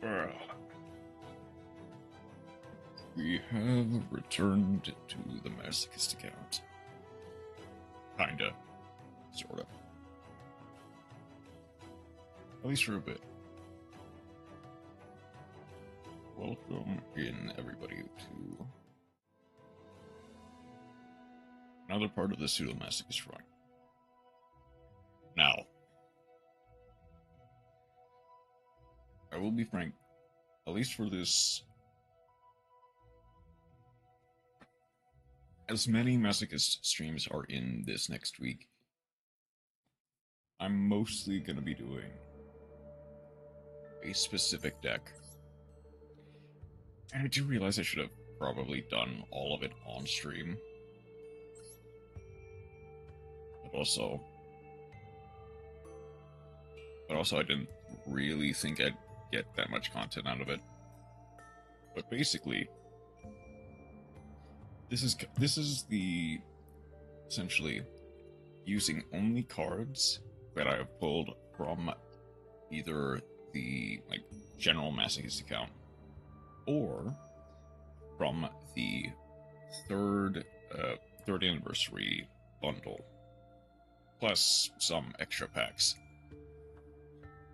Uh, we have returned to the Masochist account. Kinda. Sorta. At least for a bit. Welcome in, everybody, to another part of the Psuedo Masochist run. Now, I will be frank, at least for this, as many Masochist streams are in this next week, I'm mostly going to be doing a specific deck. And I do realize I should have probably done all of it on stream. But also I didn't really think I'd get that much content out of it. But basically, this is the essentially using only cards that I have pulled from either the general Masochist account or from the third anniversary bundle, plus some extra packs,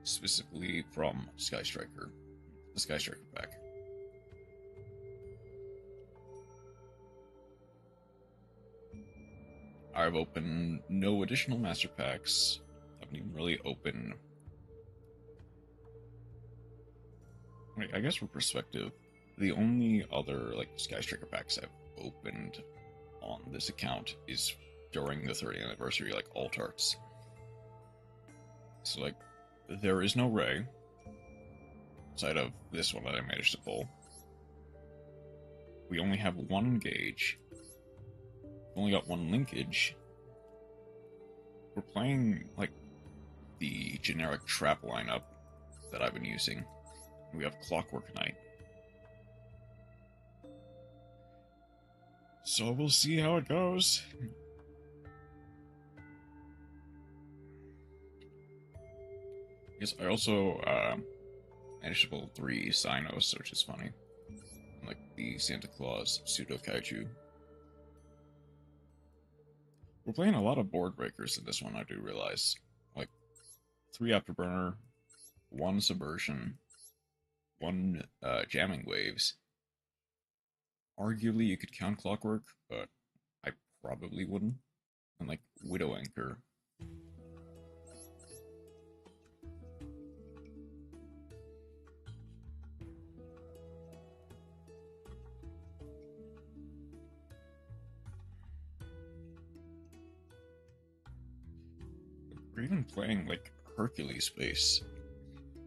specifically from the Sky Striker pack. I've opened no additional master packs. I haven't even really opened. I guess for perspective, the only other Sky Striker packs I've opened on this account is during the 30th anniversary, alt arts. So there is no Rey outside of this one that I managed to pull. We only have one gauge. Only got one linkage. We're playing the generic trap lineup that I've been using. We have Clockwork Knight. So we'll see how it goes. Yes, I also managed to pull 3 Cynos, which is funny. The Santa Claus Pseudo Kaiju. We're playing a lot of board breakers in this one, I do realize. 3 Afterburner, 1 Subversion, 1 Jamming Waves. Arguably, you could count Clockwork, but I probably wouldn't. And Widow Anchor. We're even playing Hercules Space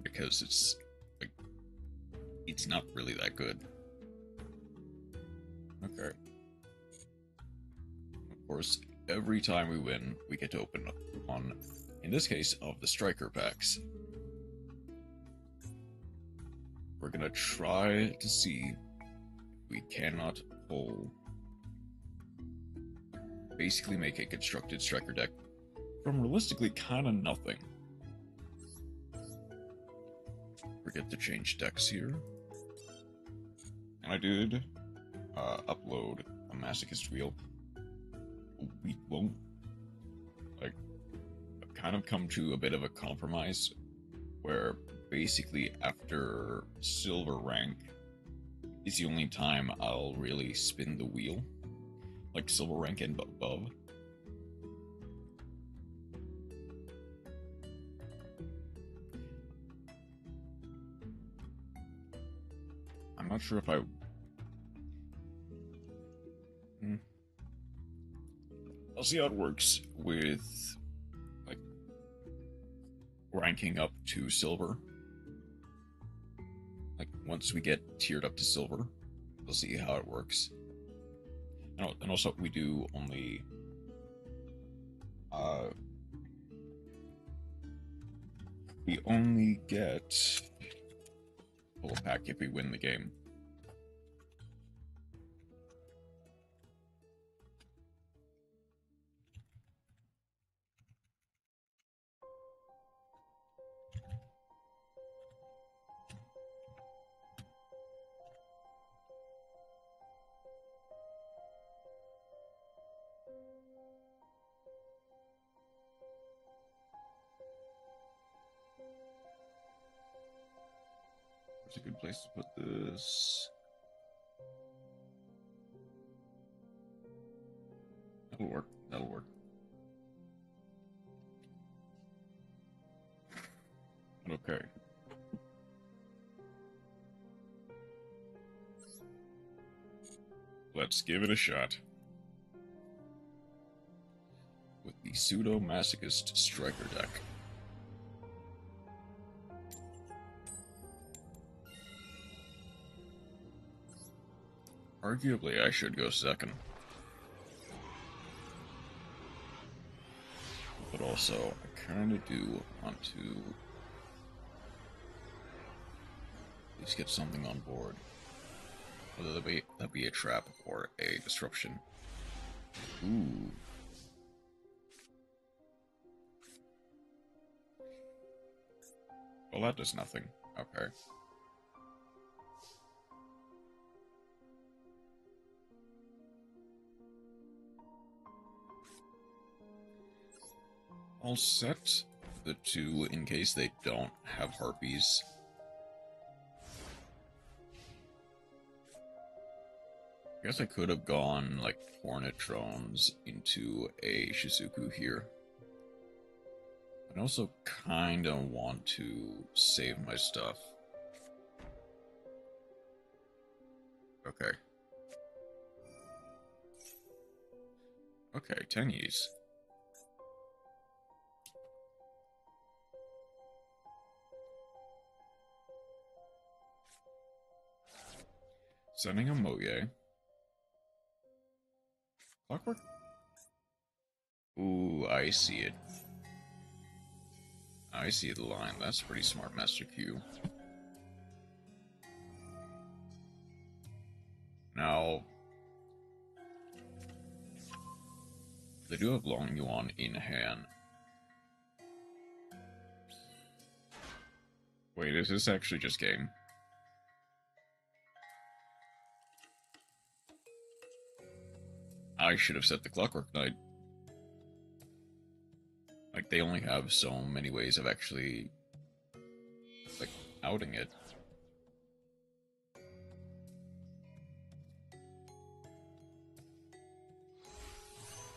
because it's not really that good. Okay. Of course, every time we win, we get to open up one, in this case, of the Striker packs. We're gonna try to see if we cannot pull, basically make a constructed Striker deck from realistically kind of nothing. Forget to change decks here. And I did upload a Masochist wheel. We won't. I've kind of come to a bit of a compromise where basically after silver rank is the only time I'll really spin the wheel. Silver rank and above. I'm not sure if I'll see how it works with ranking up to silver. Once we get tiered up to silver, we'll see how it works. And also we do only we only get full pack if we win the game. Where's a good place to put this? That'll work. That'll work. Okay. Let's give it a shot. With the Psuedo Masochist Striker deck. Arguably, I should go second. But also, I kinda do want to at least get something on board. Whether that be a trap or a disruption. Ooh. Well, that does nothing. Okay. I'll set the two in case they don't have harpies. I guess I could have gone, like, Hornetrons into a Shizuku here. I also kinda want to save my stuff. Okay. Okay, Tenyies. Sending a Moye. Clockwork? Ooh, I see it. I see the line. That's pretty smart, Master Q. Now, they do have Long Yuan in hand. Wait, is this actually just game? I should have set the Clockwork Knight. Like, they only have so many ways of actually, like, outing it.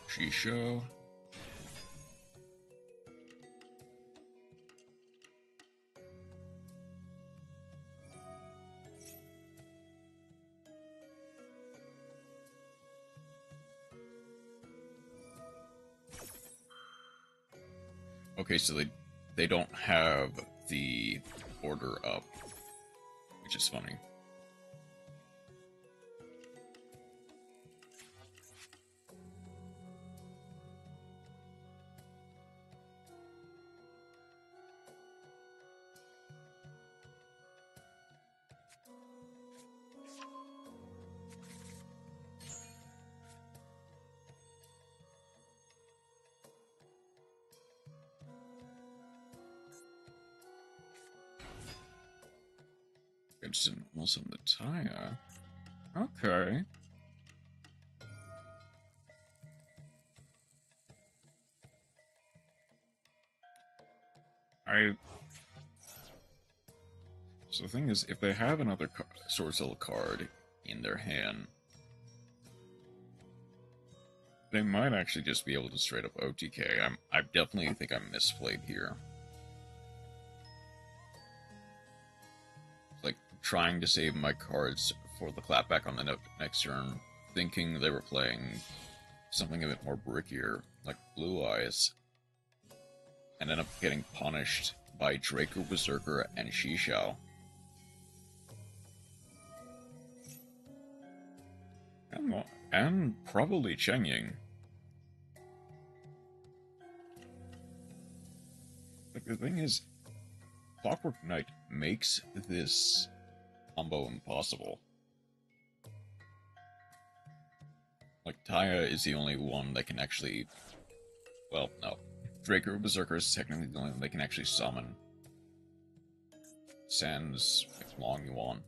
Shisho. Okay, so they don't have the order up, which is funny. It's almost on the tire. Okay. So the thing is, if they have another Sword Soul card in their hand, they might actually just be able to straight up OTK. I definitely think I'm misplayed here. Like, trying to save my cards for the clapback on the next turn, thinking they were playing something a bit more brickier, like Blue Eyes, and end up getting punished by Draco Berserker and Shishao. And probably Chengying. Like, the thing is, Clockwork Knight makes this combo impossible. Like, Taya is the only one that can actually... Well, no. Draco Berserker is technically the only one that can actually summon. Sans Long Yuan.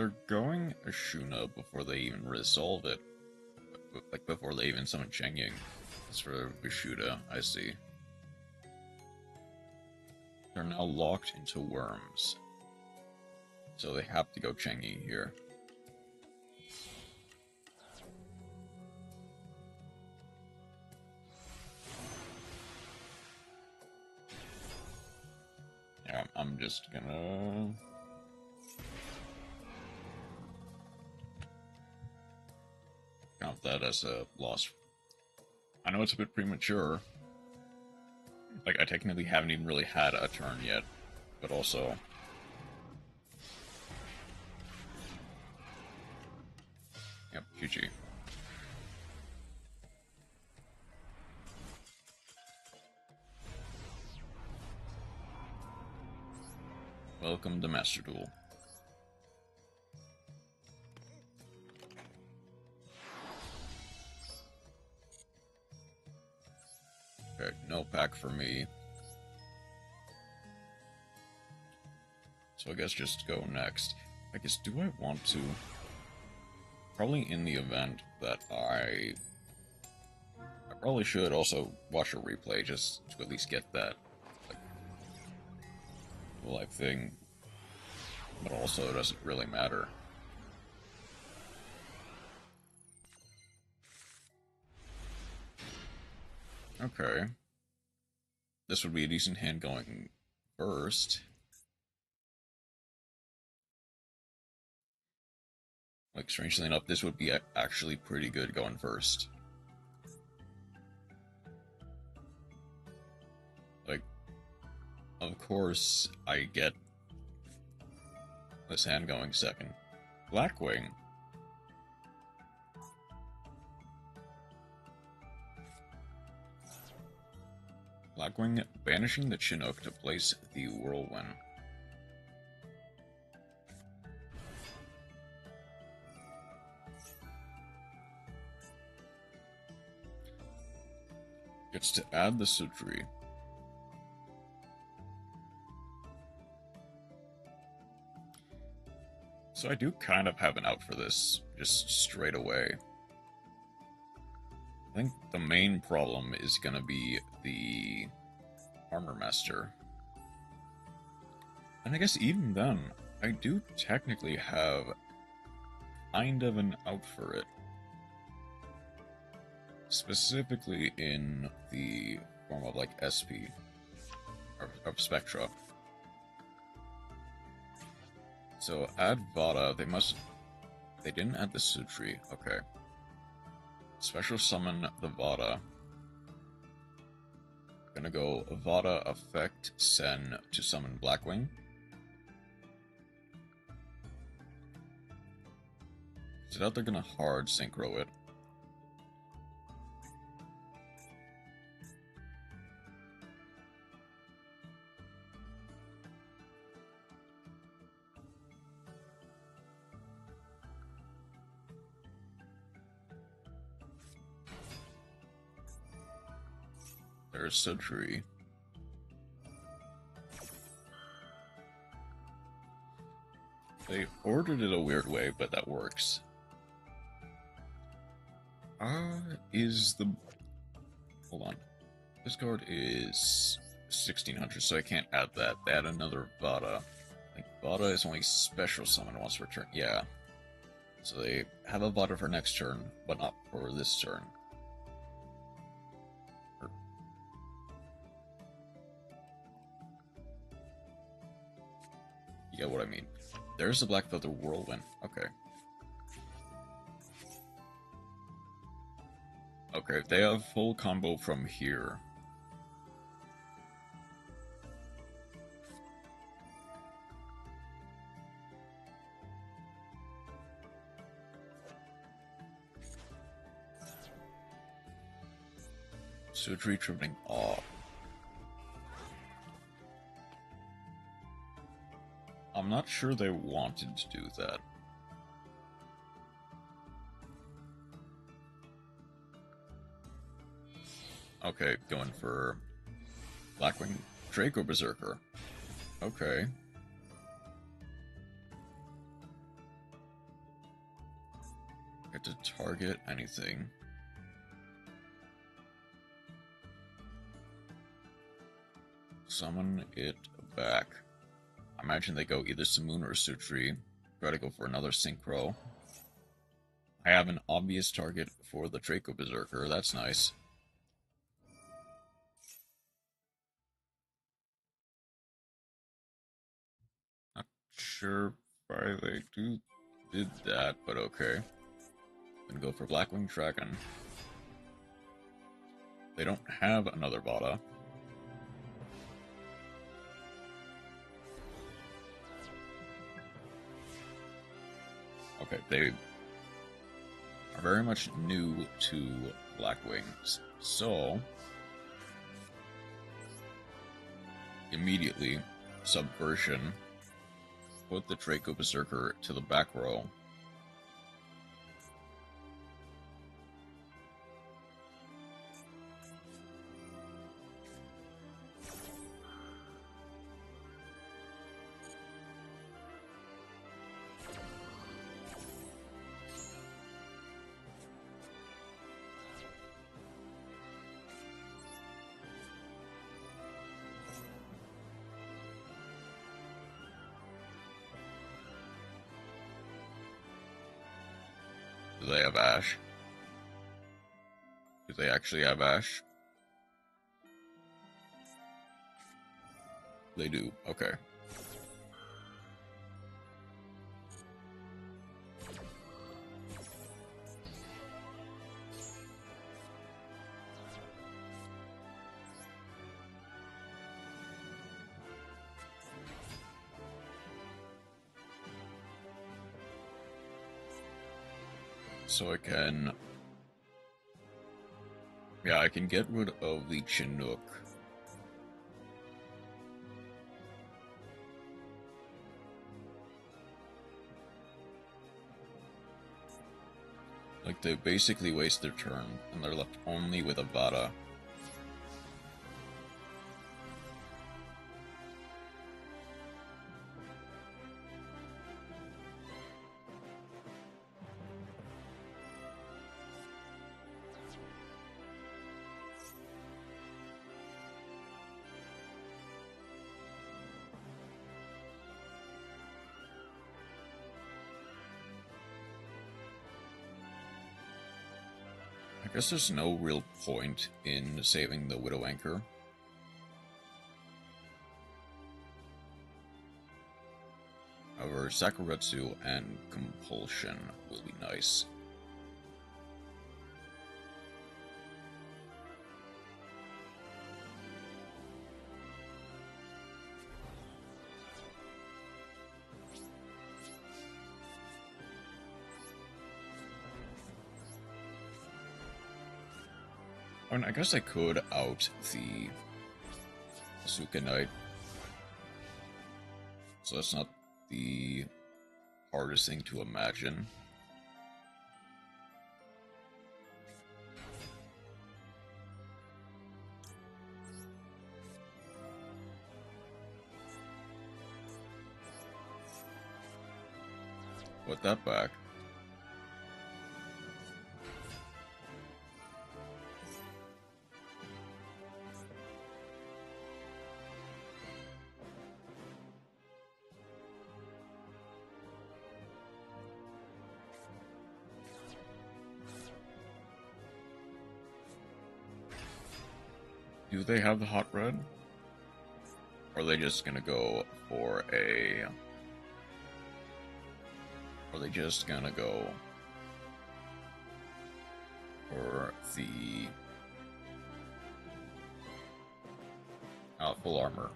They're going Ashuna before they even resolve it. Like, before they even summon Chengying. As for Vishuda, I see. They're now locked into worms. So they have to go Chengying here. Yeah, I'm just gonna... count that as a loss. I know it's a bit premature. Like, I technically haven't even really had a turn yet. But also... Yep, GG. Welcome to Master Duel. Okay, no pack for me. So I guess just go next. I guess, do I want to? Probably in the event that I probably should also watch a replay just to at least get that like, live thing. But also it doesn't really matter. Okay. This would be a decent hand going first. Like, strangely enough, this would be actually pretty good going first. Like, of course, I get this hand going second. Blackwing. Blackwing banishing the Chinook to place the Whirlwind. Gets to add the Sutri. So I do kind of have an out for this, just straight away. I think the main problem is going to be the Armor Master. And I guess even then, I do technically have kind of an out for it. Specifically in the form of, like, SP, or Spectra. So, add Vada, they didn't add the Sutri, okay. Special summon the Vada. Gonna go Vada effect Sen to summon Blackwing. So now they're gonna hard synchro it. There's Sutri. They ordered it a weird way, but that works. Hold on. This card is 1600, so I can't add that. They add another Vada. Like, Vada is only special summon once per turn. Yeah. So they have a Vada for next turn, but not for this turn. You get what I mean. There's the Black Feather Whirlwind. Okay. Okay, they have full combo from here. Sutri tripping off. I'm not sure they wanted to do that. Okay, going for Blackwing Draco Berserker. Okay. Get to target anything. Summon it back. I imagine they go either Simoon or Sutri. Try to go for another Synchro. I have an obvious target for the Draco Berserker. That's nice. Not sure why they did that, but okay. Then go for Blackwing Dragon. They don't have another Vada. Okay, they are very much new to Blackwings, so immediately Subversion, put the Draco Berserker to the back row. Do they have Ash? Do they actually have Ash? They do, okay. So I can... yeah, I can get rid of the Chinook. Like, they basically waste their turn, and they're left only with a Vada. I guess there's no real point in saving the Widow Anchor. However, Sakuretsu and Compulsion will be nice. I mean, I guess I could out the Asuka Knight. So that's not the hardest thing to imagine. Put that back. Do they have the hot red? Or are they just gonna go for a... Are they just gonna go for the full armor?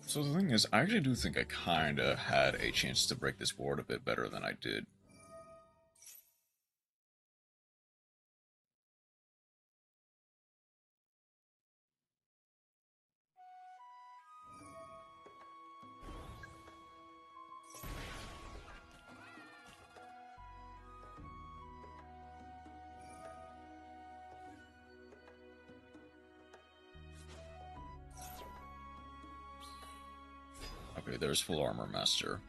So the thing is, I actually do think I kinda had a chance to break this board a bit better than I did. Okay, there's full armor master.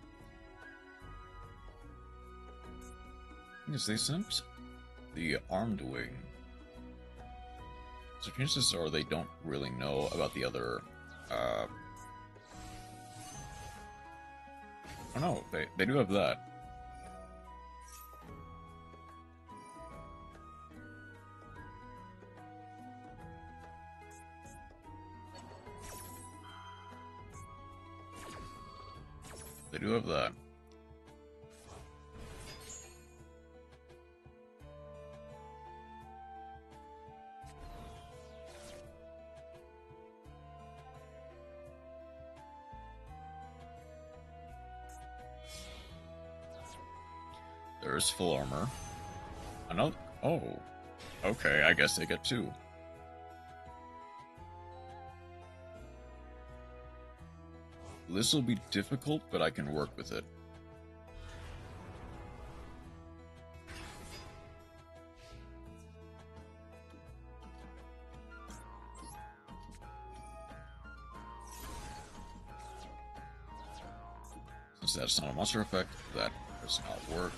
Because they sent the armed wing. So chances are they don't really know about the other, I don't know, they do have that. They do have that. There's full armor. Another. Oh. Okay, I guess they get two. This will be difficult, but I can work with it. Since that's not a monster effect, that does not work.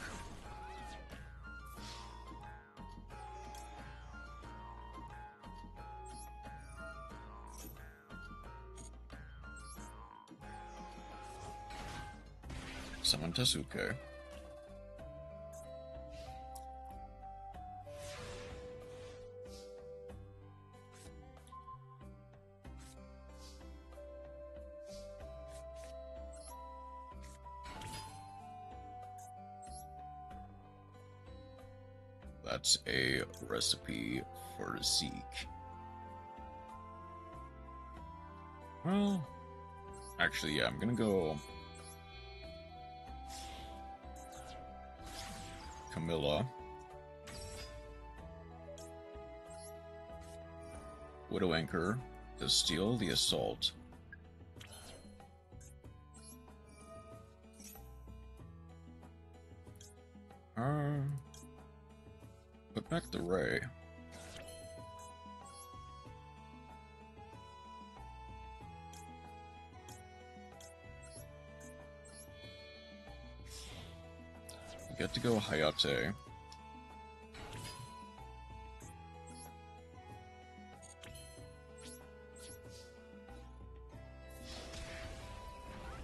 Summon Tezuke. That's a recipe for Zeke. Well, actually, yeah, I'm gonna go Camilla, Widow Anchor to steal the assault. Put back the Rey. We get to go Hayate.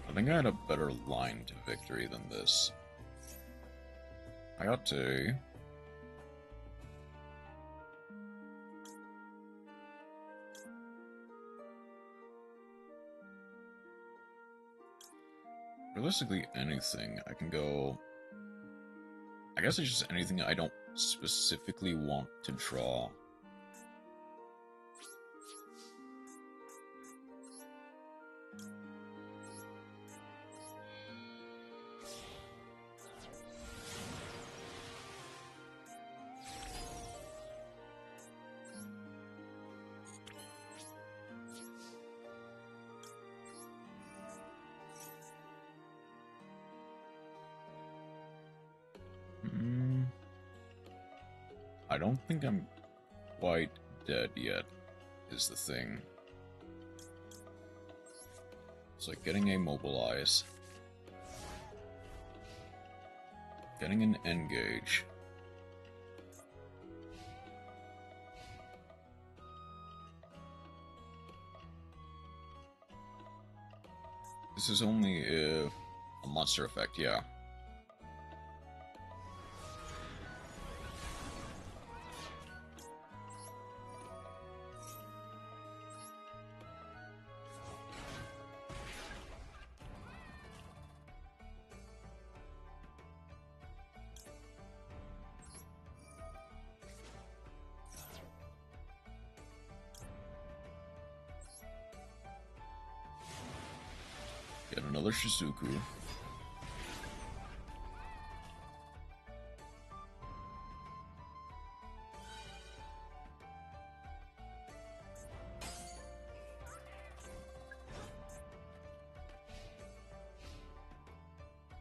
I think I had a better line to victory than this. Hayate. Realistically, anything. I can go... I guess it's just anything I don't specifically want to draw. I don't think I'm quite dead yet, is the thing. It's like getting a mobilize, getting an engage. This is only if a monster effect, yeah. Get another Shizuku.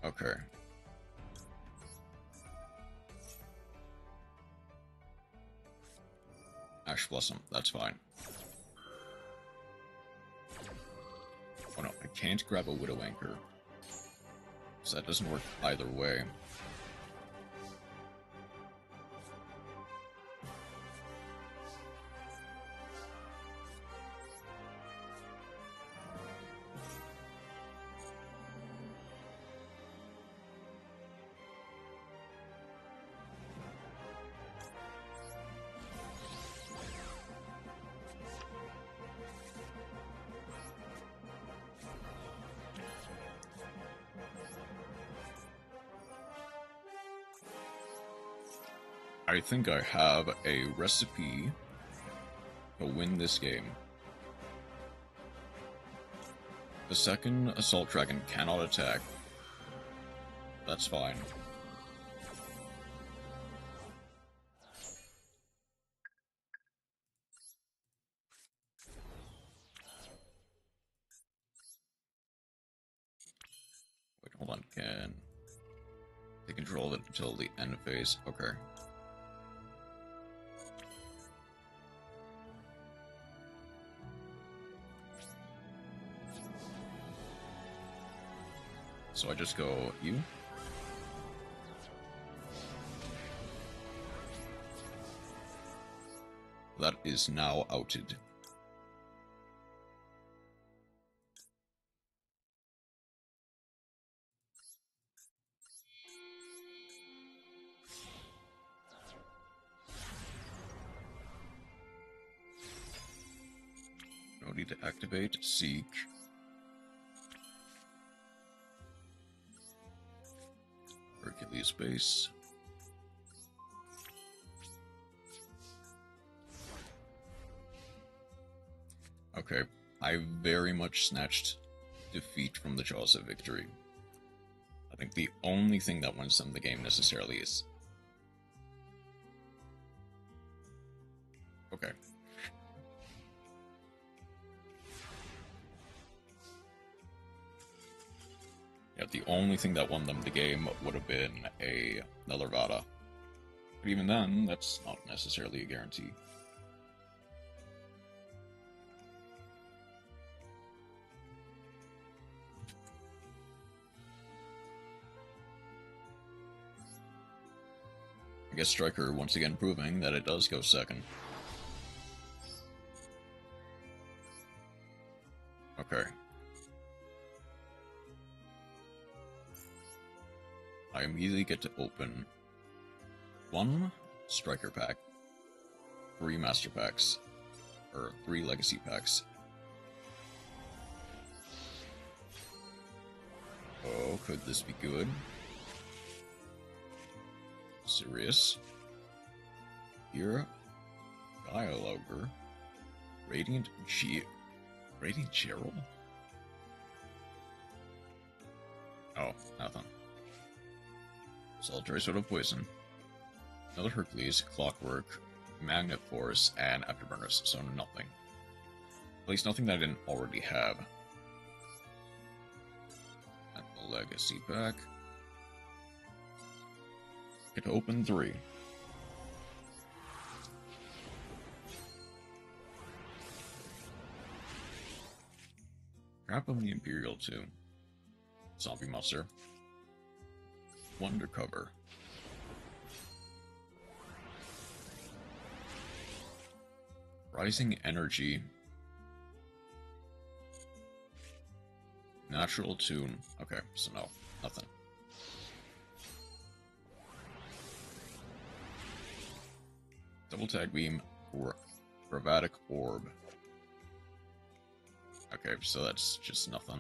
Okay. Ash Blossom, that's fine. Oh no, I can't grab a Widow Anchor. So that doesn't work either way. I think I have a recipe to win this game. The second Assault Dragon cannot attack. That's fine. Wait, hold on. Can take control of it until the end phase? Okay. So I just go, you? That is now outed. No need to activate, seek. Hercules base. Okay, I very much snatched defeat from the jaws of victory. I think the only thing that wins them the game necessarily is... Okay. Yeah, the only thing that won them the game would have been a Larvada. But even then, that's not necessarily a guarantee. I guess Striker once again proving that it does go second. Okay. I immediately get to open 1 Striker pack, 3 Master packs, or 3 Legacy packs. Oh, could this be good? Serious? Here, Dialoger, Radiant Gerald? Oh, nothing. Solitary Sword of Poison, another Hercules, Clockwork, Magnet Force, and Afterburners, so nothing. At least nothing that I didn't already have. And the Legacy pack. Get to open 3. Crap of the Imperial 2. Zombie Monster. Wondercover. Rising Energy. Natural Tune. Okay, so no, nothing. Double Tag Beam or Chromatic Orb. Okay, so that's just nothing.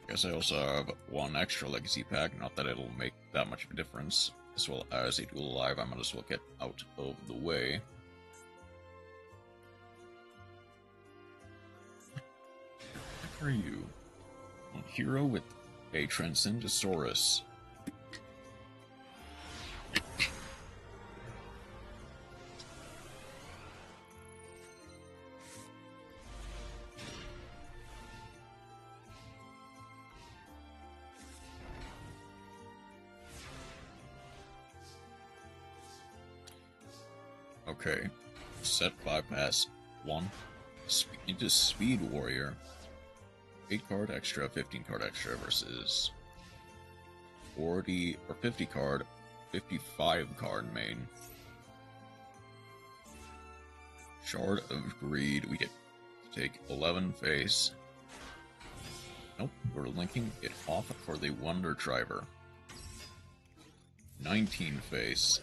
Guess I also have 1 extra Legacy pack, not that it'll make that much of a difference. As well as a Duel Alive, I might as well get out of the way. What are you? A hero with a Transcendosaurus. Okay. Set bypass 1 into Speed Warrior. 8 card extra, 15 card extra versus 40 or 50 card, 55 card main. Shard of Greed. We get to take 11 face. Nope, we're linking it off for the Wonder Driver. 19 face.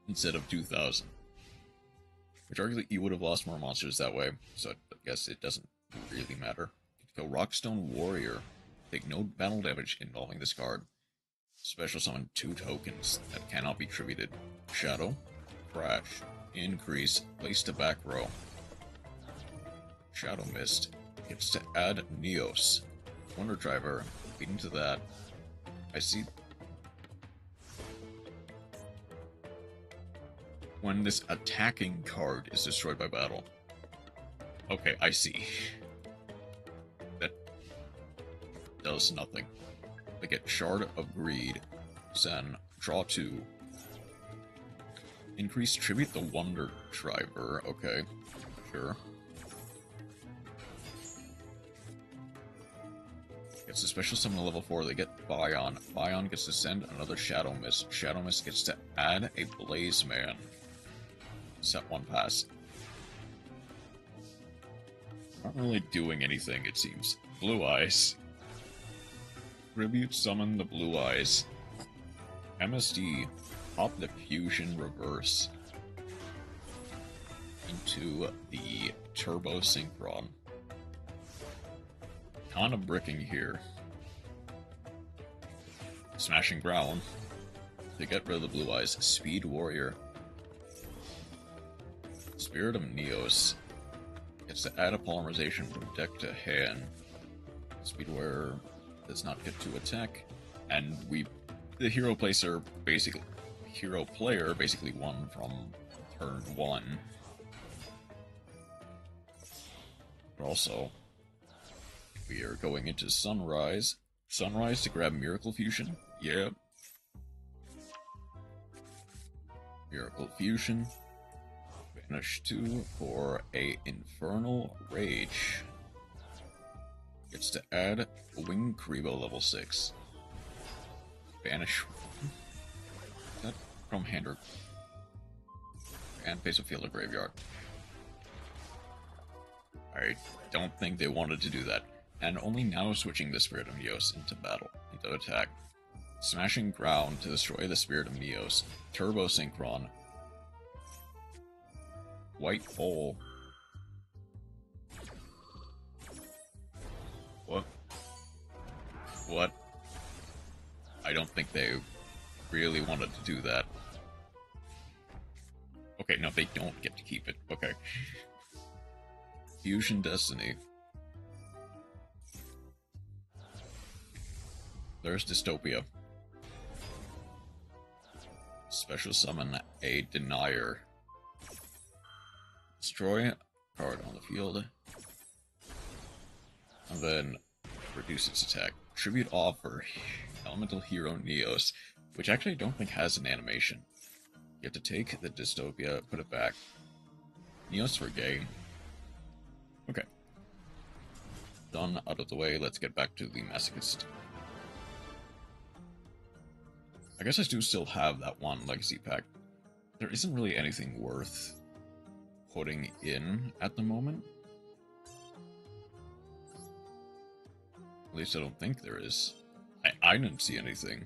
Instead of 2,000. Which arguably you would have lost more monsters that way, so I guess it doesn't really matter. Go Rockstone Warrior. Take no battle damage involving this card. Special summon 2 tokens that cannot be tributed. Shadow, Crash, Increase, place to back row. Shadow Mist gets to add Neos. Wonder Driver, leading to that. I see. When this attacking card is destroyed by battle. Okay, I see. That does nothing. They get Shard of Greed. Then draw 2. Increase tribute the Wonder Driver. Okay, sure. Gets a special summon level 4. They get Bion. Bion gets to send another Shadow Mist. Shadow Mist gets to add a Blaze Man. Set 1 pass. Not really doing anything, it seems. Blue Eyes. Tribute summon the Blue Eyes. MSD. Pop the Fusion Reverse. Into the Turbo Synchron. Kind of bricking here. Smashing Ground. To get rid of the Blue Eyes. Speed Warrior. Spirit of Neos. Gets to add a polymerization from deck to hand. Speed Warrior does not get to attack. And the hero player basically won from turn 1. But also, we are going into Sunrise. Sunrise to grab Miracle Fusion. Yeah. Miracle Fusion. Banish 2 for a Infernal Rage. Gets to add Wing Kribo level 6. Banish 1. That from Hander. And face a field of graveyard. I don't think they wanted to do that. And only now switching the Spirit of Neos into battle, into attack. Smashing Ground to destroy the Spirit of Neos. Turbo Synchron. White Hole. What? What? I don't think they really wanted to do that. Okay, no, they don't get to keep it. Okay. Fusion Destiny. There's Dystopia. Special summon a Denier. Destroy a card on the field. And then reduce its attack. Tribute offer Elemental Hero Neos, which actually I don't think has an animation. You have to take the Dystopia, put it back. Neos for gay. Okay. Done, out of the way, let's get back to the Masochist. I guess I do still have that one Legacy pack. There isn't really anything worth putting in at the moment. At least I don't think there is. I didn't see anything.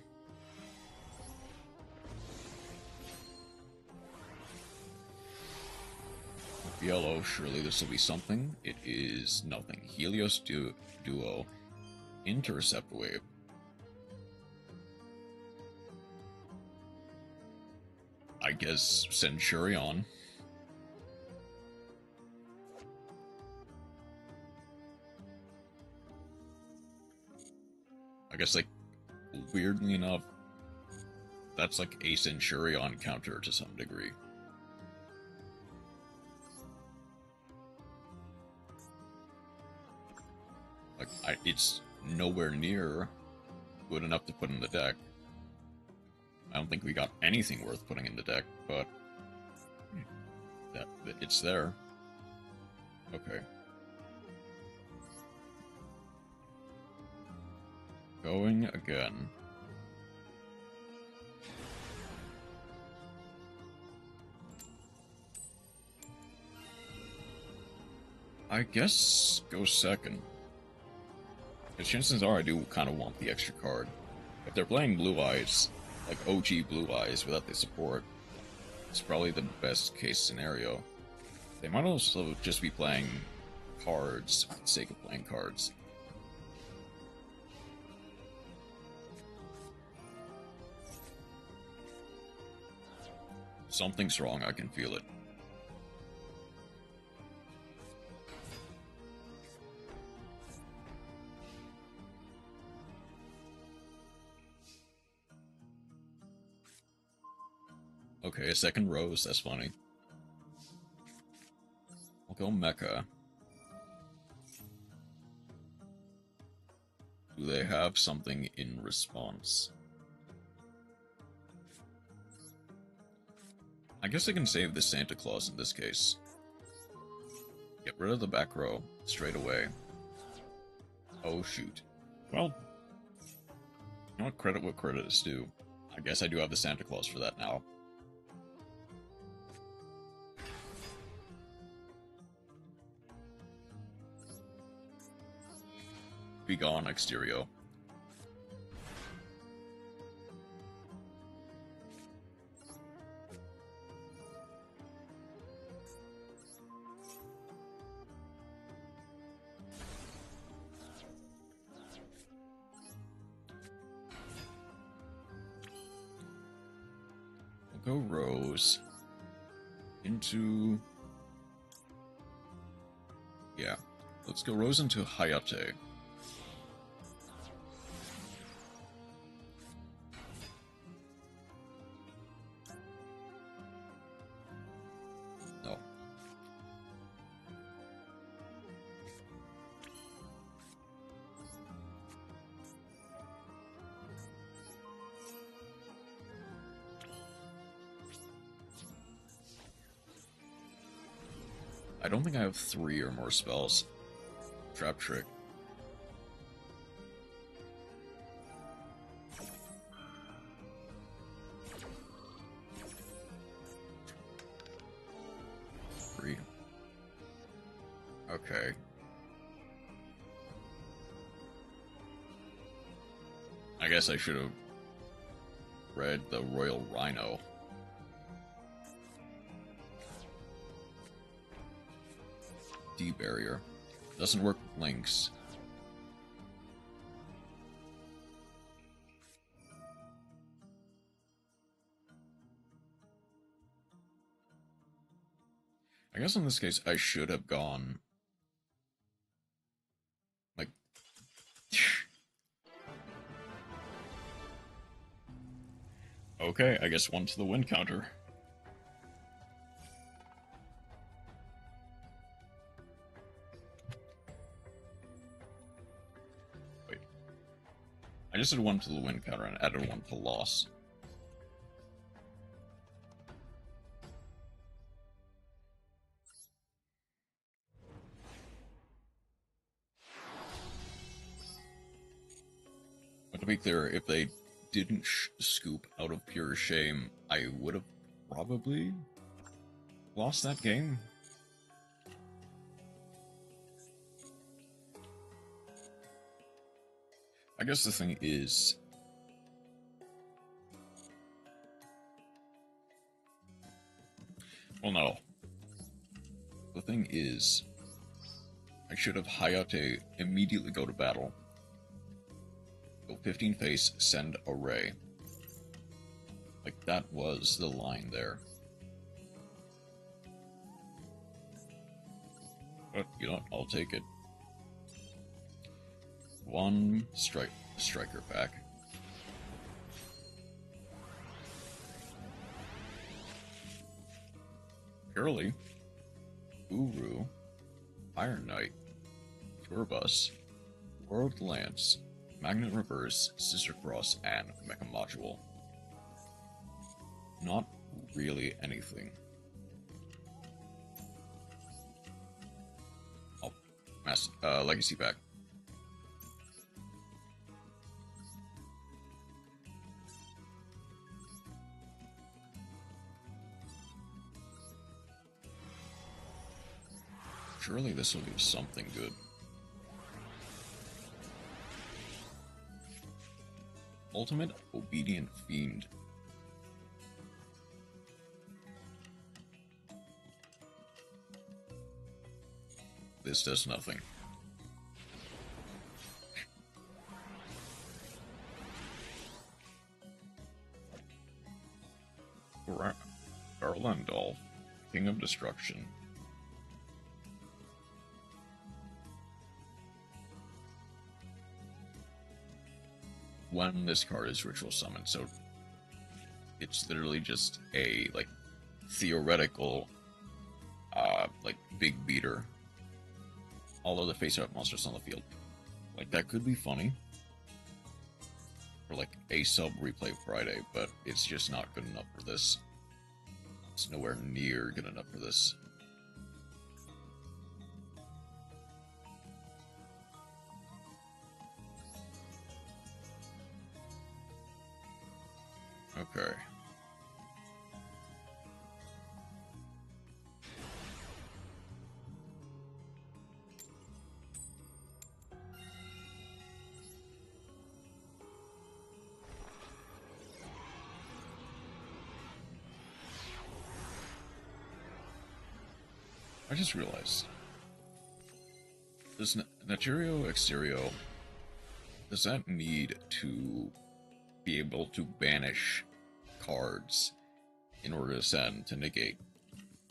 Yellow, surely this will be something. It is nothing. Helios Duo. Intercept Wave. I guess Centurion. I guess, like, weirdly enough, that's like a Centurion counter to some degree. Like, it's nowhere near good enough to put in the deck. I don't think we got anything worth putting in the deck, but it's there. Okay. Going again. I guess go second. Because chances are I do kind of want the extra card. If they're playing Blue Eyes, like OG Blue Eyes without the support, it's probably the best case scenario. They might also just be playing cards for the sake of playing cards. Something's wrong, I can feel it. Okay, a second rose, that's funny. I'll go Mecha. Do they have something in response? I guess I can save the Santa Claus in this case. Get rid of the back row straight away. Oh shoot. Well, you know what, credit what credit is due. I guess I do have the Santa Claus for that now. Be gone, Exterio. We'll go Rose into... Yeah, let's go Rose into Hayate. No. I don't think I have 3 or more spells. Trap Trick. Three. Okay. I guess I should have read the Royal Rhino. D-barrier. Doesn't work with links. I guess in this case I should have gone... like... Okay, I guess 1 to the win counter. I just did 1 to the win counter and added 1 to loss. But to be clear, if they didn't scoop out of pure shame, I would have probably lost that game. I guess the thing is... well, no. The thing is... I should have Hayate immediately go to battle. Go 15 face, send a Rey. Like, that was the line there. But, you know what, I'll take it. 1 striker pack. Curly, Uru, Iron Knight, Turbus, World Lance, Magnet Reverse, Sister Cross, and Mecha Module. not really anything. Oh, Legacy Pack. Surely this will give something good. Ultimate Obedient Fiend. This does nothing. Garlandolf, King of Destruction. When this card is ritual summoned, so it's literally just a, like, theoretical, like, big beater. All of the face-up monsters on the field. Like, that could be funny. Or, like, a sub-replay Friday, but it's just not good enough for this. It's nowhere near good enough for this. Okay. I just realized, does Naturio Exterio, does that need to be able to banish cards in order to send to negate?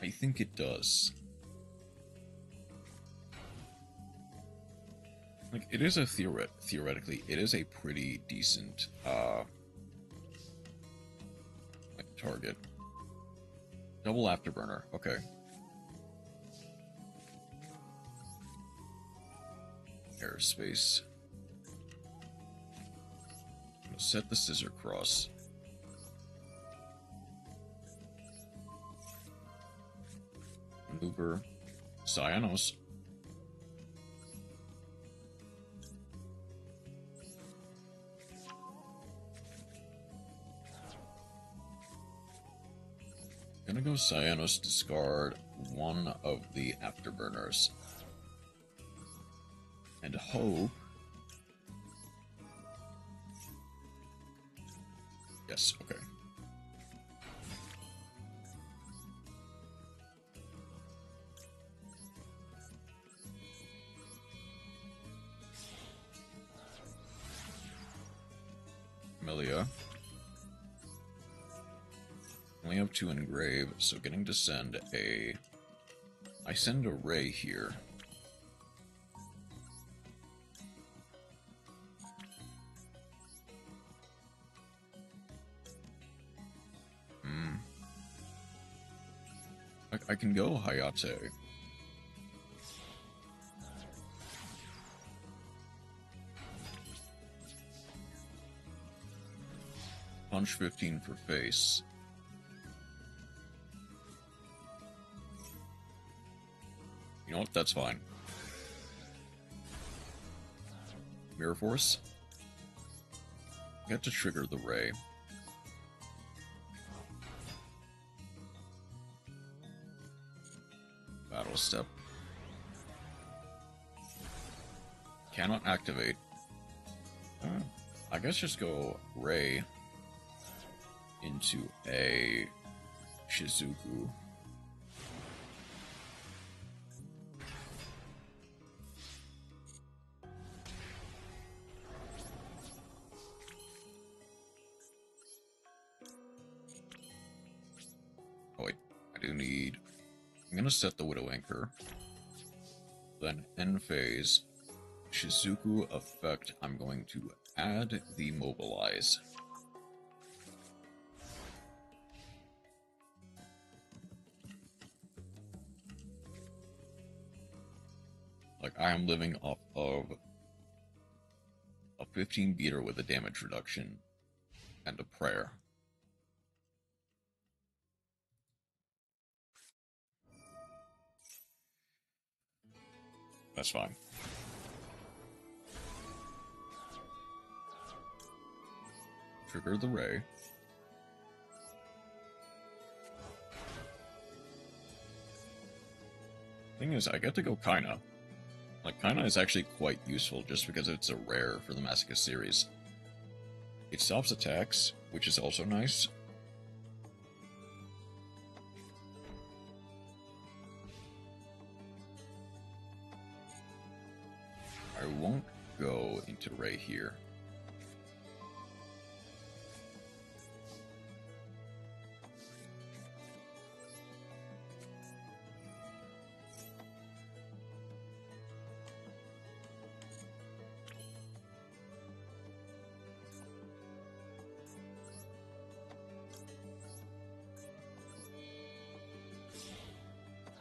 I think it does. Like, it is a theoretically, it is a pretty decent, like, target. Double Afterburner, okay. Airspace. I'm gonna set the Scissor Cross. Maneuver. Cyanos. Gonna go Cyanos, discard one of the Afterburners. And hope... Yes, okay. Amelia. Only have 2 engrave, so getting to send a... I send a Rey here. I can go Hayate. Punch 15 for face. You know what? That's fine. Mirror Force. Get to trigger the Rey. Battle Step. Cannot activate. I guess just go Rey into a Shizuku. Oh wait, I do need... I'm gonna set the Widow Anchor. Then end phase, Shizuku effect, I'm going to add the Mobilize. Like, I am living off of a 15 beater with a damage reduction and a prayer. That's fine. Trigger the Ray. Thing is, I get to go Kaina. Like, Kaina is actually quite useful just because it's a rare for the Masochist series. It stops attacks, which is also nice. I won't go into Ray here.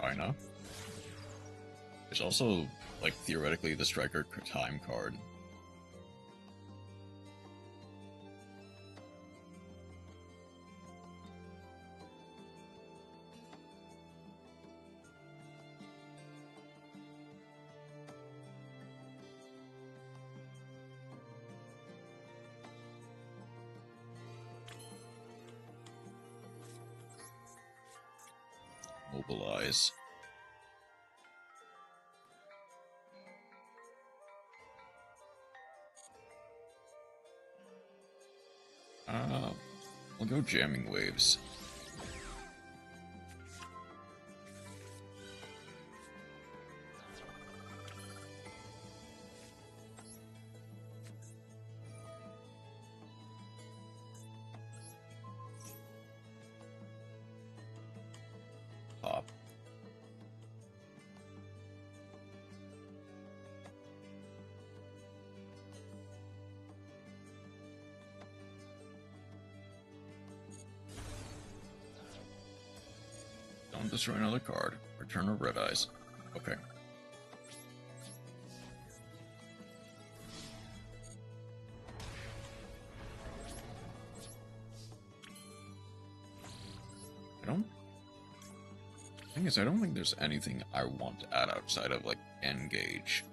Kinda. There's also, like, theoretically the Striker time card. Mobilize. We'll go Jamming Waves. Pop. Don't destroy another card. Return a Red Eyes. Okay. Thing is, I don't think there's anything I want to add outside of, like, Engage.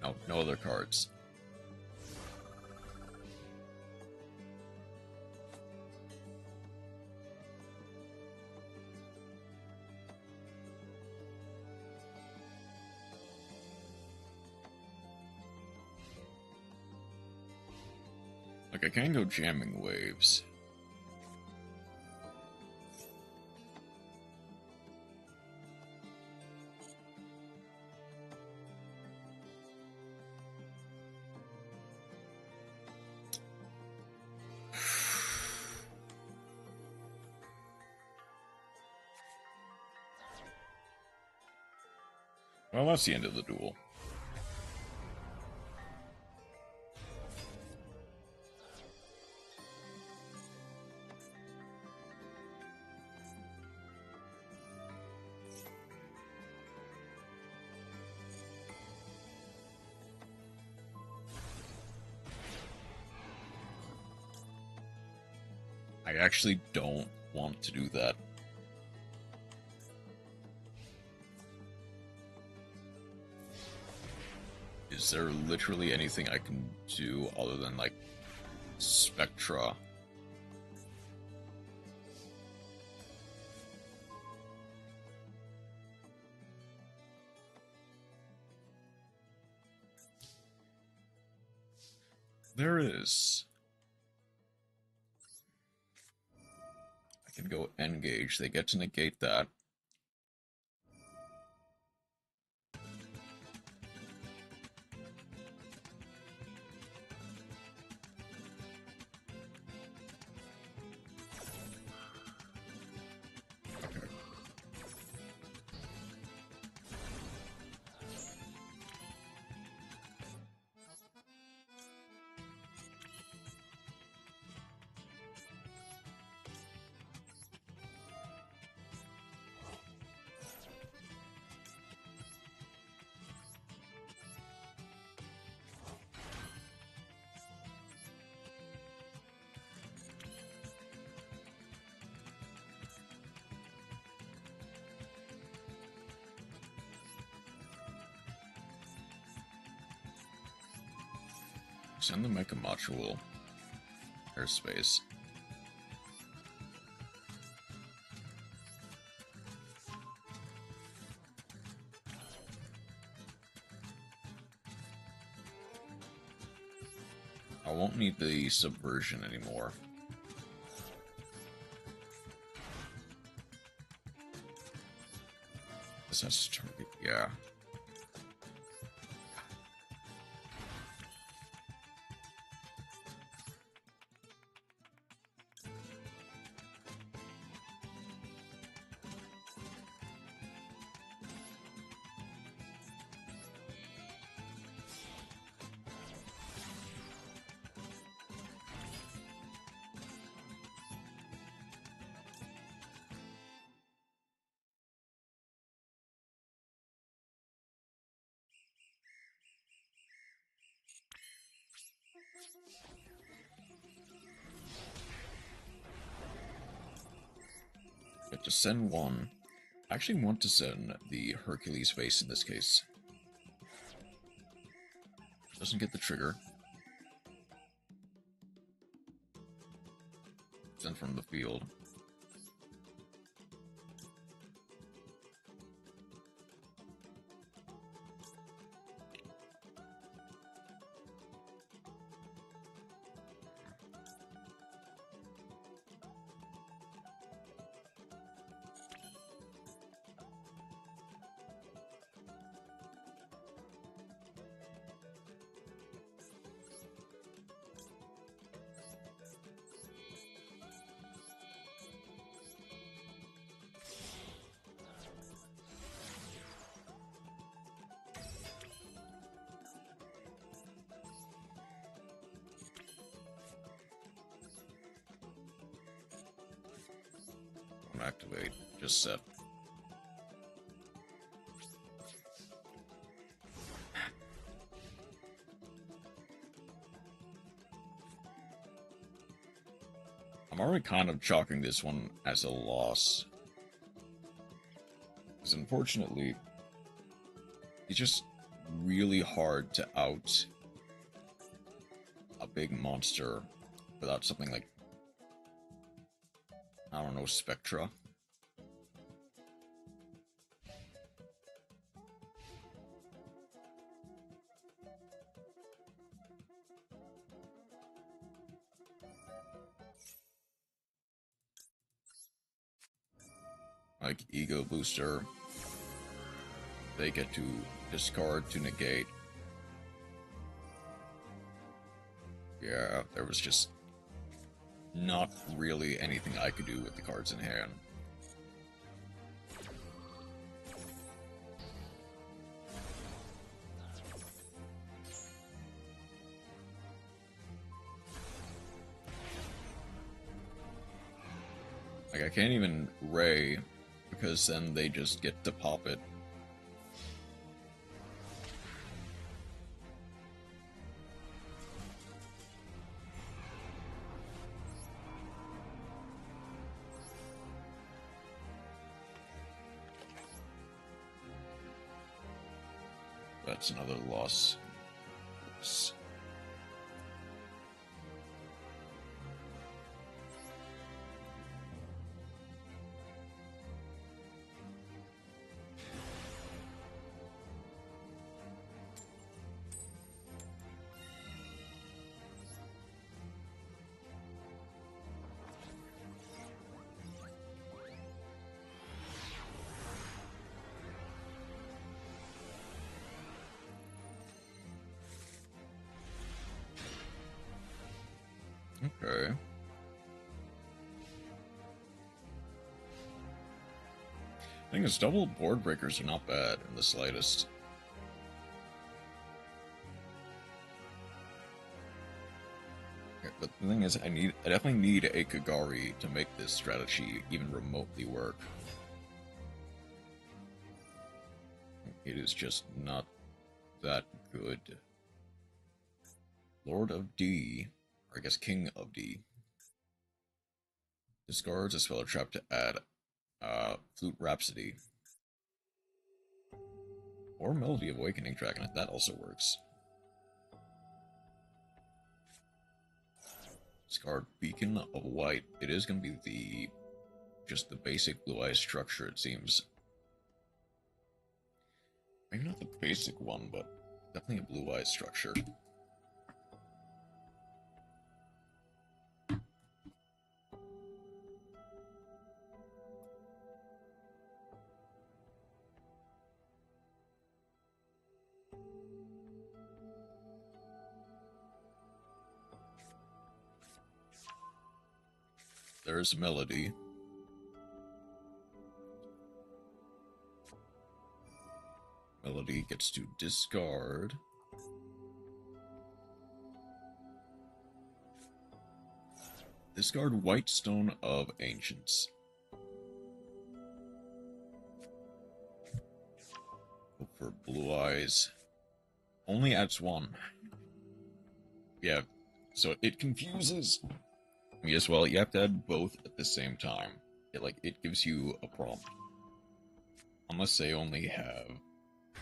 No, no other cards. Like, I can go Jamming Waves. Well, that's the end of the duel. I actually don't want to do that. Is there literally anything I can do other than, like, Spectra? There is. I can go Engage. They get to negate that. Okay. Send the mecha module airspace. I won't need the subversion anymore. This has to target, yeah. But to send one, I actually want to send the Hercules face in this case. Doesn't get the trigger. Send from the field. Activate, just set. I'm already kind of chalking this one as a loss. Because unfortunately, it's just really hard to out a big monster without something like, I don't know, Spectra. Like Ego Booster. They get to discard to negate. Yeah, there was just not really anything I could do with the cards in hand. Like, I can't even Ray, because then they just get to pop it. That's another loss. Oops. Okay. Thing is, double board breakers are not bad in the slightest. Okay, but the thing is, I definitely need a Kagari to make this strategy even remotely work. It is just not that good. Lord of D, or I guess King of D, discards a spell or trap to add Flute Rhapsody. Or Melody of Awakening Dragon, that also works. Scarred Beacon of White. It is going to be just the basic blue-eyes structure, it seems. Maybe not the basic one, but definitely a blue-eyes structure. There's Melody. Melody gets to discard. Discard White Stone of Ancients. Go for Blue Eyes. Only adds one. Yeah, so it confuses. Yes, well, you have to add both at the same time. It gives you a prompt. Unless they only have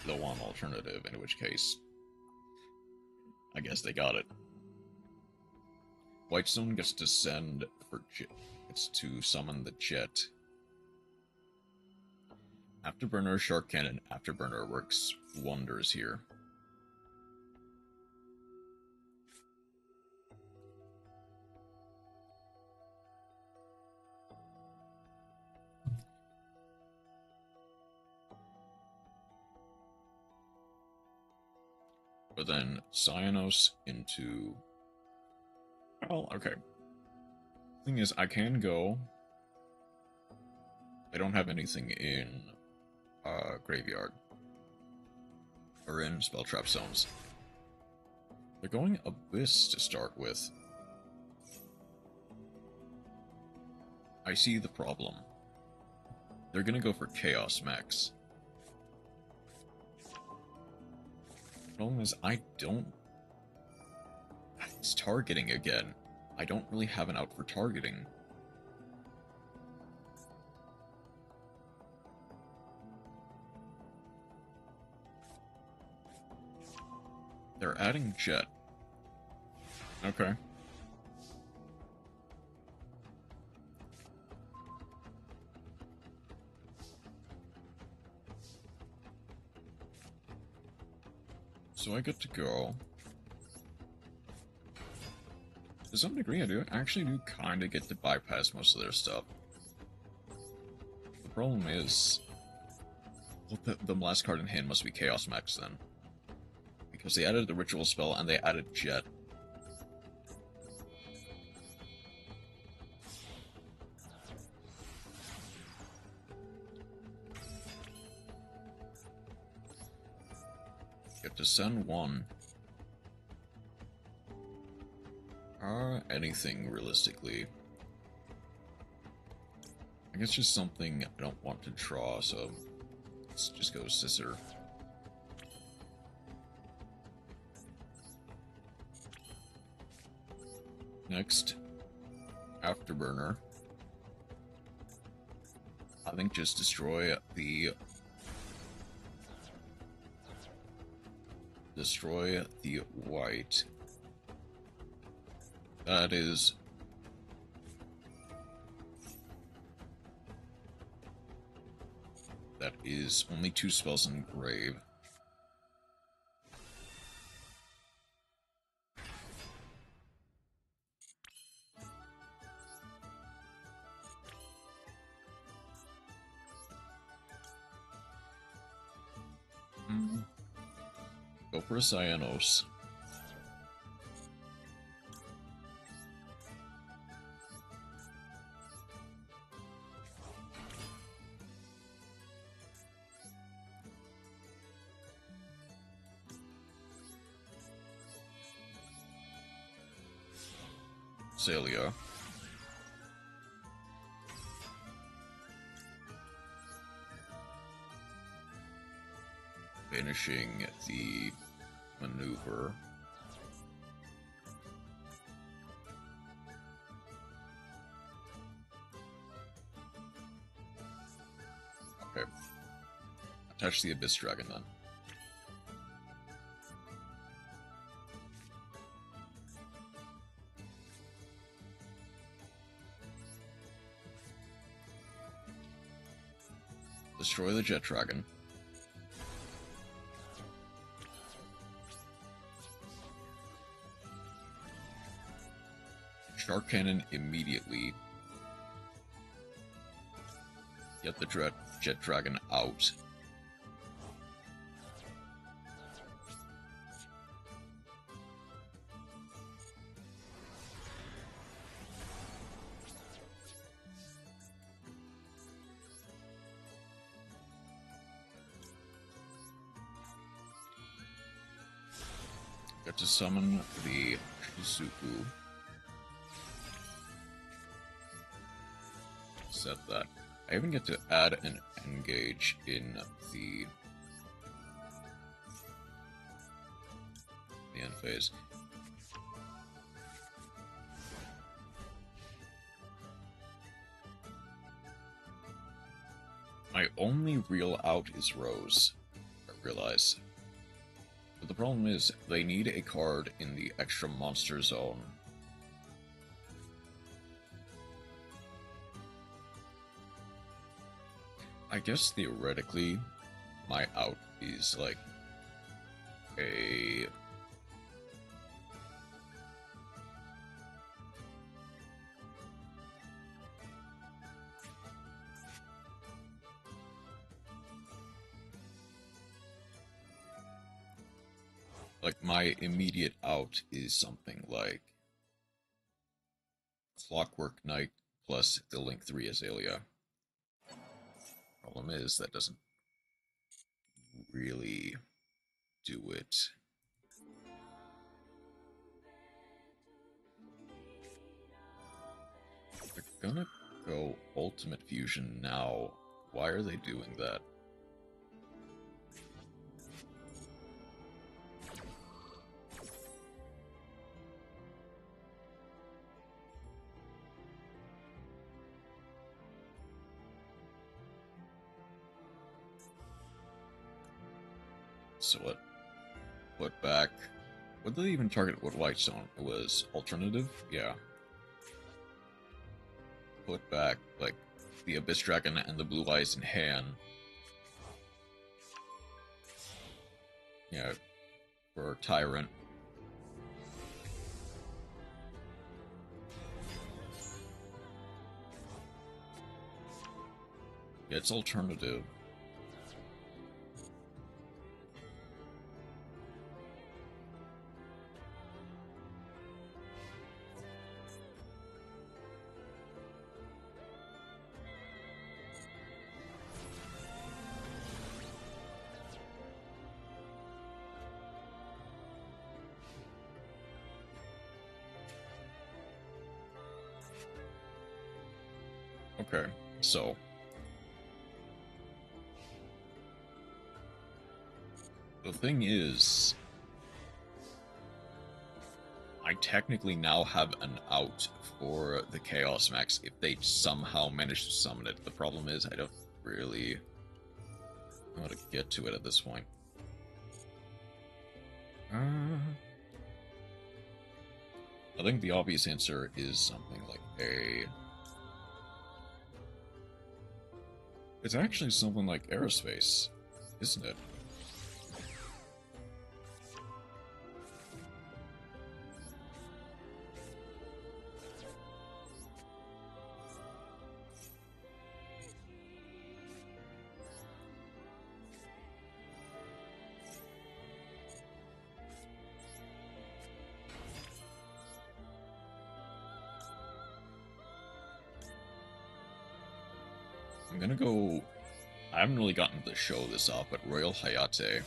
the one alternative, in which case, I guess they got it. Whitestone gets to send for gets to summon the Jet. Afterburner, Shark Cannon, Afterburner works wonders here. But then Cyanos into... Well, okay. Thing is, I can go. I don't have anything in Graveyard. Or in Spell Trap Zones. They're going Abyss to start with. I see the problem. They're gonna go for Chaos Max. Problem is, I don't... It's targeting again. I don't really have an out for targeting. They're adding Jet. Okay. So I get to go. To some degree, I actually do kind of get to bypass most of their stuff. The problem is, well, the last card in hand must be Chaos Max then. Because they added the Ritual spell and they added Jet. Get to send one. Anything realistically. I guess just something I don't want to draw, so let's just go Scissor. Next, Afterburner. I think just destroy the white. That is only 2 spells in Grave. Go for a Cyanos. Celia. Finishing the maneuver. Okay. Attach the Abyss Dragon then. destroy the jet dragon. Shark cannon immediately. Get the jet dragon out. Get to summon the Shizuku. Set that. I even get to add an engage in the end phase. My only real out is Rose, I realize. But the problem is, they need a card in the extra monster zone. I guess theoretically, my out is like a... like, my immediate out is something like Clockwork Knight plus the Link 3 Azalea. Problem is, that doesn't really do it. They're gonna go Ultimate Fusion now. Why are they doing that? So what? Put back. What did they even target what white zone? It was alternative? Yeah. Put back, like, the Abyss Dragon and the Blue Eyes in hand. Yeah, for Tyrant. Yeah, it's alternative. Okay, so the thing is, I technically now have an out for the Chaos Max if they somehow manage to summon it. The problem is, I don't really know how to get to it at this point. I think the obvious answer is something like a... It's actually something like Aerospace, isn't it? I'm gonna go... I haven't really gotten to show this off, but Royal Hayate.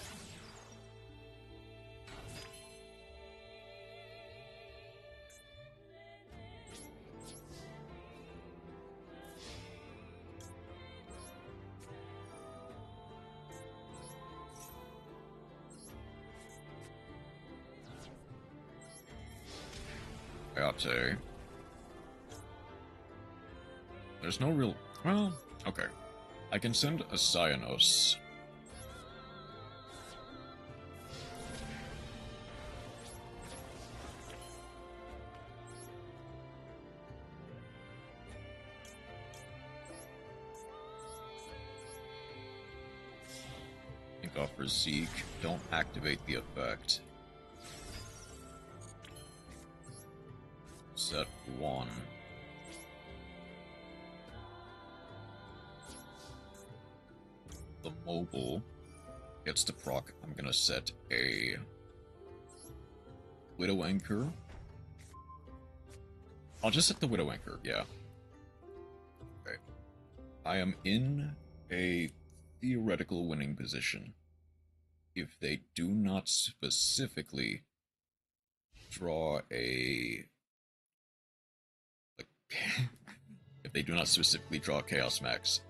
Hayate. There's no real... Well, okay. I can send a Cyanos. for Zeke. Don't activate the effect. Set 1. The mobile gets to proc. I'm gonna set a Widow Anchor. I'll just set the Widow Anchor, yeah. Okay. I am in a theoretical winning position if they do not specifically draw a... if they do not specifically draw Chaos Max.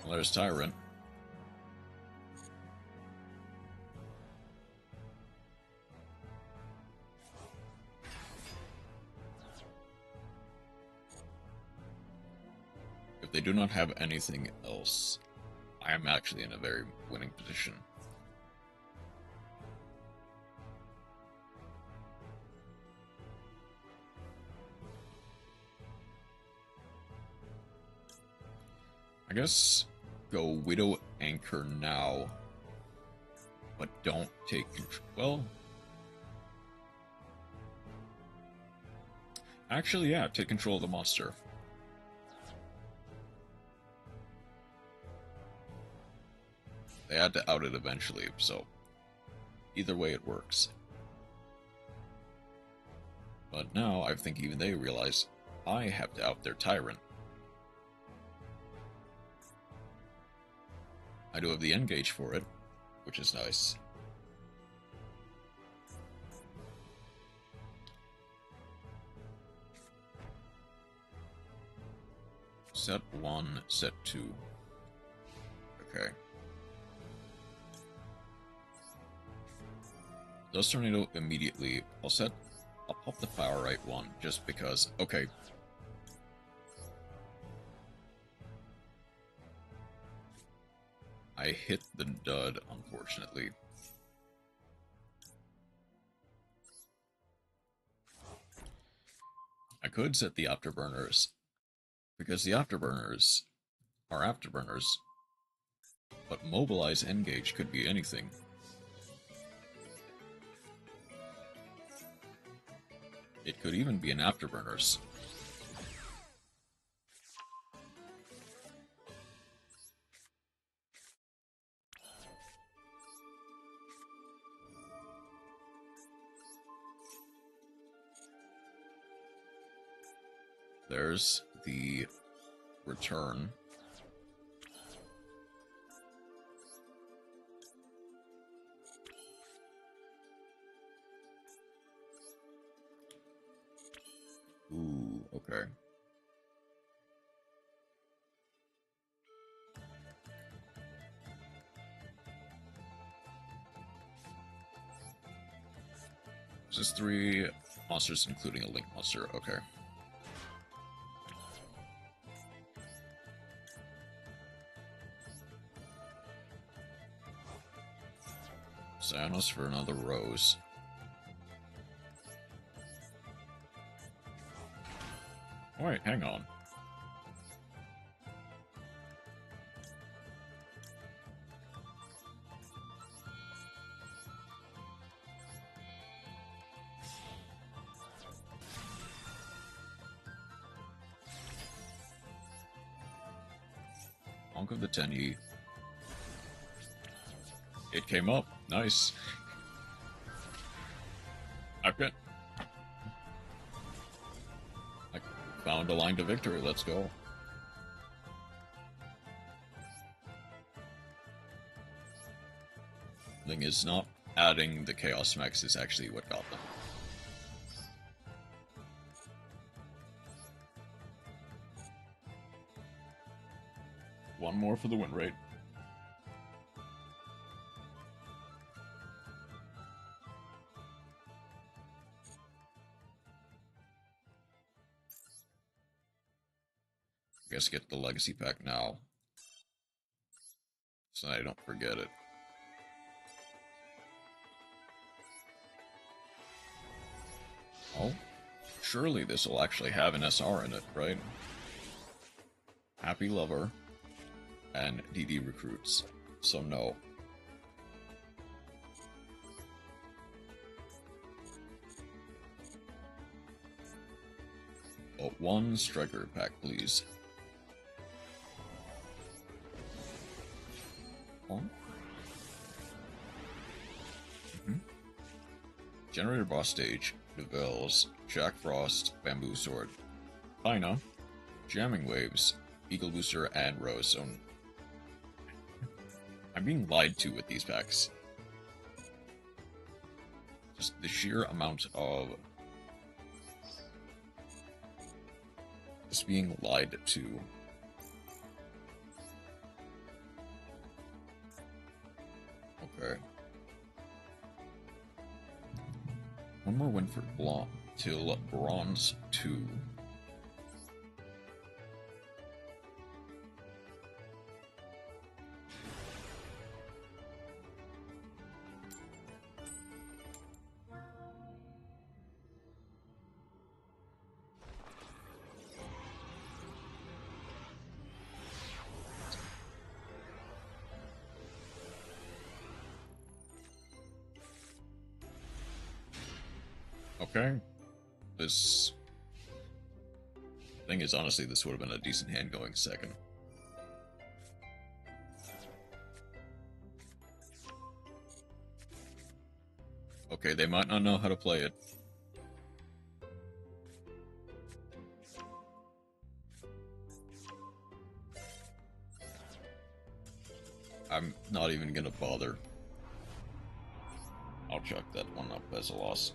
Well, there's Tyrant. If they do not have anything else, I am actually in a very winning position. I guess go Widow Anchor now, but don't take control. Well, actually, yeah, take control of the monster. They had to out it eventually, so either way it works. But now I think even they realize I have to out their Tyrant. I do have the N-Gage for it, which is nice. Set 1, set 2. Okay. Does Tornado immediately. I'll pop the Power Right one, just because. Okay. I hit the dud, unfortunately. I could set the Afterburners, because the Afterburners are Afterburners, but Mobilize N-Gage could be anything. It could even be an Afterburners. There's the return. Ooh, okay. This is 3 monsters, including a Link monster. Okay. Xanos for another Rose. Wait, hang on. Honk of the Tenyi. It came up. Nice. Okay. I found a line to victory. Let's go. Thing is, not adding the Chaos Max is actually what got them. One more for the win rate. I guess get the legacy pack now, so I don't forget it. Oh, surely this will actually have an SR in it, right? Happy Lover, and DD Recruits. So no. But one Striker pack, please. One. Generator Boss Stage, Devils, Jack Frost, Bamboo Sword, Pina, Jamming Waves, Eagle Booster, and Rose Zone. I'm being lied to with these packs. Just the sheer amount of just being lied to. Okay. One more win for Blanc till Bronze 2. Okay. This thing is, honestly, this would have been a decent hand going second. Okay, they might not know how to play it. I'm not even gonna bother. I'll chalk that one up as a loss.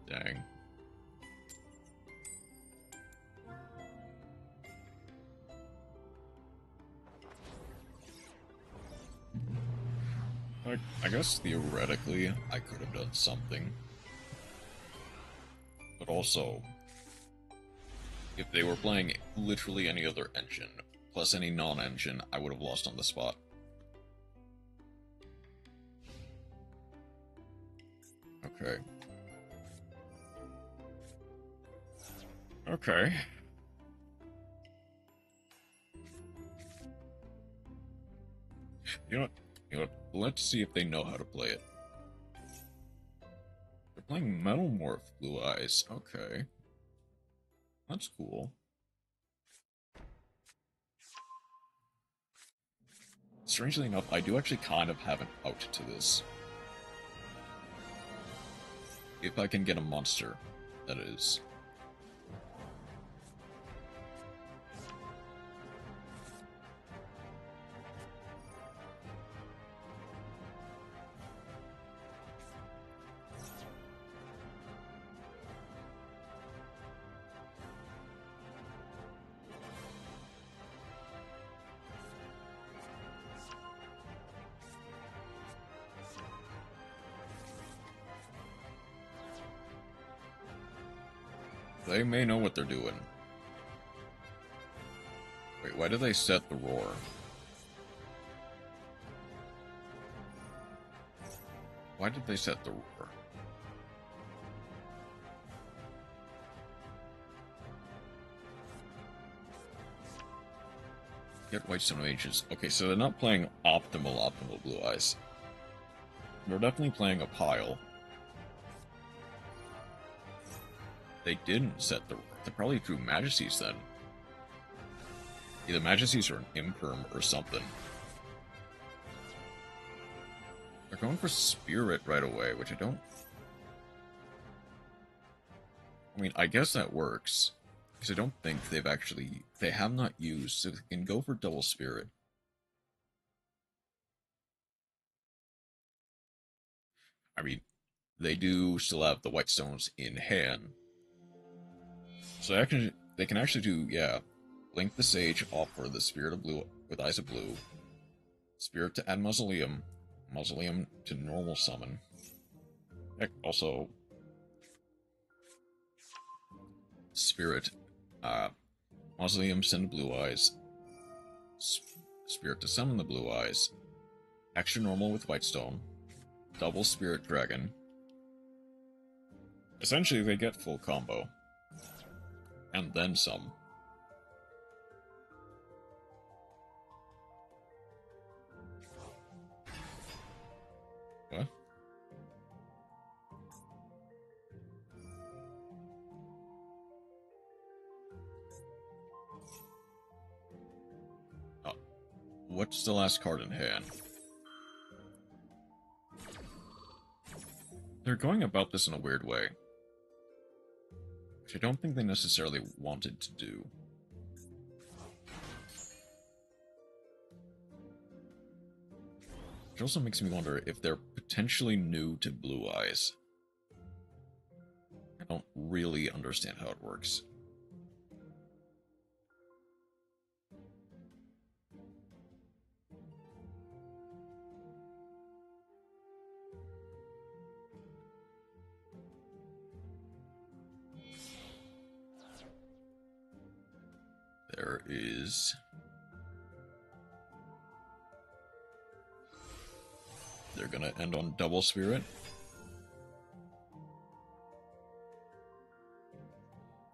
Dang. I guess theoretically I could have done something. But also, if they were playing literally any other engine, plus any non-engine, I would have lost on the spot. Okay. Okay. You know what? Let's see if they know how to play it. They're playing Metalmorph Blue Eyes. Okay. That's cool. Strangely enough, I do actually kind of have an out to this. If I can get a monster, that is. They may know what they're doing. Wait, why did they set the roar? Why did they set the roar? Get Whitestone Mages. Okay, so they're not playing optimal Blue Eyes. They're definitely playing a pile. They didn't set the roar. They probably drew Majesties then. Either Majesties or an Imperm or something. They're going for Spirit right away, which I don't... I mean, I guess that works. Because I don't think they've actually... They have not used, so they can go for double Spirit. I mean, they do still have the Whitestones in hand. So they can actually do, yeah, Link the Sage, offer the Spirit of Blue with Eyes of Blue, Spirit to add Mausoleum, Mausoleum to normal summon. Heck, also, Spirit, Mausoleum, send Blue Eyes, Spirit to summon the blue eyes, extra normal with Whitestone, double Spirit Dragon. Essentially, they get full combo. And then some. What? Oh. What's the last card in hand? They're going about this in a weird way, which I don't think they necessarily wanted to do. Which also makes me wonder if they're potentially new to Blue Eyes. I don't really understand how it works. There is... They're gonna end on double Spirit.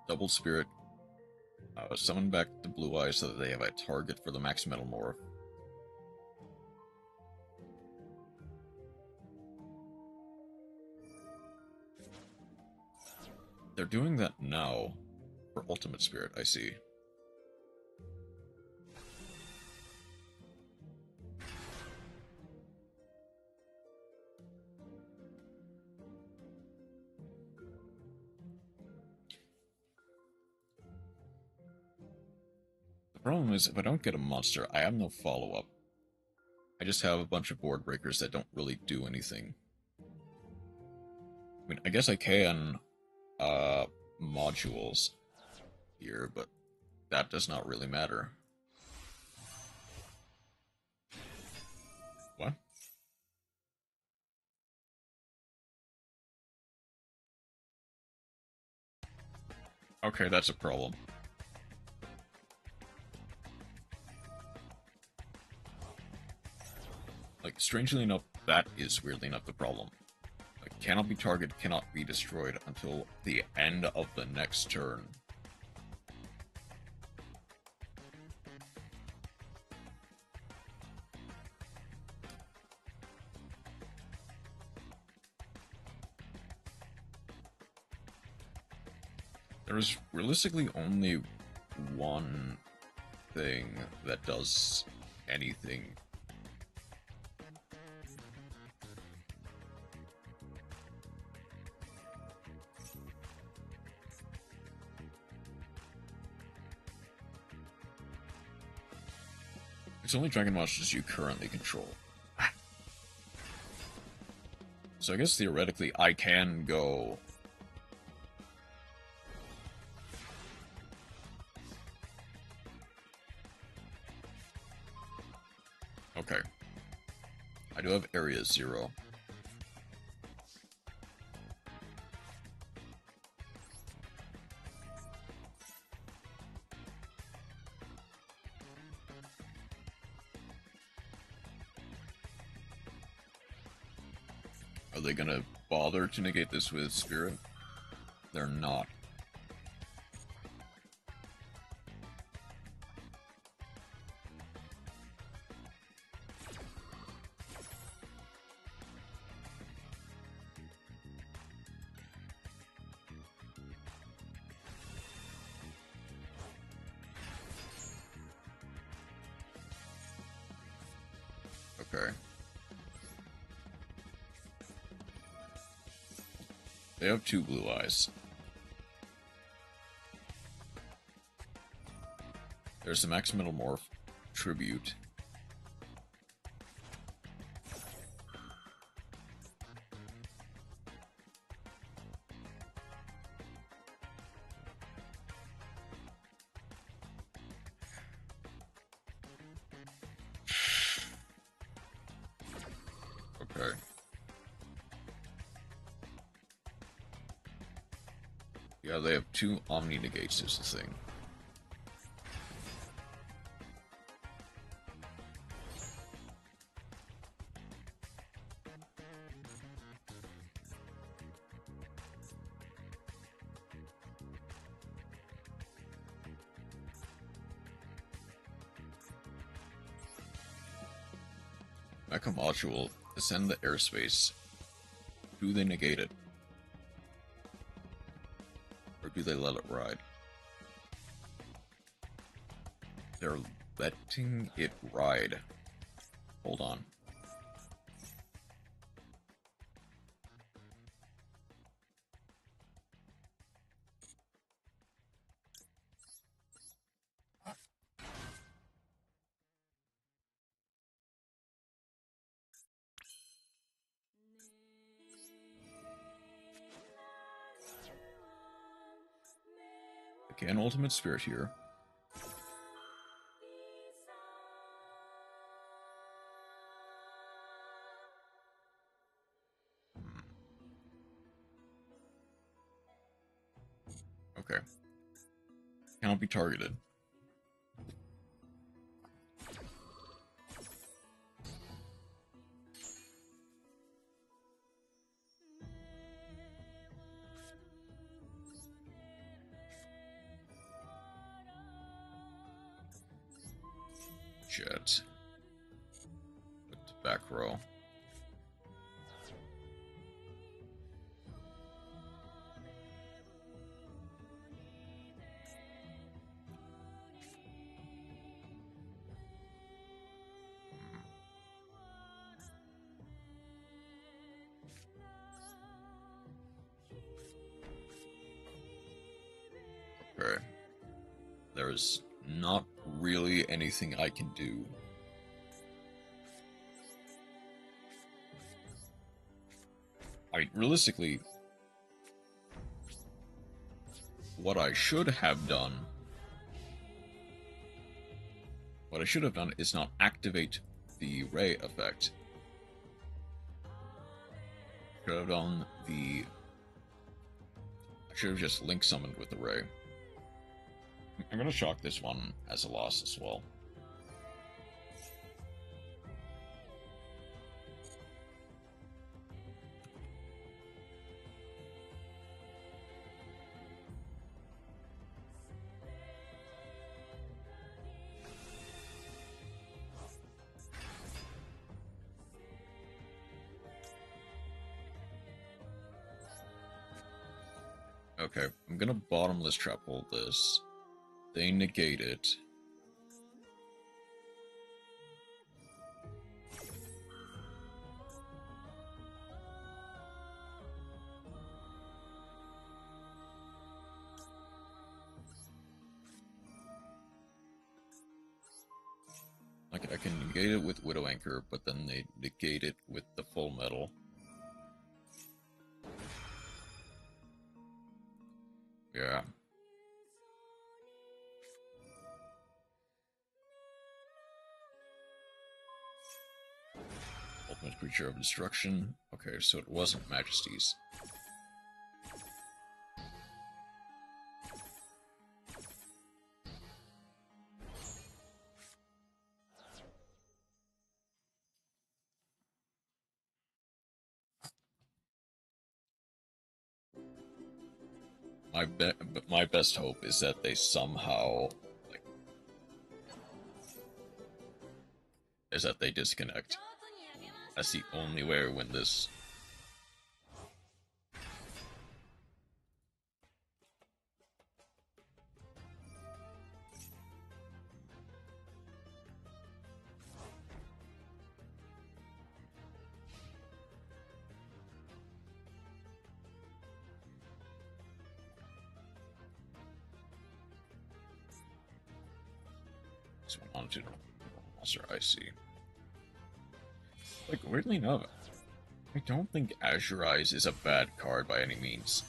Double Spirit. Summon back the Blue Eyes so that they have a target for the Max Metal Morph. They're doing that now for Ultimate Spirit, I see. The problem is, if I don't get a monster, I have no follow-up. I just have a bunch of board breakers that don't really do anything. I mean, I guess I can modules here, but that does not really matter. What? Okay, that's a problem. Like, strangely enough, that is weirdly enough the problem. Like, cannot be targeted, cannot be destroyed until the end of the next turn. There is realistically only one thing that does anything. It's only dragon monsters you currently control. So I guess theoretically I can go... Okay. I do have Area 0. Are they gonna bother to negate this with Spirit? They're not. Okay. They have 2 blue eyes. There's the Max Metal Morph Tribute. Okay. Yeah, they have 2 Omni Negates is the thing. Mecha module ascend the airspace. Do they negate it? Or do they let it ride? They're letting it ride. Hold on. Okay, an ultimate spirit here. Okay. Cannot be targeted. Jet. Put the back row. Okay. There's not really anything I can do. Realistically, what I should have done is not activate the Rey effect. I should have just link summoned with the Rey. I'm gonna chalk this one as a loss as well. Okay, I'm gonna bottomless trap hold this. They negate it. Like, I can negate it with Widow Anchor, but then they negate it with the full metal. Yeah. Ultimate Creature of Destruction. Okay, so it wasn't Majesty's. My best hope is that they somehow, like, is that they disconnect. That's the only way to win this. This one onto Monster IC. Like, weirdly enough, I don't think Azure Eyes is a bad card by any means.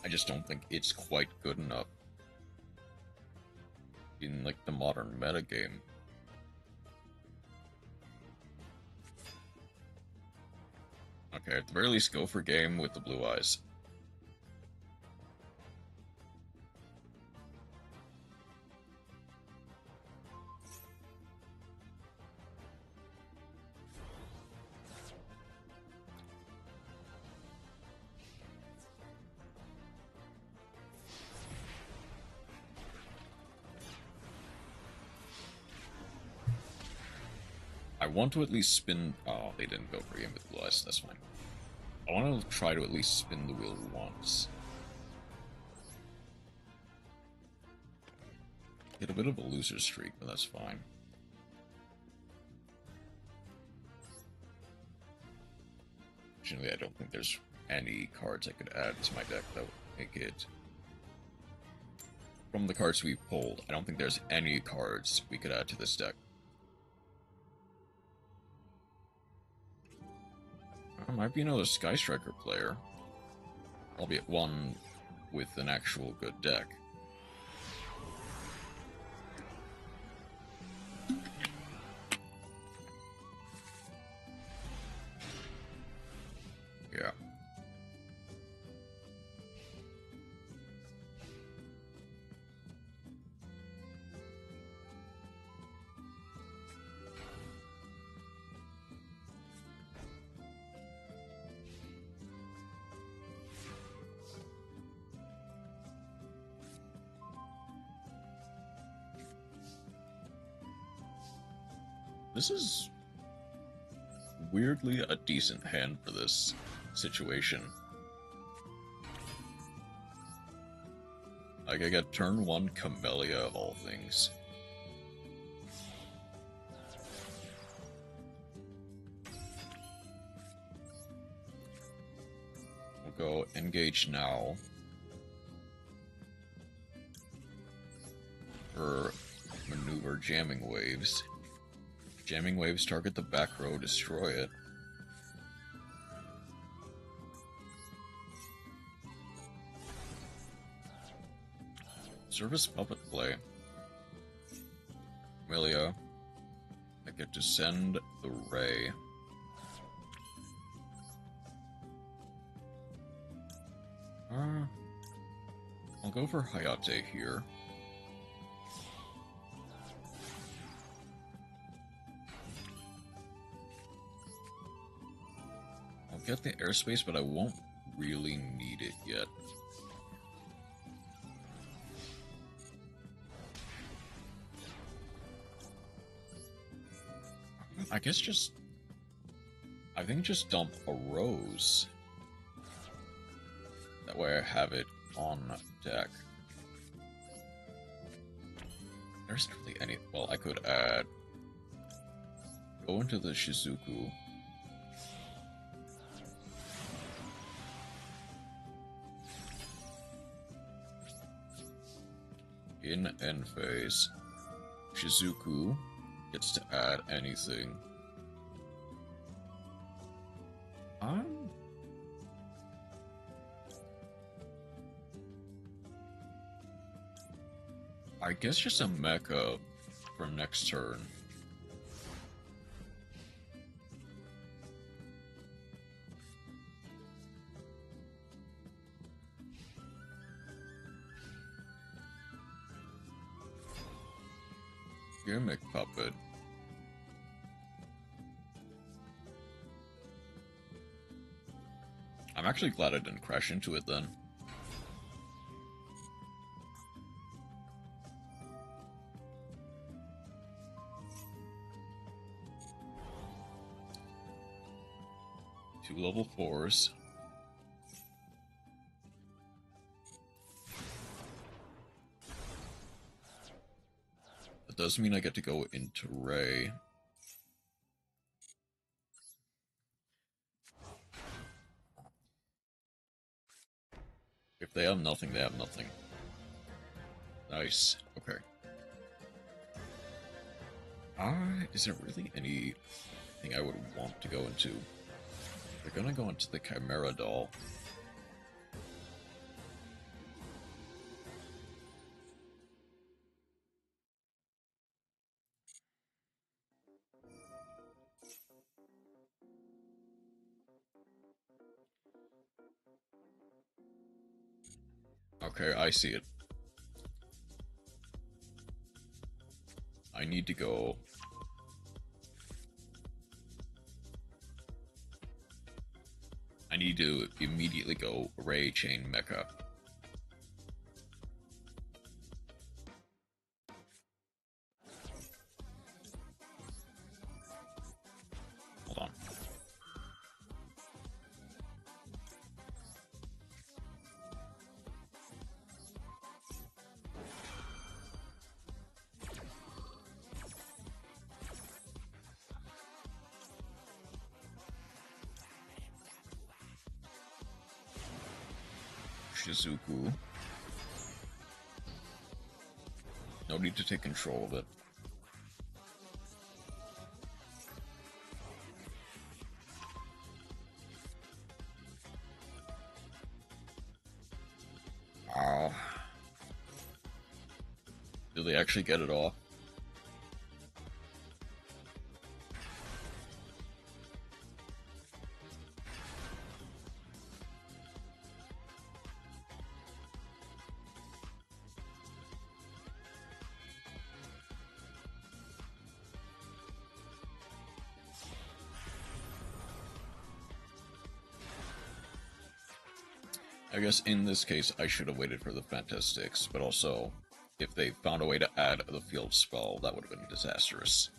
I just don't think it's quite good enough in, like, the modern metagame. Okay, at the very least, go for game with the blue eyes. I want to at least spin... Oh, they didn't go for game with Bless, that's fine. I want to try to at least spin the wheel once. Get a bit of a loser streak, but that's fine. Fortunately, I don't think there's any cards I could add to my deck that would make it... From the cards we pulled, I don't think there's any cards we could add to this deck. There might be another Sky Striker player. Albeit one with an actual good deck. Yeah. This is weirdly a decent hand for this situation. Like, I get turn 1 Camellia of all things. We'll go engage now. For maneuver jamming waves. Jamming waves target the back row, destroy it. Service puppet play. Amelia. I get to send the Rey. I'll go for Hayate here. Get the airspace, but I won't really need it yet. I guess just... I think just dump a Rose. That way I have it on deck. There isn't really any... Well, I could add... Go into the Shizuku. In end phase, Shizuku gets to add anything. I guess just a mecha for next turn. Gimmick puppet. I'm actually glad I didn't crash into it then. Two level 4s. That does mean I get to go into Rey. If they have nothing, they have nothing. Nice. Okay. Is there really anything I would want to go into? They're gonna go into the Chimera doll. Okay, I see it. I need to go... I need to immediately go Rey Chain Mecha. Shizuku. No need to take control of it. Wow. Did they actually get it off? I guess in this case, I should have waited for the Fantastics, but also, if they found a way to add the field spell, that would have been disastrous.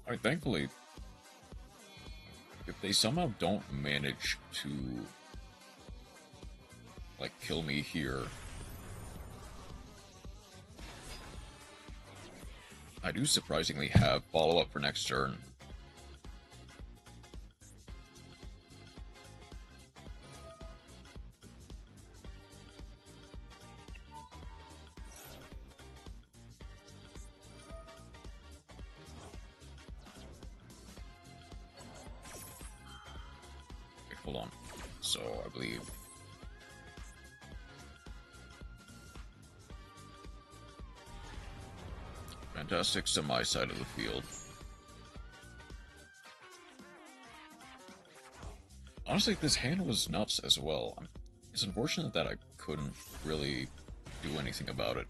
Alright, thankfully, if they somehow don't manage to, like, kill me here, I do surprisingly have follow-up for next turn. Wait, hold on. So, I believe... Fantastics to my side of the field. Honestly, this hand was nuts as well. It's unfortunate that I couldn't really do anything about it.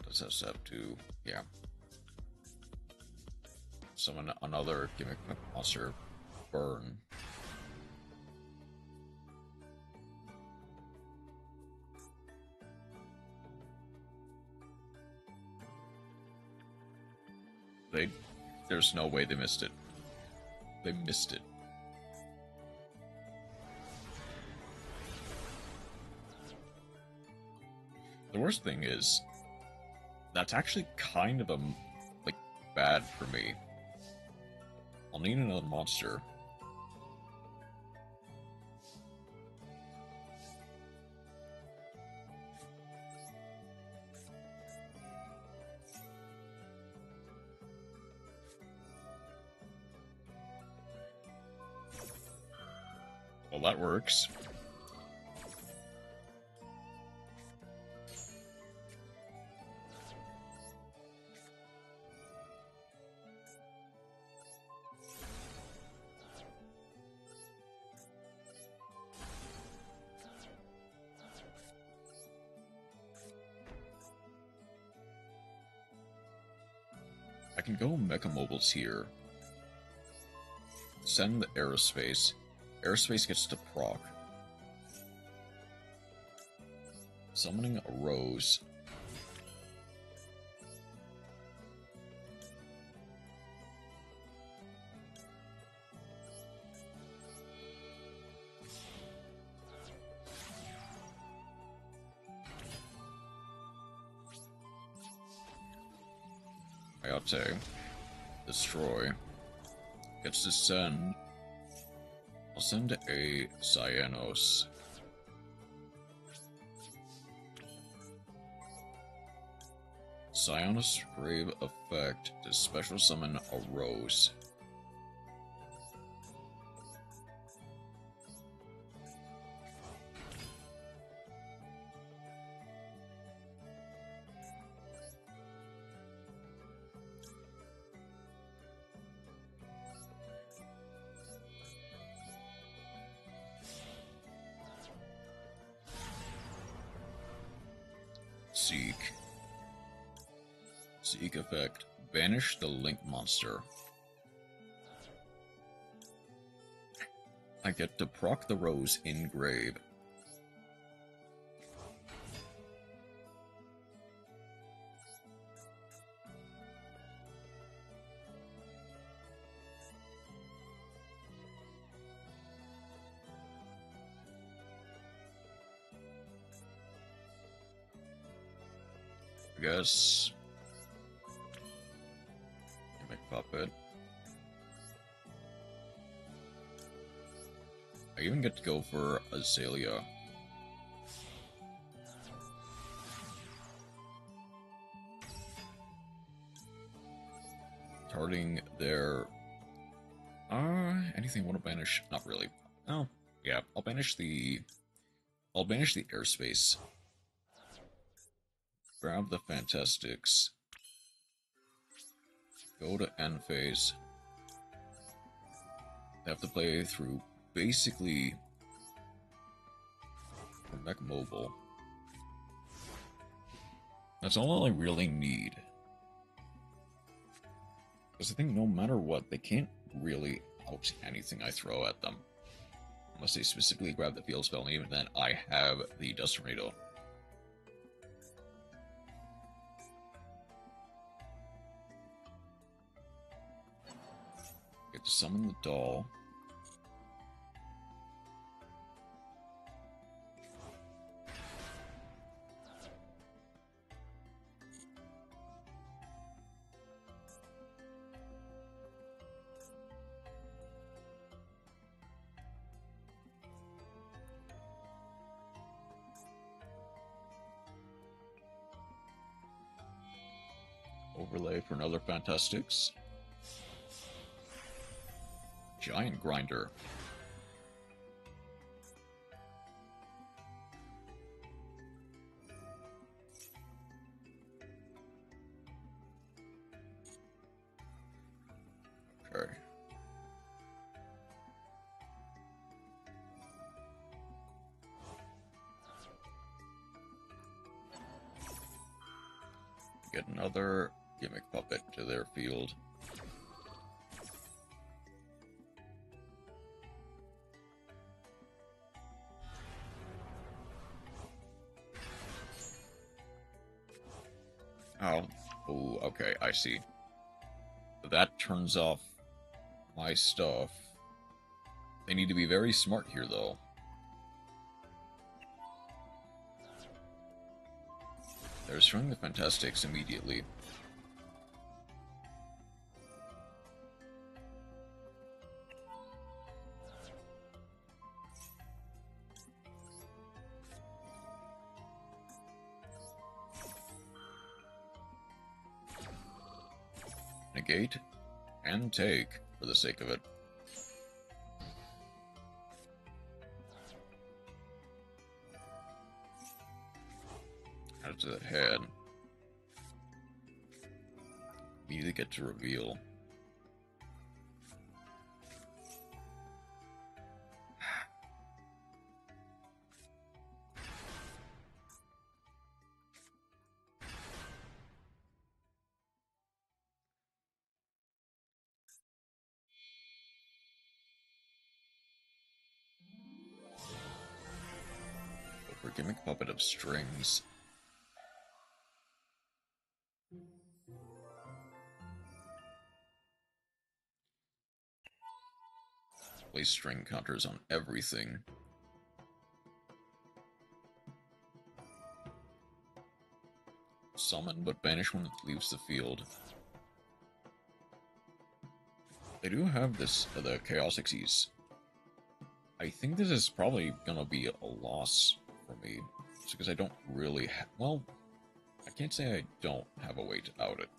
Does SF to, yeah. Summon another gimmick monster. Burn. There's no way they missed it. They missed it. The worst thing is, that's actually kind of like, bad for me. I'll need another monster. Well, that works. I can go Mecha Mobiles here. Send the Aerospace. Aerospace gets to proc. Summoning a Rose. Ayate. Destroy. Gets to send. I'll send a Cyanos. Cyanos Grave effect to special summon a Rose. Seek effect. Banish the Link monster. I get to proc the Rose in grave. I guess. Gimmick puppet. I even get to go for Azalea. Targeting their... anything I want to banish? Not really. Oh, yeah, I'll banish the airspace. Grab the Fantastics. Go to end phase. They have to play through basically Mech Mobile. That's all I really need. Because I think no matter what, they can't really out anything I throw at them. Unless they specifically grab the field spell, and even then, I have the Dust Tornado. Get to summon the doll. Overlay for another Fantastics. Giant Grinder. Okay. Get another Gimmick Puppet to their field. Oh, okay, I see. That turns off my stuff. They need to be very smart here, though. They're destroying the Fantastics immediately. Negate and take for the sake of it. Out to the head. Immediately get to reveal. Gimmick Puppet of Strings. Place string counters on everything. Summon, but banish when it leaves the field. They do have this, the Chaos Xyz. I think this is probably gonna be a loss for me, just because I don't really well, I can't say I don't have a way to out it.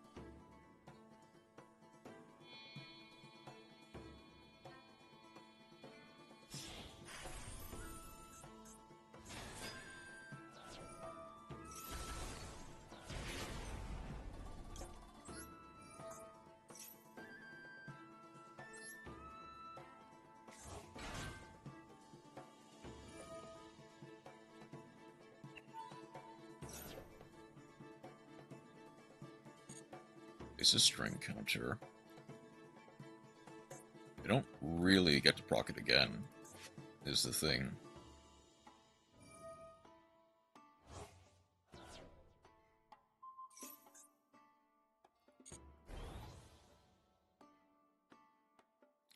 It's a string counter. I don't really get to proc it again, is the thing.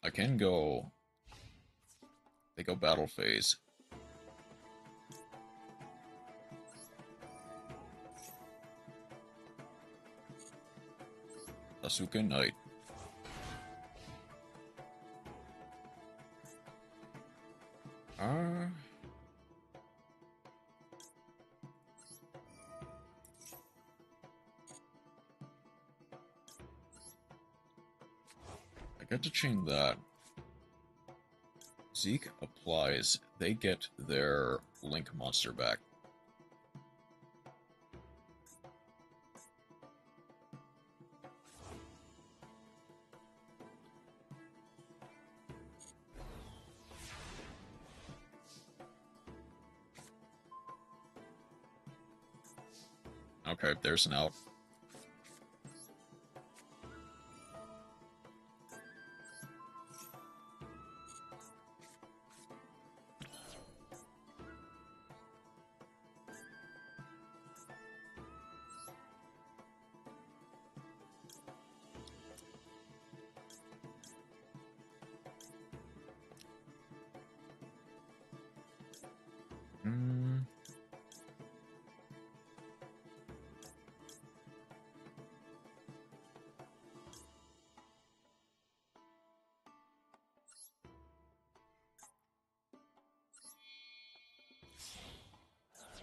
I can go... They go battle phase. Asuka Knight. I get to chain that. Zeke applies, they get their Link monster back. Okay, there's an out.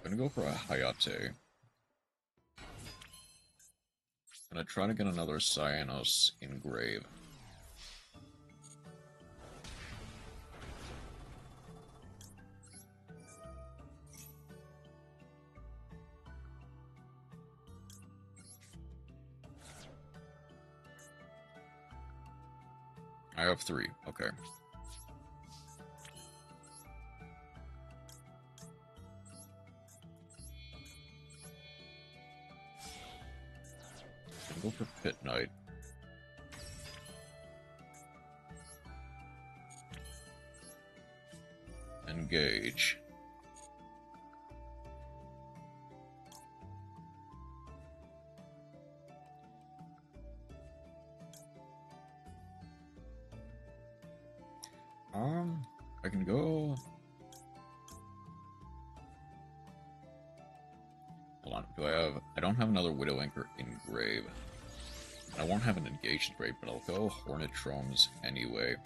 I'm gonna go for a Hayate. Gonna try to get another Cyanos engrave. I have 3, okay. Go for Pit Knight. Engage. I can go. Hold on, I don't have another Widow Anchor engrave. I won't have an engaged engrave, but I'll go Hornetromes anyway.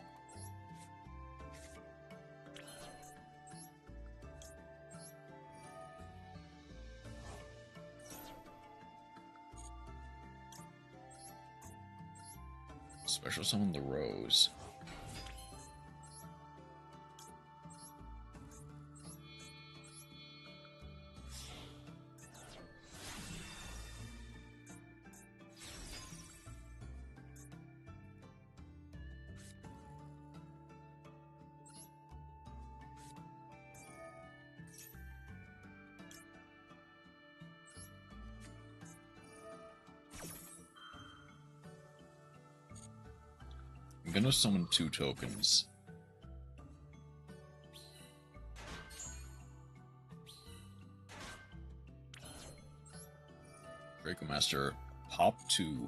Special summon the Rose. I'm gonna summon 2 tokens. Draco Master, pop 2.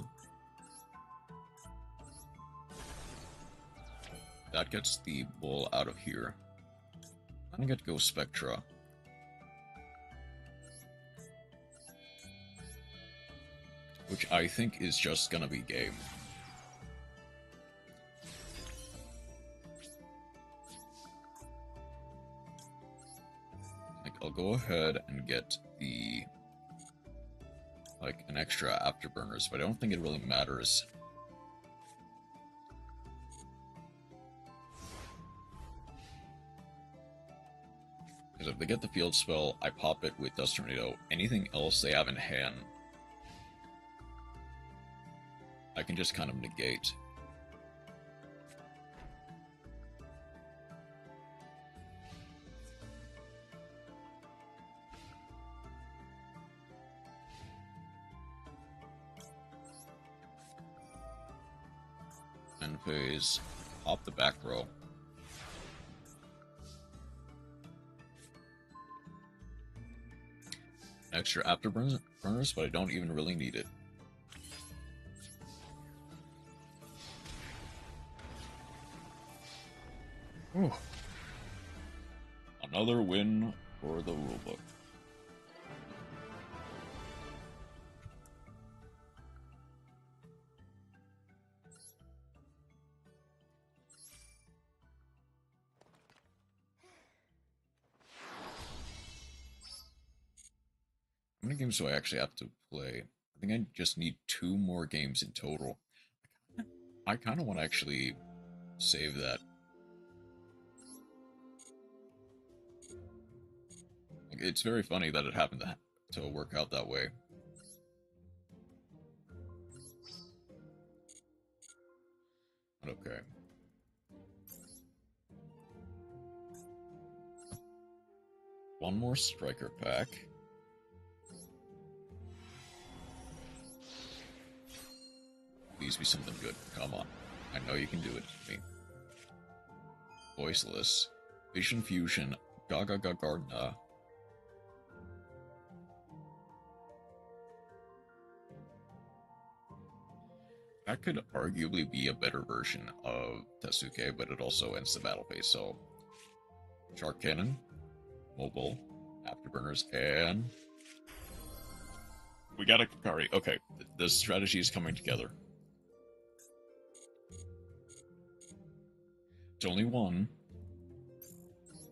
That gets the bull out of here. I'm gonna get Ghost Spectra. Which I think is just gonna be game. I'll go ahead and get the, an extra afterburners, but I don't think it really matters. Because if they get the field spell, I pop it with Dust Tornado. Anything else they have in hand, I can just kind of negate. End phase, pop the back row. Extra afterburners, but I don't even really need it. Whew. Another win for the rulebook. many games do I actually have to play? I think I just need 2 more games in total. I kind of want to actually save that. It's very funny that it happened to work out that way. Okay. One more striker pack. Please be something good. Come on. I know you can do it. Voiceless. Vision Fusion. Gaga Gardna. That could arguably be a better version of Tetsuke, but it also ends the battle phase, so... Shark Cannon. Mobile. Afterburners, and... We got a Kakari. Okay, the strategy is coming together. It's only one,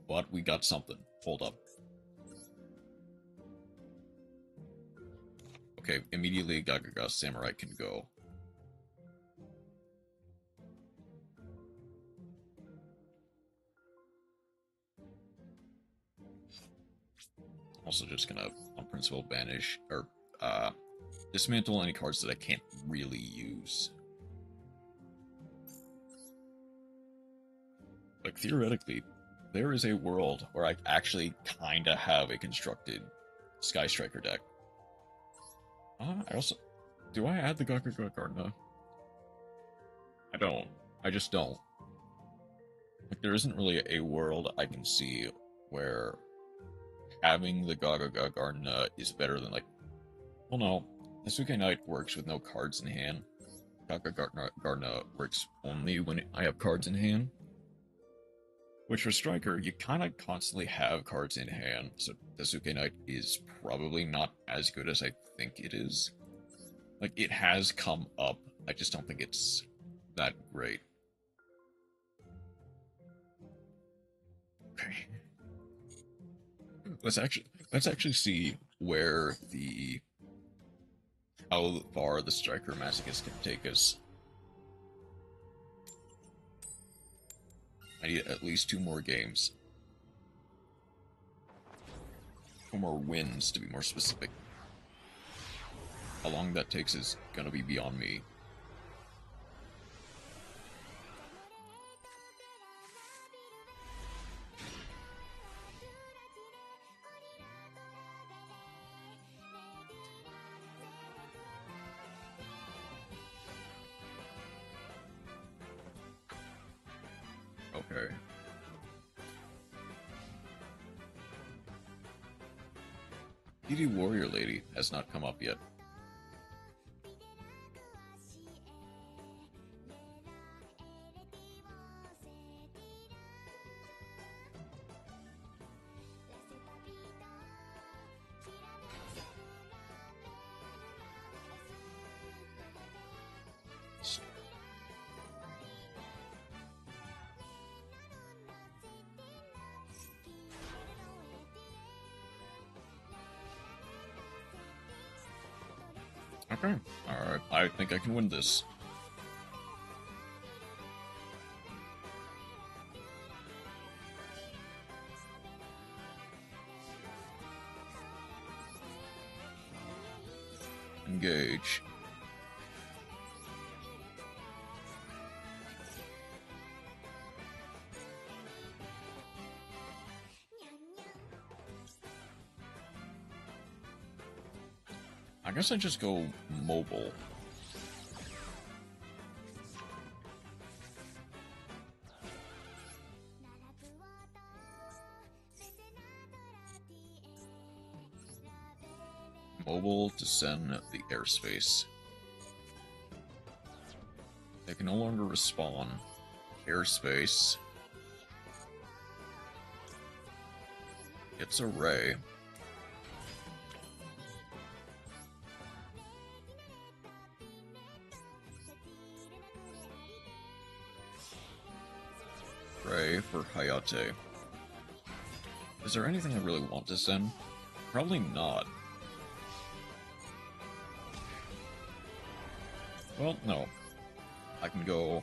but we got something. Hold up. Okay, immediately Gagaga Samurai can go. Also just gonna, on principle, banish, or, dismantle any cards that I can't really use. Like, theoretically, there is a world where I actually kinda have a constructed Sky Striker deck. I also... Do I add the Gagaga Gardna? I don't. I just don't. Like, there isn't really a world I can see where having the Gagaga Gardna is better than, like... Well, no. Tetsuke Knight works with no cards in hand. Gagaga Gardna works only when I have cards in hand. Which for Striker, you kind of constantly have cards in hand, so Tetsuke Knight is probably not as good as I think it is. Like, it has come up, I just don't think it's that great. Okay. Let's actually see where how far the Striker Masochist can take us. I need at least 2 more games. 2 more wins, to be more specific. How long that takes is gonna be beyond me. Okay. DD Warrior Lady has not come up yet. Okay. Alright, I think I can win this. Engage. I guess I just go mobile. Mobile to send the airspace. They can no longer respawn. Airspace. It's a Ray. Ray for Hayate. Is there anything I really want to send? Probably not. Well, no. I can go...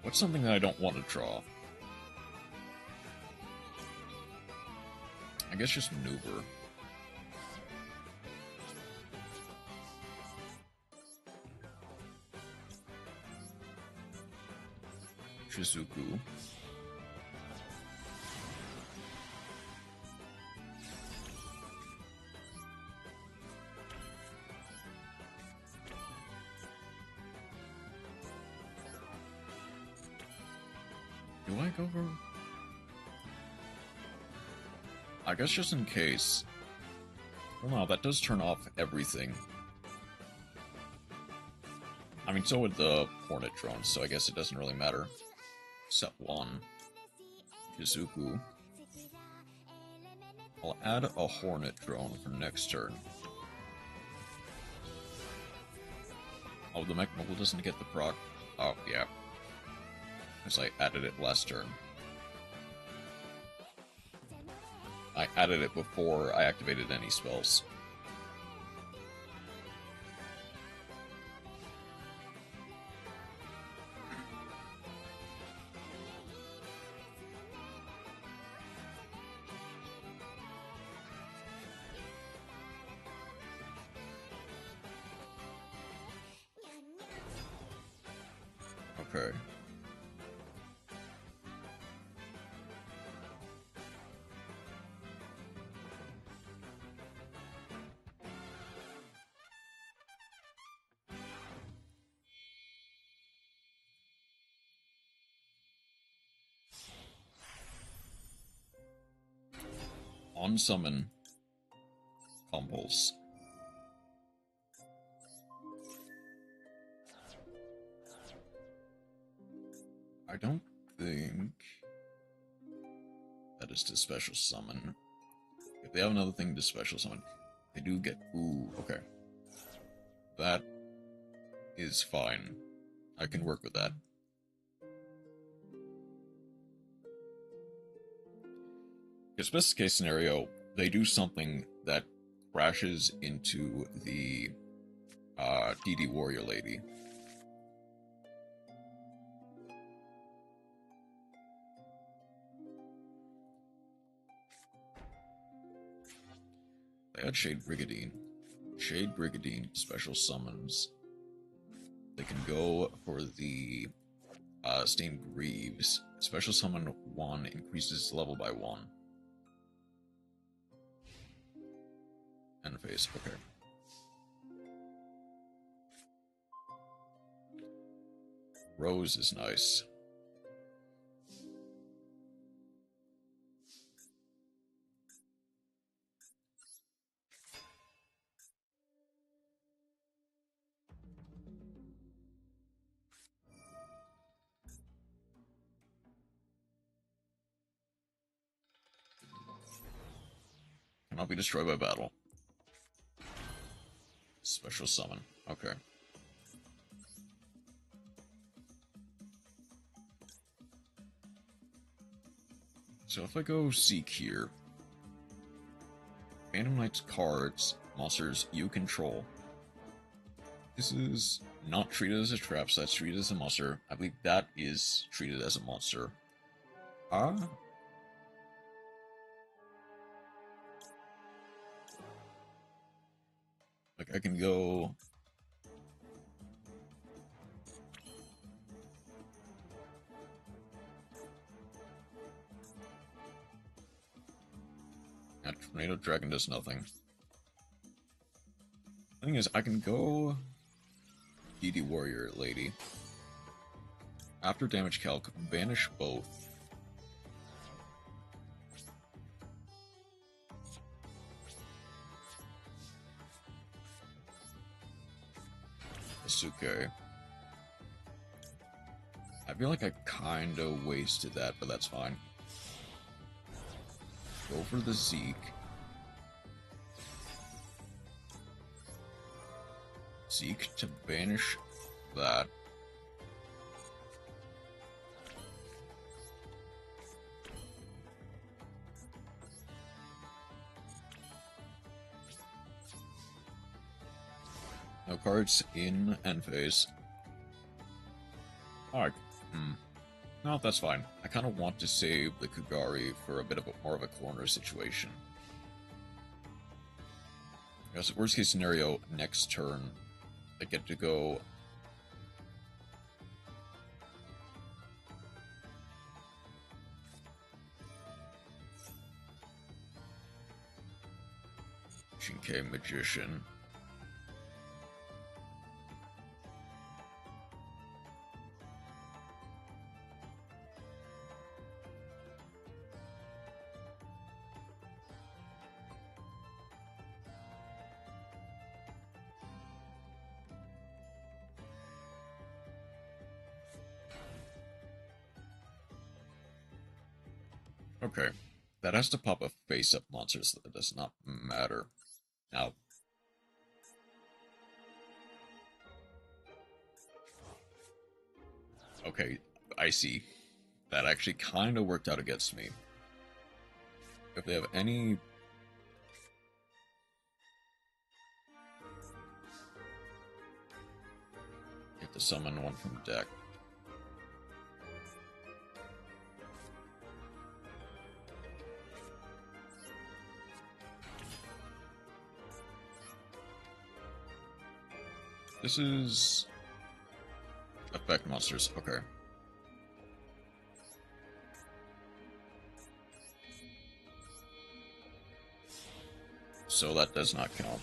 What's something that I don't want to draw? I guess just maneuver. Shizuku. Do I go for... I guess just in case. Well, no, that does turn off everything. I mean, so would the Hornet drones, so I guess it doesn't really matter. Except one. Shizuku. I'll add a Hornet drone for next turn. Oh, the Mech Mobile doesn't get the proc. Oh, yeah. Because I added it last turn. I added it before I activated any spells. Okay. On summon. Compulse. I don't think that is to special summon. If they have another thing to special summon, they do get... Ooh, okay. That is fine. I can work with that. Because best case scenario, they do something that crashes into the DD Warrior Lady. They had Shade Brigandine. Shade Brigandine special summons. They can go for the Stained Greaves. Special summon 1 increases level by 1. End phase, okay. Rose is nice. Cannot be destroyed by battle. Special summon. Okay. So if I go Seek here, Phantom Knight's cards, monsters you control. This is not treated as a trap, so that's treated as a monster. I believe that is treated as a monster. Like, I can go... That Tornado Dragon does nothing. The thing is, I can go... DD Warrior Lady. After damage calc, banish both. Asuke. I feel like I kinda wasted that, but that's fine. Go for the Zeke. Zeke to banish that. No cards in end phase. Alright. No, that's fine. I kind of want to save the Kagari for a bit of more of a corner situation. Because worst case scenario, next turn, I get to go... Shinkai Magician. Okay, that has to pop a face-up monster, so that does not matter. Now, okay, I see. That actually kind of worked out against me. If they have any... Get to summon one from deck. This is... Effect monsters, okay. So that does not count.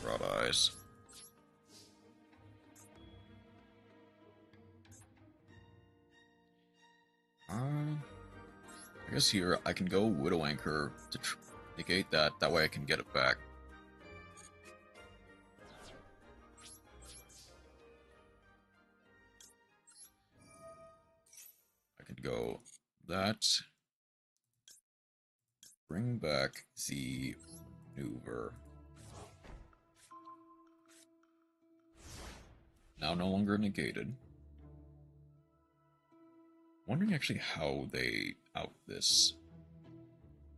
Broad eyes. I guess here I can go Widow Anchor to negate that. That way I can get it back. I could go that. Bring back the maneuver. Now no longer negated. Wondering actually how they out this.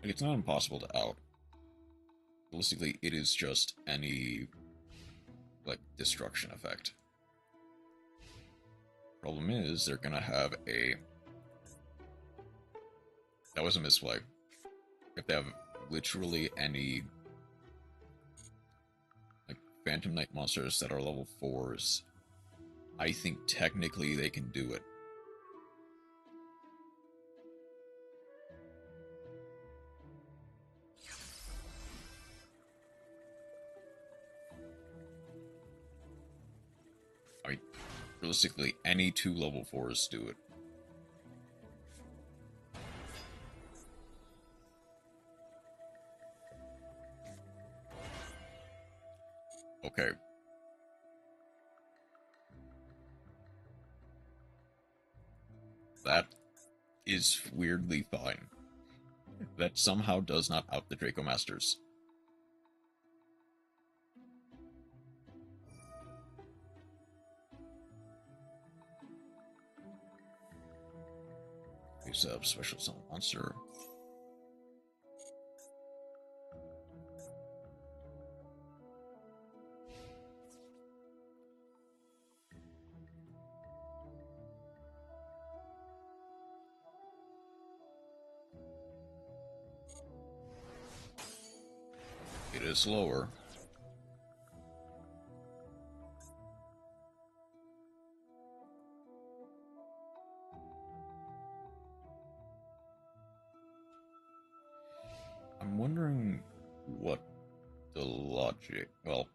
Like, it's not impossible to out. Realistically, it is just any, like, destruction effect. Problem is, they're gonna have a... That was a misplay. If they have literally any, like, Phantom Knight monsters that are level 4s, I think technically they can do it. I mean, realistically, any 2 level 4s do it. Okay. That is weirdly fine. That somehow does not out the Draco Masters. Use a special summon monster. It is lower. I'm wondering what the logic... Well,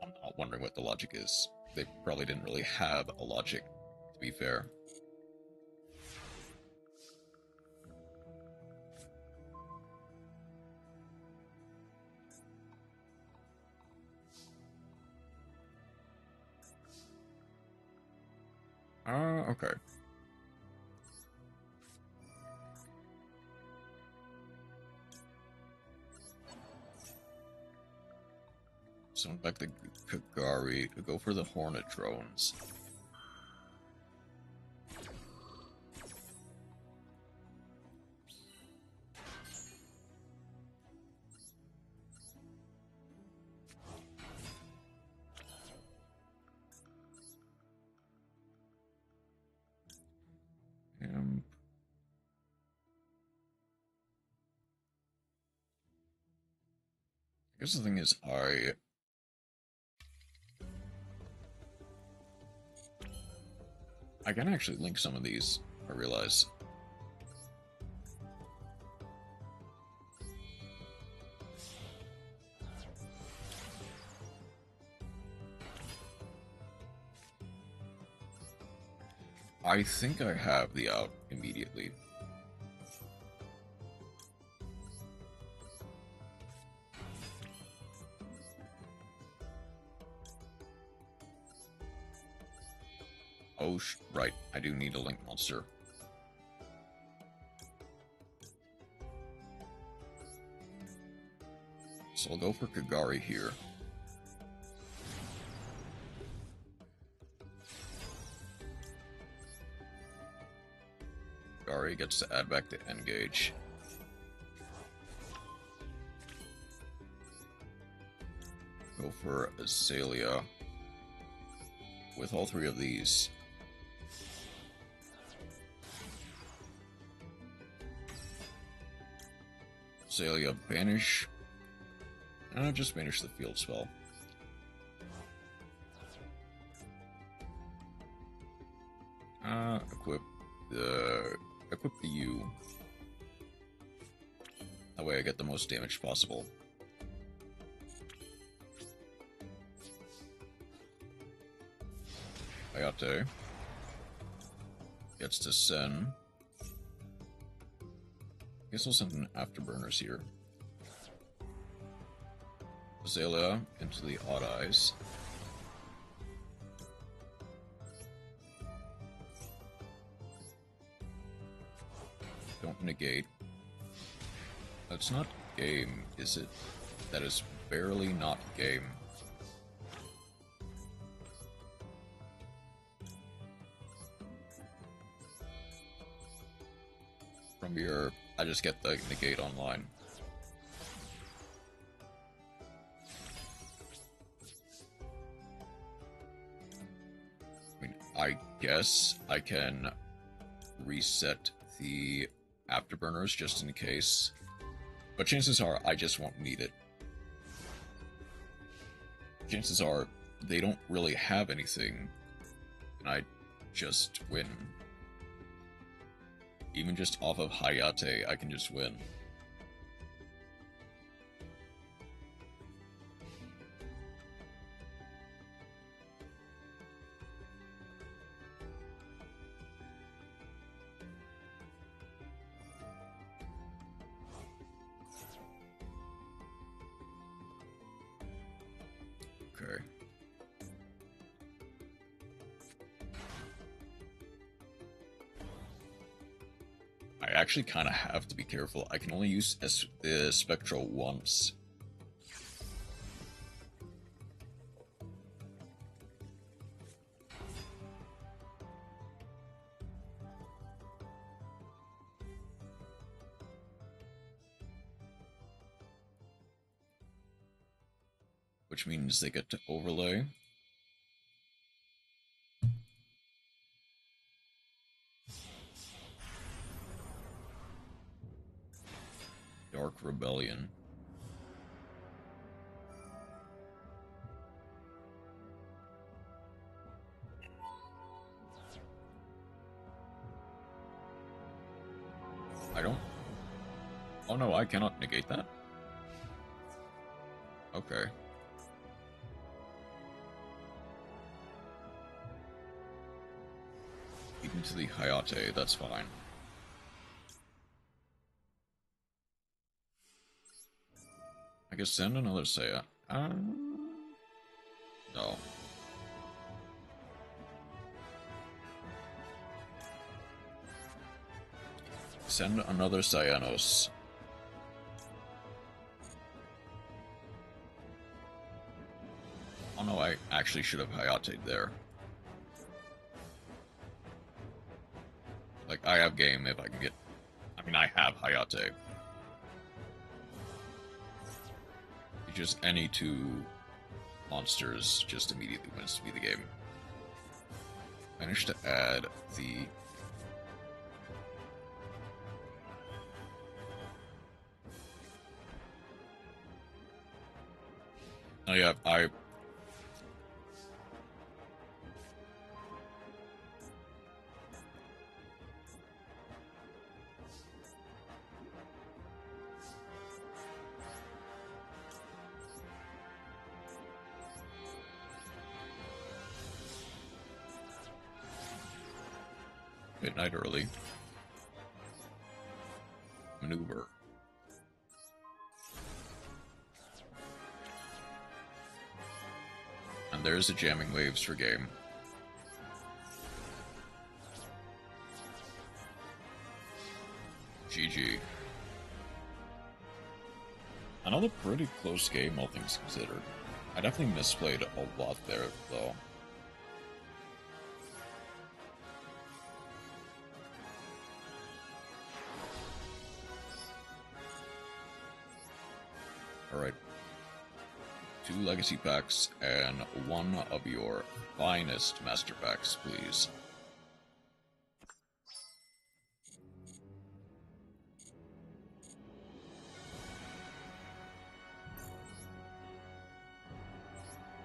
I'm not wondering what the logic is. They probably didn't really have a logic, to be fair. Okay. Summon back the Kagari, go for the Hornet drones. I guess the thing is, I can actually link some of these, I realize. I think I have the out immediately. Oh, right. I do need a link monster. So I'll go for Kagari here. Kagari gets to add back to Engage. Go for Azalea. With all three of these. Azalea banish. And I'll just banish the field spell. Equip the U. That way I get the most damage possible. Hayate gets to send. I guess I'll send an Afterburners here. Azalea into the Odd Eyes. Don't negate. That's not game, is it? That is barely not game. From here, I just get the negate online. I mean, I guess I can reset the Afterburners just in case, but chances are I just won't need it. Chances are they don't really have anything, and I just win. Even just off of Hayate, I can just win. Okay. I actually kind of have to be careful. I can only use the Spectral once. Which means they get to overlay. Dark Rebellion. I don't... Oh no, I cannot negate that. Okay. Even to the Hayate, that's fine. I guess send another Seiya. No. Send another Cyanos. Oh no, I actually should have Hayate'd there. Like, I have game if I can get... I mean, I have Hayate. Just any two monsters just immediately wins to be the game. Managed to add the... Oh yeah, midnight early. Maneuver. And there's the jamming waves for game. GG. Another pretty close game, all things considered. I definitely misplayed a lot there, though. Alright. 2 legacy packs and 1 of your finest master packs, please.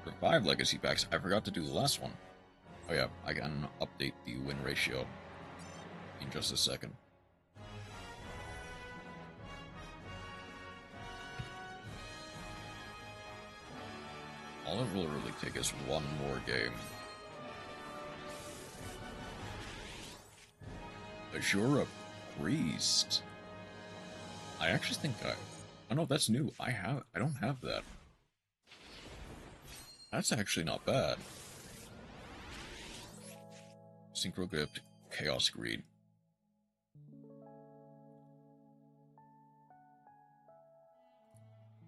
For 5 legacy packs, I forgot to do the last one. Oh yeah, I can update the win ratio in just a second. All it will really take is one more game. Azura Priest. I actually think oh no, that's new. I don't have that. That's actually not bad. Synchro Gift, Chaos Greed.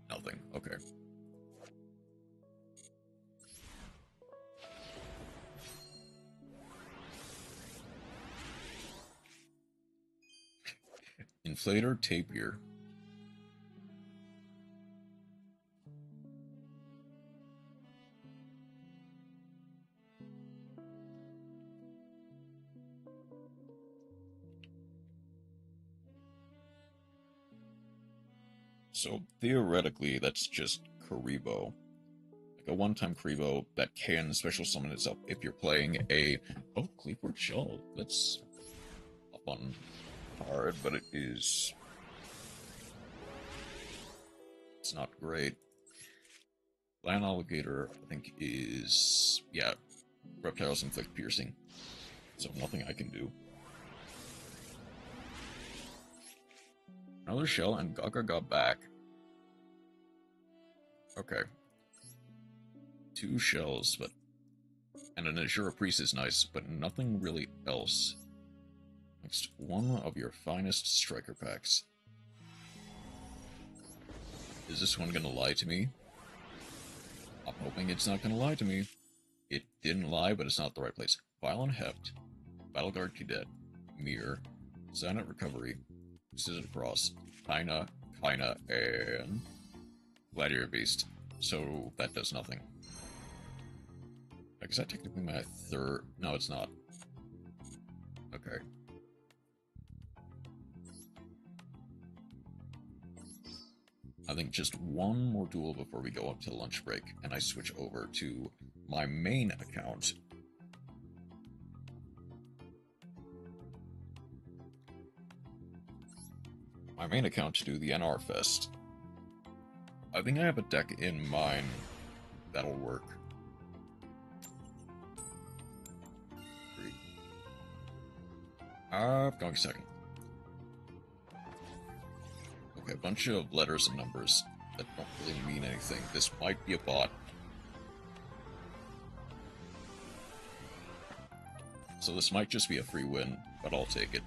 Nothing. Okay. Inflator Tapier. So theoretically, that's just Karibo. Like a one-time Karibo that can special summon itself if you're playing a... Oh, Cleveland Shell. That's a fun card, but it is... It's not great. Land Alligator, I think, is... Yeah, Reptiles Inflict Piercing. So nothing I can do. Another shell and Gaga got back. Okay. 2 shells, but... And an Azura Priest is nice, but nothing really else. Next, 1 of your finest striker packs. Is this one gonna lie to me? I'm hoping it's not gonna lie to me. It didn't lie, but it's not the right place. Violent Heft, Battleguard Cadet, Mirror, Silent Recovery, Scissor Cross, Kinda, and Gladiator Beast. So that does nothing. Is that technically my 3rd? No, it's not. Okay. I think just one more duel before we go up to lunch break, and I switch over to my main account. My main account to do the NR Fest. I think I have a deck in mind that'll work. Going second. Okay, a bunch of letters and numbers that don't really mean anything. This might be a bot. So this might just be a free win, but I'll take it.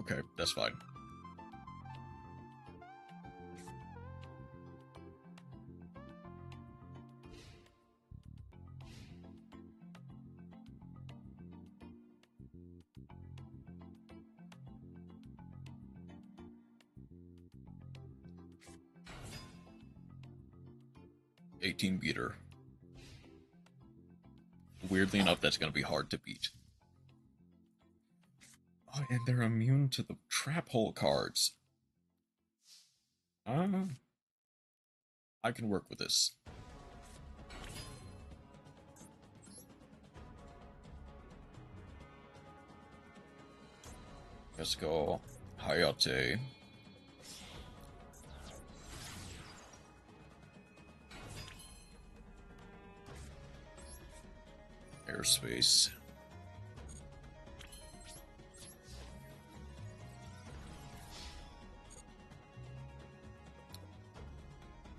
Okay, that's fine. Beater. Weirdly enough, that's going to be hard to beat. Oh, and they're immune to the trap hole cards. I can work with this. Let's go Hayate. Airspace.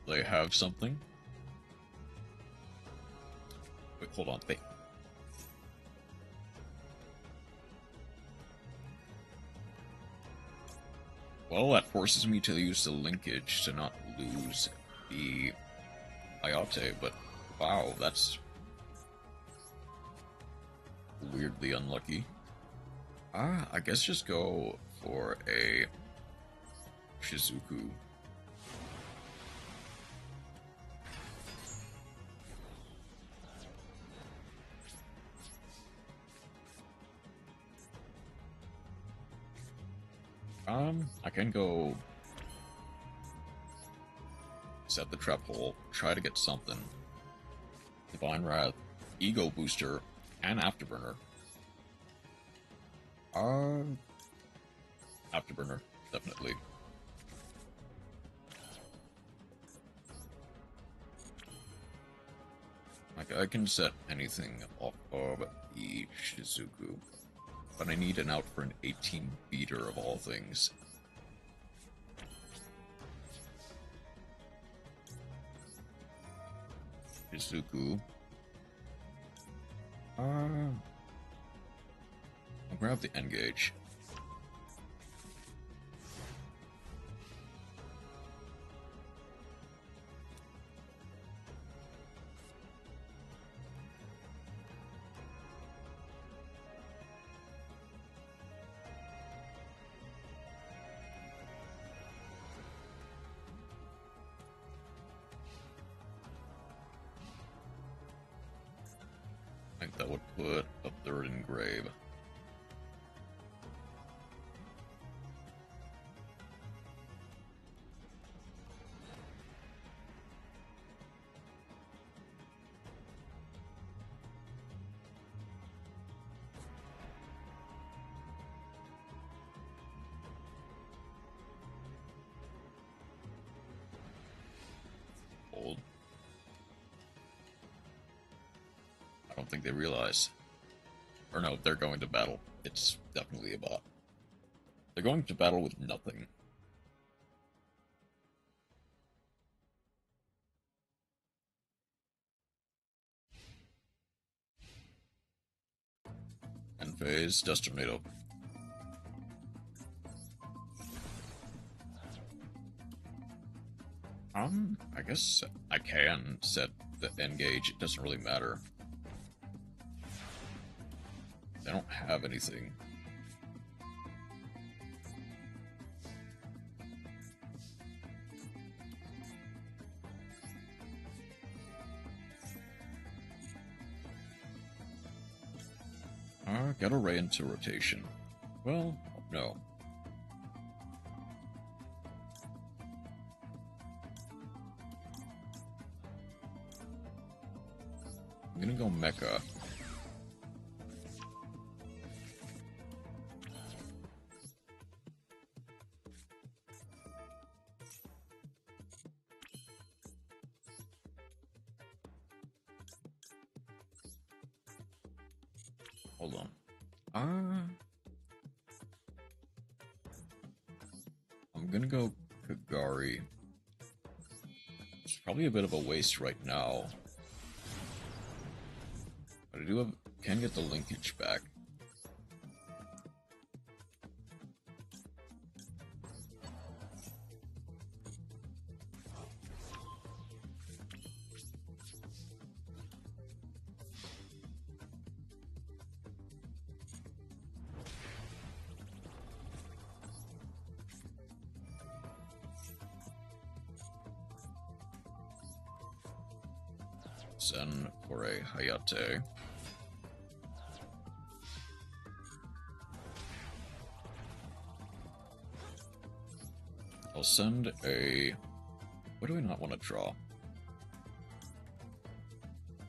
They have something. Wait, hold on. They... Well, that forces me to use the linkage to not lose the Ayate, but wow, that's weirdly unlucky. I guess just go for a Shizuku. I can go set the trap hole, try to get something. Divine Wrath, Ego Booster, and Afterburner. Afterburner, definitely. Like, I can set anything off of the Shizuku, but I need an out for an 18 beater of all things. Shizuku. I'll grab the N-Gage. I think that would put a third in grave. Old. I don't think they realize. Or no, they're going to battle. It's definitely a bot. They're going to battle with nothing. End phase, Dust Tornado. I guess I can set the N-Gage. It doesn't really matter. They don't have anything. Get a Ray into rotation. Well, no. I'm gonna go Mecha. Hold on. I'm gonna go Kagari. It's probably a bit of a waste right now. But I can get the linkage back. Send for a Hayate. I'll send a... What do I not want to draw?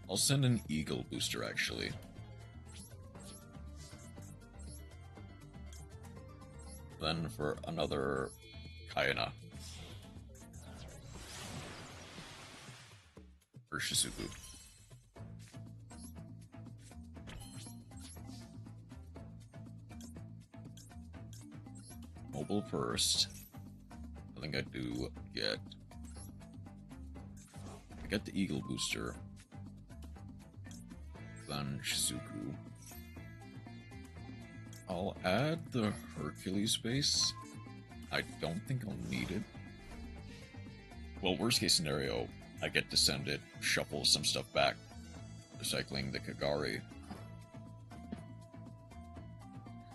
I'll send an Eagle booster, actually. Then for another Kayana. For Shizuku. Mobile first. I think I do get... I get the Eagle booster. Then Shizuku. I'll add the Hercules base. I don't think I'll need it. Well, worst case scenario, I get to send it, shuffle some stuff back, recycling the Kagari.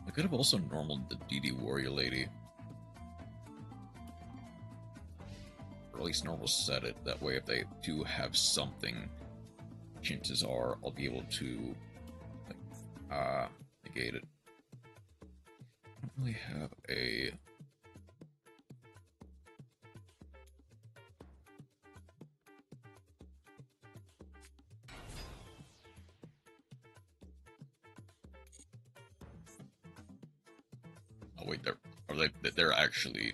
I could have also normaled the DD Warrior Lady. Or at least normal set it, that way if they do have something, chances are I'll be able to negate it. I don't really have a... Oh wait, they're actually...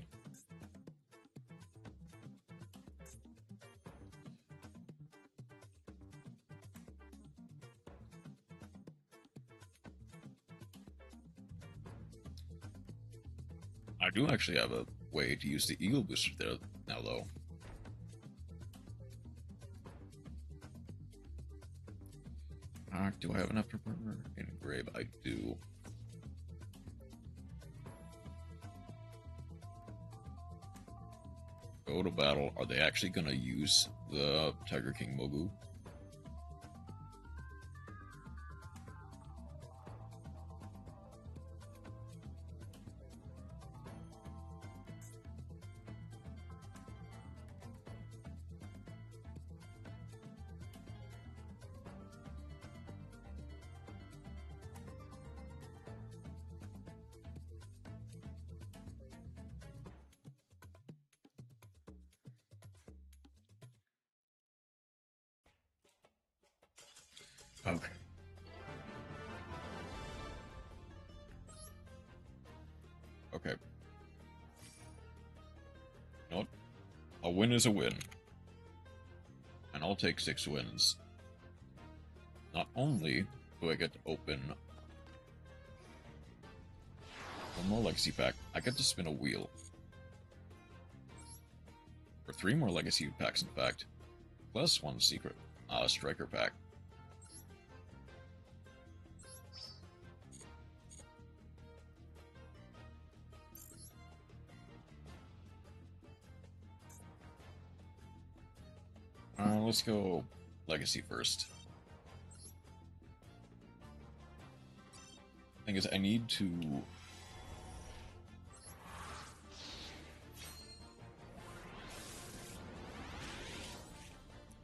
I do actually have a way to use the Eagle booster there now, though. Do I have an Afterburner? Engrave, I do. Go to battle. Are they actually gonna use the Tiger King Mogu? Okay. Okay. You know what? A win is a win. And I'll take 6 wins. Not only do I get to open one more Legacy pack, I get to spin a wheel. For 3 more Legacy packs, in fact. Plus 1 secret Striker pack. Let's go Legacy first. Thing is, I need to...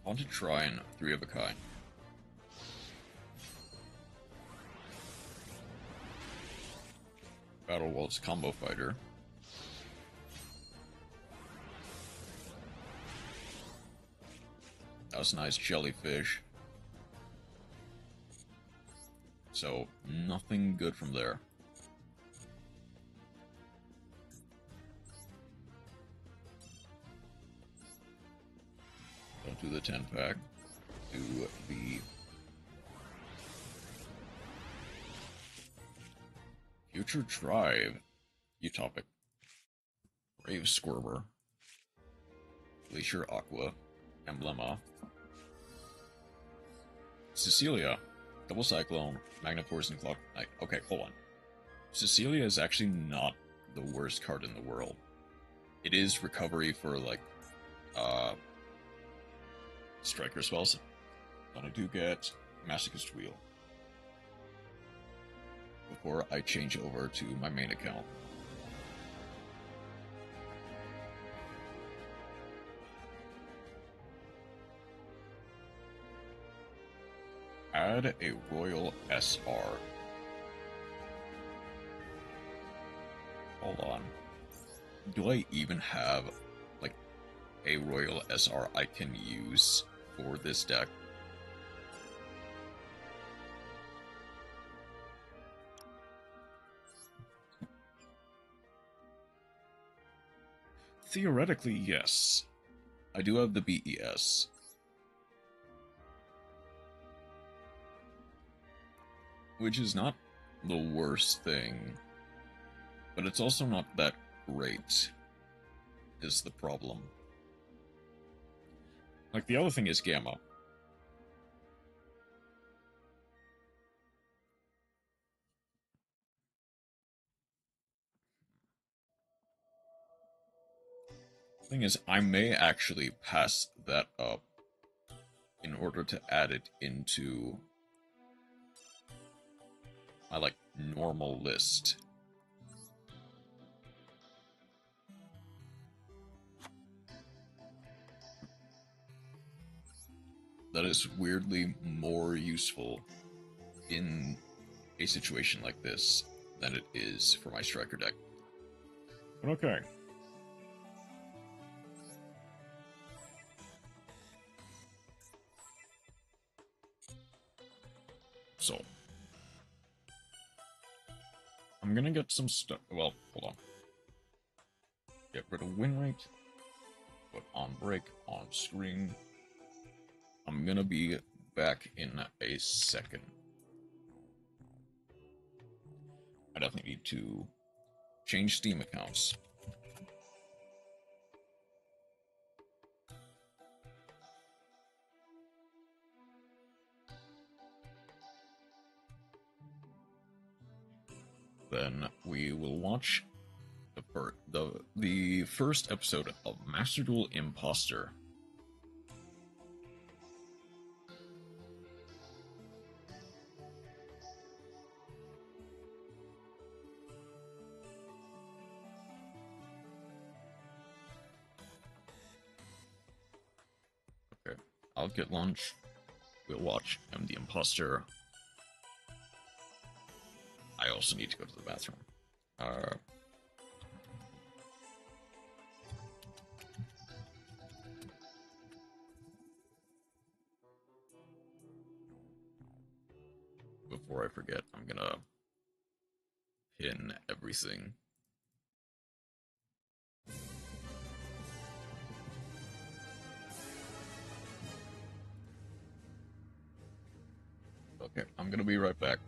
I want to try and 3 of a kind. Battle Waltz Combo Fighter. That was nice jellyfish. So, nothing good from there. Don't do the 10-pack. Do the... Future Drive. Utopic. Brave Squirmer. Glacier Aqua. Emblema. Cecilia. Double Cyclone. Magnaforce and Clock Knight. Okay, hold on. Cecilia is actually not the worst card in the world. It is recovery for, like, Striker spells. But I do get Masochist Wheel before I change over to my main account. Add a Royal SR. Hold on. Do I even have, like, a Royal SR I can use for this deck? theoretically, yes. I do have the BES. Which is not the worst thing. But it's also not that great, is the problem. Like, the other thing is Gamma. Thing is, I may actually pass that up in order to add it into my, like, normal list. That is weirdly more useful in a situation like this than it is for my striker deck. But okay. So, I'm gonna get some stuff. Well, hold on. Get rid of win rate. Put on break, on screen. I'm gonna be back in a second. I definitely need to change Steam accounts. Then we will watch the first episode of Master Duel Imposter. Okay, I'll get lunch. We'll watch M the Imposter. I also need to go to the bathroom. Before I forget, I'm gonna pin everything. Okay, I'm gonna be right back.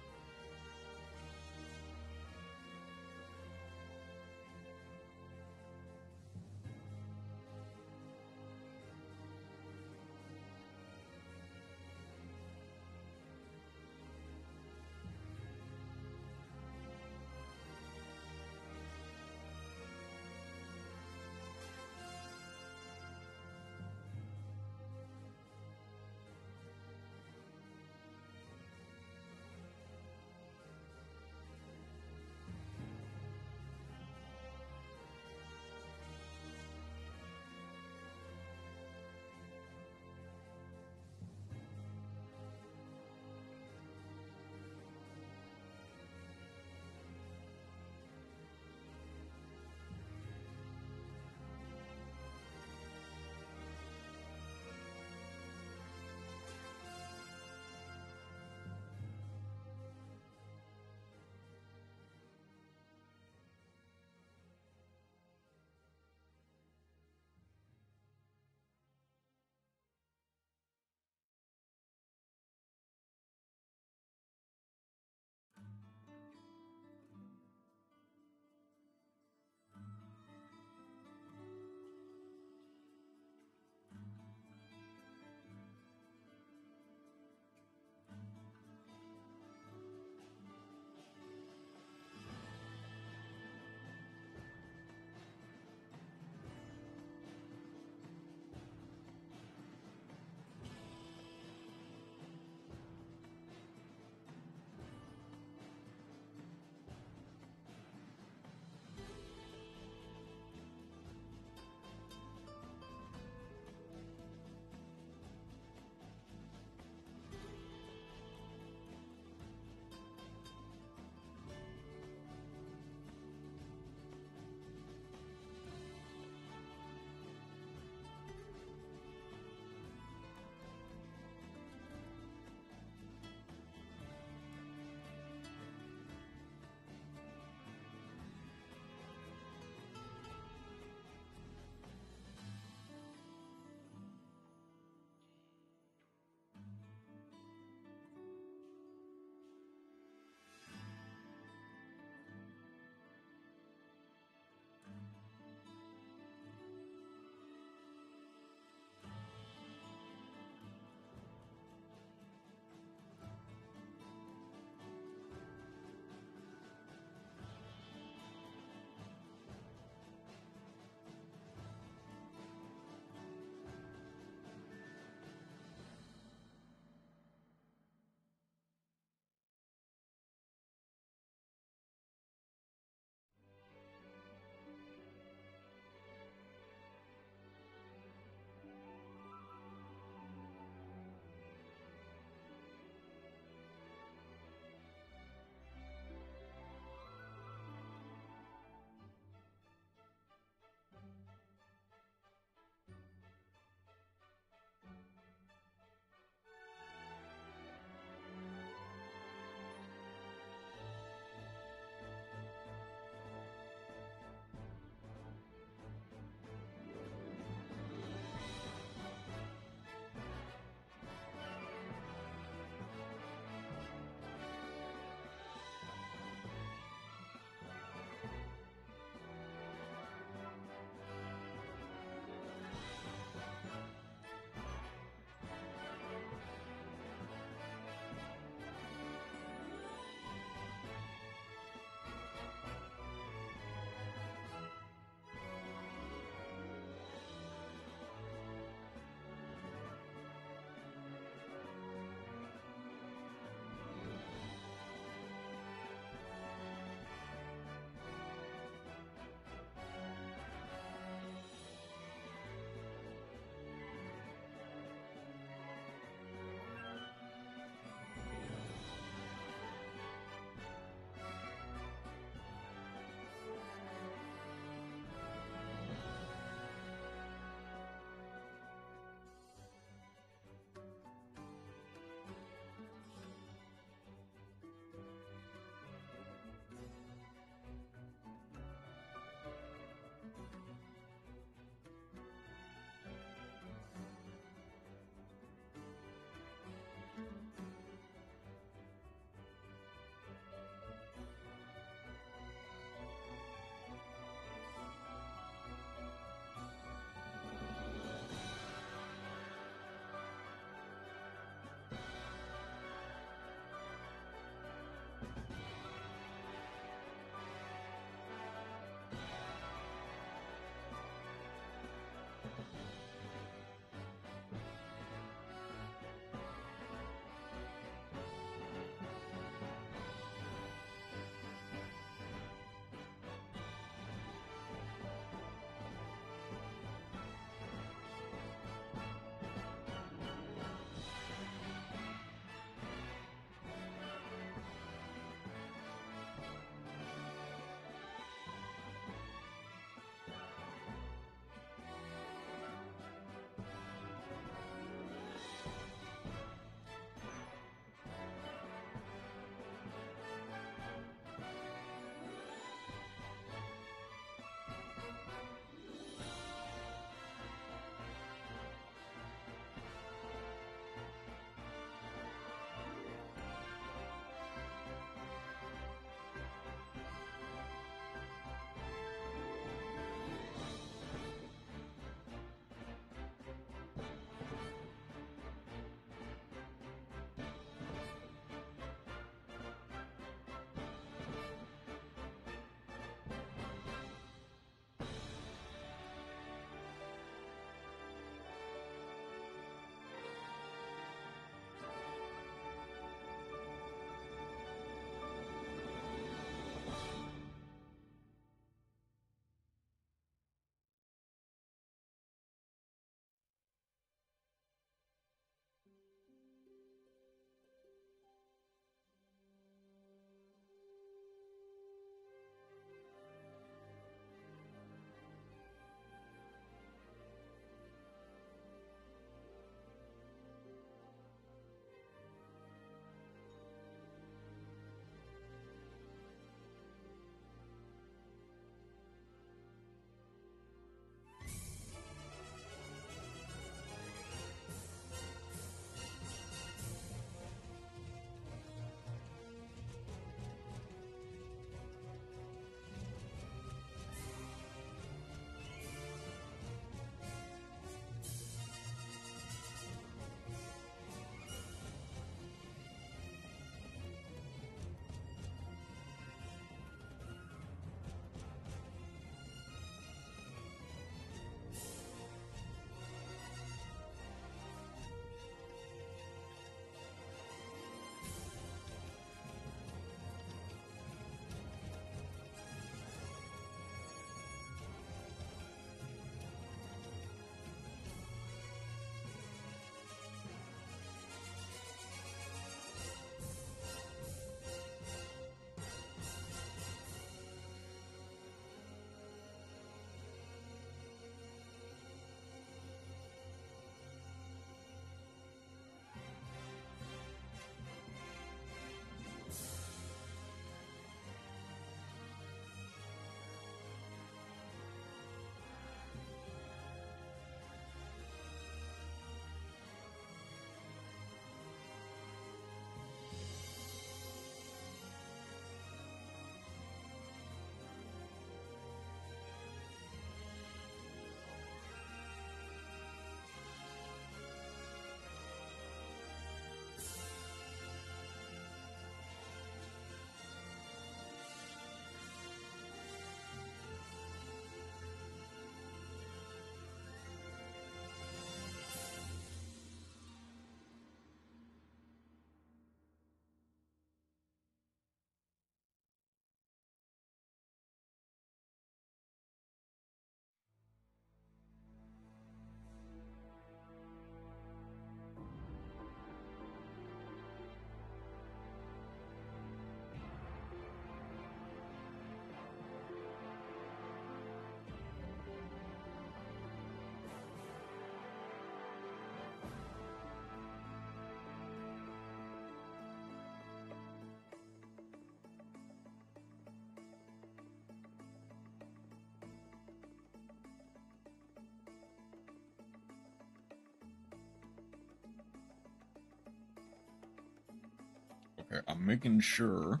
I'm making sure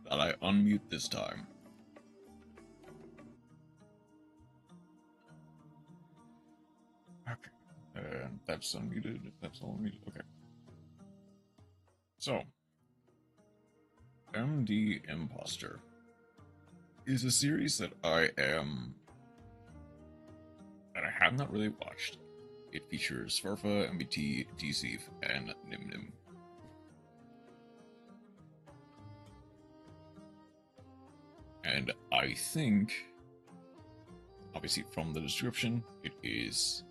that I unmute this time. Okay. And that's unmuted. That's all unmuted. Okay. So, MD Imposter is a series that I have not really watched. It features Farfa, MBT, DCF, and Nim. And I think, obviously from the description, it is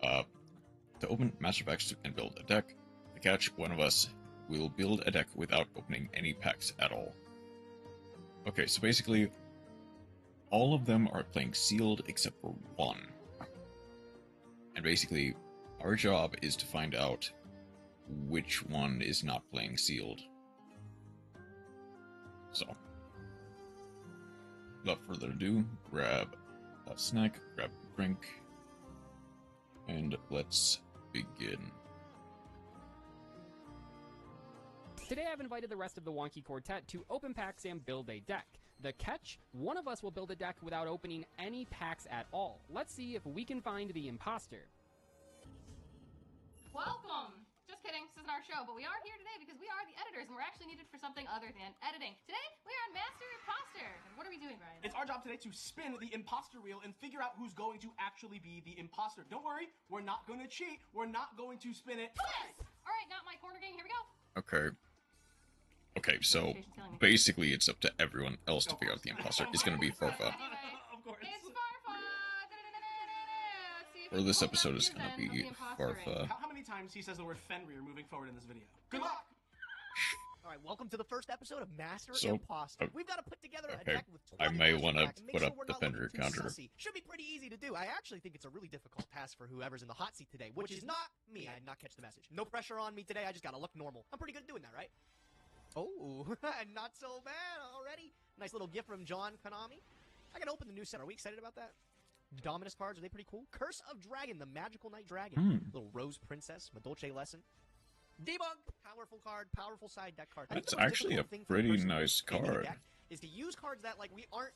to open master packs and build a deck. The catch, one of us will build a deck without opening any packs at all. Okay, so basically, all of them are playing sealed except for one. And basically, our job is to find out which one is not playing sealed. So, without further ado, grab a snack, grab a drink, and let's begin. Today I've invited the rest of the Wonky Quartet to open packs and build a deck. The catch? One of us will build a deck without opening any packs at all. Let's see if we can find the imposter. Welcome! Just kidding, this isn't our show, but we are here today because we are the editors and we're actually needed for something other than editing. Today, we are on Master Imposter. And what are we doing, Ryan? It's our job today to spin the imposter wheel and figure out who's going to actually be the imposter. Don't worry, we're not going to cheat. We're not going to spin it. Yes! Alright, not my corner gang, here we go. Okay, so basically it's up to everyone else to figure out the imposter. It's gonna be Farfa. Of course. It's Farfa! Let's see if Or this episode is then gonna who the be imposter is. Farfa. How many times he says the word Fenrir moving forward in this video? Good luck! Alright, welcome to the first episode of Master So, Imposter. We've got to put together a okay, deck with I 20 may master wanna packs and make put sure up we're the not looking Fenrir too counter. sussy. Should be pretty easy to do. I actually think it's a really difficult task for whoever's in the hot seat today, which is not me. I did not catch the message. No pressure on me today. I just gotta look normal. I'm pretty good at doing that, right? Oh, not so bad already. Nice little gift from John Konami. I gotta open the new set. Are we excited about that? Dominus cards, are they pretty cool? Curse of Dragon, the Magical Knight Dragon. Little Rose Princess, Madolce Lesson. Debunk, powerful card, powerful side deck card. I think That's the most actually a difficult thing for pretty person nice making a card. deck is to use cards that like we aren't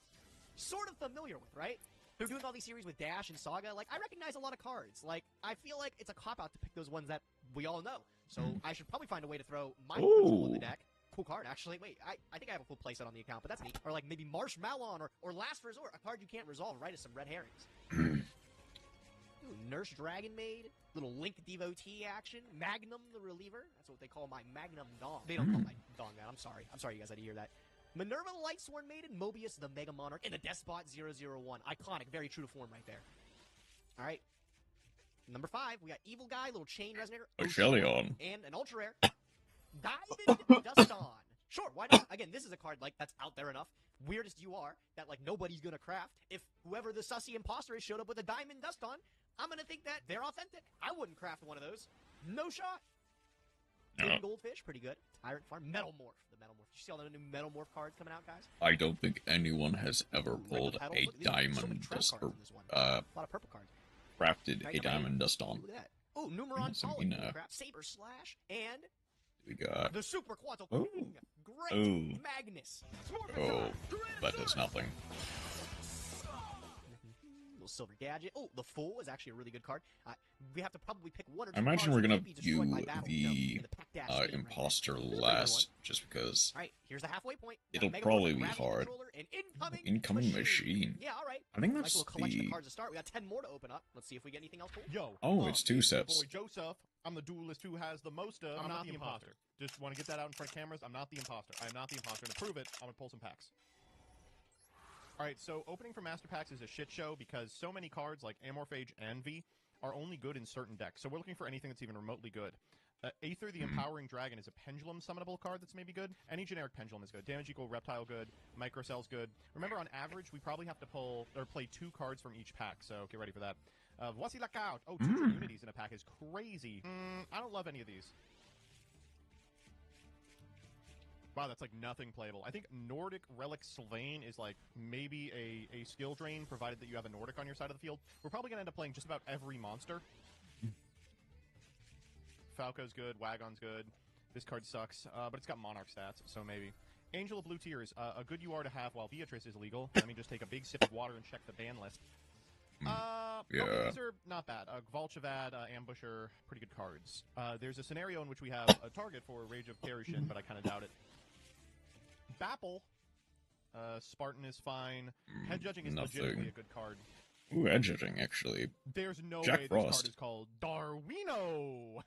sort of familiar with, right? They're doing all these series with Dash and Saga. Like, I recognize a lot of cards. Like, I feel like it's a cop-out to pick those ones that we all know. So I should probably find a way to throw my control in the deck. Cool card, actually. Wait, I think I have a full playset on the account, but that's neat. Or like maybe Marshmallow or Last Resort, a card you can't resolve, right, as some red herrings. Ooh, Nurse Dragon Maid, little Link devotee action, Magnum the Reliever. That's what they call my Magnum Dong. They don't call my Dong that. I'm sorry you guys had to hear that. Minerva the Lightsworn Maiden, Mobius the Mega Monarch, and the Despot 001. Iconic, very true to form right there. Alright. Number 5, we got Evil Guy, little Chain Resonator, Ocean. and an ultra rare Diamond Dust On. Sure, why not? Again, this is a card like that's out there enough. Weirdest you are that like nobody's gonna craft. If whoever the sussy imposter is showed up with a Diamond Dust On, I'm gonna think that they're authentic. I wouldn't craft one of those. No shot. Green Goldfish, pretty good. Tyrant Farm, Metalmorph. The Metalmorph. Did you see all the new Metalmorph cards coming out, guys? I don't think anyone has ever pulled Petal. a Look, these are so many diamond trap dust cards or in this one. A lot of purple cards. crafted Right, a number diamond 8. dust on. Look at that. Oh, Numeron Some Solid. Ina. Saber Slash and We got the Super Quantum Oh. King, Great Oh. Magnus. that does nothing. Little silver gadget. Oh, the Fool is actually a really good card. We have to probably pick one or two. I imagine cards we're that gonna can't be destroyed by view battle. the In the pack dash scheme right there. imposter Here's a pretty good last, just because All right, here's the halfway point. Got it'll Mega probably Morph, be Gravity hard. Controller, and Incoming machine. Yeah, all right. I think Nice that's little collection of the. cards to start. We got 10 more to open up. Let's see if we get anything else cool. Yo. Oh, it's 2 your sets. boy Joseph. I'm the duelist who has the most of. I'm not the imposter. Just want to get that out in front of cameras. I'm not the imposter. I'm not the imposter. And to prove it, I'm going to pull some packs. Alright, so opening for Master Packs is a shit show because so many cards like Amorphage and V are only good in certain decks. So we're looking for anything that's even remotely good. Aether, the Empowering Dragon, is a Pendulum summonable card that's maybe good. Any generic Pendulum is good. Damage equal Reptile good. Microcell's good. Remember, on average, we probably have to pull or play 2 cards from each pack, so get ready for that. Voici la carte. Oh, 2 Unities in a pack is crazy. I don't love any of these. Wow, that's like nothing playable. I think Nordic Relic Sylvain is like maybe a skill drain, provided that you have a Nordic on your side of the field. We're probably going to end up playing just about every monster. Falco's good, Wagon's good. This card sucks, but it's got Monarch stats, so maybe. Angel of Blue Tears, a good UR to have while Beatrice is legal. Let me just take a big sip of water and check the ban list. Yeah. Okay, these are not bad. Volchavad, Ambusher, pretty good cards. There's a scenario in which we have a target for Rage of Keroshin, but I kind of doubt it. Bapple, Spartan is fine. Head Judging is legitimately a good card. Ooh, Head Judging, actually. There's no Jack way Frost. this card is called Darwino!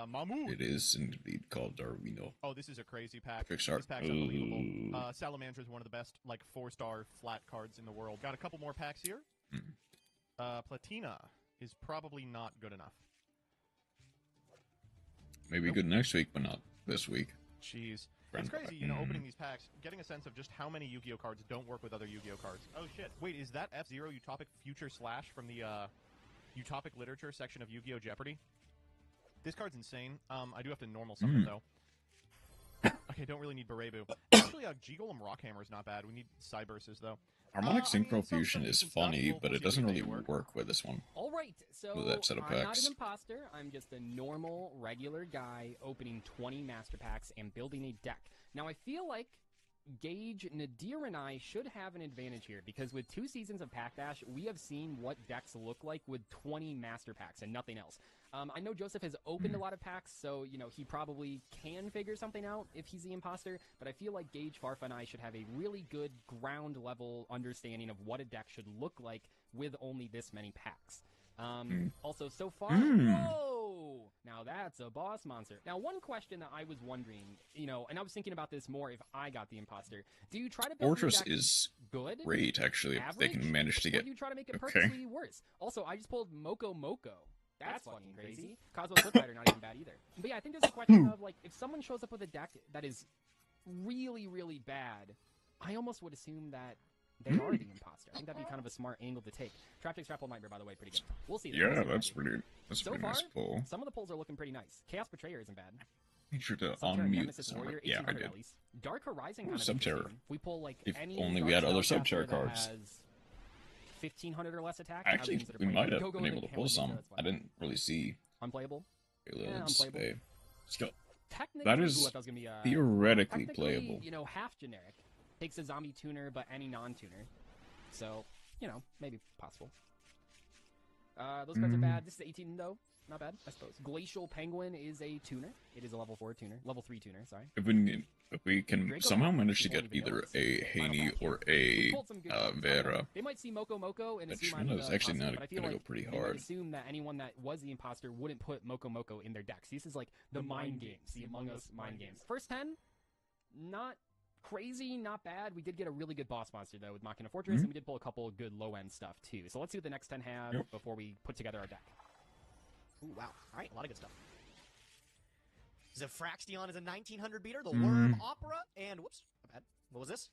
Mahmood. It is indeed called Darwino. Oh, this is a crazy pack. This This pack's unbelievable. Salamander is one of the best, like, 4-star flat cards in the world. Got a couple more packs here. Platina is probably not good enough. Maybe good next week, but not this week. Jeez. It's crazy, you know, opening these packs, getting a sense of just how many Yu-Gi-Oh cards don't work with other Yu-Gi-Oh cards. Oh, shit. Wait, is that F-Zero Utopic Future Slash from the, Utopic Literature section of Yu-Gi-Oh! Jeopardy? This card's insane. I do have to normal summon, though. Okay, don't really need Berebu. Actually, G-Golem Rockhammer is not bad. We need Cyburses, though. Harmonic Synchro Fusion is funny, but it doesn't really work with this one. All right, so With that set of I'm not packs. an imposter. I'm just a normal, regular guy opening 20 master packs and building a deck. Now, I feel like Gage, Nadir, and I should have an advantage here, because with 2 seasons of Pack Dash, we have seen what decks look like with 20 master packs and nothing else. I know Joseph has opened a lot of packs, so, you know, he probably can figure something out if he's the imposter, but I feel like Gage, Farfa, and I should have a really good ground-level understanding of what a deck should look like with only this many packs. Also, so far, whoa! Now that's a boss monster. Now, one question that I was wondering, you know, and I was thinking about this more if I got the imposter. Do you try to build Fortress your deck is good? great, actually, if they can Average? manage to Or get... do you try to make it Okay. purposely worse? Also, I just pulled Moko Moko. That's fucking crazy. Cosmo Flip Rider, not even bad either. But yeah, I think there's a question of, like, if someone shows up with a deck that is really, really bad, I almost would assume that they are the imposter. I think that'd be kind of a smart angle to take. Traptic Strapple Nightmare, by the way, pretty good. We'll see. Yeah, that's pretty So nice far, pull. some of the pulls are looking pretty nice. Chaos Betrayer isn't bad. Make sure to Subterra unmute Nemesis somewhere. Warrior, Yeah, I 1800 did. at least. Dark Horizon Ooh, kind of Subterra. interesting. We pull, like, If any only Dark we had other Spellcaster Subterra that cards. has 1,500 or less attack. I would Actually, consider we playing might it. have Go, go, been go, able to hammer pull ninja, some. that's fine. I didn't really see Unplayable? Payloads. unplayable. Skill. Technically, That ooh, is I thought it was gonna be, theoretically technically, playable. you know, half generic. Takes a zombie tuner, but any non-tuner. So, you know, maybe possible. Those cards are bad. This is 18, though. Not bad, I suppose. Glacial Penguin is a tuner. It is a level 4 tuner. Level 3 tuner, sorry. If we can Draco somehow Map, manage to people get don't even know either it's a Final Haney Battle. or We a pulled some good cards. I don't know. Vera, They might see Moko Moko and that assume Trina I'm is the actually imposter, not but I feel gonna like go pretty they might hard. assume that anyone that was the imposter wouldn't put Moko Moko in their decks. This is like the mind games, the Among Us mind games. First 10, not crazy, not bad. We did get a really good boss monster, though, with Machina Fortress, and we did pull a couple good low-end stuff, too. So let's see what the next 10 have before we put together our deck. Ooh, wow. All right, a lot of good stuff. Zephyraxion is a 1900 beater, the Worm Opera, and whoops, my bad. What was this?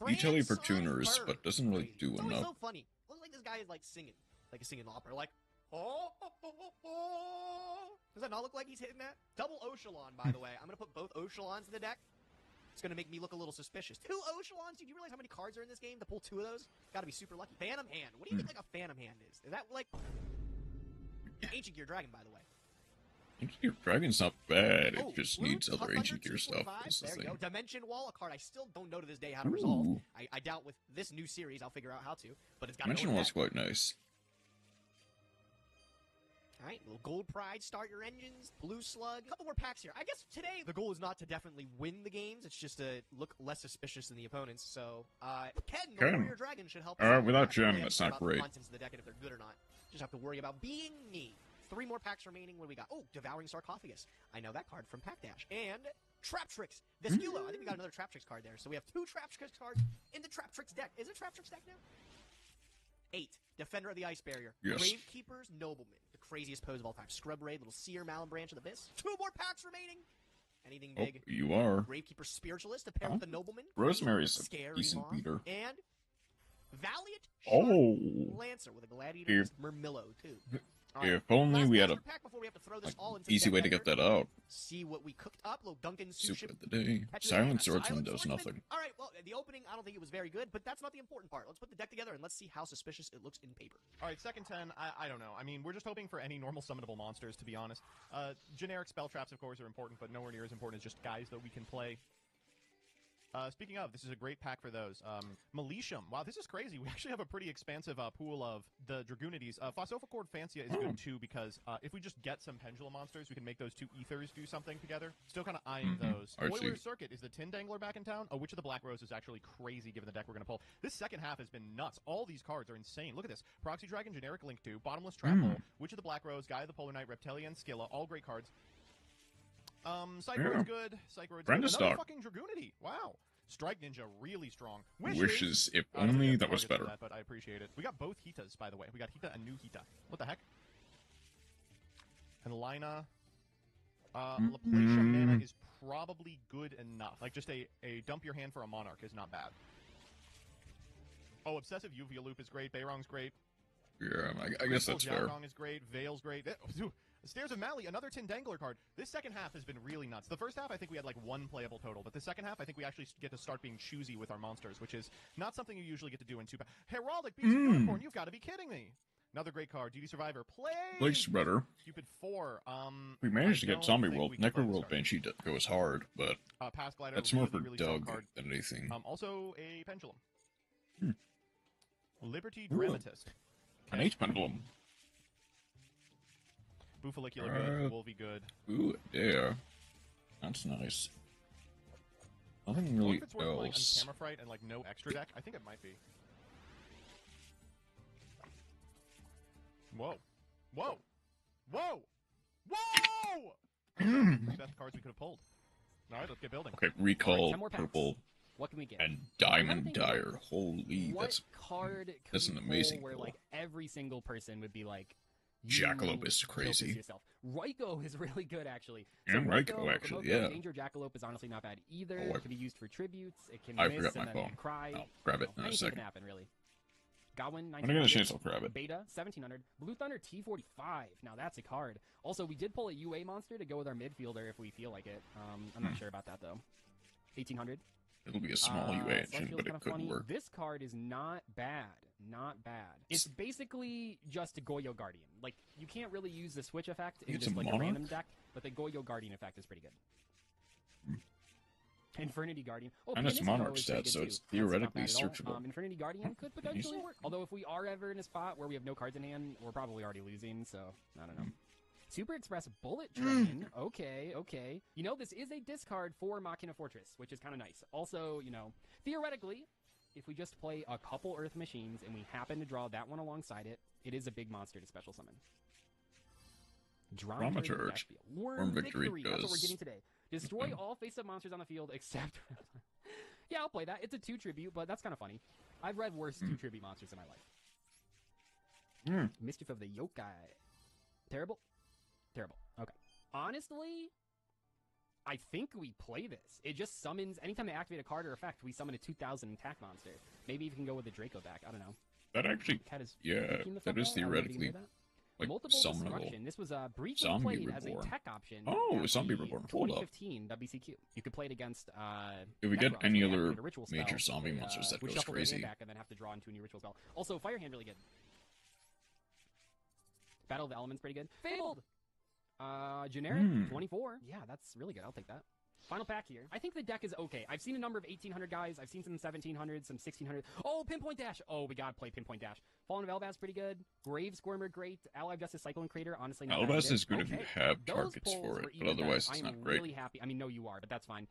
Utility for Transonic tuners, Bird. but doesn't really Crazy. do It's always enough. so funny. Looks like this guy is like singing opera, like oh, oh, oh, oh, oh. Does that not look like he's hitting that? Double Oshalon, by the way. I'm gonna put both Oshalons in the deck. It's gonna make me look a little suspicious. 2 Oshalons? Dude, you realize how many cards are in this game to pull 2 of those? Gotta be super lucky. Phantom Hand. What do you think like a Phantom Hand is? Is that like Ancient Gear Dragon, by the way? Ancient Gear Dragon's not bad. It Oh, just Blue needs other Tuck Ancient Under Gear stuff. 245. Is the There you go. thing. Dimension Wall, a card I still don't know to this day how to resolve. Ooh. I doubt with this new series I'll figure out how to, but it's got to Dimension go in the was deck. quite nice. All right, little Gold Pride, start your engines. Blue Slug. A couple more packs here. I guess today the goal is not to definitely win the games. It's just to look less suspicious than the opponents. So, Ken, the Ken. Warrior Dragon, should help us out with Without that. Really Gem, have that's to worry not about the great. contents of the deck and if they're good or not. Just have to worry about being me. 3 more packs remaining. What do we got? Oh, Devouring Sarcophagus. I know that card from Pack Dash. And Trap Tricks. Vesculo. I think we got another Trap Tricks card there. So we have 2 Trap Tricks cards in the Trap Tricks deck. Is it Trap Tricks deck now? 8. Defender of the Ice Barrier. Yes. Gravekeeper's Nobleman. The craziest pose of all time. Scrub Raid, little Seer, Malin Branch of the Abyss. 2 more packs remaining. Anything Oh, big? you are. Gravekeeper Spiritualist to pair with the Nobleman. Rosemary's a Scary decent Moth. beater. And Valiant Oh. Lancer with a Gladiator's Murmillo, too. All right. If only Last we had a master pack before we have to throw this all into easy the way to deck get that out. See what we cooked up. Little Duncan Soup of the day. Catches Silent it. Swordsman Silent does Swordsman. nothing. All right, well, the opening, I don't think it was very good, but that's not the important part. Let's put the deck together and let's see how suspicious it looks in paper. All right, second 10, I don't know. I mean, we're just hoping for any normal summonable monsters, to be honest. Generic spell traps, of course, are important, but nowhere near as important as just guys that we can play. Speaking of, this is a great pack for those. Militium. Wow, this is crazy. We actually have a pretty expansive pool of the Dragoonities. Phosophocord Fancia is good, too, because if we just get some Pendulum monsters, we can make those two Ethers do something together. Still kind of eyeing those. Oiler's Circuit. Is the Tin Dangler back in town? Oh, Witch of the Black Rose is actually crazy, given the deck we're going to pull. This second half has been nuts. All these cards are insane. Look at this. Proxy Dragon, Generic Link 2, Bottomless Trap Hole, Witch of the Black Rose, Guy of the Polar Knight, Reptilian, Skilla. All great cards. Psychoid's good. Psychoid's good. Another fucking Dragoonity. Wow. Strike Ninja, really strong. Wishes, if only that was better. But I appreciate it. We got both Hitas, by the way. We got Hita and new Hita. What the heck? And Lina. Laplacia Mana is probably good enough. Like, just a dump your hand for a Monarch is not bad. Oh, Obsessive Uvia Loop is great. Beirong's great. Yeah, I guess that's fair. Jiaorong is great. Veil's great. Stairs of Mali, another Tin Dangler card. This second half has been really nuts. The first half, I think we had like one playable total, but the second half, I think we actually get to start being choosy with our monsters, which is not something you usually get to do in 2 packs. Heraldic Beast Unicorn, you've got to be kidding me. Another great card. Duty Survivor, Place better. Cupid 4. We managed to get Zombie World. Necro World Banshee goes hard, but Pass Glider, that's more really, for really Doug card. than anything. Also a Pendulum. Liberty Dramatist. An H Pendulum. Bufalicular good, Wolvie good. Ooh, yeah. That's nice. Nothing really if it's worth playing else. on Camerafright and like no extra deck, I think it might be. Whoa. Whoa! Whoa! Whoa! The best cards we could have pulled. Alright, let's get building. Okay, Recall, 10 more packs. Purple, What can we get? and Diamond Dire. Holy, What that's card could that's we an amazing pull where pull. like every single person would be like, Jackalope is built this crazy. yourself. Ryko is really good, actually. And Ryko, actually, yeah. Danger Jackalope is honestly not bad either. Oh, It can be used for tributes. It can I miss forgot and my then phone. cry. I'll grab it in a Anything second. can happen, really. Gawain, When I get a 1900. chance, I'll grab it. Beta, 1700. Blue Thunder, T45. Now that's a card. Also, we did pull a UA monster to go with our midfielder if we feel like it. I'm not sure about that, though. 1800. It'll be a small UA engine, Celestial's but kinda it could funny. work. This card is not bad. Not bad. It's basically just a Goyo Guardian. Like, you can't really use the switch effect in It's just a like Monarch? a random deck, but the Goyo Guardian effect is pretty good. Infernity Guardian. Oh, And it's Pianissimo Monarch is pretty stat, so good, it's too. That's not theoretically bad at all. searchable. Infernity Guardian could potentially work. Although if we are ever in a spot where we have no cards in hand, we're probably already losing, so I don't know. Super Express Bullet Train. Okay, okay. You know, this is a discard for Machina Fortress, which is kind of nice. Also, you know, theoretically, if we just play a couple Earth Machines and we happen to draw that one alongside it, it is a big monster to special summon. Dramaturge. Worm Victory. Victory That's what we're does. getting today. Destroy all face-up monsters on the field except... Yeah, I'll play that. It's a 2 tribute, but that's kind of funny. I've read worse 2 tribute monsters in my life. Mischief of the Yokai. Terrible? Terrible. Okay. Honestly, I think we play this. It just summons... Anytime they activate a card or effect, we summon a 2000 attack monster. Maybe you can go with the Draco back. I don't know. That actually, Cat is yeah, freaking the that fuck is out. I already theoretically knew that. like Multiple summonable. Destruction. This was briefly Zombie played as a Reborn. tech option. Oh, at Zombie the Reborn. Hold up. 2015 WCQ. You could play it against. If we get Necrons, any where they other activate a ritual major spell, zombie they, monsters, that would goes shuffle their hand crazy. back and then have to draw into a new ritual spell. Also, Firehand really good. Battle of the Elements pretty good. Fabled. Generic 24. Yeah, that's really good. I'll take that. Final pack here. I think the deck is okay. I've seen a number of 1800 guys. I've seen some 1700s, some 1600. Oh, Pinpoint Dash. Oh, we gotta play Pinpoint Dash. Fallen of Elbaz pretty good. Grave Squirmer great. Allied Justice Cyclone Crater honestly not Elbaz bad. is good if you have Those targets polls for it, were but even otherwise better. it's I am not great. really happy. I mean, no, you are, but that's fine.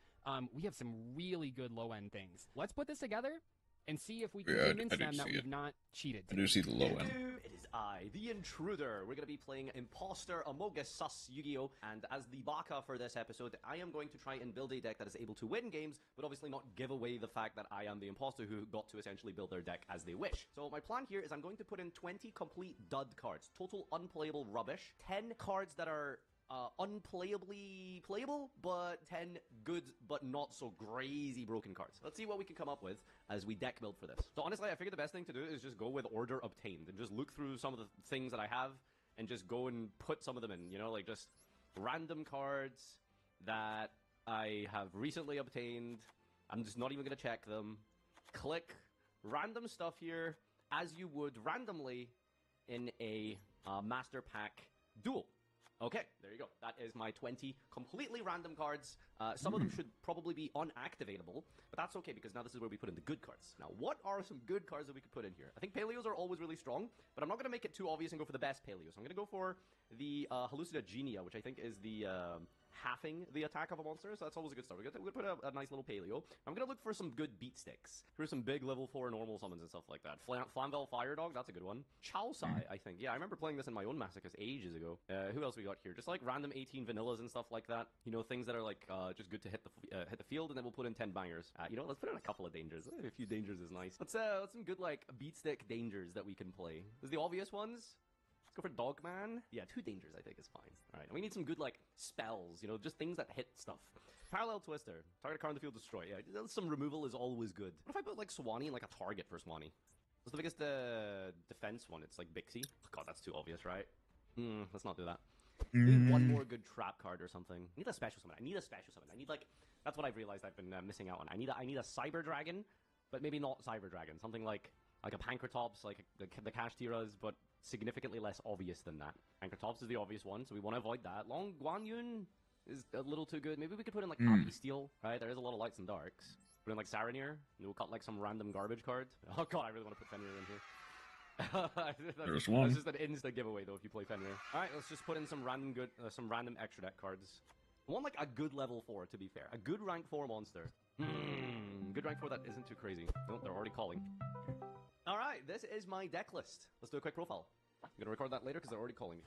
We have some really good low end things. Let's put this together and see if we can Yeah, convince I do them that see we've it. not cheated. I do see the low end. It is I, the Intruder. We're going to be playing Imposter Amogus Sus Yu-Gi-Oh! And as the baka for this episode, I am going to try and build a deck that is able to win games, but obviously not give away the fact that I am the imposter who got to essentially build their deck as they wish. So my plan here is I'm going to put in 20 complete dud cards. Total unplayable rubbish. 10 cards that are unplayably playable, but 10 good but not so crazy broken cards. Let's see what we can come up with as we deck build for this. So honestly, I figured the best thing to do is just go with order obtained and just look through some of the things that I have and just go and put some of them in, you know, like just random cards that I have recently obtained. I'm just not even going to check them. Click random stuff here as you would randomly in a Master Pack duel. Okay, there you go. That is my 20 completely random cards. Some of them should probably be unactivatable, but that's okay because now this is where we put in the good cards. Now, what are some good cards that we could put in here? I think Paleos are always really strong, but I'm not going to make it too obvious and go for the best Paleos. I'm going to go for the Hallucinogenia, which I think is the halving the attack of a monster, so that's always a good start. We're going to put a nice little Paleo. I'm going to look for some good beat sticks. Here's some big level 4 normal summons and stuff like that. Flamvel Fire Dog, that's a good one. Chaosai, I think. Yeah, I remember playing this in my own Masochist ages ago. Who else we got here? Just like random 18 vanillas and stuff like that. You know, things that are like just good to hit the field, and then we'll put in 10 bangers. You know, let's put in a couple of dangers. A few dangers is nice. Let's some good like beat stick dangers that we can play. There's the obvious ones. Let's go for Dogman. Yeah, 2 dangers I think is fine. Alright, and we need some good, like, spells, you know, just things that hit stuff. Parallel Twister. Target a card on the field, destroy. Yeah, some removal is always good. What if I put, like, Swanee and, like, a target for Swanee? What's the biggest defense one? It's, like, Bixie. God, that's too obvious, right? Let's not do that. I need one more good trap card or something. I need a special summon. I need, like... That's what I've realized I've been missing out on. I need a Cyber Dragon, but maybe not Cyber Dragon. Something like a Pankratops, like the Cash Tiras, but significantly less obvious than that. Pankratops is the obvious one, so we want to avoid that. Long Guanyun is a little too good. Maybe we could put in like Happy Steel, right? There is a lot of lights and darks. Put in like Saranir, and we'll cut like some random garbage card. Oh god, I really want to put Fenrir in here. There's one. That's just an instant giveaway though if you play Fenrir. Alright, let's just put in some random extra deck cards. I want like a good level 4 to be fair. A good rank 4 monster. Good rank 4 that isn't too crazy. Oh, they're already calling. Alright, this is my deck list. Let's do a quick profile. I'm gonna record that later because they're already calling me.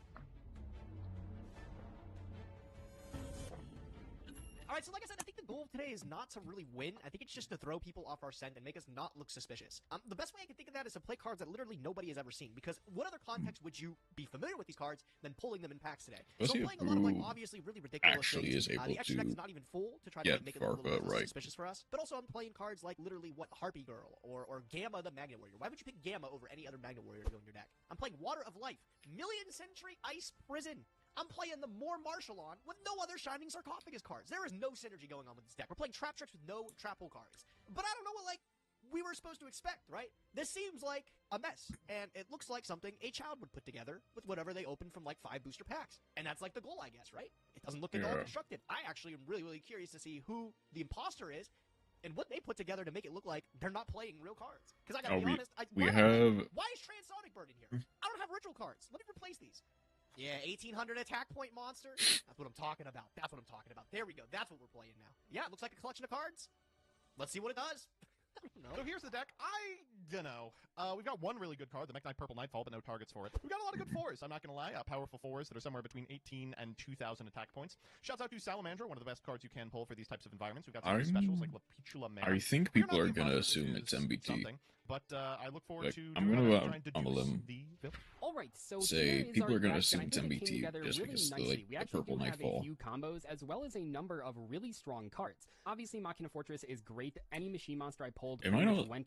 Alright, so like I said, I think the goal of today is not to really win. I think it's just to throw people off our scent and make us not look suspicious. The best way I can think of that is to play cards that literally nobody has ever seen. Because what other context would you be familiar with these cards than pulling them in packs today? So I'm playing a lot of like obviously really ridiculous actually things. is able the extra deck to is not even full to try to like, make it a little less suspicious for us. But also I'm playing cards like literally what Harpy Girl or Gamma the Magnet Warrior. Why would you pick Gamma over any other Magnet Warrior to go in your deck? I'm playing Water of Life, Million Century Ice Prison. I'm playing the more Marshallon with no other Shining Sarcophagus cards. There is no synergy going on with this deck. We're playing Trap Tricks with no Trap Hole cards. But I don't know what, like, we were supposed to expect, right? This seems like a mess, and it looks like something a child would put together with whatever they open from, like, 5 booster packs. And that's, like, the goal, I guess, right? It doesn't look at all constructed. I actually am really, really curious to see who the imposter is and what they put together to make it look like they're not playing real cards. Because I gotta be honest, why is Transonic Bird in here? I don't have ritual cards. Let me replace these. Yeah, 1800 attack point monster. That's what I'm talking about. That's what I'm talking about. There we go. That's what we're playing now. Yeah, it looks like a collection of cards. Let's see what it does. I don't know. So here's the deck. I don't know. We've got one really good card, the Mekk-Knight Purple Nightfall, but no targets for it. We've got a lot of good 4s, I'm not going to lie. Powerful 4s that are somewhere between 18 and 2,000 attack points. Shouts out to Salamander, one of the best cards you can pull for these types of environments. We've got some specials like Lapitula Man. I think people are going to assume it's MBT. But I look forward to I'm going to go out on a limb. Alright, so say people are going to assume it's MBT MBT just really because nicely. like We the actually Purple do have Nightfall. a few combos as well as a number of really strong cards. Obviously, Machina Fortress is great. Any machine monster I pulled went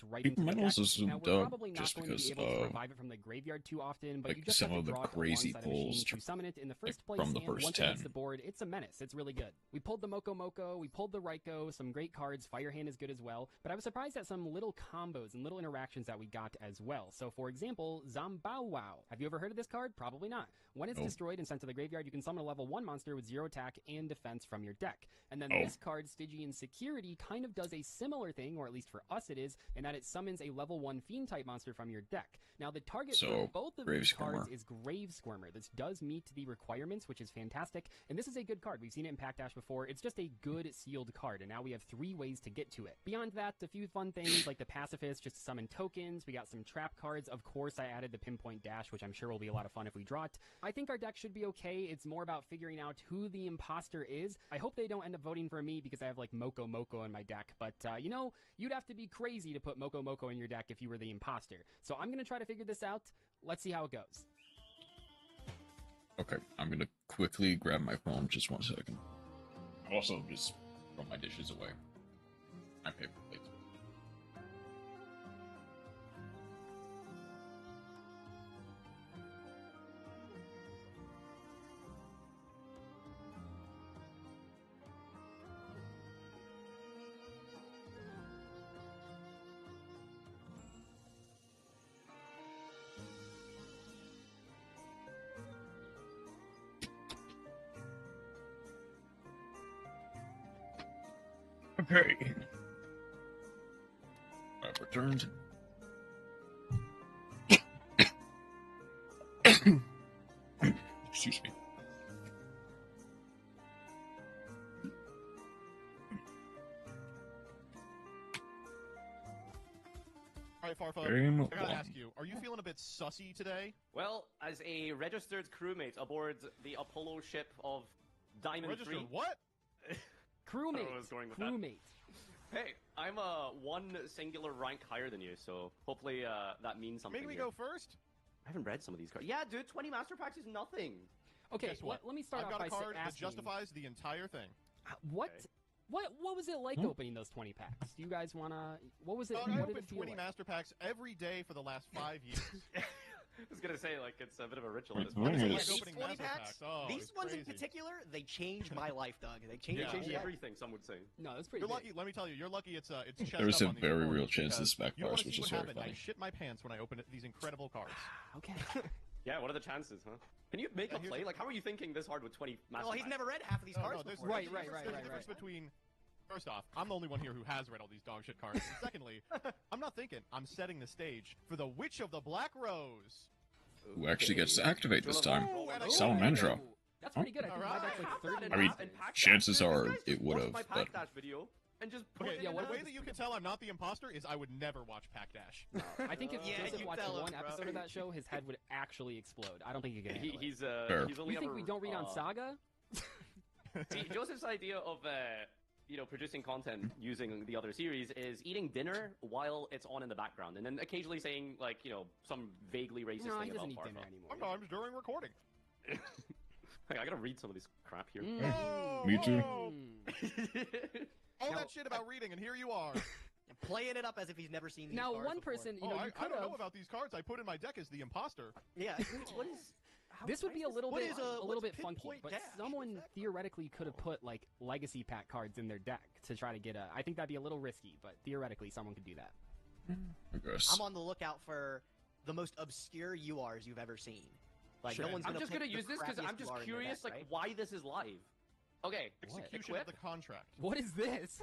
right into the might deck. also assume Now, we're Dub probably not just going to because be able to revive it from the graveyard too often, but like you just some have of to the draw it crazy alongside a machine pulls to summon it in the first place, from the and first once 10. it hits the board, it's a menace. It's really good. We pulled the Moko, we pulled the Raikou, some great cards. Firehand is good as well, but I was surprised at some little combos and little interactions that we got as well. So, for example, Zambao. Have you ever heard of this card? Probably not. When it's destroyed and sent to the graveyard, you can summon a level 1 monster with 0 attack and defense from your deck. And then this card, Stygian Security, kind of does a similar thing, or at least for us it is, in that it summons a level 1 Fiend type monster from your deck. Now, the target for both of these cards is Grave Squirmer. This does meet the requirements, which is fantastic, and this is a good card. We've seen it in Pack Dash before. It's just a good sealed card, and now we have 3 ways to get to it. Beyond that, a few fun things like the Pacifist, just to summon tokens. We got some trap cards. Of course, I added the Pinpoint Dash, which I'm sure will be a lot of fun if we draw it. I think our deck should be okay. It's more about figuring out who the imposter is. I hope they don't end up voting for me because I have like Moko in my deck, but you know, you'd have to be crazy to put Moko in your deck if you were the imposter. So I'm gonna try to figure this out. Let's see how it goes. Okay, I'm gonna quickly grab my phone, just 1 second. Also, just throw my dishes away. My paper plates. Okay. I've returned. Excuse me. All right, Farfa, Game I gotta one. ask you, are you feeling a bit sussy today? Well, as a registered crewmate aboard the Apollo ship of Diamond Registered 3... what? Crewmate. I don't know where I was going with that. Crewmate. Hey, I'm one singular rank higher than you, so hopefully that means something. Maybe we here. go first? I haven't read some of these cards. Yeah, dude, 20 Master Packs is nothing. Okay, Guess what? let me start I've off got by a card that asking. justifies the entire thing. What? Okay. What was it like opening those 20 packs? Do you guys wanna? What was it? I What did opened it feel 20 like? Master Packs every day for the last 5 years. I was gonna say, like, it's a bit of a ritual. Wait, It's what like is- These opening 20 Master packs, Packs. Oh, these it's ones in crazy. particular, they changed my life, Doug. They changed, Yeah. changed yeah. everything, some would say. No, that's pretty. You're big. lucky. Let me tell you, you're lucky. It's chest There's up a on these very boards real chance because this backfires, you wanna which see is what very happened. I funny. shit my pants when I opened these incredible cards. Okay. Yeah, what are the chances, huh? Can you make Yeah, a here's play? the- Like, how are you thinking this hard with 20 Master Well, he's Packs? never read half of these cards there's before. Right, there's right, the right, difference right. between. First off, I'm the only one here who has read all these dog shit cards. And secondly, I'm not thinking. I'm setting the stage for the Witch of the Black Rose. Who actually gets to activate this time? Ooh, and I- Salamandra. That's pretty good. I think Alright. my deck's like 30. I mean, chances are This guy's it just would watched have, my but- Pack Dash video and just put Okay, it yeah, in what the there. way that you can tell I'm not the imposter is I would never watch Pack Dash. I think if Yeah, Joseph you watched tell him, one bro. episode of that show, his head would actually explode. I don't think he could handle it. He's Fair. he's only You think ever, we don't read on Saga? See, Joseph's idea of producing content using the other series is eating dinner while it's on in the background, and then occasionally saying like some vaguely racist No, thing he doesn't about eat dinner Farfa. anymore. Sometimes during recording. Hey, I gotta read some of this crap here. Mm. Oh, Me too. oh. All Now- that shit about reading, and here you are. Playing it up as if he's never seen these Now, cards one before. person, you Oh, know, I you don't could know have. about these cards I put in my deck as the imposter. Yeah. What is? This would be a little What bit, is, a little what's bit funky, pinpoint but dash? someone What's that? theoretically could have put like legacy pack cards in their deck to try to get a. I think that'd be a little risky, but theoretically, someone could do that. I guess. I'm on the lookout for the most obscure URs you've ever seen. Like Sure. no one's I'm gonna just pick gonna the use this because I'm crappiest just UR in their curious, deck, like right? why this is live. Okay, Execution equip. of the contract. What is this?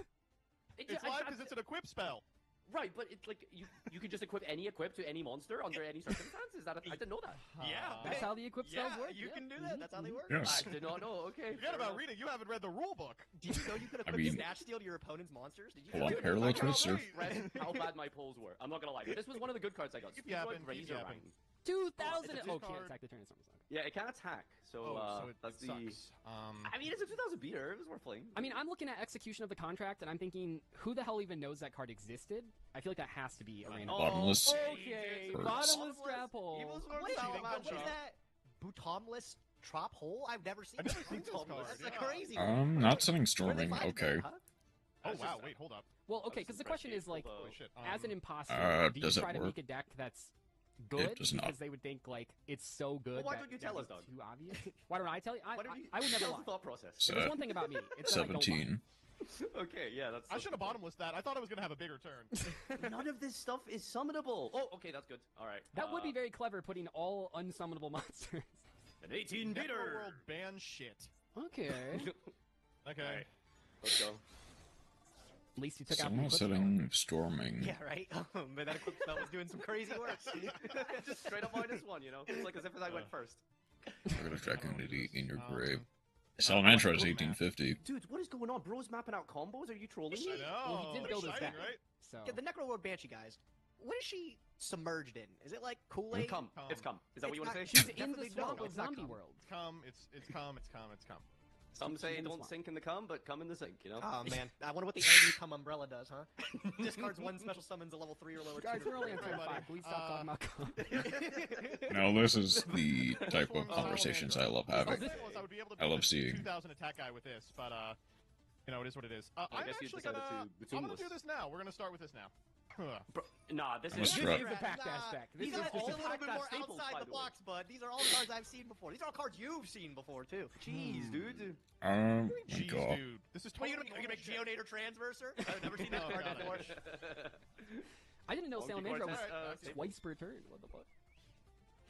It's live because it's an equip spell. Right, but it's like you could just equip any equip to any monster under any circumstances. I didn't know that. That's how the equip spells Yeah, work. you yeah. can do that. That's how they work. Yes. I did not know. Okay. Forget about reading. You haven't read the rule book. Did you know you could I equip mean- Snatch Steal to your opponent's monsters? Did you? Hold know on, that? parallel I can't twister. wait. Read how bad my polls were. I'm not gonna lie. This was one of the good cards I got. Keep Speedrun yapping, keep Razor yapping. Rang. 2,000. It's a Oh, discard. can't attack the turn. It's not. Yeah, it can attack. So, So it that's the. sucks. I mean, it's a 2000 beater. It was worth playing. I mean, I'm looking at execution of the contract, and I'm thinking, who the hell even knows that card existed? I feel like that has to be a random. Bottomless. Okay, Birds. bottomless strap hole. Evil's What is, Salamander. what is that? Boutonless Trop Hole? I've never seen I've never that. seen this card, That's yeah. a crazy one. Not setting Where storming. they find Okay. that, huh? Oh That's wow! just- Wait, hold up. Well, okay, That's because the question is like, Holy shit. as an imposter, do you does it try to work? make a deck that's good does not. because they would think like it's so good? Well, why that don't you that'd tell us, be Doug? Too obvious. Why don't I tell you? Why don't you? I would never Tell lie. us the thought process. So- There's one thing about me. It's that I don't lie. 17. Okay, yeah, that's. I should have bottomless that. I thought I was gonna have a bigger turn. None of this stuff is summonable. Oh, okay, that's good. All right. That would be very clever, putting all unsummonable monsters. an 18 beater. World ban shit. Okay. Okay. Alright, let's go. At least you took So out I'm the not equip spell. setting storming. Yeah, right. But that equip spell was doing some crazy work. Just straight up -1, you know? It's like as if I went first. We're gonna track unity in your Um, grave. Salamandra is 1850. Dude, what is going on? Bro's mapping out combos? Are you trolling I me? know. Well, he did build his Exciting, deck. right? So Yeah, the Necro Lord Banshee guys. What is she submerged in? Is it like Kool-Aid? Come. It's come. Is that what you want to say? It's she's not- in the definitely no, swamp of it's not zombie cum. world. It's come. It's come. It's come. Some say in the don't swamp. sink in the cum, but come in the sink, you know? Oh man, I wonder what the angry cum umbrella does, huh? Discards one special summons a level 3 or lower. Guys, tutor. we're only on turn Everybody, 5. Can we stop talking about cum? Now this is the type of conversations I love having. I would be able to I love beat seeing. 2000 attack guy with this, but you know, it is what it is. I'm guess you actually decided gonna. to I'm gonna Batoonless. do this now. We're gonna start with this now. Bro, nah, this I'm a is... strut. This is a pack dash deck. This These is are all a just little pack bit dash more staples, by outside the the way. box, bud. These are all cards I've seen before. These are all cards you've seen before too. Jeez, dude. Jeez, God. dude, this is What are totally you gonna make normal Geonator Transverser? I've never seen that Oh, card God, before. I didn't know Monkey Salamandra was Cortez, twice per turn. What the fuck?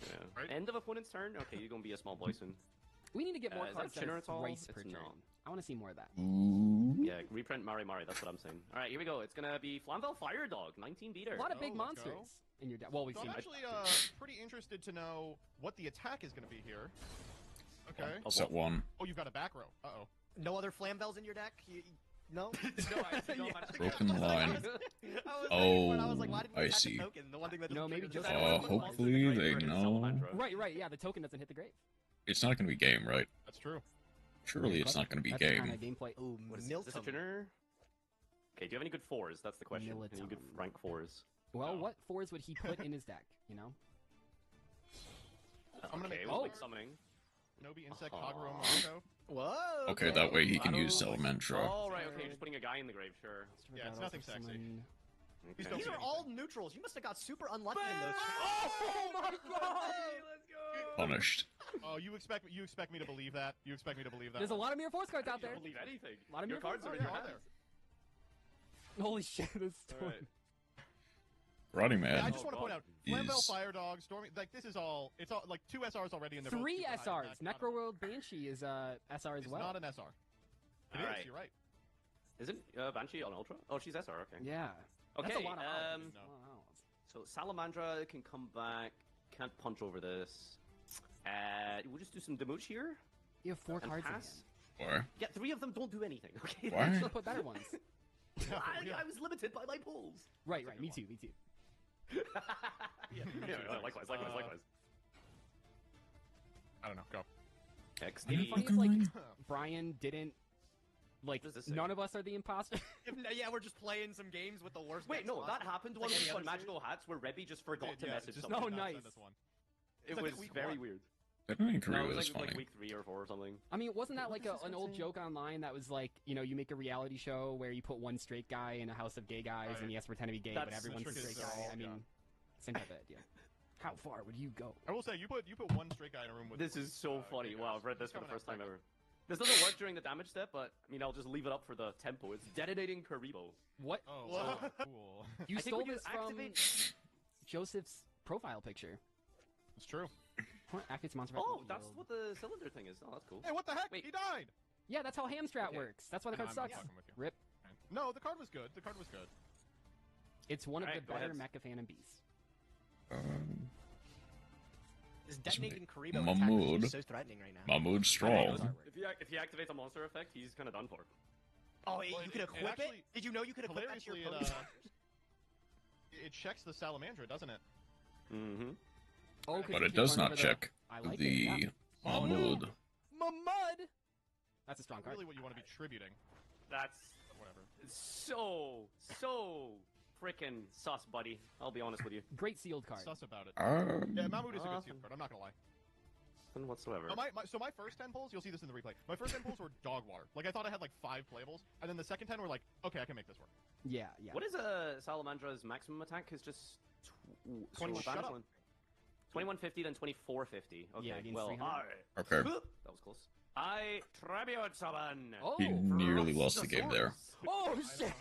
Yeah. Right? End of opponent's turn? Okay, you're gonna be a small bison. We need to get more is cards that that Chinner are at all? thrice It's per turn. not. I want to see more of that. Ooh. Yeah, reprint Mari Mari, that's what I'm saying. Alright, here we go. It's gonna be Flamvel Fire Dog, 19 beater. A lot of big Oh, let's monsters go. in your deck. Well, we've So seen I'm actually pretty interested to know what the attack is going to be here. Okay. Set one. Oh, you've got a back row. Uh-oh. No other Flamvels in your deck? No? No, I don't actually. Broken line. I was like, why didn't you I attack see. the token? The one thing that No, doesn't maybe trigger just- the I don't token. want hopefully monsters to they grave for his know. Salamandra. Right, yeah, the token doesn't hit the grave. It's not going to be game, right? That's true. Surely it's not going to be That's game. kind of gameplay. Ooh, What is this, a Miltum. Trinner? Okay, do you have any good 4s? That's the question. Any good Militum. rank 4s? Well, No. what 4s would he put in his deck, you know? I'm gonna Okay, make well, this like summoning. Nobi, Insect, Uh-huh. Kagura, Marco. Whoa! Okay, that way he can use Salamandra. Oh, right, okay, just putting a guy in the grave, sure. Yeah, it's nothing sexy. Okay. Please don't These see are anything. all neutrals. You must have got super unlucky in those. Oh my god! Let's go! Punished. Oh, you expect me to believe that? You expect me to believe that? There's a lot of Mirror Force cards out I there. don't believe anything. A lot of Your Mirror cards Force are in your cards. hands. Holy shit, this storm. Alright. Karate Yeah, I Man just want to point out, is- Flamvel, Fire Dog, Stormy, like this is all, it's all, like 2 SRs already and they're both 3 super high SRs. attack. Not- Necroworld Banshee is SR as It's well. not an SR. It is, Alright. you're right. Isn't Banshee on Ultra? Oh, she's SR, okay. Yeah. Okay, That's a lot of owls. No. A lot of owls. so Salamandra can come back, can't punch over this. We'll just do some damage here, You have 4 and cards in hand. pass. Or Yeah, 3 of them don't do anything, okay? Why? You should put better ones. Yeah. I was limited by my pulls. Right, me too. Yeah, likewise. I don't know, go. XD. It'd be funny if, like, Brian didn't, like, What does this say? none of us are the imposter. Yeah, we're just playing some games with the worst. Wait, decks no, that possible. happened Like one any week on other series. Magical Hats where Rebby just forgot to Yeah, message just someone. Oh, did not nice. send us one. It It's like was week very one. weird. Batman Korea No, it was was funny. like week 3 or 4 or something. I mean, wasn't that What like is this an one old saying? joke online that was like, you know, you make a reality show where you put one straight guy in a house of gay guys Right. and he has to pretend to be gay, but That's the everyone's a trick straight is guy. all- I mean, yeah. same type of idea. How far would you go? I will say, you put one straight guy in a room with. This is so funny. gay Wow, guys. I've read this He's for the coming first out time second. ever. This doesn't work during the damage step, but I mean, I'll just leave it up for the tempo. It's detonating Karibo. What? Oh, Whoa. cool. You I think stole when you this from activate- Joseph's profile picture. It's true. What? Activates monster. Oh, back that's field. what the cylinder thing is. Oh, that's cool. Hey, what the heck? Wait. He died! Yeah, that's how Hamstrat Okay. works. That's why the card I'm sucks. fucking with you. Rip. No, the card was good. The card was good. It's one of Alright, the go better ahead. Mecha Phantom beasts. This That's detonating right. Karibo attack Mahmood. is so threatening right now. Mahmood Strong. If he activates a monster effect, he's kind of done for. Oh, Well, you could it equip it? actually- Did you know you could equip that to your Hilariously, opponent's it checks the Salamandra, doesn't it? Mm-hmm. Oh, 'cause But you it keep does running not for check I like the it. Yeah. Mahmood. Mud. That's a strong Not card. really what you want to be tributing. That's But whatever. so freaking sus, buddy. I'll be honest with you. Great sealed card. Sus about it. Um, Yeah, Mahmood is a good Awesome. sealed card. I'm not gonna lie. None whatsoever. No, so my first 10 pulls, you'll see this in the replay. My first 10 pulls were dog water. Like I thought I had like 5 playables, and then the second 10 were like, okay, I can make this work. Yeah. What is Salamandra's maximum attack? Is just 21. Shut up. 2150, then 2450. Okay, Yeah, against well, 300. Okay. that was close. I Tryout summon. Oh. He nearly lost the game there. Oh shit!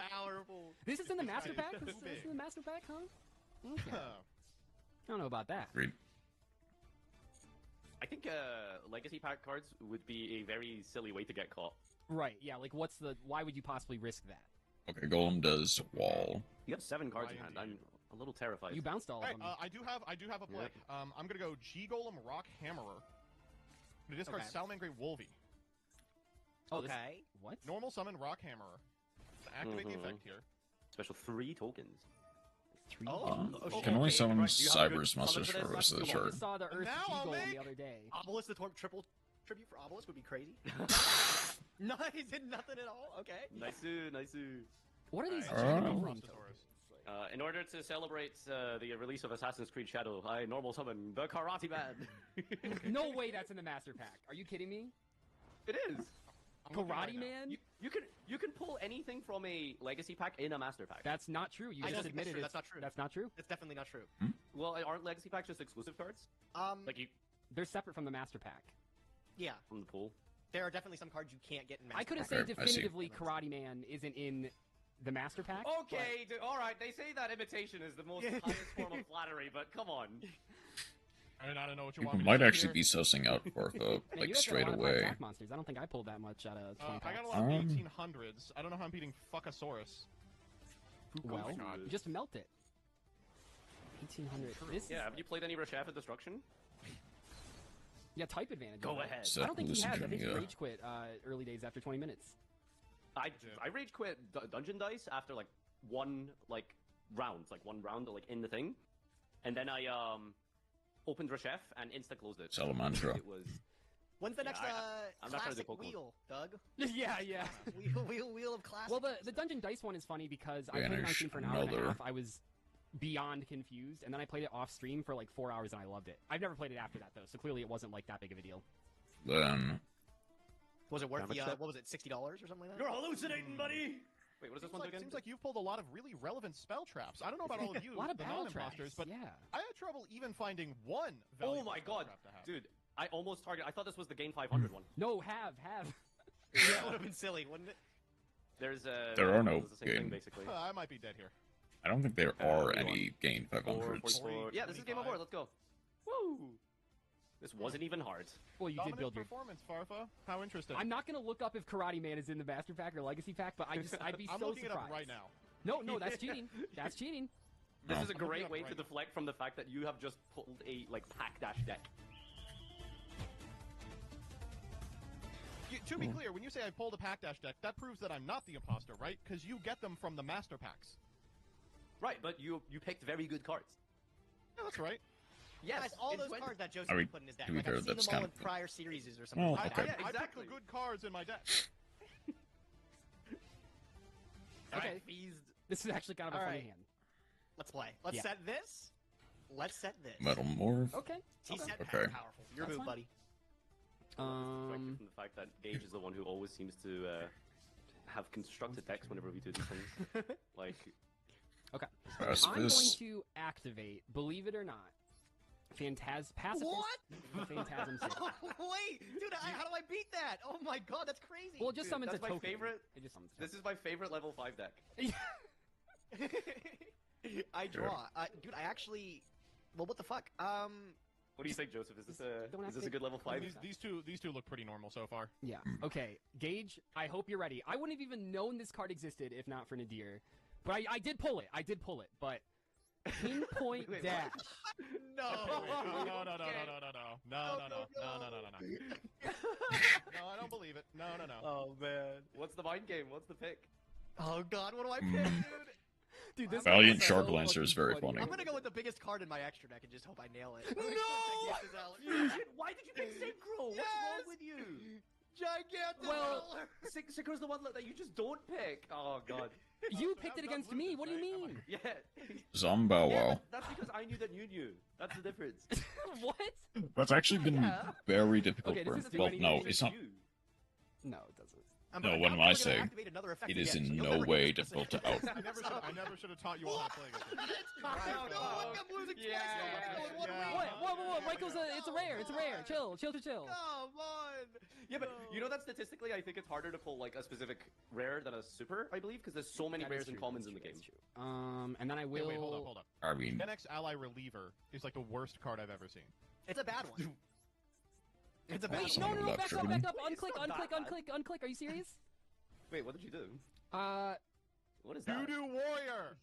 Powerful. This is in the master This guy pack. is This too is big. in the master pack, huh? Okay. I don't know about that. Agreed. I think legacy pack cards would be a very silly way to get caught. Right. Yeah. Like, what's the? Why would you possibly risk that? Okay, Golem does wall. You have 7 cards in Why hand. indeed? I'm a little terrified. You bounced all of Hey, them. I do have a play. I'm gonna go G Golem Rock Hammerer. I'm gonna discard Okay. Salamangre Wolvie. oh, this- Okay. what? Normal summon Rock Hammerer. To activate the effect here. Special 3 tokens. 3. Can only summon right, do you have a good Cyber's monsters summon for for the rest of the this? I turn. just saw the Earth Now I'll G-Golem make- the other day. Obelisk, the triple tribute for Obelisk would be crazy. No, he did nothing at all. Okay. Nice. What are these Alright. G-Golem tokens? In order to celebrate the release of Assassin's Creed Shadow, I normal summon the Karate Man. No way that's in the master pack. Are you kidding me? It is. I'm looking Karate right now. Man? You can pull anything from a legacy pack in a master pack. That's not true. You I just don't think that's admitted true. it. That's not true. That's not true. It's definitely not true. Well, aren't legacy packs just exclusive cards? Like you They're separate from the master pack. Yeah, from the pool. there are definitely some cards you can't get in Master I could have Pack. said Okay, I see. definitively Karate Man isn't in the master pack. Okay, all right. They say that imitation is the most highest form of flattery, but come on. I don't know what you People want me might to do actually here. be sussing out Bartha, Man, you like, guys got a straight lot of away. attack monsters. I don't think I pulled that much out of 20 I packs. got a lot of 1800s. I don't know how I'm beating Fuckosaurus. Well, God. you just melt it. 1800. This Yeah, have you played any Reshaf of Destruction? yeah, type advantage. Go ahead. I don't think he has. I think he Yeah. rage quit early days after 20 minutes. I rage quit Dungeon Dice after like one round like in the thing, and then I opened Reshef and insta closed it. Salamandra. It was When's the next I'm not trying to do classic Pokemon. wheel, Doug? yeah, yeah. Wheel of classic. Well, the Dungeon Dice one is funny because I played it on Banish stream for an hour and a another. half. I was beyond confused, and then I played it off stream for like 4 hours, and I loved it. I've never played it after that though, so clearly it wasn't like that big of a deal. Then Was it worth How much the that- what was it, $60 or something like that? You're hallucinating, buddy. Wait, what is this one again? Seems like you've pulled a lot of really relevant spell traps. I don't know about all of you, A lot of the battle non-imposters, traps, but yeah. I had trouble even finding one Oh valuable my spell god, trap to have. dude! I almost targeted. I thought this was the Gain 500 one. No, have. Yeah, it would have been silly, wouldn't it? There's There are no it's the same thing Gain. basically. I might be dead here. I don't think there you are want any gain 500s. 444. Yeah, this is Game of War. Let's go. Woo! This wasn't even hard. Well, you did Dominant build your. performance, Farfa. How interesting. I'm not gonna look up if Karate Man is in the Master Pack or Legacy Pack, but I'd be I'm so looking surprised. it up right now. No, that's cheating. That's cheating. This No. is a I'm looking great up way right to now. deflect from the fact that you have just pulled a pack dash deck. To be clear, when you say I pulled a pack dash deck, that proves that I'm not the imposter, right? Because you get them from the master packs. Right, but you picked very good cards. Yeah, that's right. Yes, Guys, all in those 20 cards that Joseph I mean, put in his deck. to be Like, fair, I've seen that's them all kind in of- prior series or something. Well, like okay. that. Yeah, I exactly. put the good cards in my deck. Okay. I feased. This is actually kind of a All funny right. hand. Let's play. Let's Yeah. set this. Let's set this. Metal Morph. Okay. T-set Okay. pack powerful. Your That's move, fine. buddy. From the fact that Gage is the one who always seems to have constructed decks whenever we do these things. Like, Okay. I'm Precipice. going to activate, believe it or not, Pacifist. What? Phantasm Six. Wait, dude, how do I beat that? Oh my god, that's crazy. Well, it just Dude, summons a that's my token. favorite- It just summons a this is my favorite level 5 deck. token. I draw. Dude, I actually. Well, what the fuck? What do you think, Joseph? Is this Don't is this a activate- good level 5? These two look pretty normal so far. Yeah. Okay. Gage, I hope you're ready. I wouldn't have even known this card existed if not for Nadir. But I did pull it. But pinpoint Wait, what? dash. No. No, I don't believe it. No. Oh man. What's the mind game? What's the pick? Oh god, what do I pick, dude? Dude, this Valiant card is Sharp so Lancer is fucking very funny. funny. I'm gonna go with the biggest card in my extra deck and just hope I nail it. No! Why did you pick Synchro? What's wrong Yes! with you? Gigantic Well, roller. Synchro's the one that you just don't pick. Oh god. You picked it against me. What do you mean? Yeah. Zombow Yeah, Wow. that's because I knew that you knew. That's the difference. What? That's actually been Yeah. very difficult Okay, for this him. is Well, doing no, anything it's not. You. No, it doesn't. No, what am I saying? It is in no way difficult to out. I never should have taught you all how to play this. I'm losing twice. Yeah. What? Whoa! Michael's it's a rare. Chill. Come on. Yeah, but you know that statistically, I think it's harder to pull like a specific rare than a super. I believe because there's so many That is rares and true, commons that's in the true, game. that's true. And then I will. Wait, hold up. I mean, Gen X Ally Reliever is like the worst card I've ever seen. It's a bad one. It's a bad Wait, Someone one. no, without back up, triggering. Unclick. Are you serious? Wait, what did you do? What is that? Doo-doo Warrior!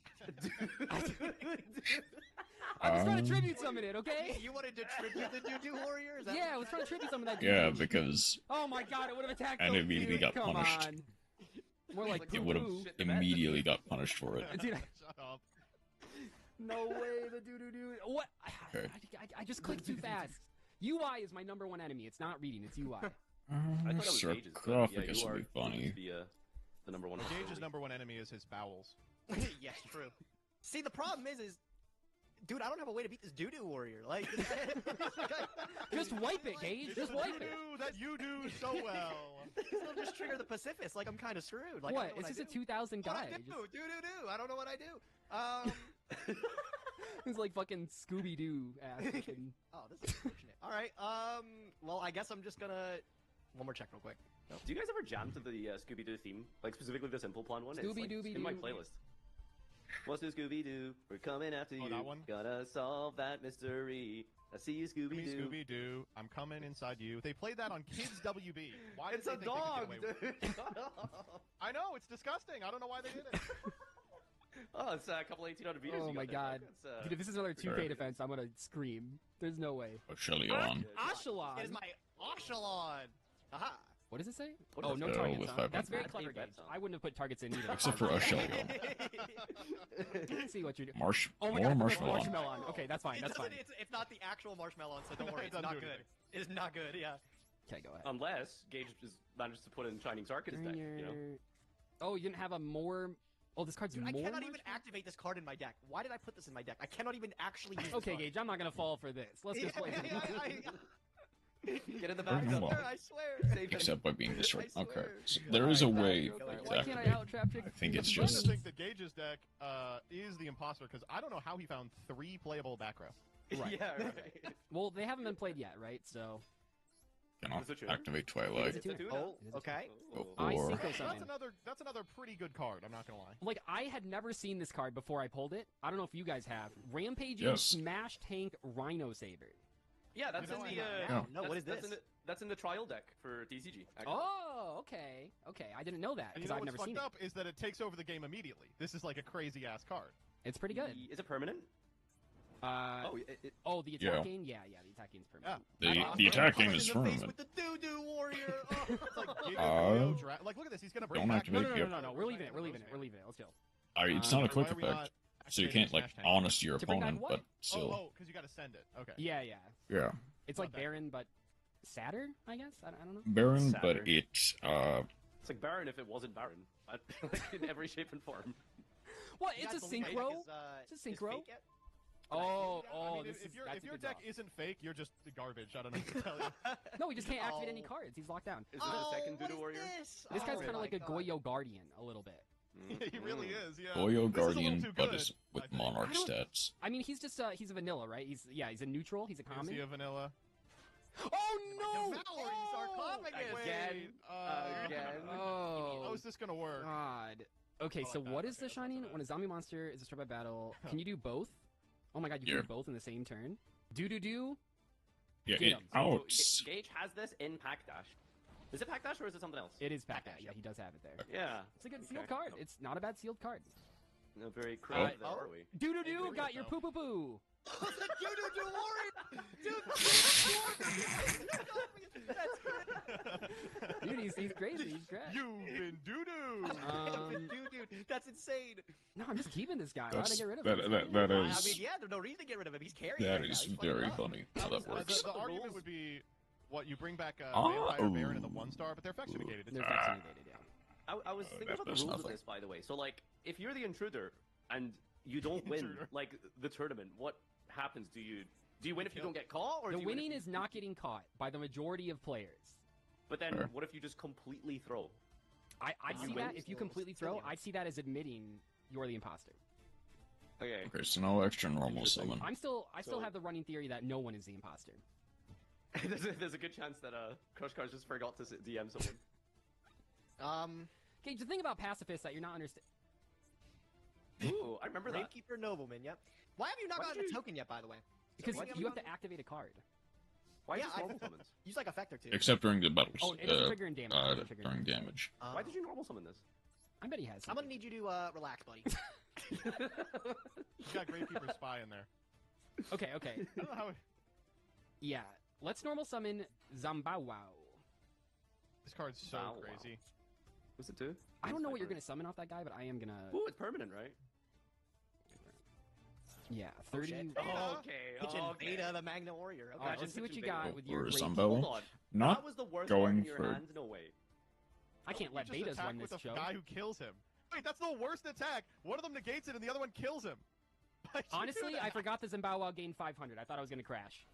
I was trying to tribute summon it, okay? You wanted to tribute the Doo-Doo Warrior? Is that Yeah, what I was trying to tribute summon that. yeah, dude. because Oh my god, it would have attacked. And those immediately dudes. got Come punished. on. More like it would have poo-poo. immediately got punished for it. Dude, Shut up. no way, the doo-doo-doo. What? Okay. I just clicked too fast. UI is my #1 enemy. It's not reading. It's UI. I thought that was Gage's, but yeah, Sarcophagus you would are be funny. the number one. Gage's #1 enemy is his bowels. Yes, true. See, the problem is, dude, I don't have a way to beat this Doo-Doo Warrior. Like, Just wipe it, Gage. Just wipe it. Doo-doo that you do so well. It'll just trigger the Pacifist. Like, I'm kind of screwed. Like, I What? don't know It's just I a 2,000 do. What I guy. do? Doo-doo-doo. I don't know what I do. It's like fucking Scooby-Doo ass. fucking- Oh, this is unfortunate. All right. Well, I guess I'm just gonna. One more check, real quick. Nope. Do you guys ever jam to the Scooby-Doo theme? Like specifically the Simple Plan one? It's, like, Scooby-Dooby-Doo. in my playlist. What's the Scooby-Doo? We're coming after you. that one? Gotta solve that mystery. I see you, Scooby-Doo. Scooby-Doo, I'm coming inside you. They played that on Kids WB. Why did It's they a think dog, they could get away with it? dude. Shut up. I know, it's disgusting. I don't know why they did it. Oh, it's a couple 1800 meters. Oh you my got there, god. Doug. It's, Dude, if this is another 2K Right. defense, I'm gonna scream. There's no way. Shelly on. Echelon. It is my Echelon. Aha. What does it say? What Oh, does no it say? targets. With Huh? 500. That's very Bad clever, team Gage. bets on. I wouldn't have put targets in either. Except for Shelly on. Let's see what you're doing. Marsh. Oh my More god, marshmallow. marshmallow on. Okay, that's fine. It That's fine. doesn't- It's not the actual marshmallow, so don't worry. It It's doesn't not do good. anything. It is not good. Yeah. Okay, go ahead. Unless Gage just managed to put in Shining Sarkis deck, you know? Oh, you didn't have a more... Oh, this card's Dude, I more cannot even marshmallow? activate this card in my deck. Why did I put this in my deck? I cannot even actually use this Okay, card. Gage, I'm not gonna fall for this. Let's just play. Get in the Very back. well. I swear. Save him. Except by being destroyed. I Okay. swear. So there is a way Alright, to Why can't I activate. out-trap Chick? I think it's I'm starting just- to think that Gage's deck is the imposter because I don't know how he found 3 playable back row. Right. Yeah, right. Well, they haven't been played yet, right? So Cannot Is it true? activate Is Twilight. it tuna? Oh, It is a okay. Oh. I Or- synchro summon. That's another pretty good card. I'm not gonna lie. Like, I had never seen this card before I pulled it. I don't know if you guys have. Rampaging Yes. Smash Tank Rhino Saber. Yeah, that's You know in I the. have- Yeah. No, what is that's this? That's in the trial deck for TCG. Actually. Oh, okay. Okay, I didn't know that And you because know I've what's never seen fucked it. up is that it takes over the game immediately. This is like a crazy ass card. It's pretty good. Is it permanent? Oh, the attack Yeah. gain? Yeah, the attack gain's permanent. The attacking is in the face firm. with the doo-doo warrior. Oh. It's like like look at this. He's gonna bring Don't back. activate No, Yep. We're leaving it. We're leaving it. We're leaving it. Let's chill. It's not a quick Why are we effect, not so you activating can't like Smash Tank? honest your To bring back opponent, what? but still, Oh, because you got to send it. Okay. Yeah. yeah, It's Not like bad. Baron, but sadder, I guess? I don't know. Baron, Saturn. but it It's like Baron if it wasn't Baron, like in every shape and form. What? You It's a guys believe my synchro? deck It's a is synchro? fake yet? Oh, I mean, this if is your that's a good deck draw. isn't fake, you're just garbage. I don't know what to tell you. No, we just can't activate any Oh. cards. He's locked down. Is it a second what Doodoo is Warrior? This, This guy's Oh kind of my like a God. Goyo Guardian, a little bit. He really is. Yeah. Goyo This is a little Guardian, too but good, is with I think. Monarch I don't- stats. I mean, he's just he's a vanilla, right? He's a neutral. He's a Is common. he a vanilla? Oh no! Valerie, sarcophagus. Again. Again. Oh. How is this gonna work? God. Okay, I so like that. what is Okay, the that's not shining? bad. When a zombie monster is destroyed by battle, can you do both? Oh my god, you can Yeah. do both in the same turn. Do. Yeah, Get it him. outs. Gage has this in Pack Dash. Is it Pack Dash or is it something else? It is back. Yeah, he does have it there. Yeah. It's a good Okay. sealed card. It's not a bad sealed card. No, very creative, Oh. are we? Do Hey, wait, got your though. poo. Do warrior. Dude, he's crazy. He's great. You've been doo doo. Dude, that's insane. No, I'm just keeping this guy. Why would I That's, get rid of that, him? that I mean, is yeah, there's no reason to get rid of him. He's carrying. that right is now. He's fucking very up. funny how that works. The the argument rules? would be, what you bring back Oh. Vampire Baron and the 1-star, but they're effects negated. It's They're fine. vaccinated, yeah. I was thinking that about the does rules of nothing. this, by the way. So, like, if you're the intruder and you don't win, Intruder. like, the tournament, what happens? Do you win if you don't get caught? Or The do you win winning if is not getting caught by the majority of players. But then, Fair. what if you just completely throw? I'd You see win. that if you completely throw. I'd see that as admitting you're the imposter. Okay. Okay, so no extra normal Interesting. summon. I still So- have the running theory that no one is the imposter. there's a good chance that Crush Cars just forgot to DM someone. Okay, the thing about pacifists that you're not understanding. Ooh, I remember that. Gravekeeper Nobleman. Yep. Why have you not Why gotten did a you- token yet? By the way. Because Why do you have not- to activate a card. Why Yeah, just I- normal summons? Use like Effector too. Except during the battles. Oh, it doesn't trigger in damage. It doesn't trigger in during damage. damage. Why did you normal summon this? I bet he has. I'm gonna something. need you to relax, buddy. You got Gravekeeper Spy in there. Okay. I don't know how. Yeah. Let's normal summon Zambawao. This card's so Bow wow. crazy. What's it do? I don't know what you're gonna summon off that guy, but I am gonna. Ooh, it's permanent, right? Yeah, Oh, 30. shit. Okay. Pitching okay. Beta, the Magna Warrior. Okay. Alright, Imagine let's see what pitching you got Beta. with Or your great. Zambella. Hold on. Not that was the worst going card in your for- hand? No way. I can't let He just betas attacked run with this a show. guy who kills him. Wait, that's the worst attack. One of them negates it, and the other one kills him. Why'd you do Honestly, that? I forgot the Zambawao gained 500. I thought I was gonna crash.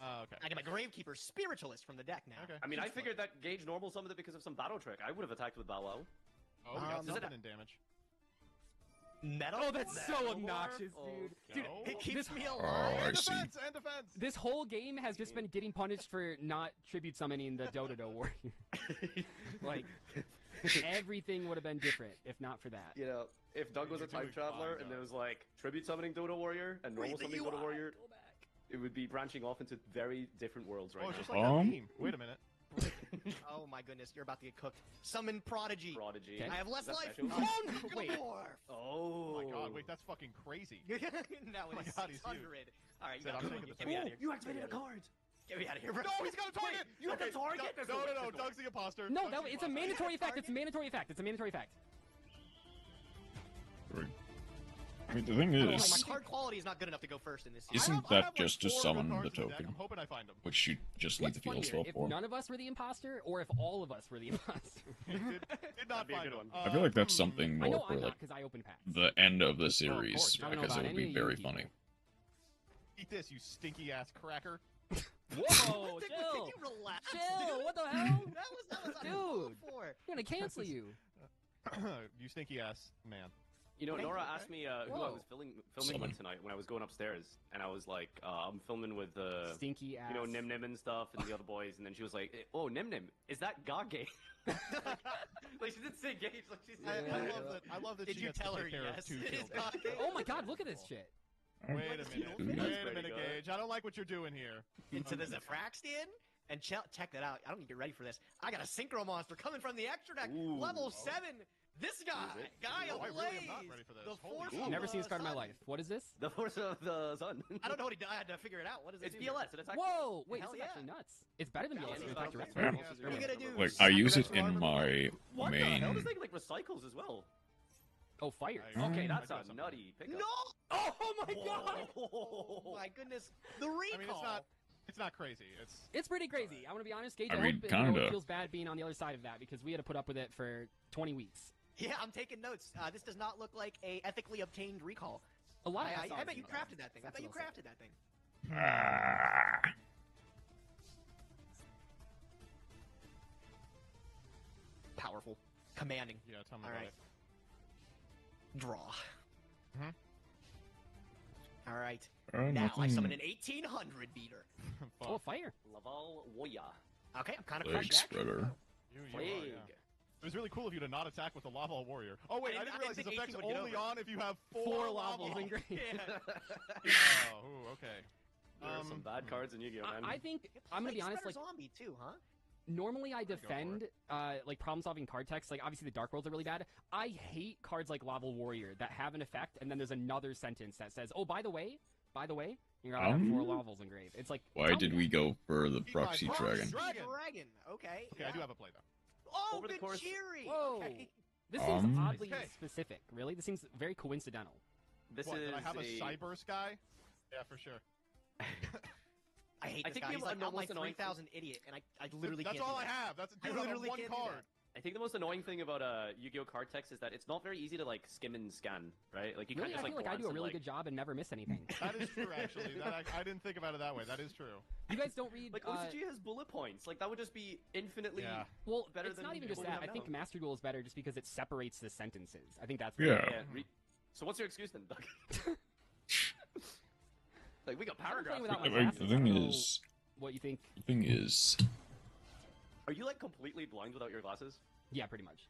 Oh, okay. I get my Gravekeeper Spiritualist from the deck now. Okay. I mean, I figured that Gage normal summoned it because of some battle trick. I would have attacked with Bow Wow. Oh, we got Does something it- in damage. Metal. Oh, that's so Metal obnoxious, Oh, dude. no. Dude, It keeps me Oh, alive. I And see. defense! And defense! this whole game has just been getting punished for not tribute summoning the Dodo warrior. Like, Everything would have been different if not for that. You know, if Doug was a time traveler and there was like tribute summoning Dota Warrior and normal summoning Dota Warrior, it would be branching off into very different worlds right Oh, now. it's just like that meme. Wait a minute. Oh my goodness, you're about to get cooked. Summon Prodigy. Prodigy. Okay. I have less Is that life. special? Oh, Wait. Oh Oh my god, wait, that's fucking crazy. now Oh my it is God, he's 600. huge. Alright, you Said, gotta I'm get taking the me out of here. You activated a card! Get me out of here, bro. No, he's got a target! you have the target? No, Doug's the imposter. No, Doug's the it's a imposter. mandatory effect. It's a mandatory effect. It's a mandatory effect. I mean, the thing Oh, is, my card quality is not good enough to go first in this series. Isn't I have, that just to 4 good summon cards the in deck. token? I'm hoping I find them. which you just need What's the field funnier, swap if for. none of us were the imposter, or if all of us were the imposter? Did not That'd be a find good them. one. I feel like that's something I more know for I'm not like because I open packs. the end of the course. series, I don't know because about it would any be of you very people. funny. Eat this, you stinky ass cracker. Whoa, Can chill, you relax? chill. dude? What the hell? That was Dude. for. I'm gonna cancel you. You stinky ass man. You know, Okay, Nora okay. asked me who I Whoa. was filming Summon. with tonight when I was going upstairs, and I was like, I'm filming with Stinky ass. you know, Nim Nim and stuff, and the other boys, and then she was like, oh, Nim Nim, is that Gage? Like, she didn't say Gage, like she said. I love that Did she you gets tell to her take care yes? of 2 It is children. Gage. Oh my god, look at this shit. Wait a minute. Dude. Wait a Pretty minute, good. Gage. I don't like what you're doing here. Into the Zephyraxian? And check that out. I don't need to get ready for this. I got a Synchro Monster coming from the extra deck. Ooh. Level 7. This guy. Is it? Guy Oh, of I really am not Blaze. ready for this. The Holy force shit. of Never seen this card in my sun. life. What is this? The Force of the Sun. I don't know what he did. I had to figure it out. What is it? It's BLS, and it's actually... Whoa! Wait, Hell this is yeah. actually nuts. It's better than Yeah, BLS. it's It's not actually direct. right. What are you gonna do? Like I use it in my What the hell? main. This thing like recycles as well. Oh, fire. I- Okay, Mm. that's I a got something. nutty pickup. No! Oh my god! Oh my goodness. The recall. I mean, it's not crazy. It's It's pretty crazy. I'm gonna be honest, Gage. I I mean, hope it kinda. feels bad being on the other side of that because we had to put up with it for 20 weeks. Yeah, I'm taking notes. This does not look like a ethically obtained recall. A lot of I bet you crafted that thing. I That's bet you what I'll say. crafted that thing. Ah. Powerful. Commanding. yeah. Tell me All about right. it. Draw. Mhm. All right. Uh, Now I nothing- summon an 1800 beater. Oh, fire. Laval Woya. Okay, I'm kind of Leg crushing action. spreader. You are, Plague. yeah. It was really cool of you to not attack with the Lava Warrior. Oh wait, I didn't realize this think effect's 18 would get only over it. on if you have 4 4 lava. levels engraved. Yeah. Oh, ooh, okay. There are some bad cards in Yu-Gi-Oh, man. I think I'm gonna be honest. Spreader Like zombie too, huh? normally, I go for defend like problem-solving card text. Like obviously the Dark Worlds are really bad. I hate cards like Lava Warrior that have an effect, and then there's another sentence that says, "Oh, by the way, you're gonna have 4 levels engraved." It's like Why tell did me we go for the Keep my proxy proxy dragon? Dragon. Okay. Okay, I do have a play though. Oh, Over the good course- cheery. Whoa. Okay. This seems oddly Okay. specific. Really, this seems very coincidental. This What, is did I have a Cyburst guy? Yeah, for sure. I hate I this think guy. the He's like, I'm my most annoying 3,000 idiot, and I literally That's can't all do I that. have. That's I dude, I have literally one can't do card. that. I think the most annoying thing about Yu-Gi-Oh card text is that it's not very easy to like skim and scan, right? Like you Really, can't I just feel like I glance do a and, really like- good job and never miss anything. That is true, actually. I didn't think about it that way. That is true. You guys don't read. Like OCG has bullet points. Like that would just be infinitely. Yeah. well, better it's than not even just what we that. have I think now. Master Duel is better just because it separates the sentences. I think that's Yeah. So what's your excuse then, Doug? Like we got I'm playing paragraphs. without my The glasses. I thing don't know is, what you think? Are you like completely blind without your glasses? Yeah, pretty much.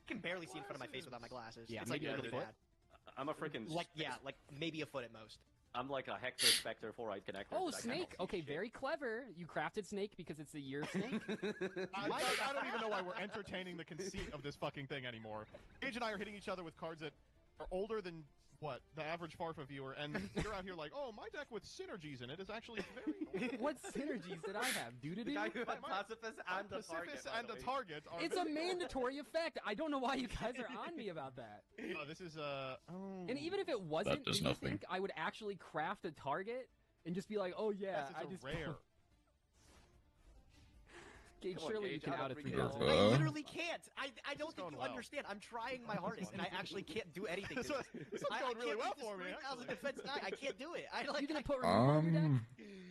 I can barely see in front of my face without my glasses. Yeah, it's like maybe a really foot. bad. I'm a freaking. Like maybe a foot at most. I'm like a Hector Spectre 4-eyed connector. Oh, but I can't Snake. see Okay, shit. very clever. You crafted Snake because it's the year of Snake. I don't even know why we're entertaining the conceit of this fucking thing anymore. Gage and I are hitting each other with cards that are older than, what, the average Farfa viewer, and you're out here like, oh, my deck with synergies in it is actually very old. What synergies did I have? The Doo-doo-doo? guy who had My- Pacifist and the target. Pacifist by and the a way. target are It's a very old. mandatory effect. I don't know why you guys are on me about that. This is And even if it wasn't, does do you nothing. think I would actually craft a target and just be like, oh yeah, yes, I it's just a rare. Gage, Come on, surely you Gage, can I out don't it freak for out. yourself. I literally can't. I don't is think going you well. understand. I'm trying my hardest, and I actually can't do anything. This to one's this. going I really can't well beat this for me, 3,000 actually. defense die. I can't do it. I like. You gonna put removal on your deck?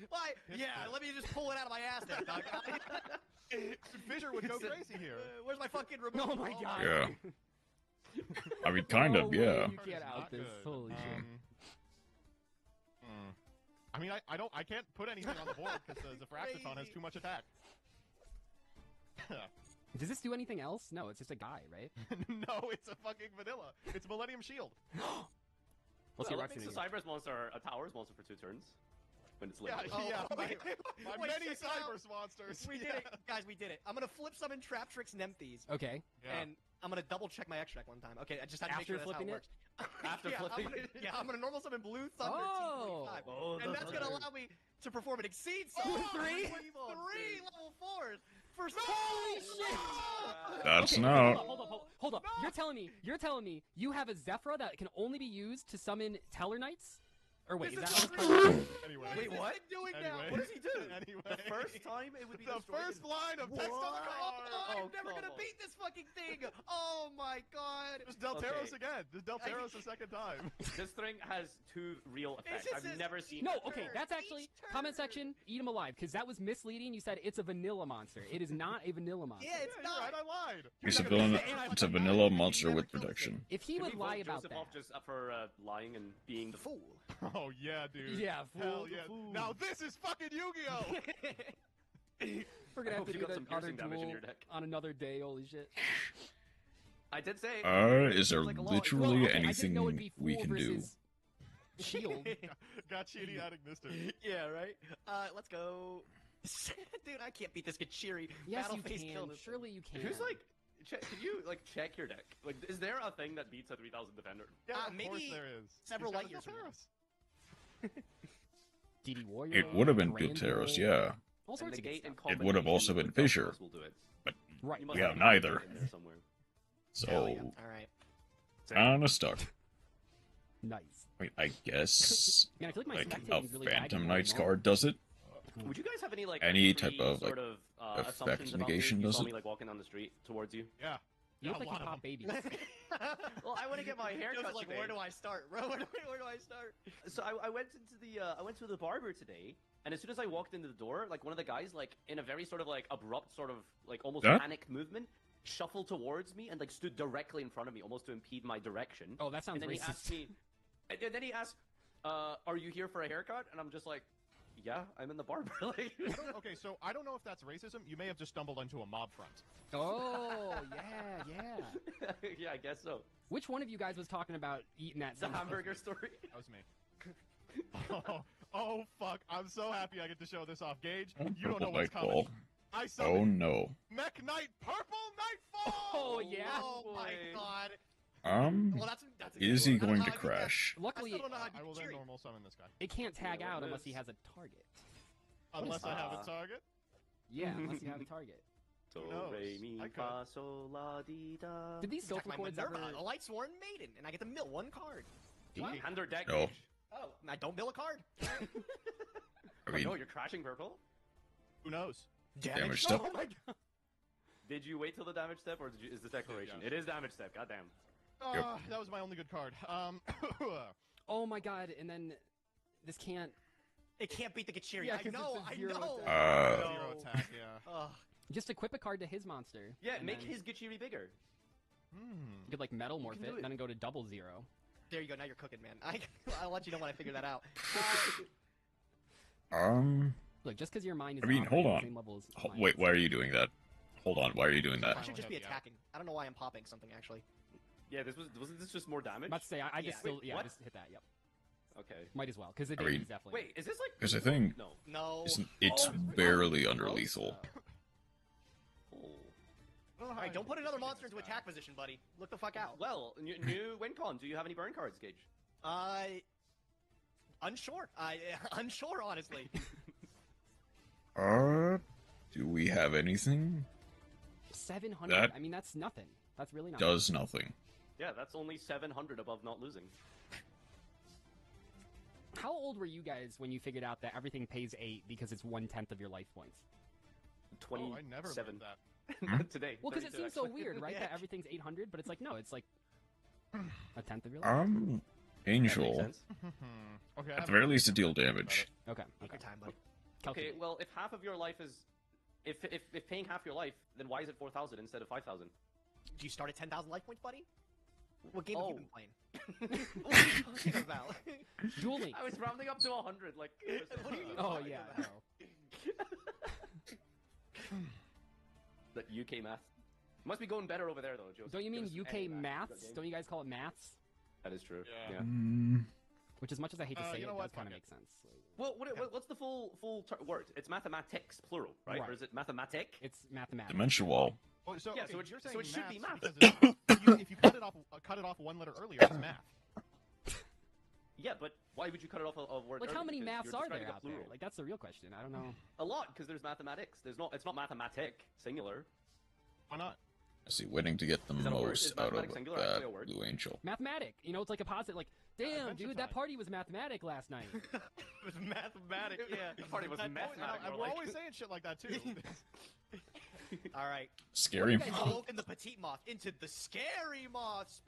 Why? Yeah, let me just pull it out of my ass there, Doug. Fissure would go crazy here. Where's my fucking removal? Oh my god. Yeah. I mean, kind No of, way yeah. You can't Not out this. good. Holy shit. I mean, I can't put anything on the board because the Zephyraxon has too much attack. Does this do anything else? No, it's just a guy, right? No, it's a fucking vanilla. It's Millennium Shield. Let's get Well, that Rex makes in a here. Cyber's monster a Tower's monster for 2 turns. When it's late. Yeah, my Wait, many check it out. Cybers monsters. We did it, guys. We did it. I'm gonna flip summon Trap Tricks Nempties, Okay. Yeah. and I'm gonna double check my extract one time. Okay, I just had to make After sure that's how it flipping it? works. After yeah, flipping I'm gonna normal summon Blue Thunder T45, Oh, and the that's gonna thunder. allow me to perform an Exceed Summon three? three level 4s for Holy shit! That's Okay, not. Hold up. You're telling me you have a Zephyra that can only be used to summon Teller Knights? Or wait, is that how it's called? Anyway. Wait, what? Doing now? Anyway. What does he do? Anyway. The first time it would be The destroyed first line of text on the card. I'm Oh, never come gonna on. beat this fucking thing. Oh my god. Just Delteros Okay. again. Just Delteros a second time. This thing has 2 real effects. just I've this- never seen No, it. okay, that's actually Each turn. comment section. Eat him alive because that was misleading. You said it's a vanilla monster. It is not a vanilla monster. Yeah, it's Yeah, you're not. right, I lied. It's a You're not villain. gonna say It's a I'm vanilla lying. monster You with never killed protection. If he Can would we lie vote about Joseph that, off just for lying and being the fool? Oh yeah, dude. Yeah, fool, Hell the yeah. fool. Now this is fucking Yu-Gi-Oh. we're gonna I have hope to you do got some the other piercing damage in duel your deck. on another day. Holy shit! I did say. Is there Seems like a lot. literally Well, okay, I anything didn't know it'd be we fool can do? versus Shield. Got cheating adding Mister. Yeah, right? Let's go. Dude, I can't beat this Gachiri. Yes, Battle you face can. killed this Surely you can. Who's like? Can you like check your deck? Like, is there a thing that beats a 3000 defender? Yeah, of maybe course there is. several He's got light years the from now. Delteros. DD Warrior? It would have been Grand Guteros, Duel, yeah. All And sorts the of good gate in stuff. It would have also combination been with Fissure. Delteros will do it. But Right. You must yeah, have neither. in there somewhere. Hell yeah. So Alright. kinda stuck. Nice. Wait, I guess Man, I feel like my like spectating a is really Phantom lagging Knights right now. card does it. Would you guys have any like Any type pre- of, like, sort of effect assumptions about me? negation You does saw it? me like walking down the street towards you. Yeah. You look Yeah, a like lot you of pop them. babies. Well, I want to get my hair Just cut like, today. where do I start, bro? Where do I start? So I went into the I went to the barber today, and as soon as I walked into the door, like one of the guys, like in a very sort of like abrupt, sort of like almost Huh? panic movement, shuffled towards me and like stood directly in front of me, almost to impede my direction. Oh, that sounds and then he racist. asked me, and then he asked, "Are you here for a haircut?" And I'm just like, "Yeah, I'm in the barber." Like, Okay, so I don't know if that's racism. You may have just stumbled into a mob front. Oh, yeah. yeah, I guess so. Which one of you guys was talking about eating that It's a sandwich? hamburger story. That was me. Oh fuck! I'm so happy I get to show this off. Gage, you don't know Purple what's coming. Nightfall. I Oh summoned no. Mech Knight Purple Nightfall. Oh, yeah. Oh my boy. god. Well, That's a is good he one. I don't going know to how I beat that. crash? Luckily, I still don't know how to I will beat then Gachiri. normal summon this guy. it can't tag Yeah, out what unless he is- has a target. Unless I have Ah. a target. Yeah, unless you have a target. Do, knows? re, mi, I could. fa, sol, la, di, da. Did these Attack social my chords Minerva, ever... a light sworn maiden, and I get to mill one card. And their deck. No. Gage. Oh, I don't mill a card. I mean, no, you're crashing purple? Who knows? Damage step. Oh my god. Did you wait till the damage step, or is this declaration? Yes. It is damage step, goddamn. That was my only good card. Oh my god, and then this can't... It can't beat the Gachiri. Yeah, I 'cause know. it's a I zero know. attack. Zero attack. Yeah. Ugh. Just equip a card to his monster. Yeah, and make then his Gachiri bigger. You could like metal morph can it, do and it. then go to double zero. There you go. Now you're cooking, man. I'll let you know when I figure that out. Look, just because your mind is I mean, operating hold at on. the same level as mine. Wait, why are you doing that? Hold on, why are you doing that? I should just be Heavy out. attacking. I don't know why I'm popping something actually. Yeah, wasn't this just more damage? I'm about to say, I just Yeah. still, Wait, yeah, what? just hit that, yep. Okay. Might as well, because the I damage mean- is definitely... Wait, is this like? Because I think No. No. it's barely under lethal. Oh. Alright, don't put another monster into attack position, buddy. Look the fuck out. Well, new WinCon. Do you have any burn cards, Gage? Unsure. Unsure, honestly. Do we have anything? 700? That- I mean, that's nothing. That's really nothing. Does nothing. Yeah, that's only 700 above not losing. How old were you guys when you figured out that everything pays 8 because it's 1/10 of your life points? 27. Oh, I never learned that. Today. Well, because it 32 seems so actually. weird, right? Yeah. That everything's 800, but it's like, no, it's like a tenth of your life. That makes Angel. sense. Okay. I At have the very a- least, to deal damage. Okay, Take your okay. time, buddy. Okay, Calculate. well, if half of your life is... If paying half your life, then why is it 4,000 instead of 5,000? Do you start at 10,000 life points, buddy? What game have you Oh. been playing? What are you talking about? Duel Links. I was rounding up to 100, like... What are you Oh, talking yeah, about? no. That UK math. Must be going better over there, though, Joseph. Don't you mean Give us UK any math. maths? Don't you guys call it maths? That is true. Yeah. Which, as much as I hate to say you it, know does what? kind of Fuck make sense. Well, what's the full word? It's mathematics, plural, right? Right. Or is it mathematic? It's mathematics. Dimension wall. Oh, so, Yeah, okay, so you're it saying should be maths math. because if you cut it off one letter earlier, it's math. Yeah, but why would you cut it off a word? Like, how early? many Because maths you're are there describing a out there? plural. Like, that's the real question. I don't know. A lot, because there's mathematics. It's not mathematic singular. Why not? I see, waiting to get the Is that a word? Is most out of mathematics singular actually a word? Blue Angel. Mathematic. You know, it's like a positive. Like, damn, Adventure dude, that Time. party was mathematic last night. It was mathematic, yeah. The party was mathematic. We're more like. always saying shit like that too. All right. Scary. What do you guys think? Woken the petite moth into the scary moth.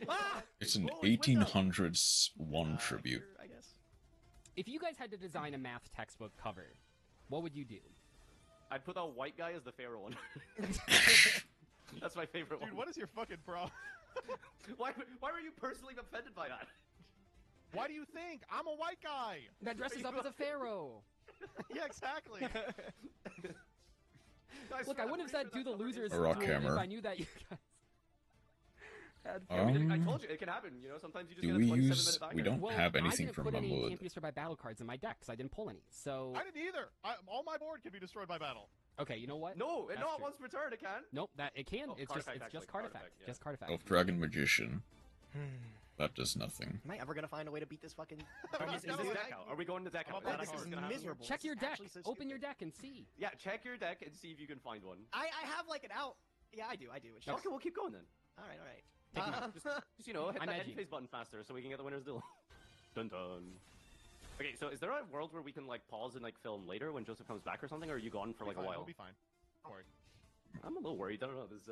Ah! It's an Roll his window. 1800s one tribute. Sure, I guess. If you guys had to design a math textbook cover, what would you do? I'd put that white guy as the pharaoh one. That's my favorite Dude, one. what is your fucking problem? Why were you personally offended by that? Why do you think I'm a white guy? That dresses up as a pharaoh. Yeah, exactly. Look, I wouldn't have said do the losers A rock duel hammer. if I knew that you guys had I mean, I told you it can happen. You know, sometimes you just Do get a we 27-minute use? banger. We don't Well, have anything I from didn't put any Mahmoud. Can't Be Destroyed by Battle cards in my deck because I didn't pull any. So I didn't either. All my board can be destroyed by battle. okay, you know what? No, That's not true. once per turn. It can. Nope, that it can. Oh, It's card just effect, it's just actually, card card effect. effect, yeah. Just card effect. Elf Dragon Magician. That does nothing. Am I ever gonna find a way to beat this fucking? Is this deck out? Are we going to deck out? I'm about Is that to actually This is gonna happen? miserable. Check This your is deck. actually so Open your stupid. deck and see. Yeah, check your deck and see if you can find one. I have like an out. Yeah, I do. It's just... Okay, we'll keep going then. All right, all right. Take me. Just, you know, hit I'm that edgy. end phase button faster so we can get the winner's duel. Dun dun. Okay, so is there a world where we can like pause and like film later when Joseph comes back or something, or are you gone for like a We'll while? be fine. Don't worry. I'm a little worried. I don't know. There's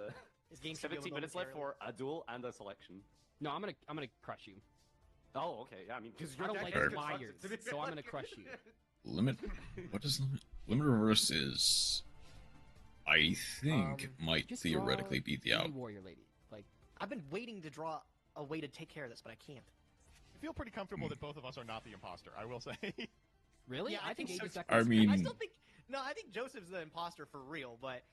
This game should be 17 over minutes left momentarily. for a duel and a selection. No, I'm gonna crush you. Oh, okay. Yeah, I mean, because I don't like Fair. liars, so I'm gonna crush you. Limit. What is limit? Limit reverse is. I think might Just theoretically draw be the Lady out. Warrior Lady. Like, I've been waiting to draw a way to take care of this, but I can't. I feel pretty comfortable that both of us are not the imposter. I will say. really? Yeah, I think so. Aegis deck I is- mean- I still think I think Joseph's the imposter for real, but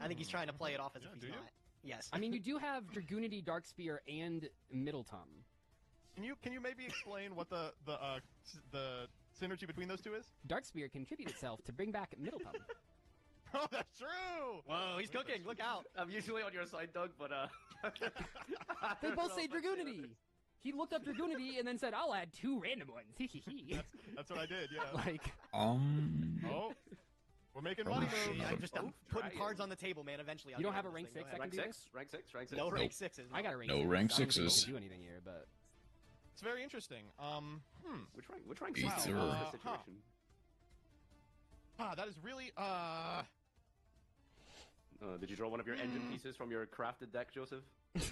I think he's trying to play it off as Yeah, if do he's you? not. Yes. I mean, you do have Dragoonity, Darkspear, and Middleton. Can you maybe explain what the synergy between those two is? Darkspear contribute itself to bring back Middleton. Oh, that's true. Whoa, he's cooking! Look out! I'm usually on your side, Doug, but They both say Dragoonity. He looked up Dragoonity and then said, "I'll add 2 random ones." That's what I did. Yeah. Like, Oh, we're making money Probably moves. should. I'm just putting try cards it. on the table, man. Eventually, I'll You don't get have a this rank thing. Go 6 ahead. rank do 6, rank 6, rank 6. No Nope. rank sixes. I got a rank No 6. rank I don't think sixes. I can do anything here, but It's very interesting. Which rank Ether. 6 is in this situation? That is really Did you draw one of your engine pieces from your crafted deck, Joseph? I'm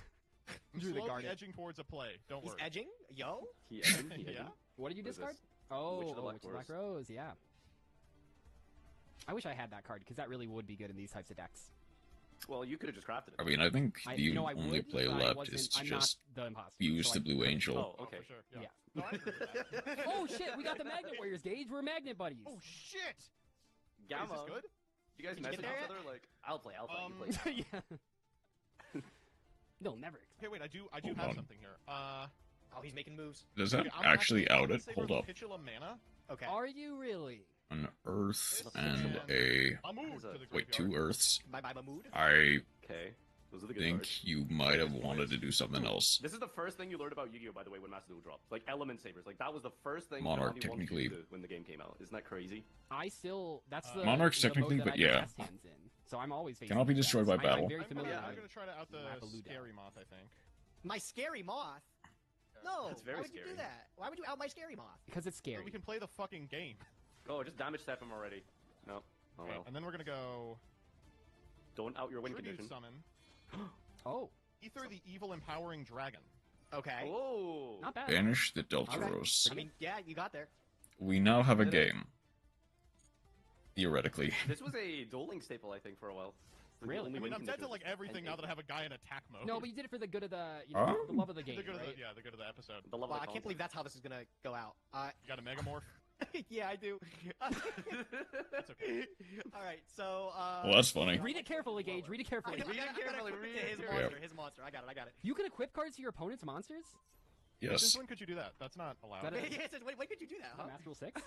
Drew the slowly Garnet. edging towards a play. Don't He's worry. edging. Yo. He engine, he Yeah? engine. what did you What is discard? this? Oh, Witch of the Black Witch of the Black Rose, yeah. I wish I had that card, because that really would be good in these types of decks. Well, you could have just crafted I it. mean, I think I, the you know, I only would, play but I left wasn't- is to I'm just not the imposter. use so the I- Blue Angel. Oh, okay. For sure. Yeah. No, I agree with that. Oh shit, we got the Magnet Warriors, Gage. We're Magnet buddies. Oh shit! Wait, Gamma. is this good? You guys Did you messing get there each yet? other? Like, I'll play, you play. yeah. They'll never. Okay, wait. I do Hold have on. something here. Oh, he's making moves. Does that okay, I'm actually out gonna it? say Hold we're up. Capitula mana. Okay. Are you really? An earth This and is a. I'll move Is to it- the Wait, graveyard. 2 earths. Bye bye, Mahmood. I Okay. Those are the good think cards. you might have wanted to do something else. This is the first thing you learned about Yu-Gi-Oh, by the way, when Master Duel dropped. Like, Element Sabers. Like, that was the first thing Monarch, Konami wanted you to technically. do when the game came out. Isn't that crazy? I still. That's the. Monarch's the mode technically, that but I do yeah. best hands in. So I'm always facing. Cannot be these destroyed decks. by battle. I'm very I'm familiar. gonna with try to out the Rappaluda. scary moth. I think. My scary moth. No. That's very why would you scary. do that? Why would you out my scary moth? because it's So scary. we can play the fucking game. Oh, just damage step him already. No. Oh, Okay, well. and then we're gonna go Don't out your win tribute condition. summon Oh, Ether the Evil Empowering Dragon. Okay. Oh! not bad. Banish the Deltaros. I mean, yeah, you got there. We now have a Did it? game. Theoretically. This was a dueling staple, I think, for a while. The Really? only I mean, win I'm dead to condition like was everything now that I have a guy in attack mode. No, but you did it for the good of the, the love of the game, the good right? of the, yeah, the good of the episode. The love Well, of I the can't believe that's how this is gonna go out. You got a Megamorph. Yeah, I do. That's okay. All right, so. Well, that's funny. Read it carefully, Gage. Read it carefully. Read it carefully. His monster. His monster. I got it. You can equip cards to your opponent's monsters? Yes. Since when could you do that? That's not allowed. That Yeah, it says, when could you do that, huh? Master Rule 6?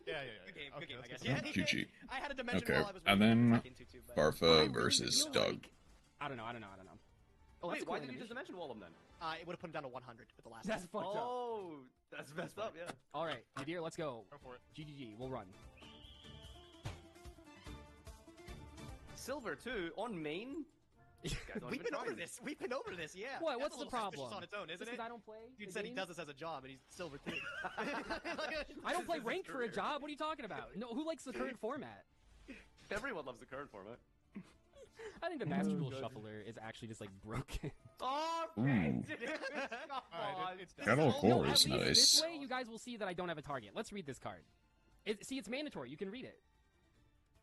Yeah. Good game, I guess. that's Yeah, GG. I had a dimension Okay, while I was and waiting then for a second to, but- Farfa versus feel Doug. like- I don't know. Oh, that's Wait, a cool why did you just animation. dimension wall him then? It would have put him down to 100 with the last That's one. fucked up. Oh, that's messed up, yeah. Alright, Nadir, let's go. Go for it. GGG, we'll run. Silver, too, on main? These guys aren't We've even been over trying. this. We've been over this, yeah. What? That's What's a the little suspicious problem? on its own, isn't Just it? 'cause I don't play Dude the said he game? does this as a job, and he's silver too. I don't play ranked for a job. What are you talking about? No, who likes the current format? Everyone loves the current format. I think the Master Rule Shuffler is actually just like broken. Oh, Ooh. okay. Alright, it's Got all No, core at is least nice. this way you guys will see that I don't have a target. Let's read this card. See, it's mandatory. You can read it.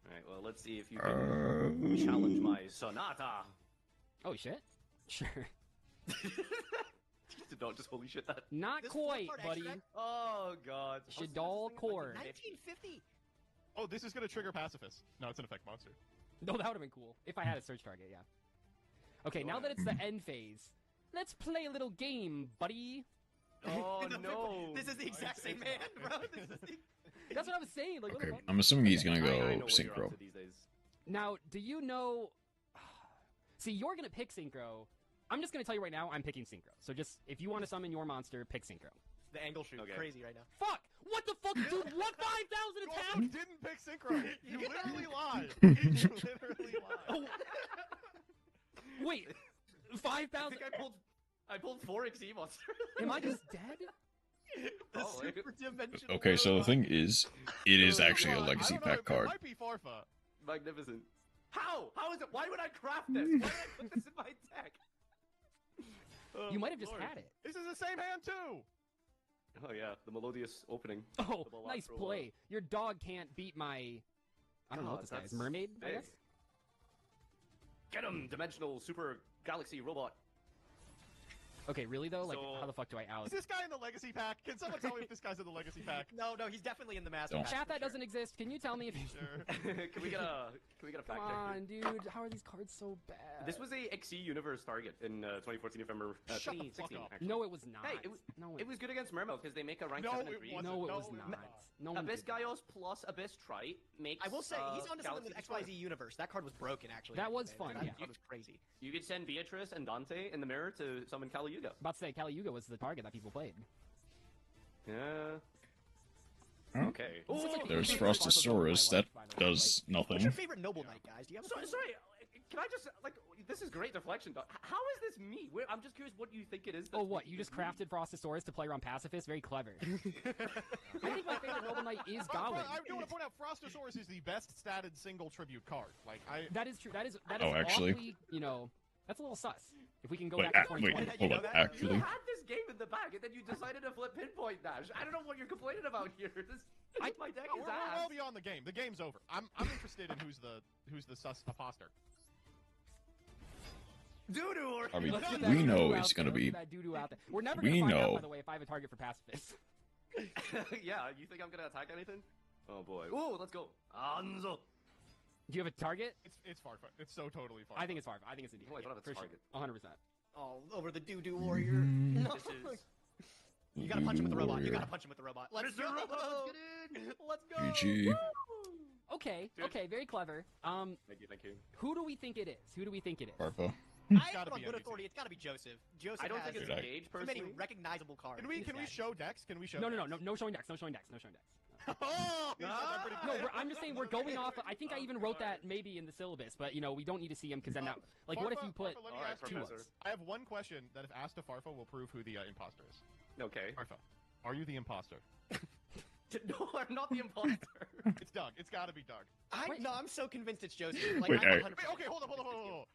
Alright, well, let's see if you can challenge my Sonata. Oh shit. Sure. Did not just holy shit that. Not This quite, four-card buddy. extract? Oh, God. Shadal Core. 1950. Oh, this is gonna trigger pacifist. No, it's an effect monster. No, that would have been cool if I had a search target. Yeah. Okay, now that it's the end phase, let's play a little game, buddy. Oh, no. This is the exact same man, bro. This is the... That's what I was saying. Like, what the Okay, fuck? I'm assuming he's gonna I go know what you're up synchro. to these days. Now, do you know? See, you're gonna pick synchro. I'm just gonna tell you right now, I'm picking synchro. So just if you want to summon your monster, pick synchro. The angle shoot, Okay. crazy right now. Fuck! What the fuck, dude? What 5,000 You also attack? didn't pick synchro. You literally lied. You literally lied. Wait, I 5,000? think I pulled 4 XE monsters. Am I just dead? The Oh, like- super dimensional. Okay, so the thing is, it is actually a Well, legacy I don't know, pack it card. might be Farfa. Magnificent. How? How is it? Why would I craft this? Why would I put this in my deck? Oh, You might have just Lord. had it. This is the same hand too. Oh yeah, the melodious opening. Oh, The nice bilateral, play. Your dog can't beat my... I don't know what this guy is. that's Mermaid, I big. guess? Get him, dimensional super galaxy robot. Okay, really though? Like, So- how the fuck do I out? Is this guy in the legacy pack? Can someone tell me if this guy's in the legacy pack? No, he's definitely in the master. Don't. pack Chat for that sure. doesn't exist. Can you tell me if you... Sure. Can we get a Come fact check? on, dude. How are these cards so bad? This was a XE Universe target in 2014 November Shut the 2016. fuck up. Actually. No, it was not. Hey, no, it was good against Mermo because they make a rank No, 7 and it 3. wasn't. No, it No, was it not. was No one Abyss did that. Gaios plus Abyss Trite makes. I will say he's onto something with Galaxy XYZ Universe. That card was broken actually. That was Man, fun, That yeah. card was crazy. You could send Beatrice and Dante in the mirror to summon Kali Yuga. About to say, Kali Yuga was the target that people played. Yeah. Huh? Okay. This is like the There's easiest part of Frostosaurus my that life, by the way. does What's your nothing. favorite Noble Knight, guys? Do you have a Sorry, favorite? can I just like this is great deflection, Doc. How is this me? I'm just curious what you think it is. Oh, that's what? making You this just me. crafted Frostosaurus to play around Pacifist? Very clever. I think my favorite Noble Knight is Gawain. I do want to point out Frostosaurus is the best statted single tribute card. Like That is true. That is Oh, actually? awfully, you know, that's a little sus. If we can go Wait, back to wait, 2020. hold know up, that? actually. You had this game in the bag, and then you decided to flip pinpoint dash. I don't know what you're complaining about here. My deck no, is we're ass. well beyond the game. The game's over. I'm interested in who's the sus imposter. Doo-doo or I mean, Let's get that we doo-doo know out it's there. gonna Let's be. get that doo-doo out there. We're never We gonna find out, know. by the way, if I have a target for Pacifist. yeah, you think I'm gonna attack anything? Oh boy. Ooh, let's go. Anzo. Do you have a target? It's Farfa. It's so totally Farfa. I think it's Farfa. I think it's a D. Oh, I don't have a for target. Sure. 100%. Oh, over the doo-doo warrior. Mm. No. This is You gotta punch him with the robot. You Warrior. gotta punch him with the robot. Let's Mr. go. Robot, Let's go. GG. Okay, Dude. okay, very clever. Thank you. Who do we think it is? Who do we think it is? Farfa. I gotta have on be good NBC. authority. It's gotta be Joseph. Joseph I don't has think it's Dude, I- Gage too many personally. recognizable cards. Can we in his deck. show decks? Can we show? No, decks? no showing decks, no showing decks, no showing decks. Oh, he said that pretty No, good. I'm just saying we're going off. I think I even wrote that maybe in the syllabus, but you know we don't need to see him because then now, like, what if you put Farfa, let me Alright, ask you Professor. this. I have one question that, if asked to Farfa, will prove who the imposter is. Okay. Farfa, are you the imposter? No, I'm not the imposter. It's Doug. It's got to be Doug. I'm so convinced it's Joseph. Like, Wait, I'm hey. 100% Wait, okay, hold on.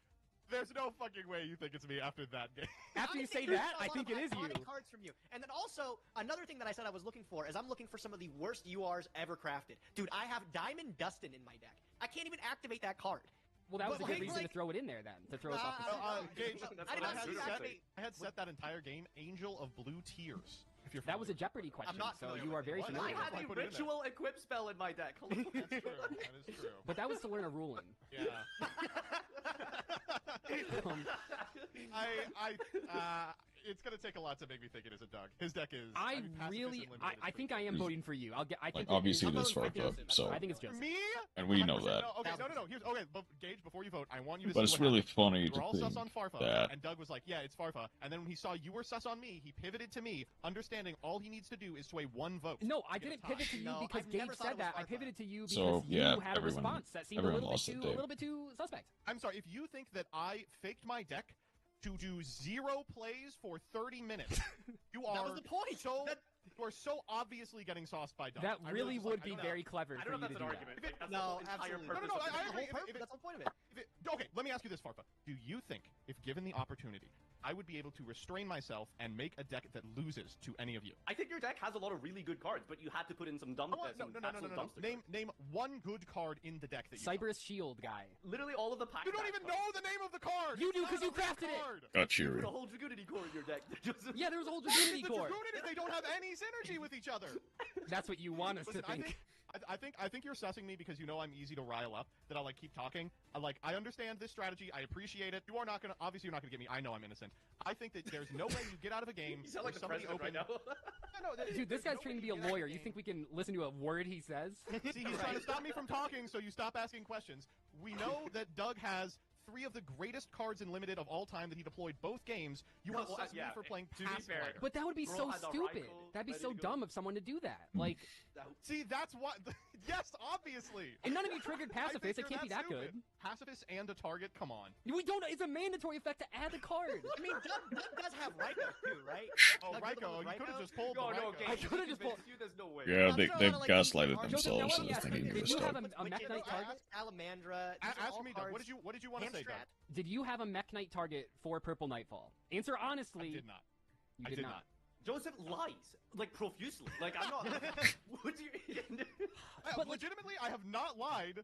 There's no fucking way you think it's me after that game. after you say There's that, a I lot think of it is you. iconic cards from you. And then also, another thing that I said I was looking for is I'm looking for some of the worst URs ever crafted. Dude, I have Diamond Dustin in my deck. I can't even activate that card. Well, that was a But, good like- reason to throw it in there then, to throw us off the I scent. don't know. Gage, That's I did what not I'm see doing. that. I had set that entire game Angel of Blue Tears. If you're That was a familiar. Jeopardy question, not so familiar you with are it. very What? familiar. I with had it. a put it in there. ritual equip spell in my deck. That's true. That is true. But that was to learn a ruling. Yeah. It's gonna take a lot to make me think it is a Doug. His deck is. I mean, pacifist really, and limited I is think pretty I am voting for you. I Like, think obviously I'm it is voting for Farfa, Joseph. so... I think it's Joseph. Me? And we know 100%. that. No, okay, no. Here's, okay, but Gage, before you vote, I want you to But see it's what really happened. funny We to were all think sus on Farfa, that... and Doug was like, yeah, it's Farfa. And then when he saw you were sus on me, he pivoted to me, understanding all he needs to do is sway one vote. No, I to get a didn't tie. pivot to you No, because I've Gage never thought said it was that. I Farfa. pivoted to you because So, you yeah, had a everyone- response that seemed a everyone little lost bit it too, there. a little bit too suspect. I'm sorry, if you think that I faked my deck to do 0 plays for 30 minutes, you are That was the point. so you are so obviously getting sauced by Doug. That I'm really just would like, be I don't very know. clever I for don't know you if to that's an do argument. that. Like, that's the No, whole entire absolutely. purpose No, of I the agree. That's the whole If it- purpose. if it- That's the whole point of it. Okay, let me ask you this, Farfa. Do you think, if given the opportunity, I would be able to restrain myself and make a deck that loses to any of you? I think your deck has a lot of really good cards, but you had to put in some dumb. No, some no. absolute dumpster cards. Name one good card in the deck that you Cyberus Shield guy. Literally all of the pack. You don't even know the name of the card! You do, It's 'cause not you a good crafted it! card! Got You you. put a whole Dragoonity core in your deck. Yeah, there was a whole The Dragoonity core. Dragoonity, they don't have any synergy with each other. That's what you want us Listen, to think. I think you're sussing me because you know I'm easy to rile up. That I'll like keep talking. I understand this strategy. I appreciate it. You are not gonna. Obviously, you're not gonna get me. I know I'm innocent. I think that there's no way you get out of a game. You sound where like the somebody president right opened. now. No, Dude, this there's guy's no trained to way be a you get out of lawyer. a You game. think we can listen to a word he says? See, he's trying to stop me from talking, so you stop asking questions. We know that Doug has 3 of the greatest cards in Limited of all time that he deployed both games. You want to suss me for playing to be Pass fair. Glider. But that would be Girl so has a stupid. rifle That'd be ready so to go. dumb of someone to do that. Like, See, that's what. Yes, obviously. and none of you triggered I think pacifist. It you're can't be that stupid. good. Pacifist and a target. Come on. We don't. It's a mandatory effect to add the card. I mean, Doug does have Ryko too, right? Oh, Doug Ryko, with you could have Ryko? just pulled Oh the no, Ryko. Gage, I coulda just pulled- you. There's no way. Yeah, I'm they throwing out, like, gaslighted these cards. Joseph, now themselves let me into ask you, thinking you did were you have stuck. a Mech Knight target? Salamandra. These are Ask all me, Doug. cards What did you want to say, Doug? hand-strat. Did you have a Mech Knight target for Purple Nightfall? Answer I honestly. did not. You I did did not. not. Joseph lies, like profusely. Like I'm not. Would you? But, like- Legitimately, I have not lied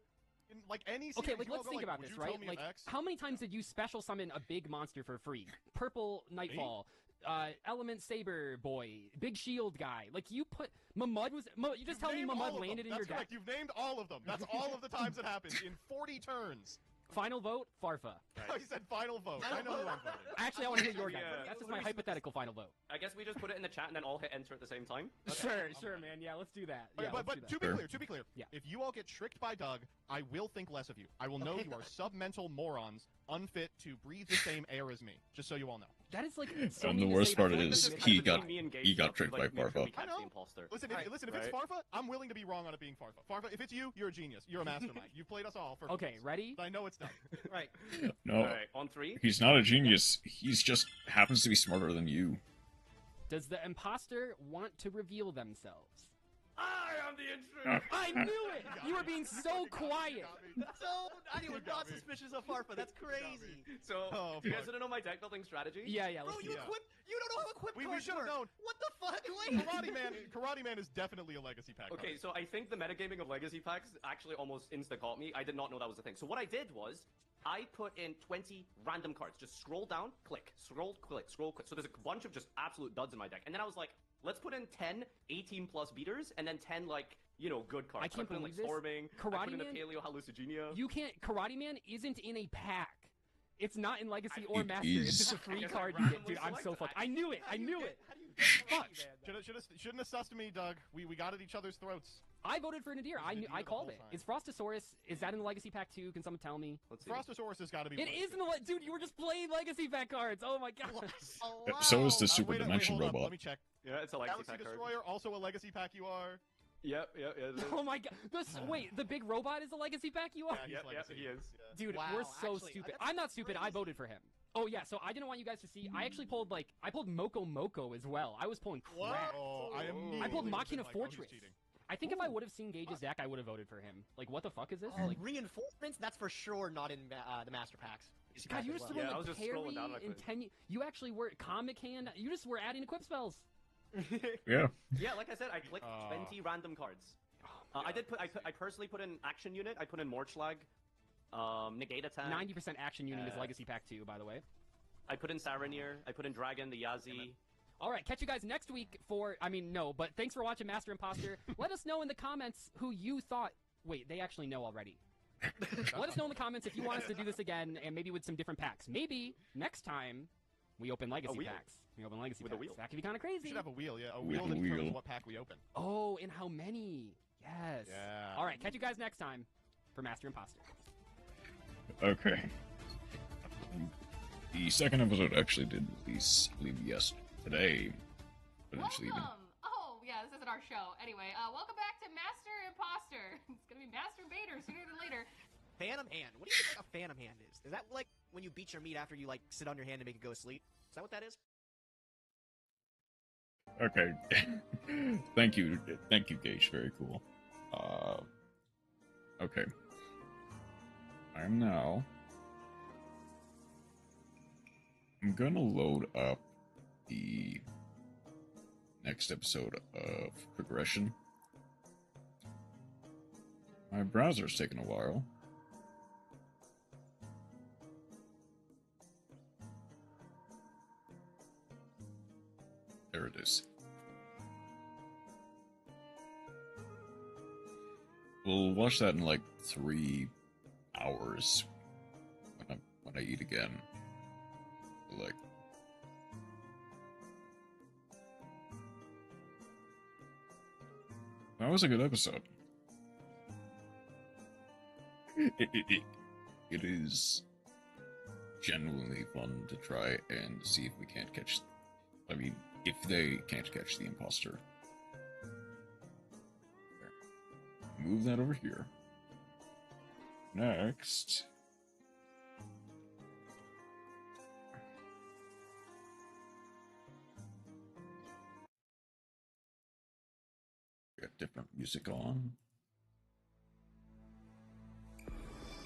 in like any. Okay, series. like You all let's go, think like, about would this, you tell right? me Like, of X? how many times did you special summon a big monster for free? Purple Nightfall, Element Saber Boy, Big Shield guy. Like you put Mamud was. You just tell me Named all Mamud of them. landed in That's your correct. deck. You've named all of them. That's all of the times it happened in 40 turns. Final vote, Farfa. He said final vote. I know who I'm voting. Actually, I want to hear your guy. Yeah. That's just my hypothetical final vote. I guess we just put it in the chat and then all hit enter at the same time. Sure, man. Yeah, let's do that. Yeah, but let's do that. to be clear, Yeah. if you all get tricked by Doug, I will think less of you. I will know you are submental morons, unfit to breathe the same air as me. Just so you all know. That is like. It's so And the mean to worst say part that. is Between he got me and Gage he got stuff, tricked like, by make sure we Farfa. catch I know. the imposter. Listen, if Right. it's Farfa, I'm willing to be wrong on it being Farfa. Farfa, if it's you, you're a genius. You're a mastermind. You've played us all for. Okay, months. ready? I know it's done. Right. No, Alright, on 3. he's not a genius. He's just happens to be smarter than you. Does the imposter want to reveal themselves? I am the intruder. I knew it! You were being so quiet. So, you were not suspicious of Farfa. That's crazy. So, Oh, do you guys fuck. want to know my deck building strategy? Yeah, yeah. Bro, Let's you do it. equip. You don't know how equip We cards should have work. known. What the fuck? Wait. Karate Man is definitely a legacy pack. Okay, card. so I think the metagaming of legacy packs actually almost insta-caught me. I did not know that was a thing. So what I did was, I put in 20 random cards. Just scroll down, click, scroll, click, scroll, click. So there's a bunch of just absolute duds in my deck. And then I was like, let's put in 10 18 plus beaters, and then 10 like, you know, good cards. I So can't put in like believe this. Storming, I Karate put in a Man- Paleo Hallucigenia. You can't. Karate Man isn't in a pack. It's not in Legacy or It Master. It's is. just a I free guess I card you get. randomly Dude, I'm so selected. fucked. I knew it. I knew it. How do you get Fuck. Shouldn't have sussed me, Doug. We got at each other's throats. I voted for Nadir. I Nadir I the called whole it. time. Is Frostosaurus? Is that in the Legacy pack too? Can someone tell me? Let's see. Frostosaurus has got to be. It is in the dude. You were just playing Legacy pack cards. Oh my god. Oh, wow. So is the Super Wait, Dimension hold up. robot. Let me check. Yeah, it's a legacy Galaxy pack card. Destroyer, also a legacy pack. You are. Yep, it is. Oh my god. Wait, the big robot is a Legacy pack. You are. Yeah, he's Yep, legacy. he is. Yeah. Dude, Wow, we're so actually, stupid. that's I'm not stupid. I crazy. voted for him. Oh yeah, so I didn't want you guys to see. I actually pulled I pulled Moko as well. I was pulling crap. Oh, I immediately I pulled was Machina like, oh, he's Fortress. cheating. I think if I would have seen Gage's deck, I would have voted for him. Like, what the fuck is this? Oh, Like, reinforcements? That's for sure not in the master packs. God, you just threw in Yeah, I like was just parry scrolling down, I and couldn't. You actually were Comic Hand. You just were adding equip spells. Yeah. Yeah, like I said, I clicked 20 random cards. I personally put in Action Unit. I put in Morchlag, Negate Attack. 90% action unit is Legacy Pack 2, by the way. I put in Saranir. I put in Dragon, the Yazi. All right, catch you guys next week for, I mean, no, but thanks for watching Master Imposter. Let us know in the comments who you thought, wait, they actually know already. Let us know in the comments if you want us to do this again, and maybe with some different packs. Maybe next time we open legacy packs. We open legacy With packs. a wheel. That could be kind of crazy. We should have a wheel, yeah. A With wheel a that determines wheel. what pack we open. Oh, and how many? Yes. Yeah. All right, catch you guys next time for Master Imposter. Okay. The second episode actually did release, I believe, today. Potentially even. Welcome! Oh, yeah, this isn't our show. Anyway, welcome back to Master Imposter. It's gonna be Masturbator sooner than later. Phantom hand. What do you think a phantom hand is? Is that like when you beat your meat after you like sit on your hand to make it go to sleep? Is that what that is? Okay. Thank you, Gage. Very cool. Okay. I'm gonna load up the next episode of Progression. My browser's taking a while. There it is. We'll watch that in like 3 hours when I eat again. Like, that was a good episode. It is genuinely fun to try and see if we can't catch. I mean, if they can't catch the imposter. There. Move that over here. Next. Got different music on.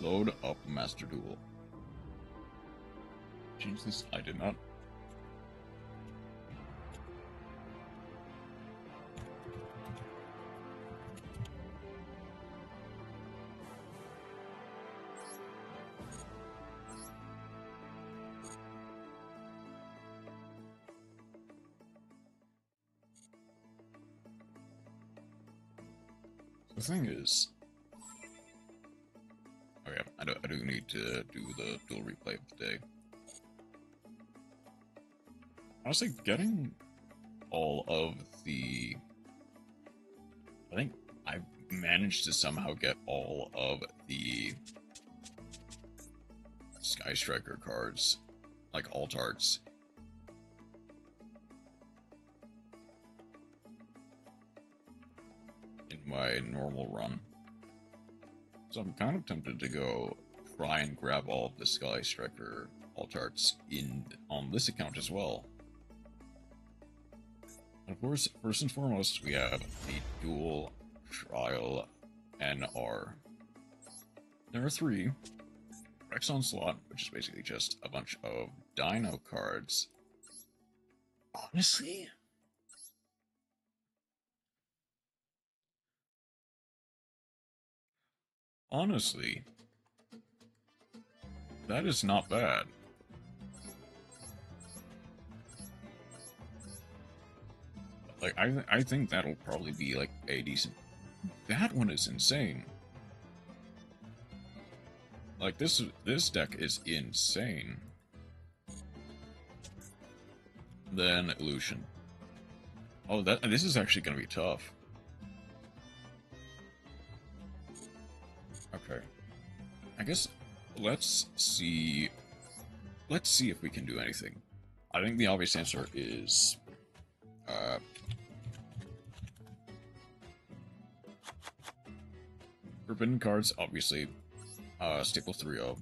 Load up Master Duel. Change this? I did not. The thing is, oh yeah, I do need to do the dual replay of the day. Honestly, getting all of the, I think I've managed to somehow get all of the Sky Striker cards, like alt arts. In my normal run. So I'm kind of tempted to go try and grab all of the Sky Striker alt arts on this account as well. And of course, first and foremost, we have the dual trial NR. There are 3. Rex Onslaught, which is basically just a bunch of Dino cards. Honestly, that is not bad. Like, I think that'll probably be, like, a decent... That one is insane. Like, this deck is insane. Then, Illusion. Oh, this is actually gonna be tough. Okay. I guess let's see if we can do anything. I think the obvious answer is forbidden cards, obviously. Staple 3-0.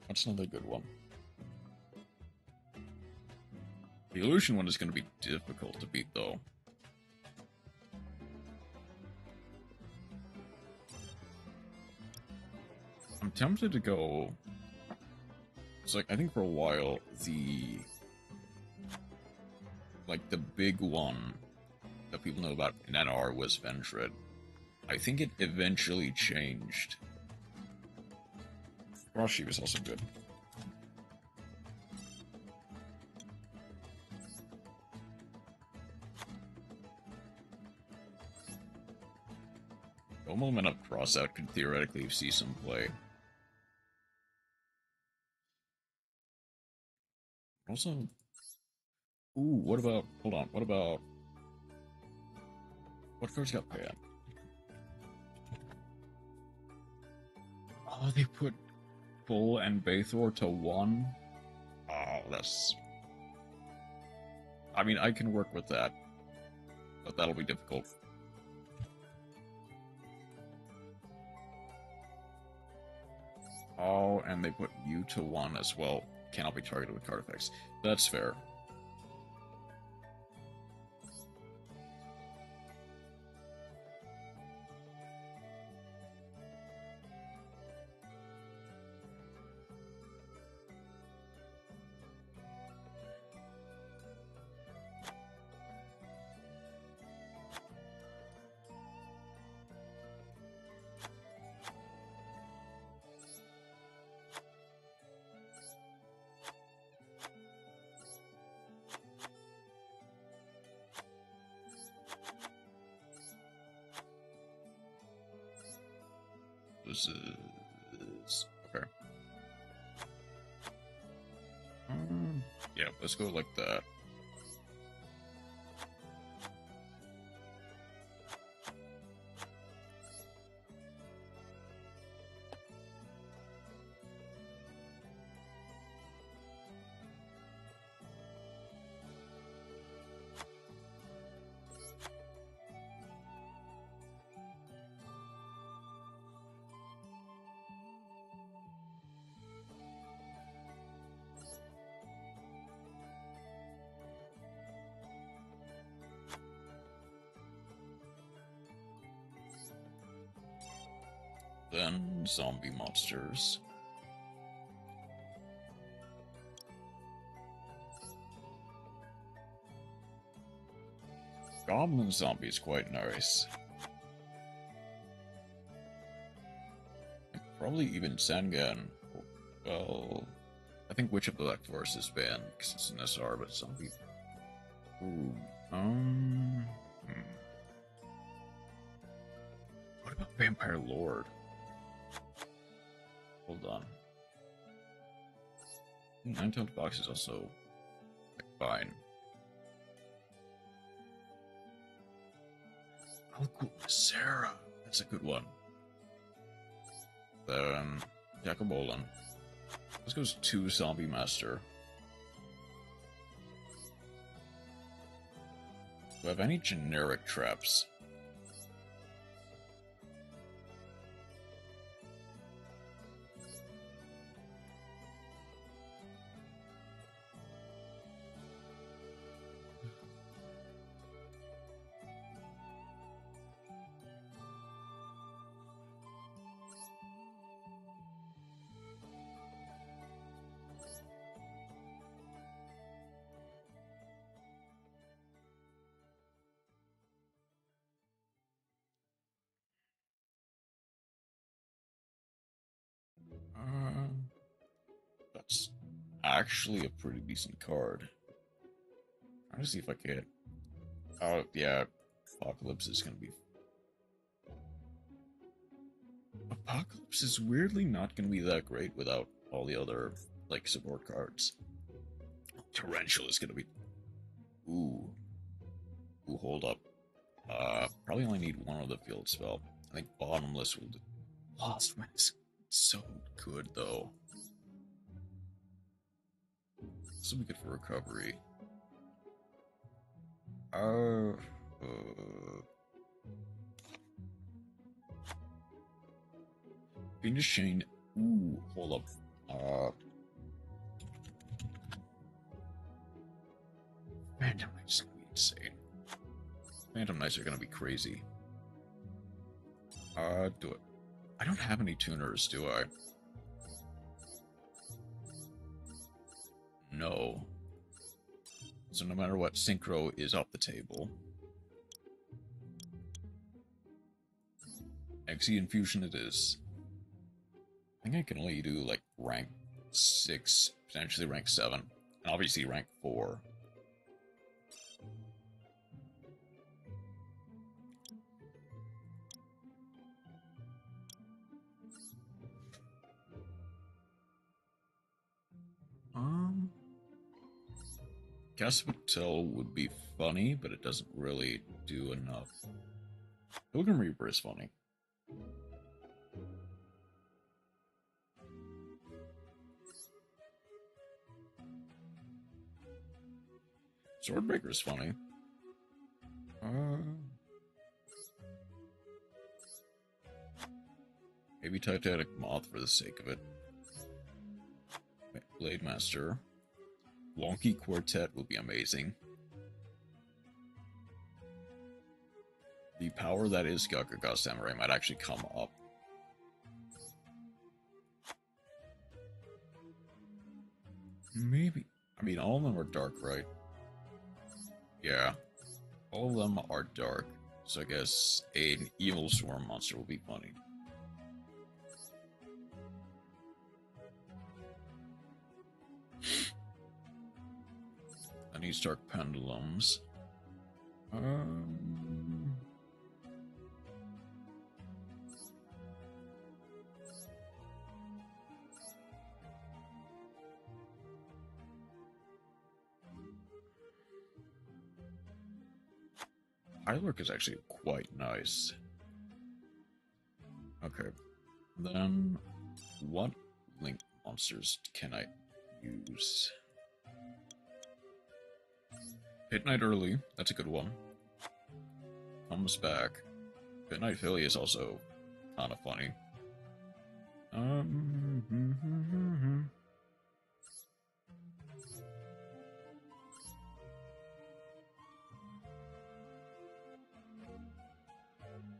What's another good one? The Illusion one is going to be difficult to beat, though. I'm tempted to go... It's like, I think for a while, the big one that people know about in NR was Ventrad. I think it eventually changed. Rashi was also good. Moment up crossout could theoretically see some play. Also, ooh, what about, hold on, what about, what cards got banned? Oh, they put Bull and Bathor to 1? Oh, that's... I mean, I can work with that, but that'll be difficult. Oh, and they put you to 1 as well. Cannot be targeted with card effects. That's fair. This is... okay. Yeah, let's go like that. Then zombie monsters. Goblin zombie is quite nice. Probably even Sengan. Well, I think Witch of the Black Forest is banned because it's an SR, but zombie. Ooh. What about Vampire Lord? Hold on. Nine-tailed Fox is also fine. Oh, cool. Sarah. That's a good one. Then Jacobolan. This goes to Zombie Master. Do I have any generic traps? That's actually a pretty decent card. I'm gonna see if I can. Oh, yeah. Apocalypse is gonna be. Apocalypse is weirdly not gonna be that great without all the other, like, support cards. Torrential is gonna be. Ooh. Ooh, hold up. Probably only need one of the field spell. I think Bottomless will do. Lost Man is so good, though. This will be good for recovery. Fiendish Chain. Ooh, hold up. Phantom Knights is gonna be insane. Phantom Knights are gonna be crazy. Do it. I don't have any tuners, do I? No. So no matter what, Synchro is off the table. XE Infusion it is. I think I can only do, like, rank 6, potentially rank 7, and obviously rank 4. Caspatel would be funny, but it doesn't really do enough. Pilgrim Reaper is funny. Swordbreaker is funny. Maybe Titanic Moth for the sake of it. Blade Master. Wonky Quartet will be amazing. The power that is Gakuga Samurai might actually come up. Maybe. I mean, all of them are dark, right? Yeah. All of them are dark. So I guess an evil swarm monster will be funny. I need dark pendulums. Hylurk is actually quite nice. Okay. Then, what link monsters can I use? Pit Knight early, that's a good one. Comes back. Pit Knight Philly is also kind of funny.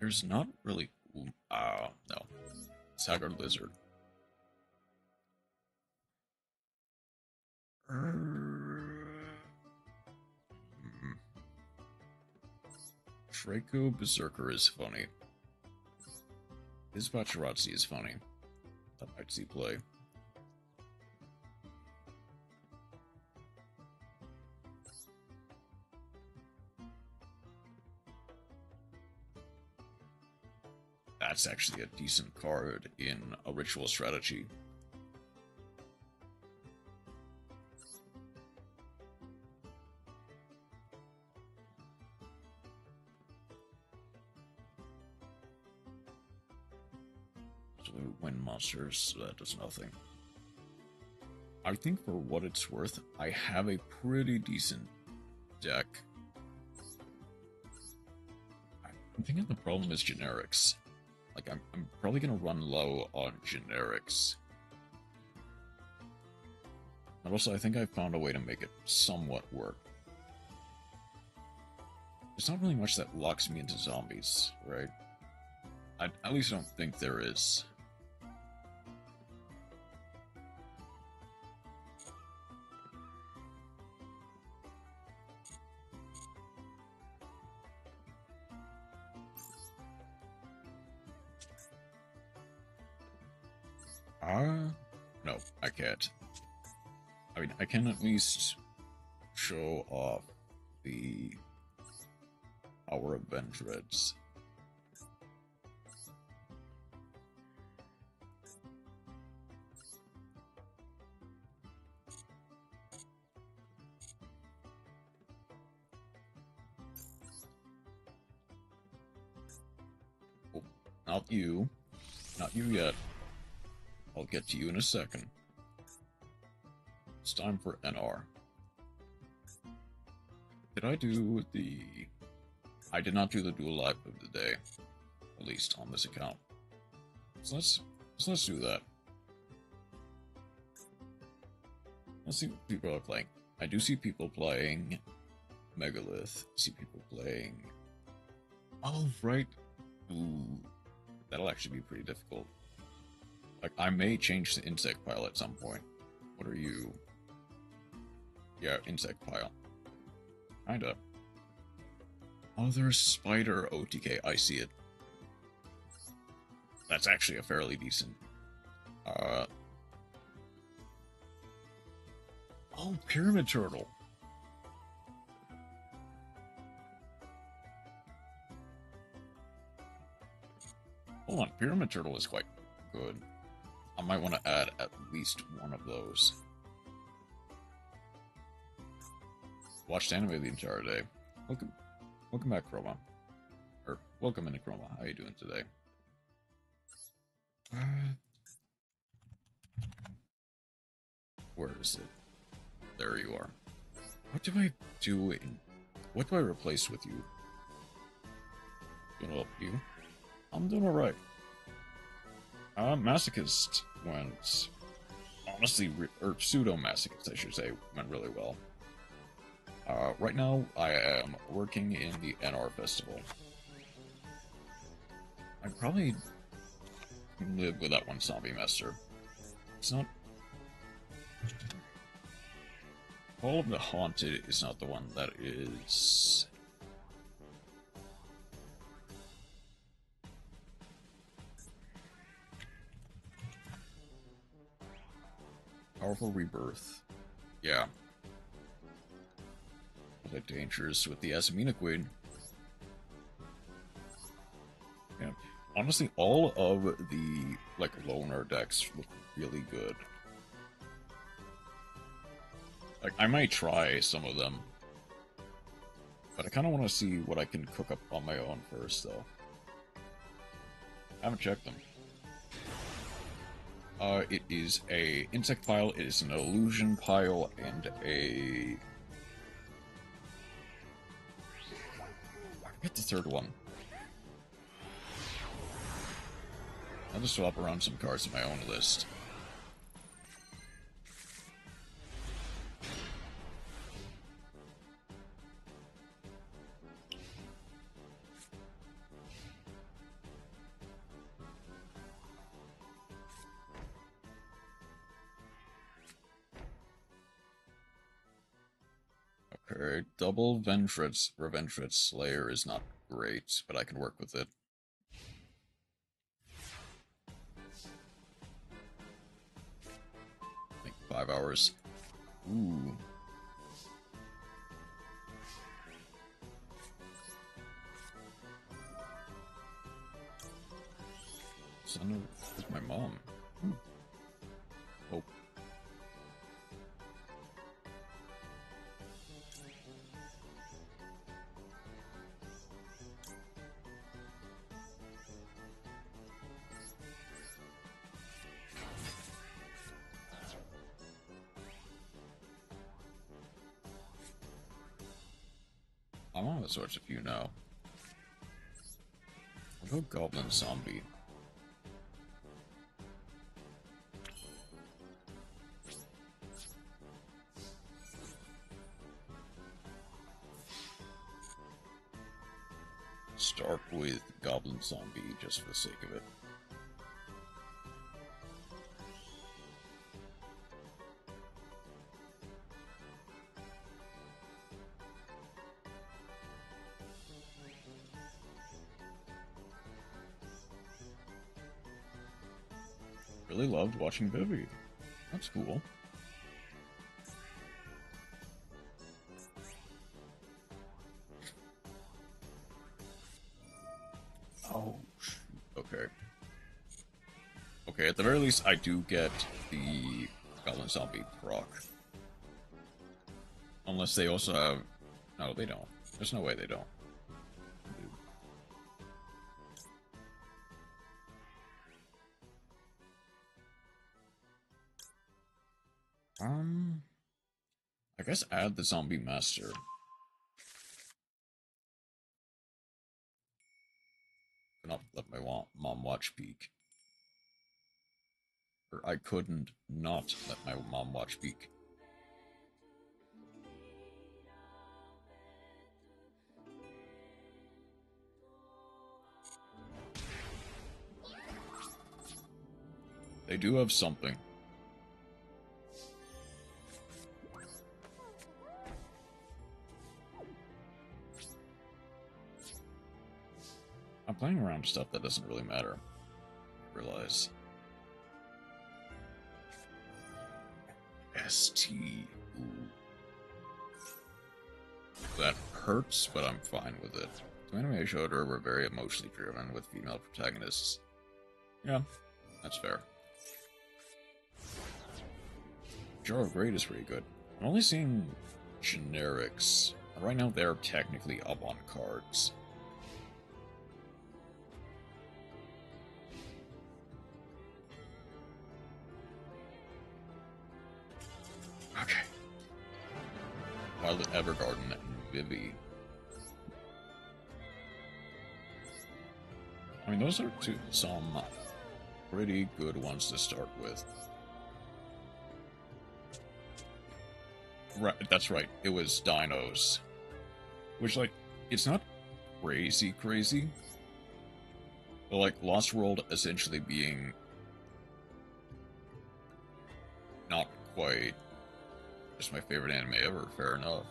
There's not really... no. Sagar Lizard. Draco Berserker is funny. His Bachirazzi is funny. That might see play. That's actually a decent card in a ritual strategy. So we win monsters, so that does nothing. I think for what it's worth, I have a pretty decent deck. I'm thinking the problem is generics. Like, I'm probably gonna run low on generics. And also, I think I found a way to make it somewhat work. There's not really much that locks me into zombies, right? I at least don't think there is. No, I can't. I mean, I can at least show off the power of Vendreads. Oh, not you. Not you yet. I'll get to you in a second. It's time for NR. Did I do the... I did not do the dual life of the day. At least on this account. So let's do that. Let's see what people are playing. I do see people playing Megalith. I see people playing... Oh, right. Ooh. That'll actually be pretty difficult. Like, I may change to Insect Pile at some point. What are you? Yeah, Insect Pile. Kinda. Oh, there's Spider OTK. I see it. That's actually a fairly decent. Oh, Pyramid Turtle. Hold on, Pyramid Turtle is quite good. I might want to add at least one of those. Watched anime the entire day. Welcome back, Chroma. Or, welcome into Chroma. How you doing today? Where is it? There you are. What do I do what do I replace with you? Gonna help you? I'm doing alright. Masochist went... honestly, or Pseudo Masochist, I should say, went really well. Right now, I am working in the NR Festival. I'd probably live with that one Zombie Master. It's not... All of the Haunted is not the one that is... Powerful Rebirth. Yeah. A bit dangerous with the Asamina Queen. Yeah. Honestly, all of the, like, loner decks look really good. Like, I might try some of them. But I kind of want to see what I can cook up on my own first, though. I haven't checked them. It is a insect pile, it is an illusion pile, and a... I forget the third one. I'll just swap around some cards in my own list. Okay, double Reventret Slayer is not great, but I can work with it. I think 5 hours. Ooh. Son of my mom. Oh. I'm on the sorts of you now. I'll go Goblin Zombie. Start with Goblin Zombie just for the sake of it. Really loved watching Vivi. That's cool. Oh, okay. Okay, at the very least, I do get the Goblin Zombie proc. Unless they also have... No, they don't. There's no way they don't. I guess add the Zombie Master. Not let my mom watch Peak. Or I couldn't not let my mom watch Peak. They do have something. I'm playing around with stuff that doesn't really matter. I realize. ST. Ooh. That hurts, but I'm fine with it. The anime I showed her were very emotionally driven with female protagonists. Yeah, that's fair. Jar of Great is pretty good. I've only seen generics. Right now, they're technically up on cards. Okay. Violet Evergarden and Vivi. I mean, those are some pretty good ones to start with. Right, that's right. It was Dinos. Which, like, it's not crazy, but, like, Lost World essentially being not quite just my favorite anime ever, fair enough.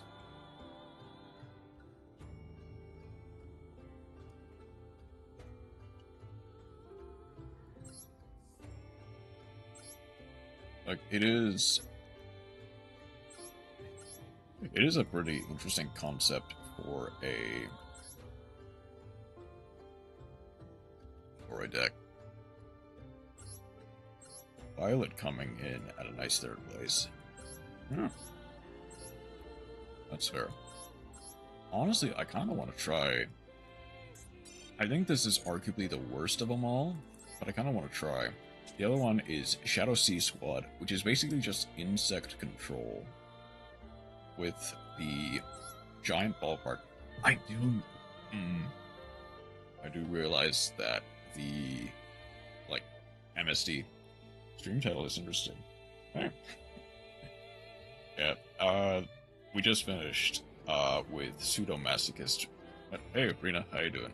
Like, it is a pretty interesting concept for a deck. Violet coming in at a nice third place. That's fair. Honestly, I kind of want to try. I think this is arguably the worst of them all, but I kind of want to try. The other one is Shadow Sea Squad, which is basically just insect control with the giant ballpark. I do realize that the, like, MSD stream title is interesting. Right. Yeah, we just finished with Pseudo Masochist. Hey, Brina, how you doing?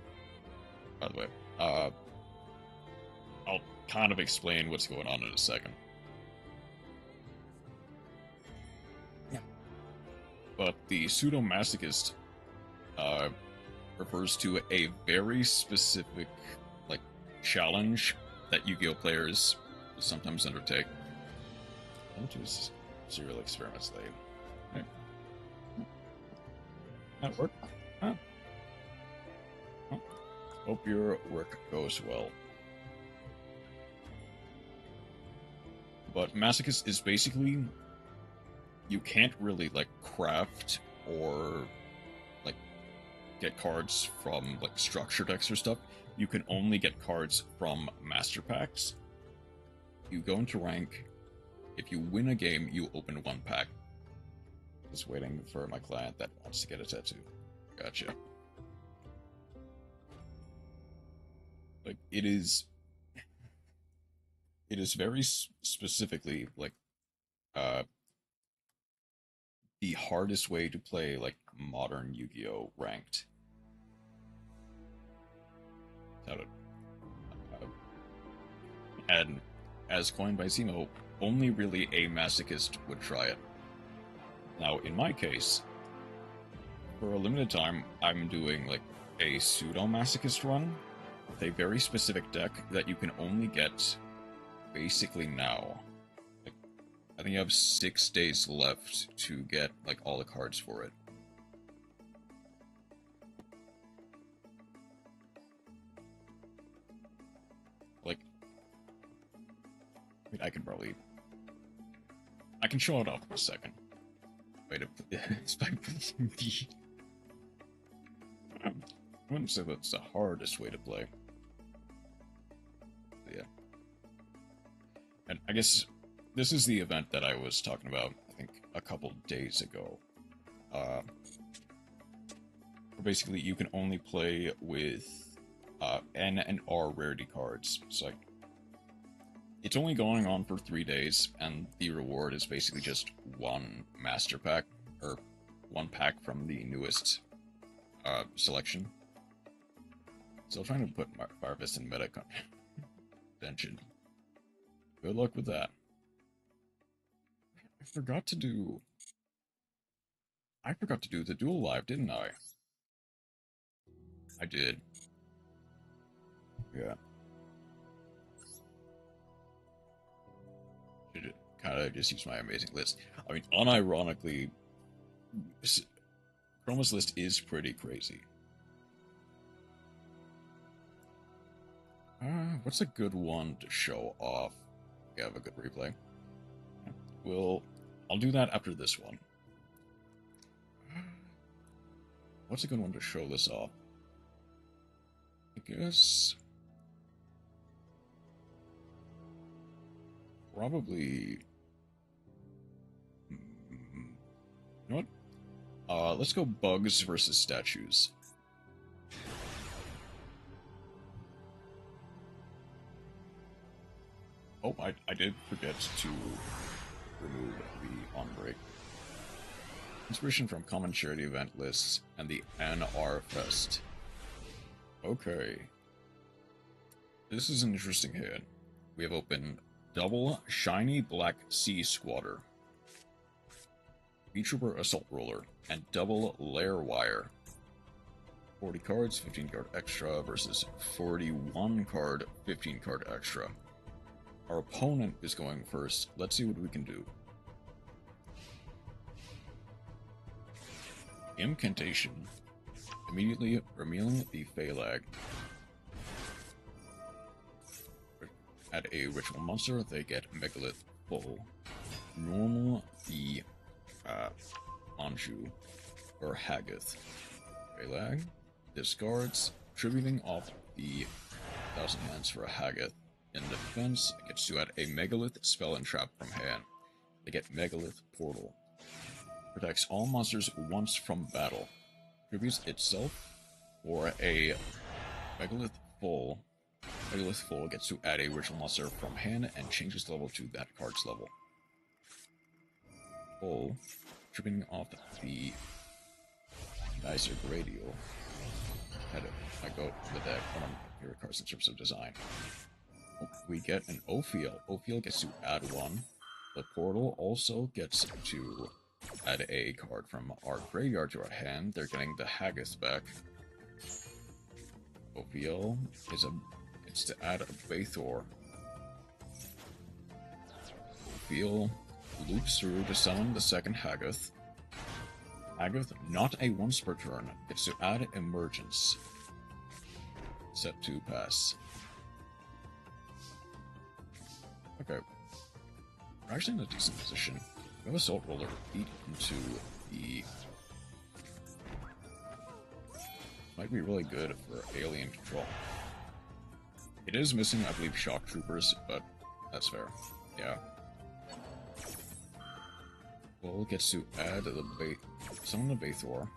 By the way, I'll kind of explain what's going on in a second. Yeah. But the Pseudo Masochist refers to a very specific, like, challenge that Yu-Gi-Oh players sometimes undertake. Come to serial experiments late. Right. That work? Huh? Well, hope your work goes well. But Masochist is basically, you can't really, like, craft or, like, get cards from, like, structure decks or stuff. You can only get cards from master packs. You go into rank. If you win a game, you open one pack. Just waiting for my client that wants to get a tattoo. Gotcha. Like, it is very specifically, like, the hardest way to play, like, modern Yu-Gi-Oh! Ranked. And as coined by Zemo, only really a masochist would try it. Now, in my case, for a limited time, I'm doing, like, a pseudo-masochist run with a very specific deck that you can only get basically now. Like, I think you have 6 days left to get, like, all the cards for it. Like, I mean, I can show it off in a second. Wait, it's by I wouldn't say that's the hardest way to play. But yeah. And I guess this is the event that I was talking about, I think, a couple days ago. Where basically you can only play with N and R rarity cards. So, like, it's only going on for 3 days, and the reward is basically just one master pack, or one pack from the newest selection. Still trying to put Fire Fist in meta contention. Good luck with that. I forgot to do the duel live, didn't I? I did. Yeah. Should kind of just use my amazing list. I mean, unironically, Chroma's list is pretty crazy. What's a good one to show off? We have a good replay. I'll do that after this one. What's a good one to show this off? I guess... Probably... You know what? Let's go bugs versus statues. Oh, I did forget to remove the on-break. Inspiration from common charity event lists and the NR Fest. Okay. This is an interesting hit. We have opened double shiny black sea squatter, V-Trooper assault roller, and double lair wire. 40 cards, 15 card extra versus 41 card, 15 card extra. Our opponent is going first. Let's see what we can do. Incantation. Immediately revealing the Phalag. Add a ritual monster, they get Megalith full. Normal the Anju or Haggith. Phalag discards, tributing off the 1,000 hands for a Haggith. In defense, it gets to add a Megalith spell and trap from hand. They get Megalith Portal. Protects all monsters once from battle. Tributes itself or a Megalith Full. Megalith Full gets to add a ritual monster from hand and changes the level to that card's level. Full, tripping off the Geyser Radial. I go to the deck, one of my favorite cards in terms of design. We get an Ophiel. Ophiel gets to add one. The Portal also gets to add a card from our graveyard to our hand. They're getting the Haggith back. Ophiel is it's to add a Bathor. Ophiel loops through to summon the second Haggith. Haggith, not a once per turn, gets to add Emergence. Set 2 pass. Okay. We're actually in a decent position. We have Assault Roller eat into the... Might be really good for alien control. It is missing, I believe, Shock Troopers, but that's fair. Yeah. Well, gets to add the summon the Bathor.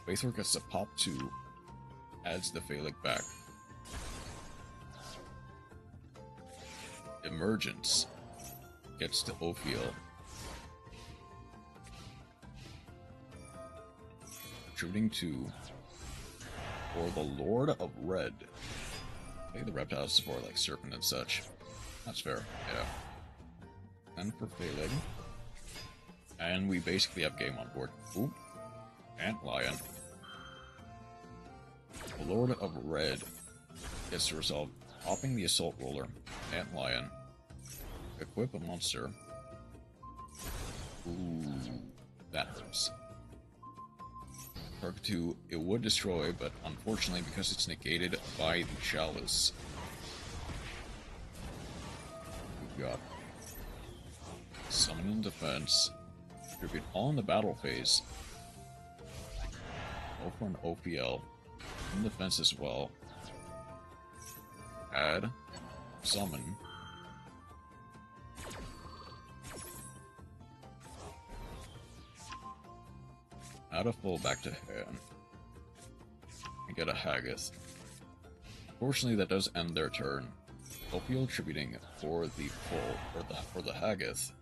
Bathor gets to pop 2, adds the Phalanx back. Emergence gets to Ophiel. Shooting 2 for the Lord of Red. I think the reptiles for like Serpent and such. That's fair, yeah. And for Phalanx. And we basically have game on board. Ooh. Antlion. The Lord of Red gets to resolve popping the Assault Roller. Antlion. Equip a monster. Ooh. That hurts. Target 2, it would destroy, but unfortunately, because it's negated by the Chalice, we've got Summon in defense, tribute all in the battle phase, go for an OPL, in defense as well, add, summon, add a full back to hand, and get a Haggith. Unfortunately, that does end their turn. Ophiel tributing for the full, for the Haggith.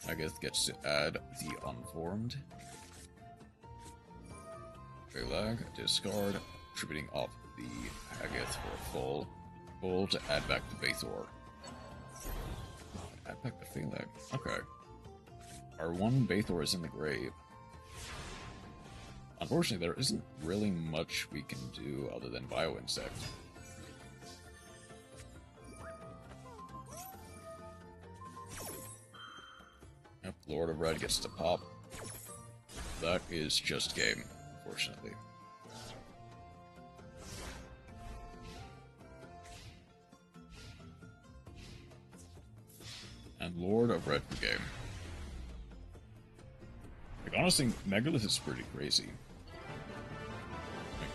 Haggith gets to add the Unformed. Phalag, discard, tributing off the Haggith for a full. Full to add back the Bathor. Add back the Phalag. Okay. Our one Bathor is in the grave. Unfortunately, there isn't really much we can do other than Bioinsect. Yep, Lord of Red gets to pop. That is just game, unfortunately. And Lord of Red for game. Like, honestly, Megalith is pretty crazy.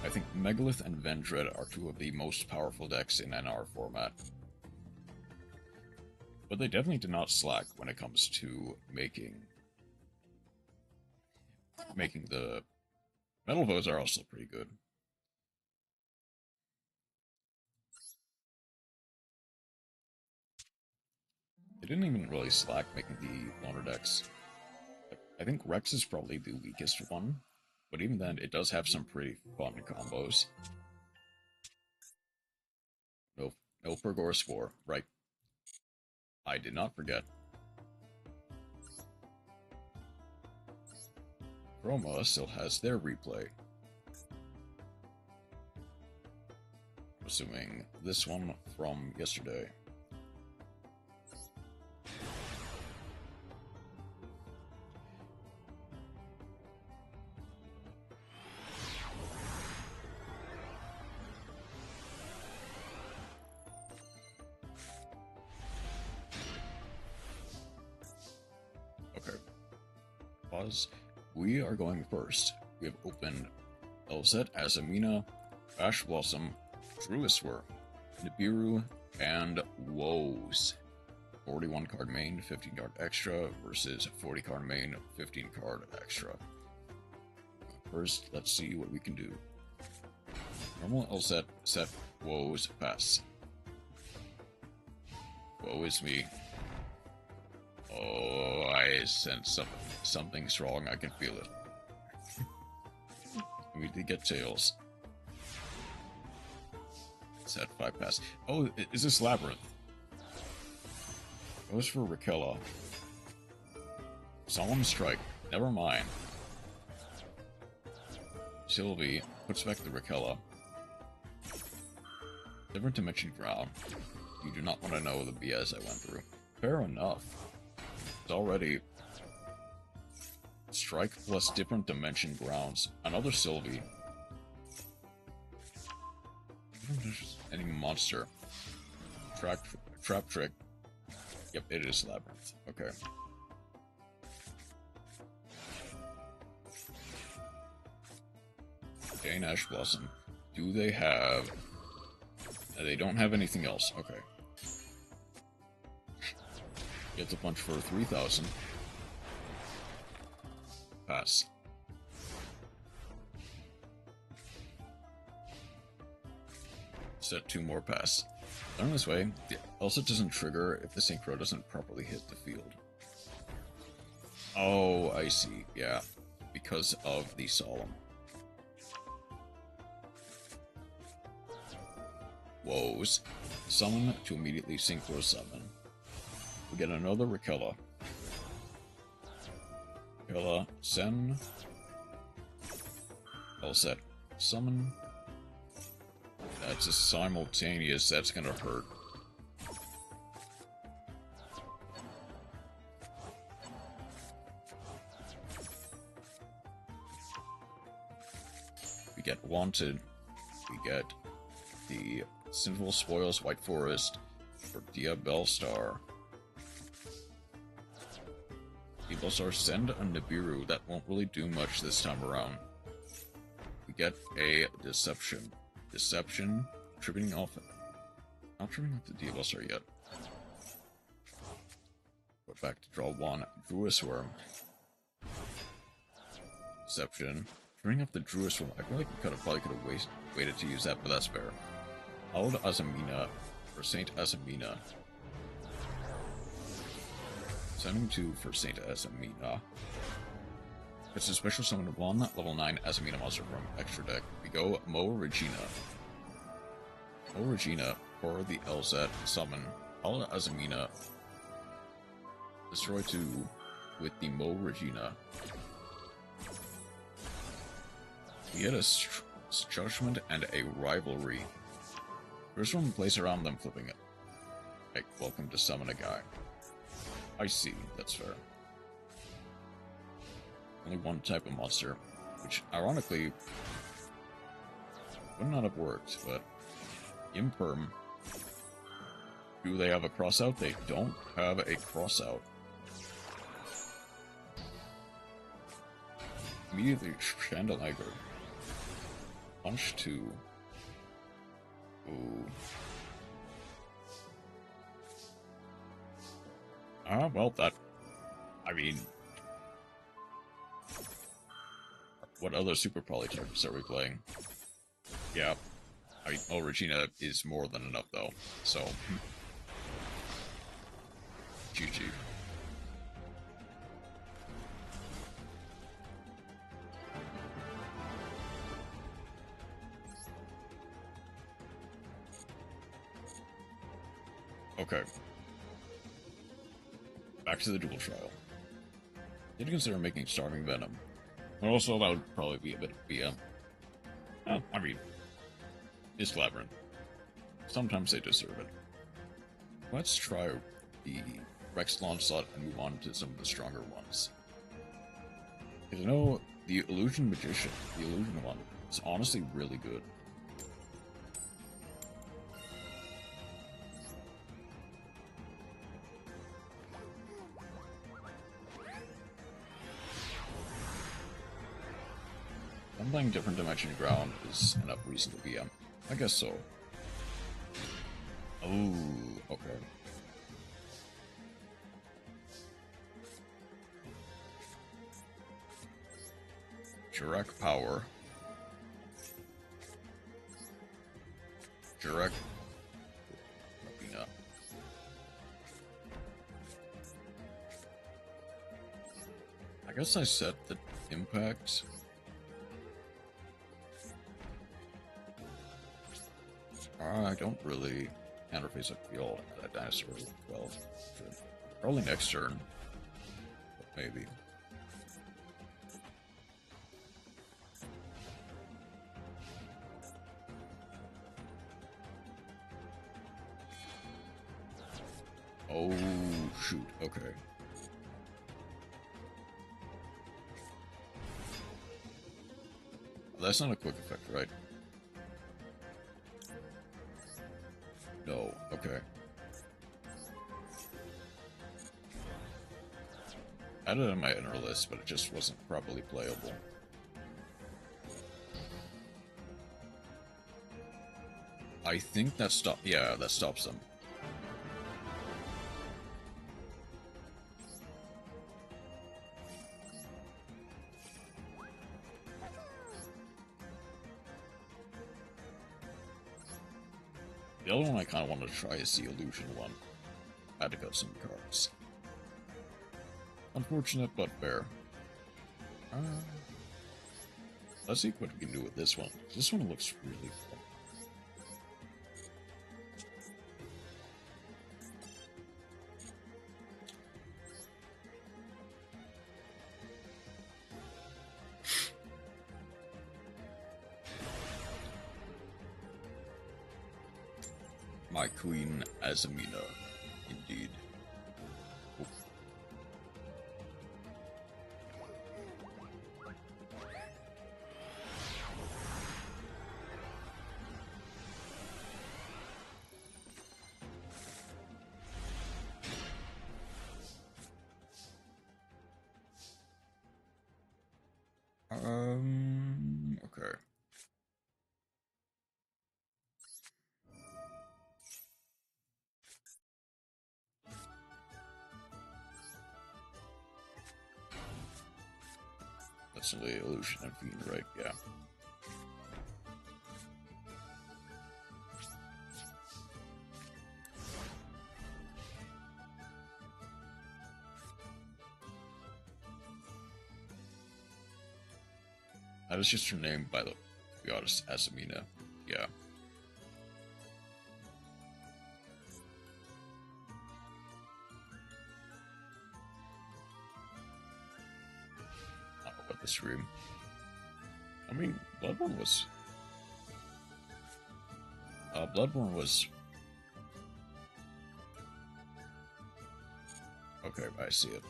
I think Megalith and Vendread are two of the most powerful decks in NR format. But they definitely did not slack when it comes to making the Metal Foes are also pretty good. They didn't even really slack making the loner decks. I think Rex is probably the weakest one, but even then, it does have some pretty fun combos. No Pergor Spore, right. I did not forget. Chroma still has their replay. I'm assuming this one from yesterday. Okay. Pause. We are going first. We have opened Elzet, Azamina, Ash Blossom, Druiswur, Nibiru, and Woes. 41 card main, 15 card extra versus 40 card main, 15 card extra. First, let's see what we can do. Normal Elzet, set, Woes, pass. Woe is me. Oh, I sense something's wrong. I can feel it. We need to get Tails. Set 5 pass. Oh, is this Labyrinth? Goes for Rakella. Solemn Strike. Never mind. Sylvie puts back the Rakella. Different Dimension Ground. You do not want to know the BS I went through. Fair enough. It's already Strike plus Different Dimension Grounds. Another Sylvie. Any monster. Trap Trick. Yep, it is Labyrinth. Okay. Jane Ash Blossom. Do they have... They don't have anything else. Okay. Gets a punch for 3,000. Pass. Set 2 more pass. Learn this way, the Elsa doesn't trigger if the Synchro doesn't properly hit the field. Oh, I see. Yeah. Because of the Solemn. Woes. Summon to immediately Synchro summon. We get another Rakella. Rakella, send. Elset, summon. That's a simultaneous, that's gonna hurt. We get Wanted. We get the Sinful Spoils White Forest for Dia Bellstar. Dia Bellstar, send a Nibiru. That won't really do much this time around. We get a Deception. Deception, tripping off. Not tripping off the Dia Bellstar yet. Go back to draw 1. Druisworm. Deception. Tripping off the Druisworm. I feel like we probably could have waited to use that, but that's fair. Hallowed Azamina for Saint Azamina. Sending 2 for Saint Azamina. It's a special summon of 1 level 9 Azamina monster from extra deck. We go Mo Regina. Mo Regina for the Elzet summon. Hallowed Azamina. Destroy 2 with the Mo Regina. We get a Judgment and a Rivalry. First one plays around them flipping it. Like, welcome to summon a guy. I see, that's fair. Only one type of monster, which ironically would not have worked, but Imperm. Do they have a crossout? They don't have a crossout. Immediately Chandeliger. Punch 2. Ooh. Well, that... I mean... What other Super Polytypes are we playing? Yeah. I mean, oh, Regina is more than enough, though, so... GG. Okay. Back to the dual trial. Did you consider making Starving Venom? But also, that would probably be a bit of BM. Oh, I mean, it's Labyrinth. Sometimes they deserve it. Let's try the Rex launch slot and move on to some of the stronger ones. Because I know the Illusion Magician, the Illusion one, is honestly really good. I'm playing different dimension ground is enough reason to BM. I guess so. Oh, okay. Direct power. Direct. Robina. I guess I set the impact. I don't really interface a field that dinosaur is 12. Probably next turn. But maybe. Oh, shoot. Okay. That's not a quick effect, right? No. Okay. I had it on my inner list, but it just wasn't properly playable. I think that yeah, that stops them. The other one I kind of wanted to try is the Illusion one. I had to cut some cards. Unfortunate, but fair. Let's see what we can do with this one. This one looks really fun. My Queen Azamina, indeed. Oh. Okay. That's the Illusion and Fiend, right? Yeah. That was just her name by the goddess Azamina. Yeah. This room. I mean, Bloodborne was... Bloodborne was... Okay, I see it.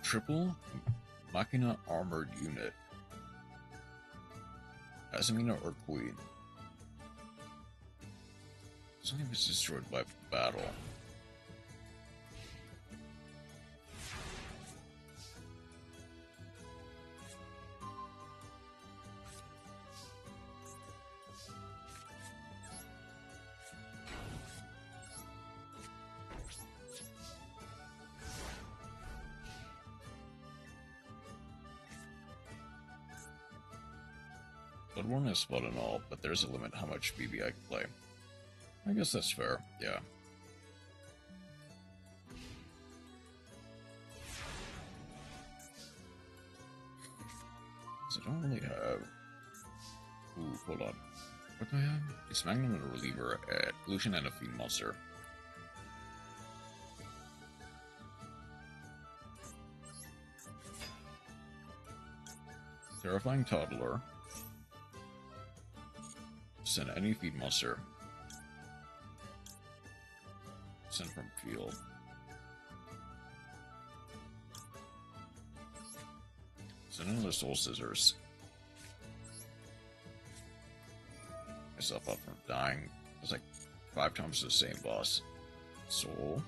Triple Machina Armored Unit. Azamina or Queen. Something was destroyed by battle. Bloodborne is fun and all, but there's a limit how much BB I can play. I guess that's fair, yeah. I don't really have... Ooh, hold on. What do I have? It's Magnum and a Reliever, Pollution, and a Fiend Monster. Terrifying Toddler. Send any Feed Monster. Send from field. Send another Soul Scissors. Myself up from dying. It's like 5 times the same boss. Soul.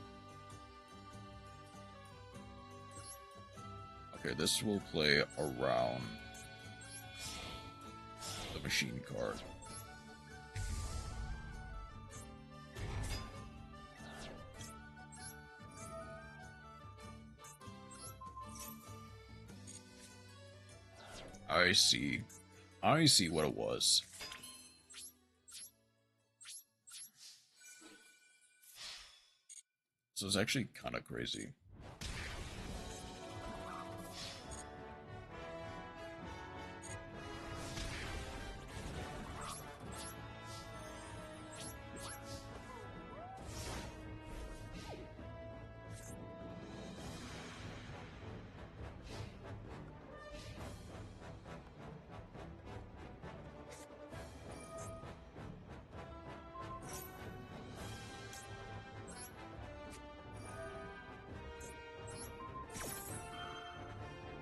Okay, this will play around the machine card. I see. I see what it was. So it's actually kind of crazy.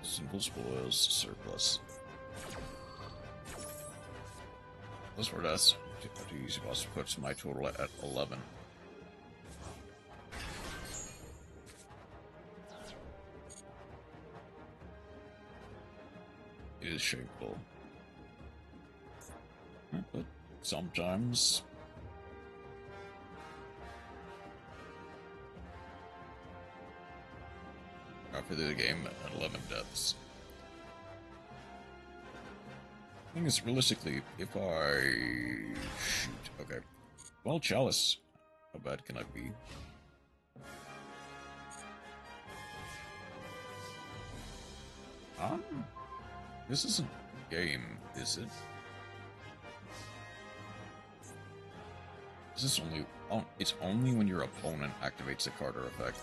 Simple spoils, surplus. Plus for deaths, easy boss puts my total at 11. It is shameful. But sometimes... After the game at 11 deaths. The thing is, realistically, if I shoot, okay. Well, Chalice, how bad can I be? This isn't a game, is it? Is this only? Oh, it's only when your opponent activates a card or effect.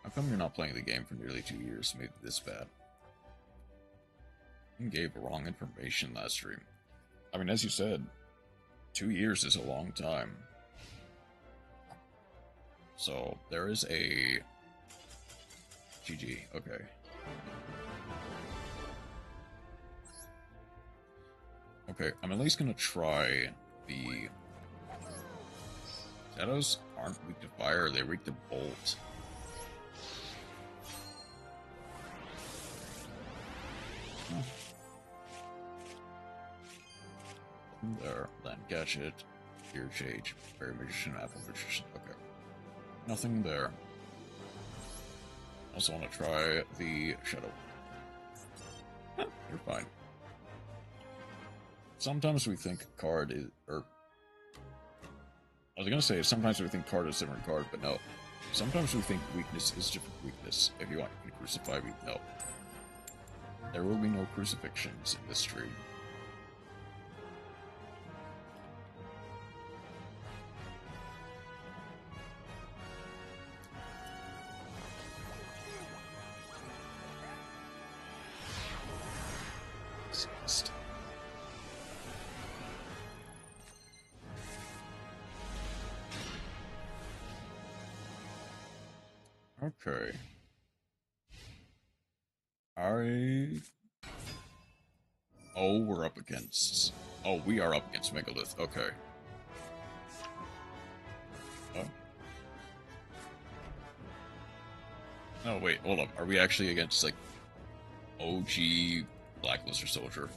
How come you're not playing the game for nearly 2 years to make it this bad? You gave wrong information last stream. I mean, as you said, 2 years is a long time. So, there is a... GG, okay. Okay, I'm at least gonna try the... Shadows aren't weak to fire, they're weak to bolt. There, then Gadget, Ear Change, Fairy Magician, Apple Magician, okay. Nothing there. Also want to try the Shadow. You're fine. Sometimes we think card is, or... I was gonna say, sometimes we think card is different card, but no. Sometimes we think weakness is different weakness. If you want, you can crucify me, no. There will be no crucifixions in this stream. Okay. Oh, we're up against... Oh, we are up against Megalith. Okay. Oh. Oh wait, hold up. Are we actually against like OG Blackluster Soldier?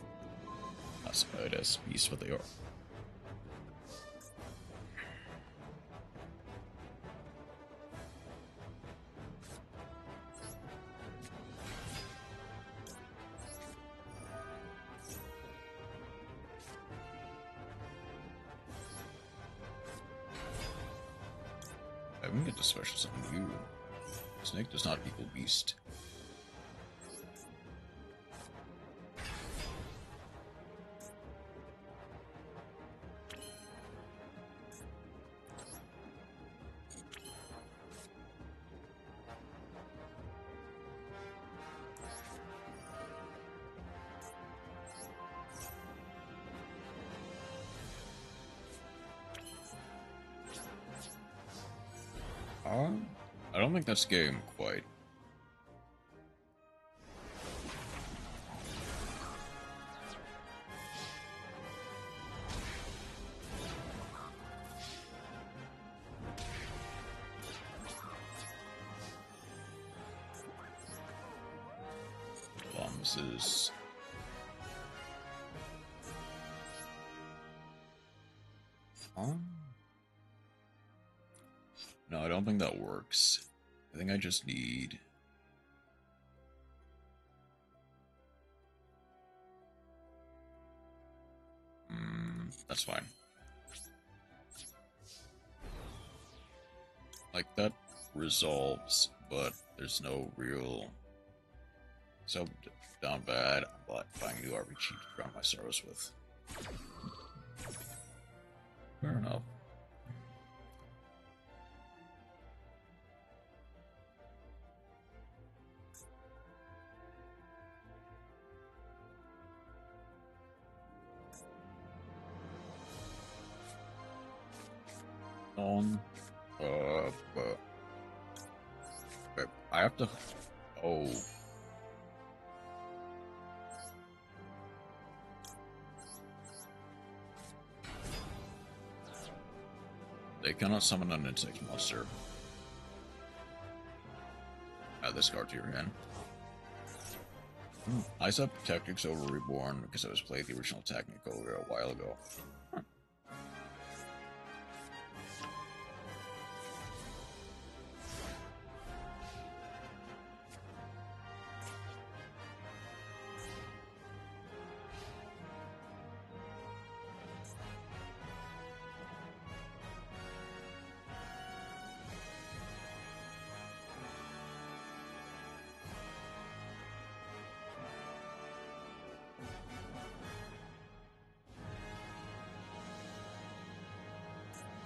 Classified as beasts, what they are. I can get the special summon you. Snake does not equal beast. I don't think that's game quite. This is no, I don't think that works. I think I just need that's fine. Like that resolves, but there's no real so down bad, but buying new RPG to drown my sorrows with. Fair enough. But I have to. Oh. They cannot summon an insect monster. Add this card to your hand. I set Tactics over Reborn because I was playing the original Technic over a while ago.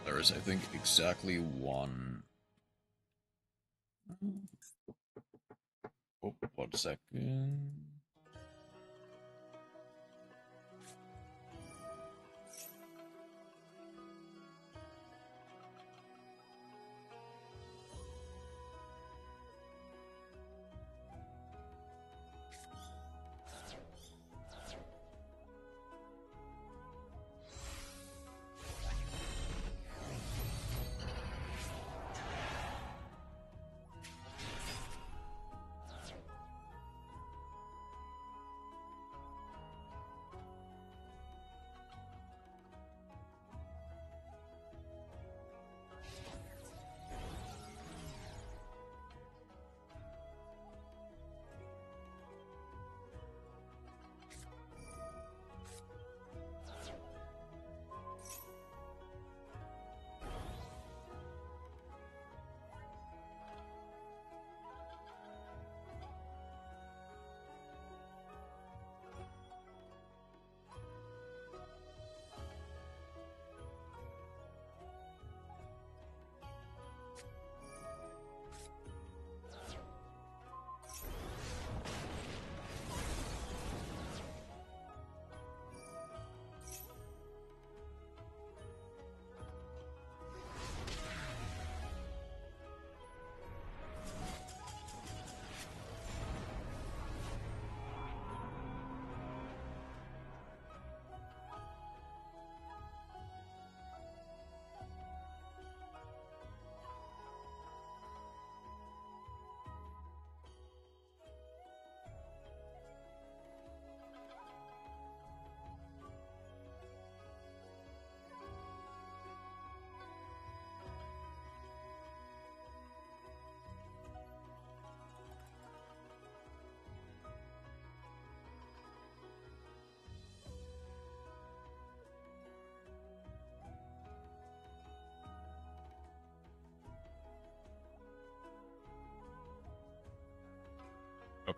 There is, I think, exactly one. Oh, 1 second.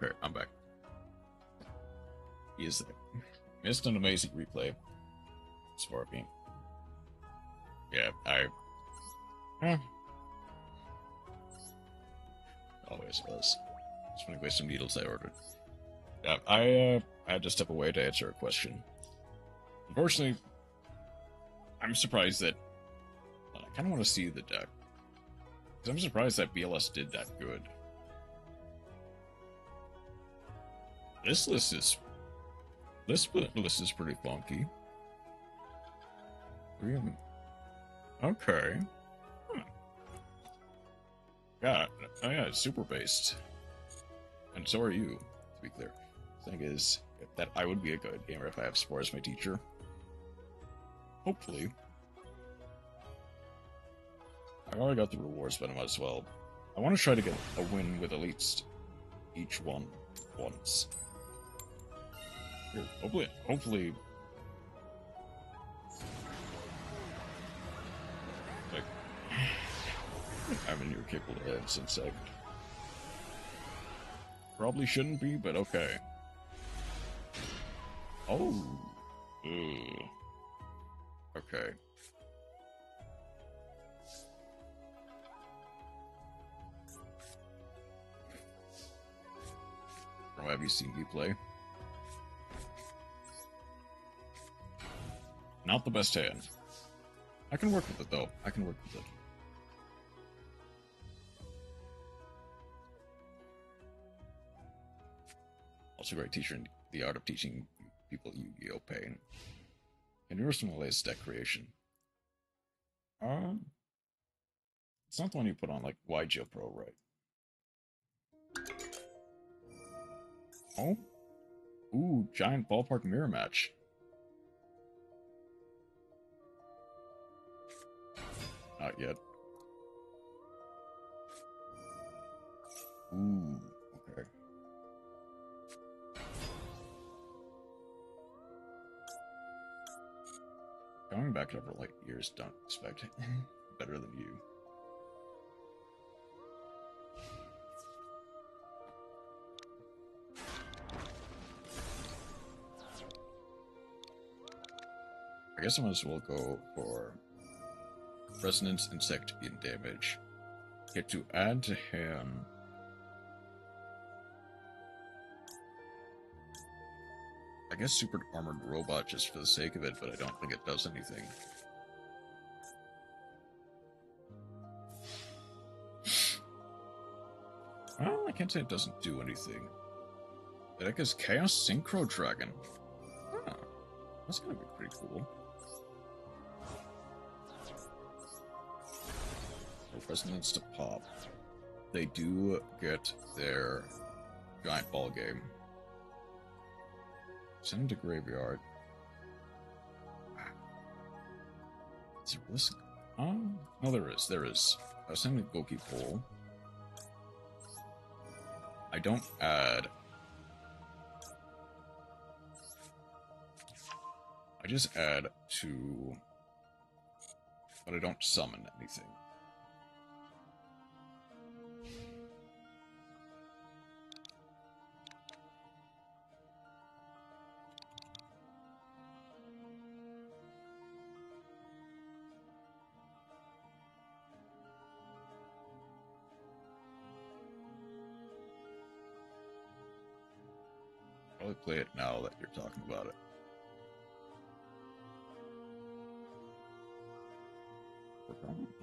Okay, I'm back. Is that? Missed an amazing replay. Sparking. Yeah, always was. Just want to waste some needles I ordered. Yeah, I had to step away to answer a question. Unfortunately, I'm surprised that... I kind of want to see the deck. Because I'm surprised that BLS did that good. This list is pretty funky. Really? Okay. Huh. Yeah, oh yeah, it's super based. And so are you, to be clear. The thing is, that I would be a good gamer if I have Spore as my teacher. Hopefully. I already got the rewards, but I might as well. I want to try to get a win with at least each one once. Here, hopefully... Like... I mean, you're capable of that since I... Probably shouldn't be, but okay. Oh. Ugh. Okay. Or have you seen me play? Not the best hand. I can work with it, though. I can work with it. Also a great teacher in the art of teaching people Yu-Gi-Oh! Pain. And universal deck creation. It's not the one you put on, like, YGO Pro, right? Oh? Ooh, giant ballpark mirror match. Not yet. Ooh, okay. Going back over like years, don't expect better than you. I guess I might as well go for Resonance Insect in damage. Get to add to him. I guess Super Armored Robot just for the sake of it, but I don't think it does anything. Well, I can't say it doesn't do anything. The deck is Chaos Synchro Dragon. Huh. That's gonna be pretty cool. Resonance to pop. They do get their giant ball game. Send him to graveyard. Is there risk? No, there is. There is. Send him to Goki Pole. I don't add. I just add to. But I don't summon anything. Probably play it now that you're talking about it.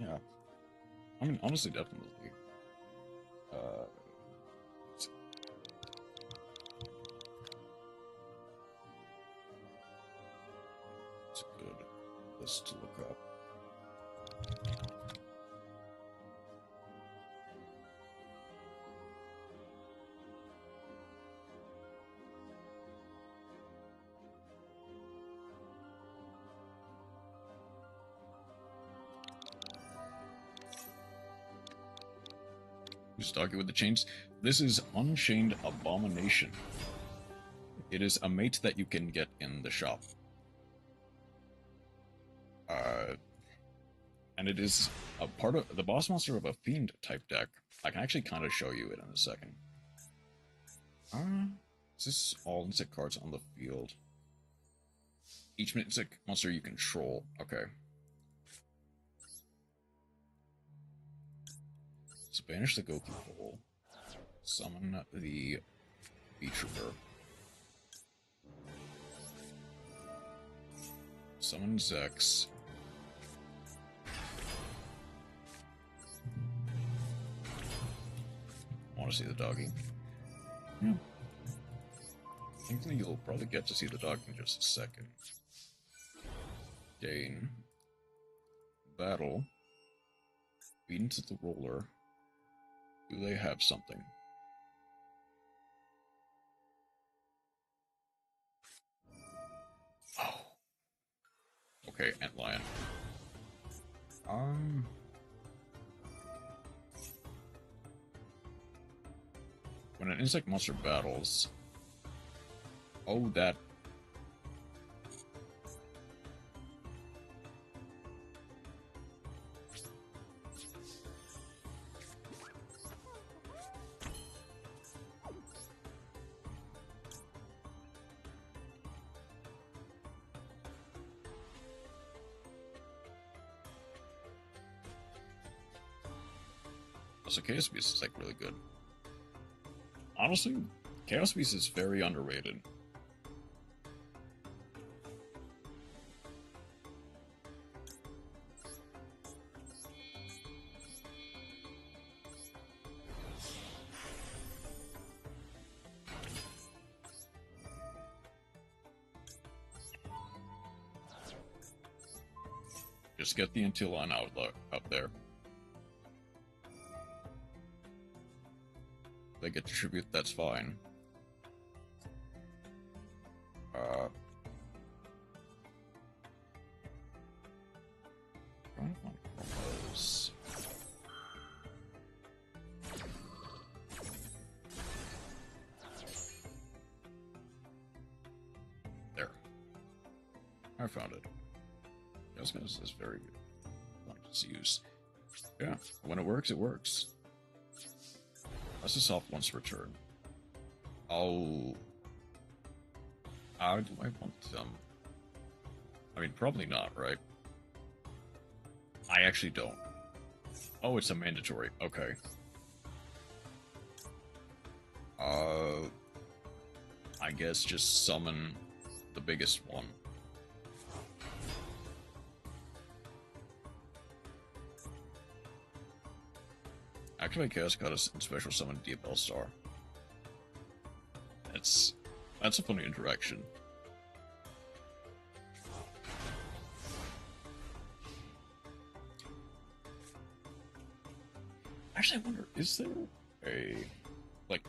Yeah. I mean, honestly, definitely. It's a good list to look up. Who's talking with the chains? This is Unchained Abomination. It is a mate that you can get in the shop. And it is a part of the boss monster of a fiend type deck. I can actually kind of show you it in a second. Is this all insect cards on the field? Each insect monster you control. Okay. So banish the Goku Pole. Summon the V-Trooper. Summon Zex. Want to see the doggy? Yeah. I think you'll probably get to see the dog in just a second. Dane. Battle. Beat into the roller. Do they have something? Oh. Okay, Antlion. When an insect monster battles... Oh, that... So Chaos Beast is like really good. Honestly, Chaos Beast is very underrated. Just get the Antlion out up there. They get the tribute, that's fine. Trying to find combos. There. I found it. This is very good. Like its use. Yeah, when it works, it works. That's a soft one's return. Oh. How do I want them? I mean, probably not, right? I actually don't. Oh, it's a mandatory. Okay. I guess just summon the biggest one. Activate Chaos Goddess and special summon Diabell Star. That's a funny interaction. Actually, I wonder, is there a like?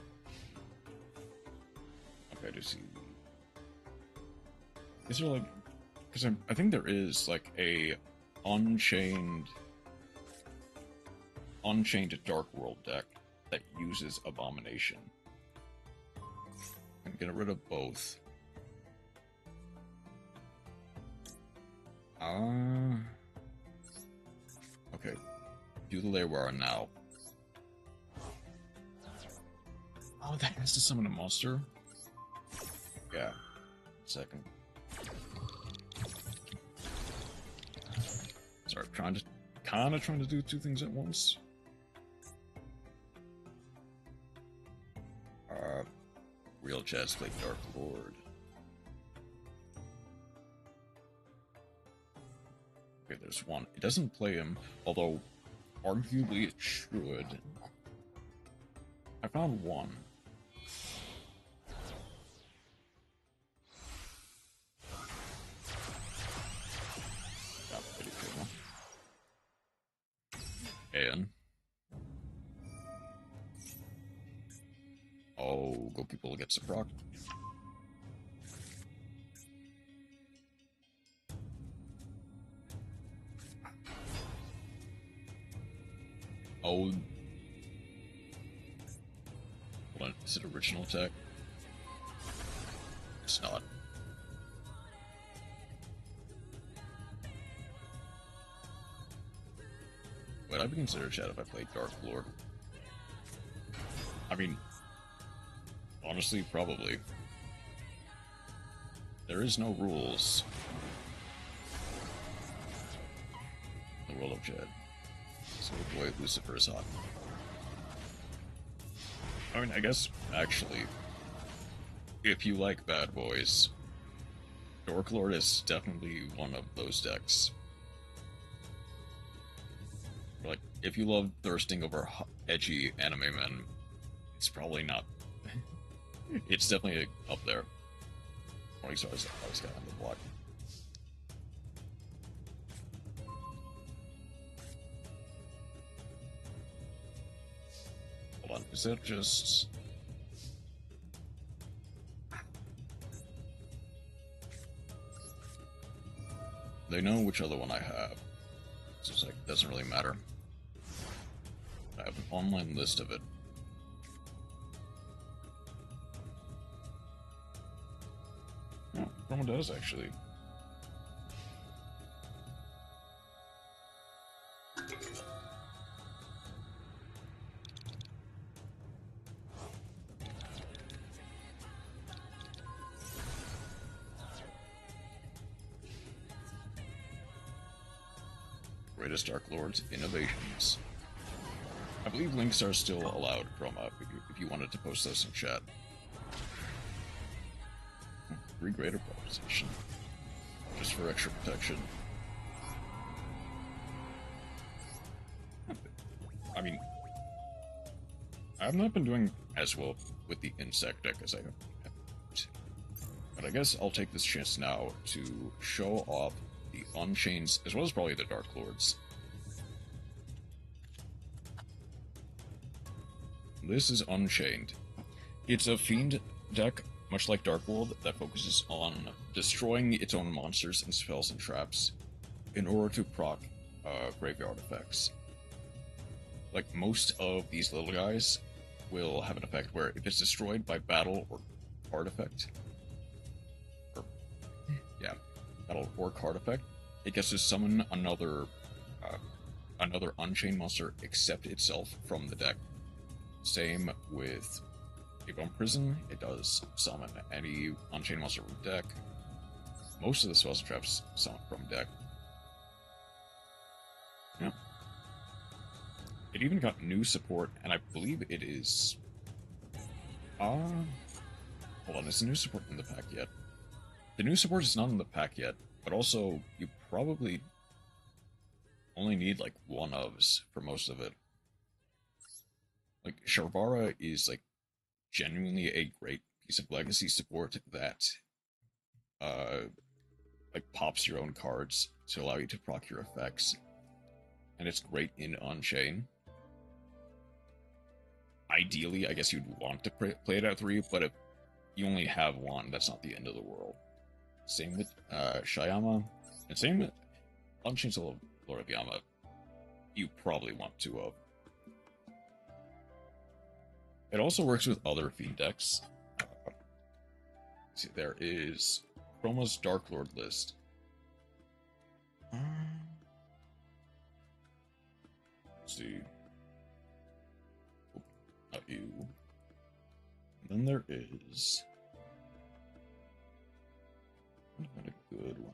Okay, I do see. Is there like? Because I think there is like a Unchained Dark World deck that uses Abomination. I'm getting rid of both. Okay. Do the Laywar now. Oh, that has to summon a monster? Yeah. Second. Sorry, I'm kinda trying to do two things at once. Real Chad's play Dark Lord. Okay, there's one. It doesn't play him, although arguably it should. I found one. Got pretty cool. And oh, go people get some proc. Oh, what is it? Original attack? It's not. Would I be considered Chad if I played Dark Lord? I mean, Honestly, probably. There is no rules. The world of Jed. So boy, Lucifer is hot. I mean, I guess, actually, if you like bad boys, Dork Lord is definitely one of those decks. Like, if you love thirsting over edgy anime men, it's probably not. It's definitely up there. Morning Stars, I always got on the block. Hold on, is that just... They know which other one I have. So it's like, doesn't really matter. I have an online list of it. Oh, Chroma does, actually. Greatest Dark Lord's innovations. I believe links are still allowed, Chroma, if you wanted to post those in chat. 3 greater proposition. Just for extra protection. I mean, I've not been doing as well with the insect deck as I have. But I guess I'll take this chance now to show off the Unchains, as well as probably the Dark Lords. This is Unchained. It's a Fiend deck, much like Dark World, that focuses on destroying its own monsters and spells and traps in order to proc graveyard effects. Like, most of these little guys will have an effect where if it's destroyed by battle or card effect, battle or card effect, it gets to summon another Unchained monster except itself from the deck. Same with Bone Prison, it does summon any Unchained monster from deck. Most of the spells and traps summon from deck. Yeah. It even got new support, and I believe it is... hold on, is the new support in the pack yet? The new support is not in the pack yet, but also, you probably only need, like, one-ofs for most of it. Like, Sharvara is, like, genuinely a great piece of legacy support that, like, pops your own cards to allow you to proc your effects. And it's great in Unchain. Ideally, I guess you'd want to play it at 3, but if you only have one, that's not the end of the world. Same with Shyama, and same with Unchained Soul of Lord of Yama. You probably want 2 of. It also works with other Fiend decks. See, there is Chroma's Dark Lord list. Let's see. Oh, not you. And then there is... I'm gonna find a good one.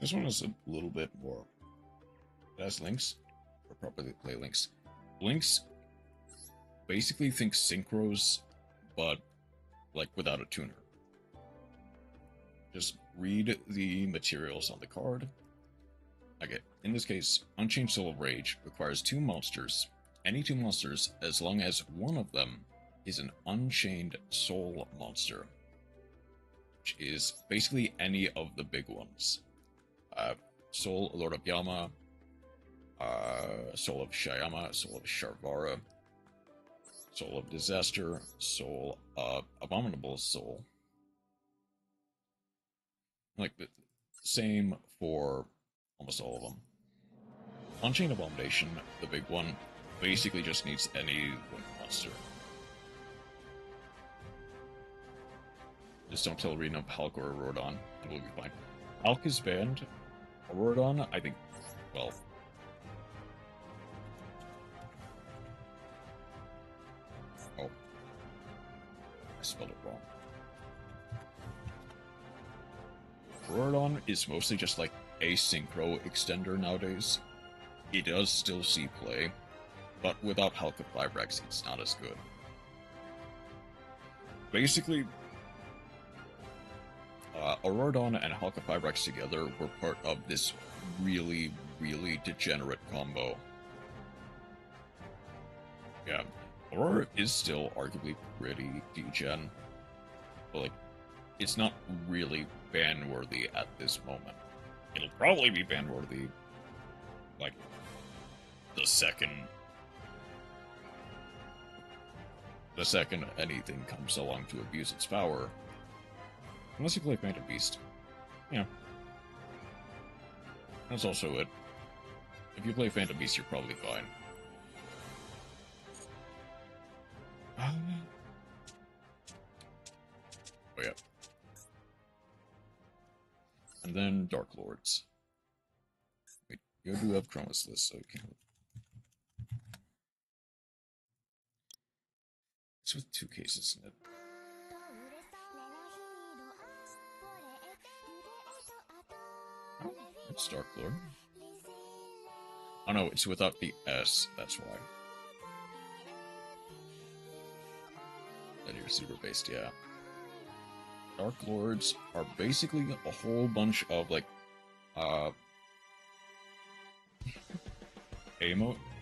This one is a little bit more. It has links, or properly play links. Links basically think synchros, but like without a tuner. Just read the materials on the card. Okay, in this case, Unchained Soul of Rage requires 2 monsters, any 2 monsters, as long as one of them is an Unchained Soul monster, which is basically any of the big ones. Soul Lord of Yama, Soul of Shyama, Soul of Sharvara, Soul of Disaster, Soul of Abominable Soul. Like, the same for almost all of them. Unchained Abomination, the big one, basically just needs any monster. Just don't tell Rena, Halcor, or Rodon, and we'll be fine. Alk is banned. Auroradon, I think, well... Oh. I spelled it wrong. Auroradon is mostly just like a synchro extender nowadays. It does still see play, but without Halka-Fibrex, it's not as good. Basically, Auroradon and Halka-Fibrex together were part of this really, really degenerate combo. Yeah, Aurora is still arguably pretty degen, but like, it's not really ban-worthy at this moment. It'll probably be ban-worthy, like, the second anything comes along to abuse its power. Unless you play Phantom Beast. Yeah. That's also it. If you play Phantom Beast, you're probably fine. Oh yeah. And then Dark Lords. Wait, you do have Chroma's list, so you can't... It's with 2 cases in it. Oh, it's Dark Lord. Oh no, it's without the S, that's why. Then you're super based, yeah. Dark Lords are basically a whole bunch of, like,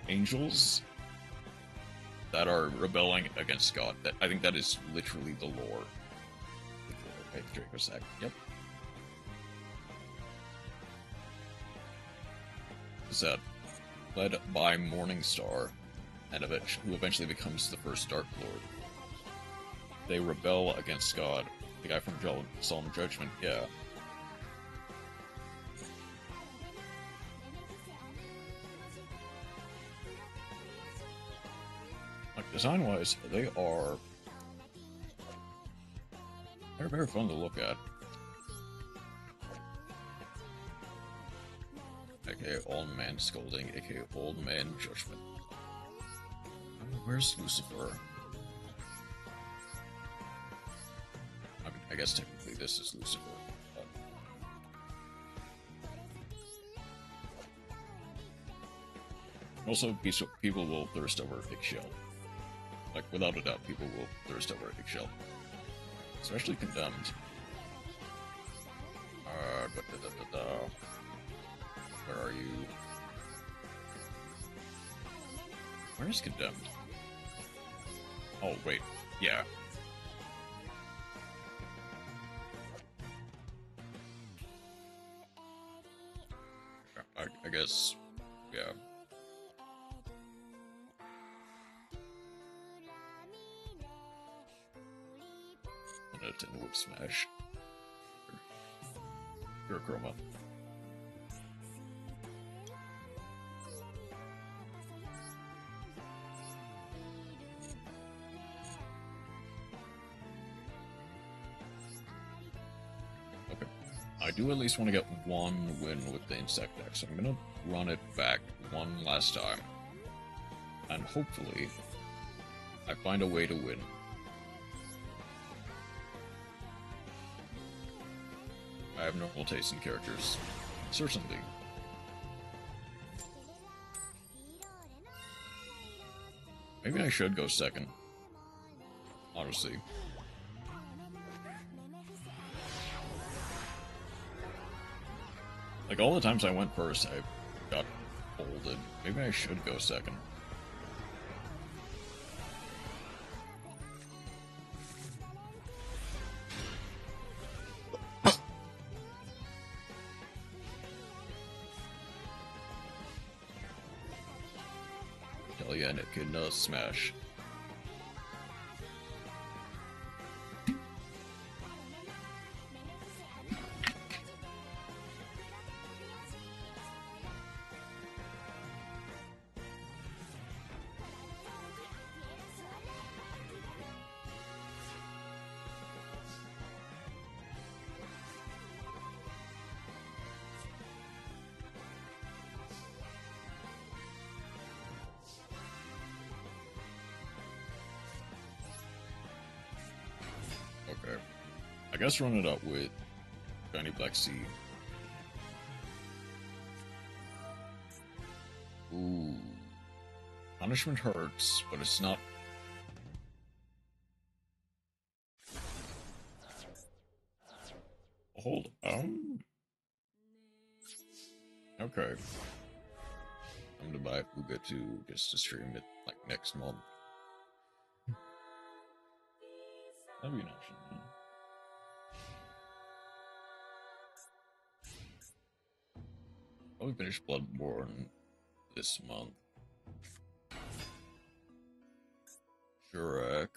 angels that are rebelling against God. I think that is literally the lore. Okay, Dracosac, yep. Is that led by Morningstar, and who eventually becomes the first Dark Lord. They rebel against God. The guy from Solemn Judgment, yeah. Like, design-wise, they're very fun to look at. aka Old Man Scolding, aka Old Man Judgment. Where's Lucifer? I guess technically this is Lucifer. But... Also, people will thirst over Eggshell. Like, without a doubt, people will thirst over Eggshell. Especially Condemned. Where are you? Where is Condemned? Oh, wait. Yeah. I guess, yeah. And Whip Smash. Or Chroma. Okay. I do at least want to get one win with the Insect deck, so I'm gonna run it back one last time. And hopefully, I find a way to win. I have normal taste in characters. Certainly. Maybe I should go second. Honestly. Like, all the times I went first, I got folded. Maybe I should go second. And it can smash. guess run it up with Shiny Black Sea. Ooh. Punishment hurts, but it's not... Hold on. Okay. I'm gonna buy Fuga 2 just to stream it like next month. That'd be an option. Probably finish Bloodborne this month. Shrek.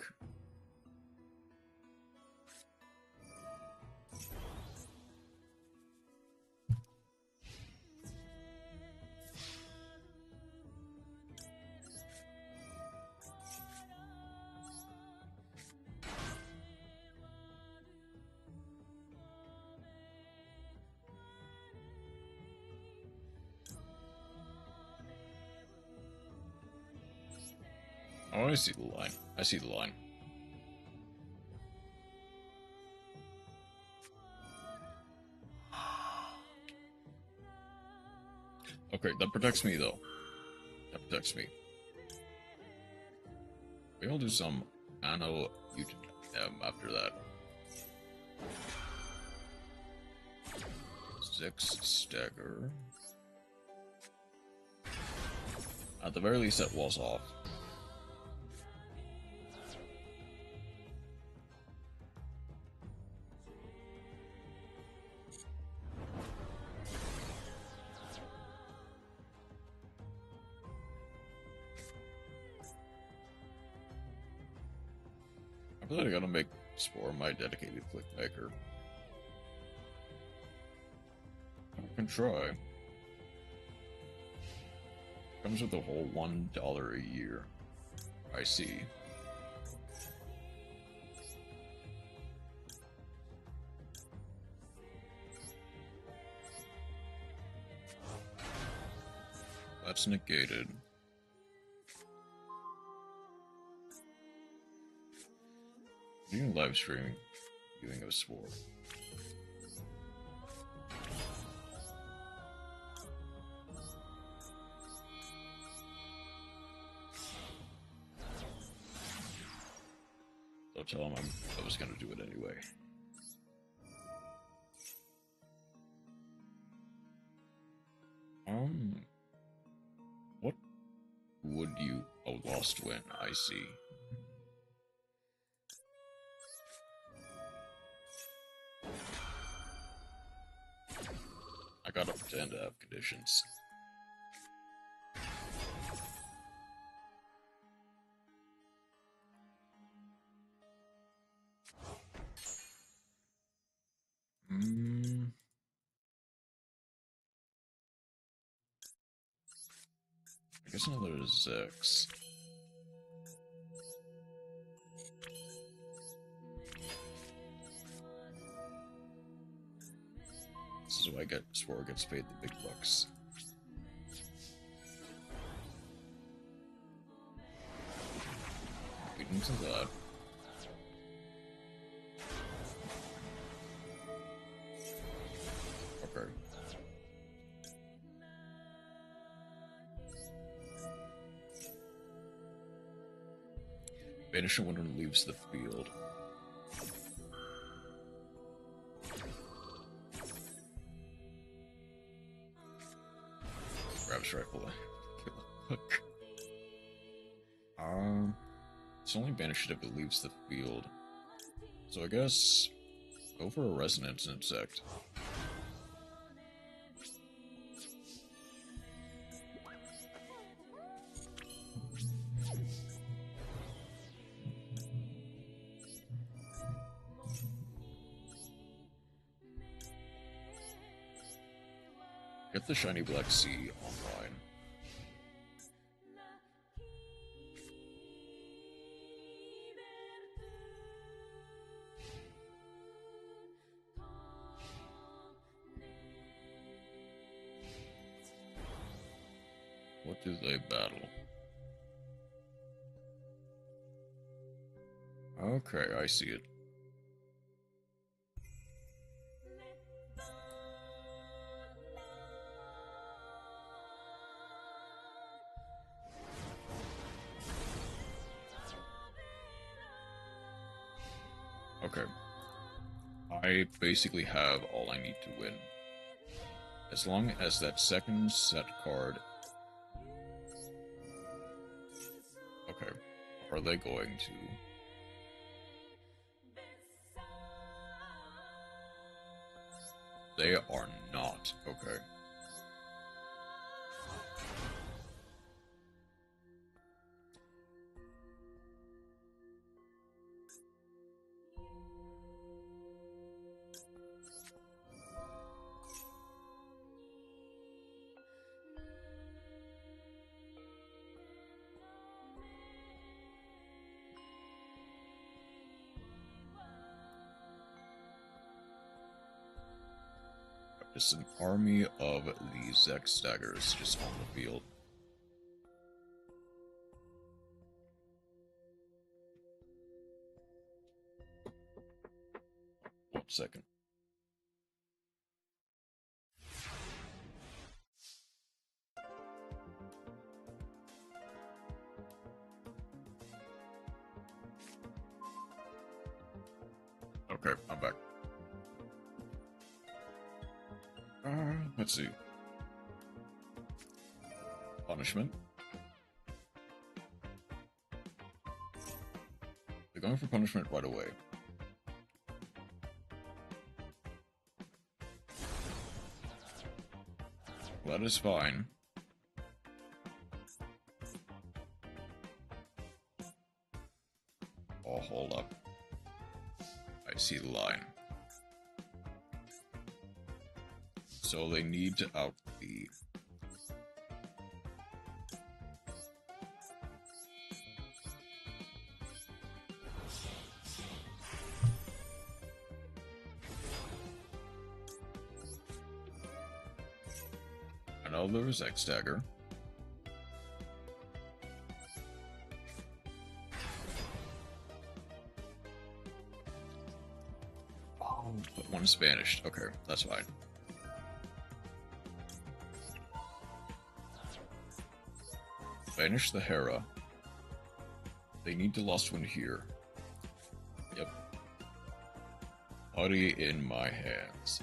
Oh, I see the line. I see the line. Okay, that protects me, though. That protects me. Maybe I'll do some Anno after that. 6 stagger. At the very least, that walls off. I feel like I gotta make Spore my dedicated click maker. I can try. Comes with a whole $1 a year. I see. That's negated. Doing live streaming, viewing of Spore. I'll tell him I was gonna do it anyway. What would you... Oh, lost win, I see. I gotta pretend to have conditions. I guess another 6. This is why Spore gets paid the big bucks. Lead into that. Okay. Banish when one leaves the field. Grabs rifle. It's only banished if it leaves the field. So I guess go for a resonance insect. Get the shiny black sea online. What do they battle? Okay, I see it. Okay. I basically have all I need to win. As long as that second set card... Okay. Are they going to... They are not. Okay. Just an army of these X daggers just on the field. 1 second. Okay, I'm back. Let's see. Punishment. They're going for punishment right away. That is fine. Oh, hold up. I see the line. So they need to out the... Another X dagger. Oh, but one is banished. Okay, that's fine. Banish the Hera. They need to Lost Wind here. Yep. Body in my hands.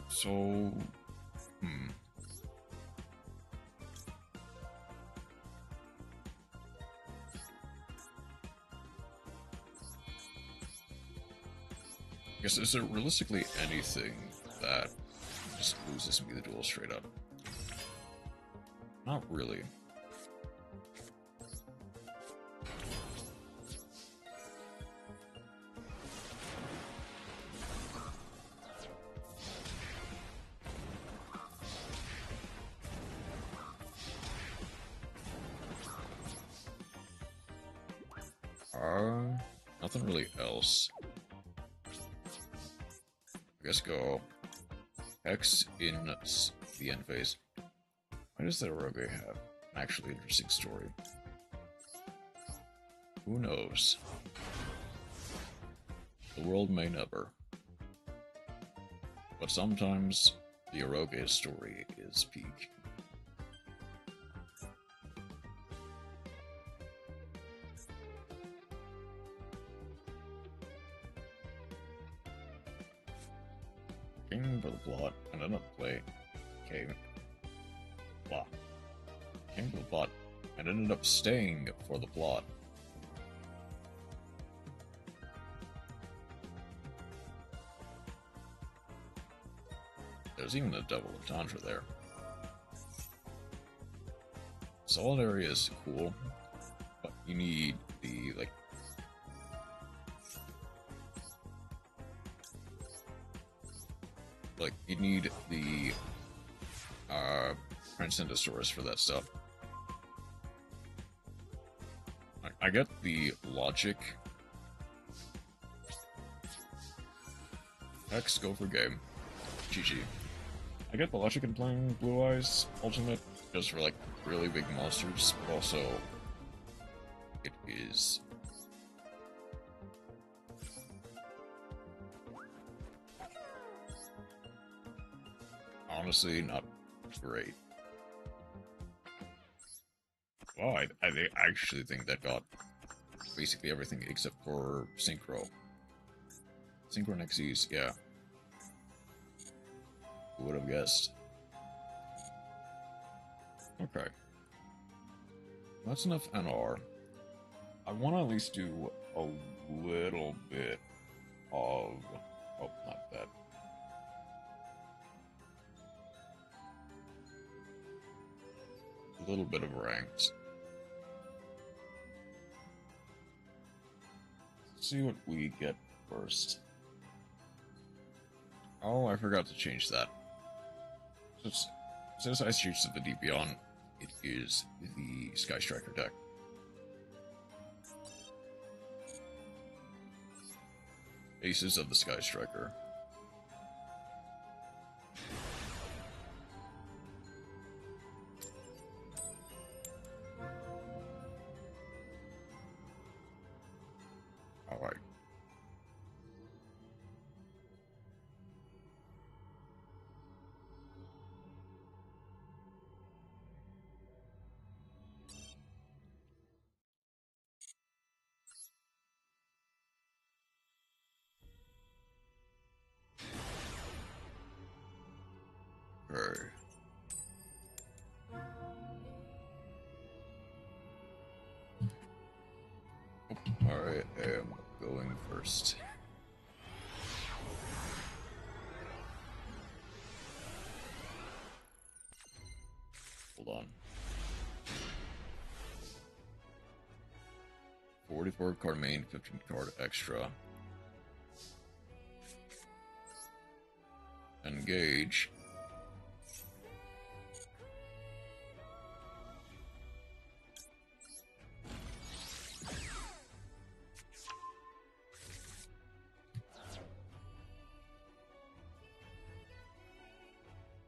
So... I guess, is there realistically anything that just loses me the duel straight up? Not really. Nothing really else. I guess go X in the end phase. Why does the Rogue have an actually interesting story? Who knows? The world may never. But sometimes the Eroge story is peak. Came for the plot, and ended up playing. Came for the plot, and ended up staying for the plot. There's even a double entendre there. Solid area is cool, but you need the, like... you need the, Transcendosaurus for that stuff. I get the logic. X, go for game. GG. I get the logic in playing Blue Eyes Ultimate just for, like, really big monsters, but also it is... honestly not great. Oh, I actually think that got basically everything except for Synchro. Synchro Nexus, yeah. Who would have guessed? Okay. That's enough NR. I want to at least do a little bit of... Oh, not that. A little bit of ranked. Let's see what we get first. Oh, I forgot to change that. Since I switched to the DPon, it is the Sky Striker deck. Aces of the Sky Striker. Alright. Alright, I am going first. Hold on. 44 card main, 15 card extra. Engage.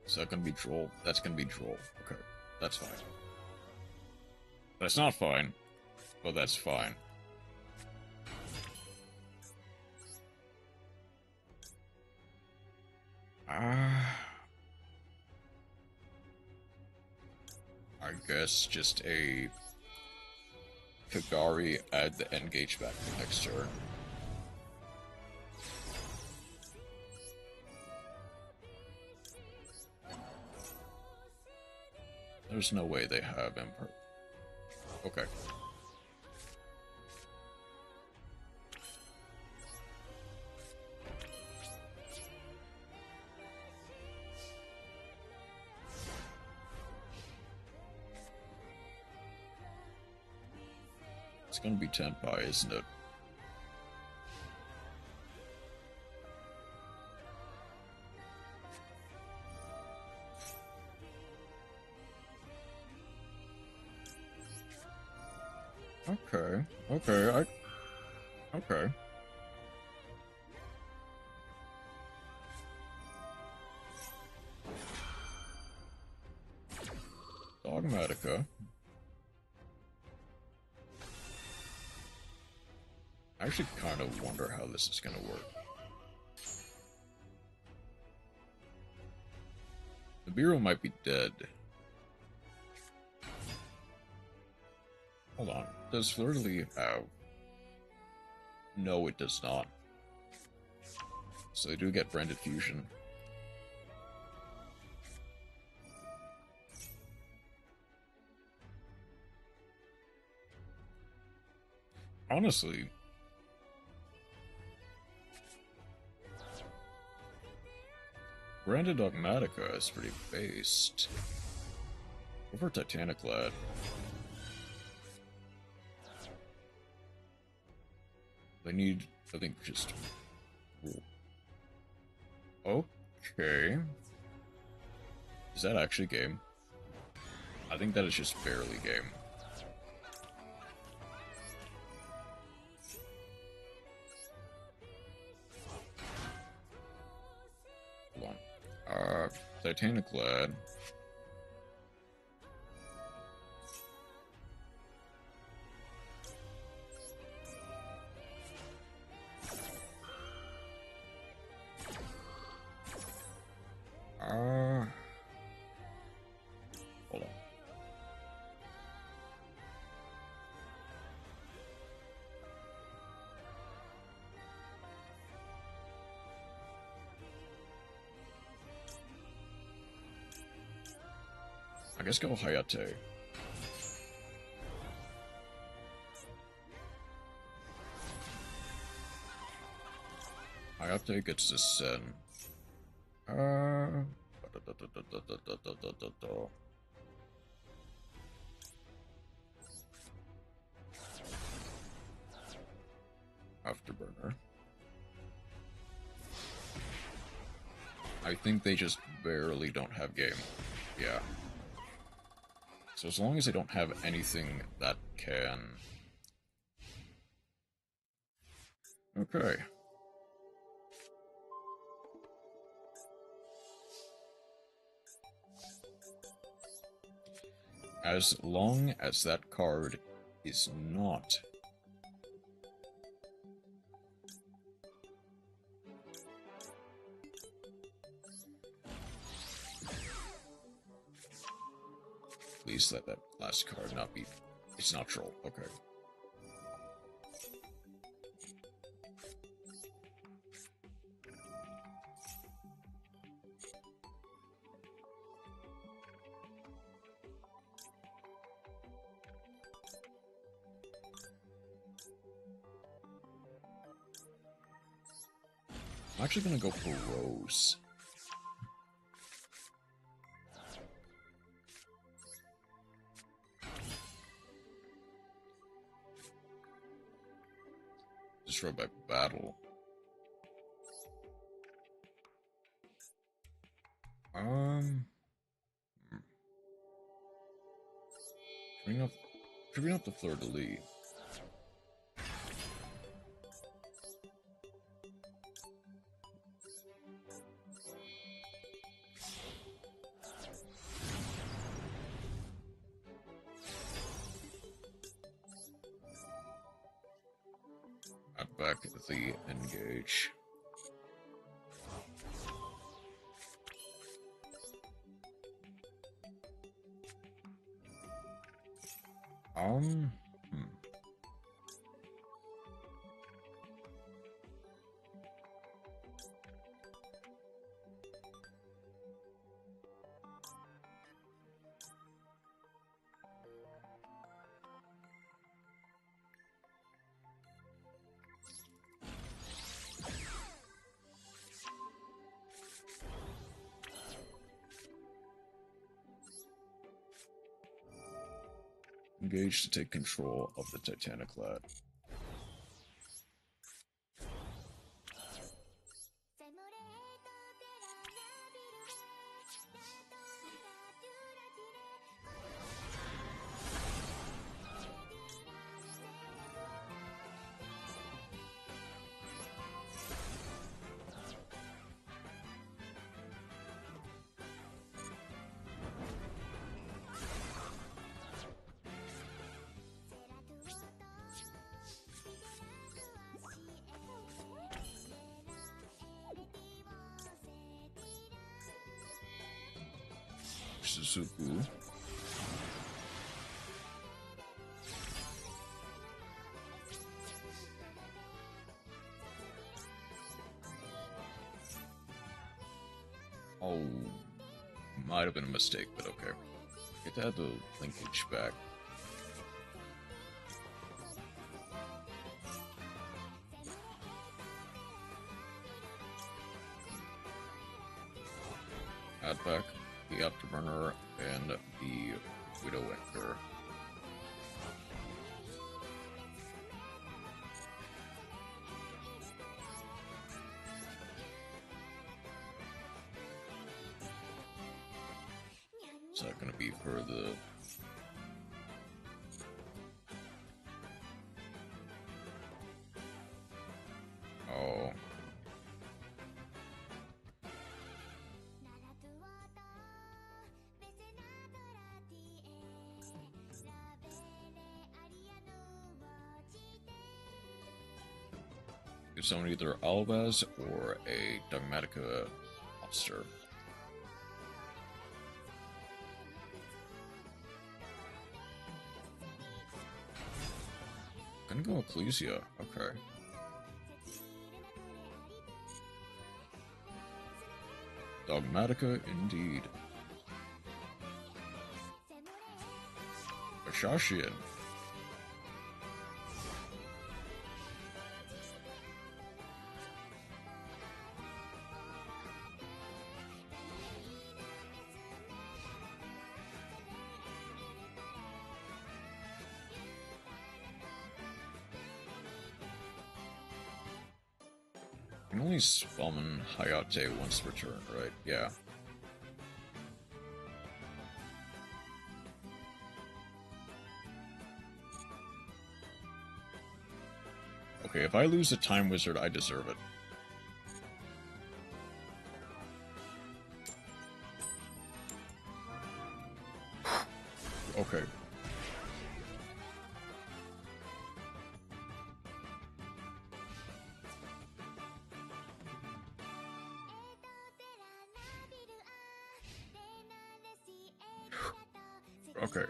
Is that gonna be Droll? That's gonna be Droll. Okay, that's fine. That's not fine, but that's fine. I guess just a Kagari, add the engage back to next turn. There's no way they have Emperor. Okay. It's gonna be 10 pi, isn't it? Okay. Dogmatica. I actually kind of wonder how this is gonna work. The Bureau might be dead. Hold on. Does Fleur-de-Lis have... No, it does not. So they do get branded fusion. Honestly... Branded Dogmatica is pretty based. Over Titaniclad. They need, I think, just... Okay. Is that actually game? I think that is just barely game. Hold on. Titaniclad. guess go Hayate. Hayate gets to Sen. Afterburner. I think they just barely don't have game. Yeah. So as long as they don't have anything that can... Okay. As long as that card is not... Please let that last card not be... It's not troll. Okay. I'm actually gonna go for Rose. Destroyed by battle. Bring up the fleur-de-lis. Add back the engage. Engage to take control of the Titaniclad. Suzuku. Oh, might have been a mistake, but okay. Get to add the linkage back. Add back the Afterburner and the Widow Anchor. Is that gonna be for the... Oh. You summon either Alvaz or a Dogmatica monster. Gonna go Ecclesia, okay. Dogmatica indeed. Shashian. I can only summon Hayate once per turn, right? Yeah. Okay, if I lose the Time Wizard, I deserve it. Okay. Okay.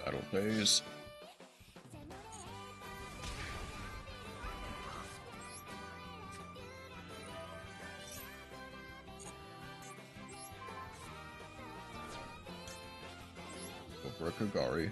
Battle phase. Over Kagari.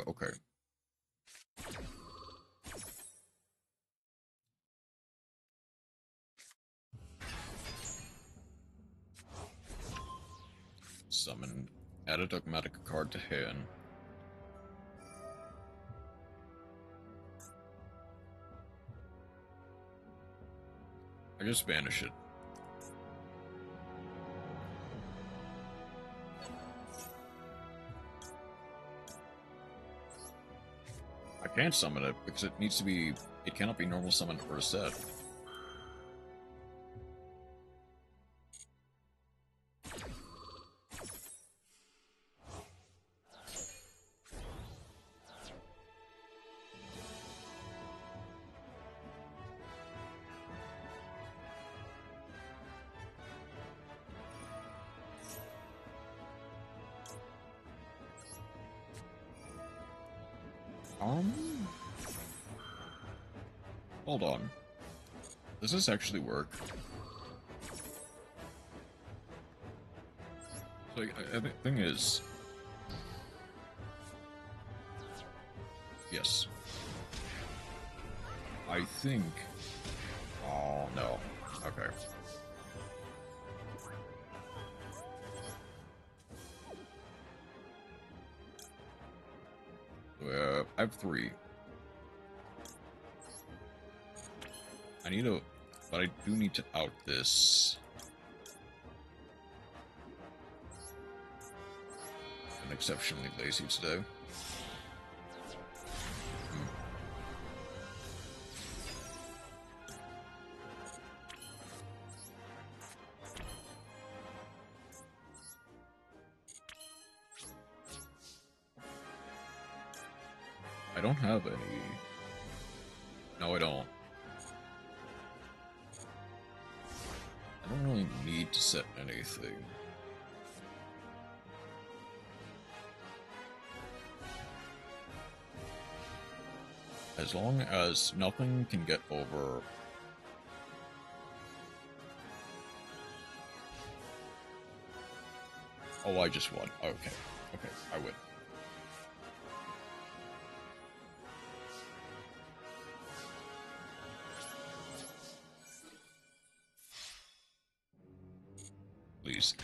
Okay. Summon, add a Dogmatic card to hand. I just banish it. I can't summon it because it needs to be. It cannot be normal summoned for a set. Hold on. Does this actually work? Like, the thing is... Yes. I think... Oh, no. Okay. I have 3. I need to... But I do need to out this. I'm exceptionally lazy today. I don't have any... No, I don't. I don't really need to set anything. As long as nothing can get over... Oh, I just won. Okay. Okay, I win. Please.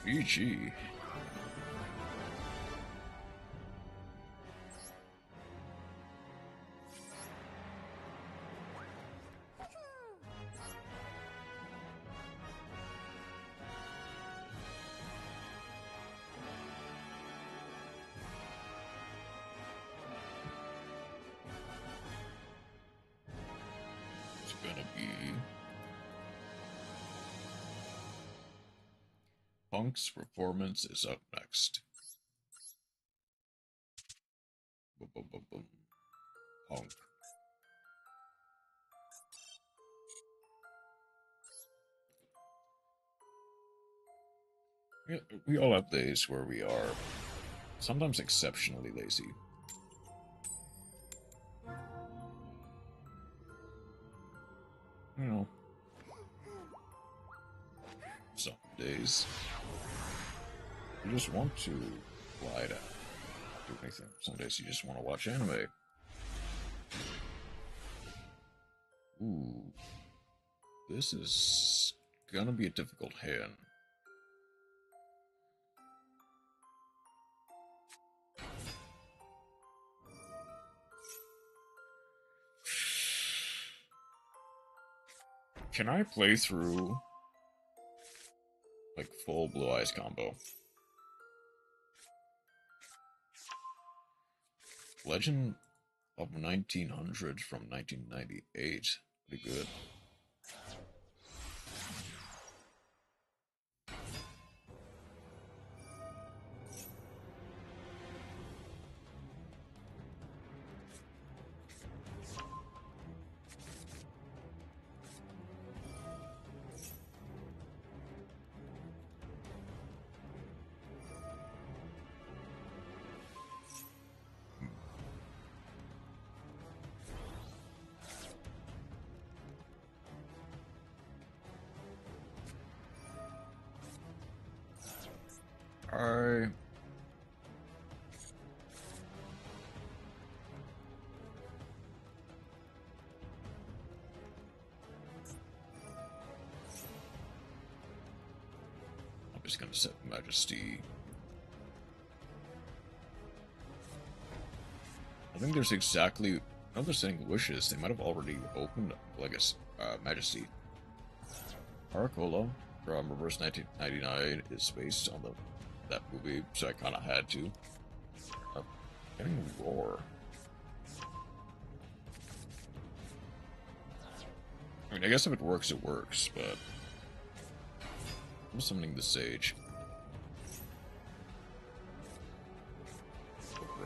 GG. gonna be Punk's performance is up next. Boom, boom, boom, boom. Punk. We all have days where we are sometimes exceptionally lazy. You know, some days you just want to lie down, not do anything. Some days you just want to watch anime. Ooh, this is gonna be a difficult hand. Can I play through, like, full Blue Eyes combo? Legend of 1900 from 1998. Pretty good. I'm just gonna set Majesty. I think there's exactly another setting wishes. They might have already opened like a Majesty. Aracola from Reverse 1999 is based on that movie, so I kind of had to. Getting Roar. I mean, I guess if it works, it works, but I'm summoning the Sage.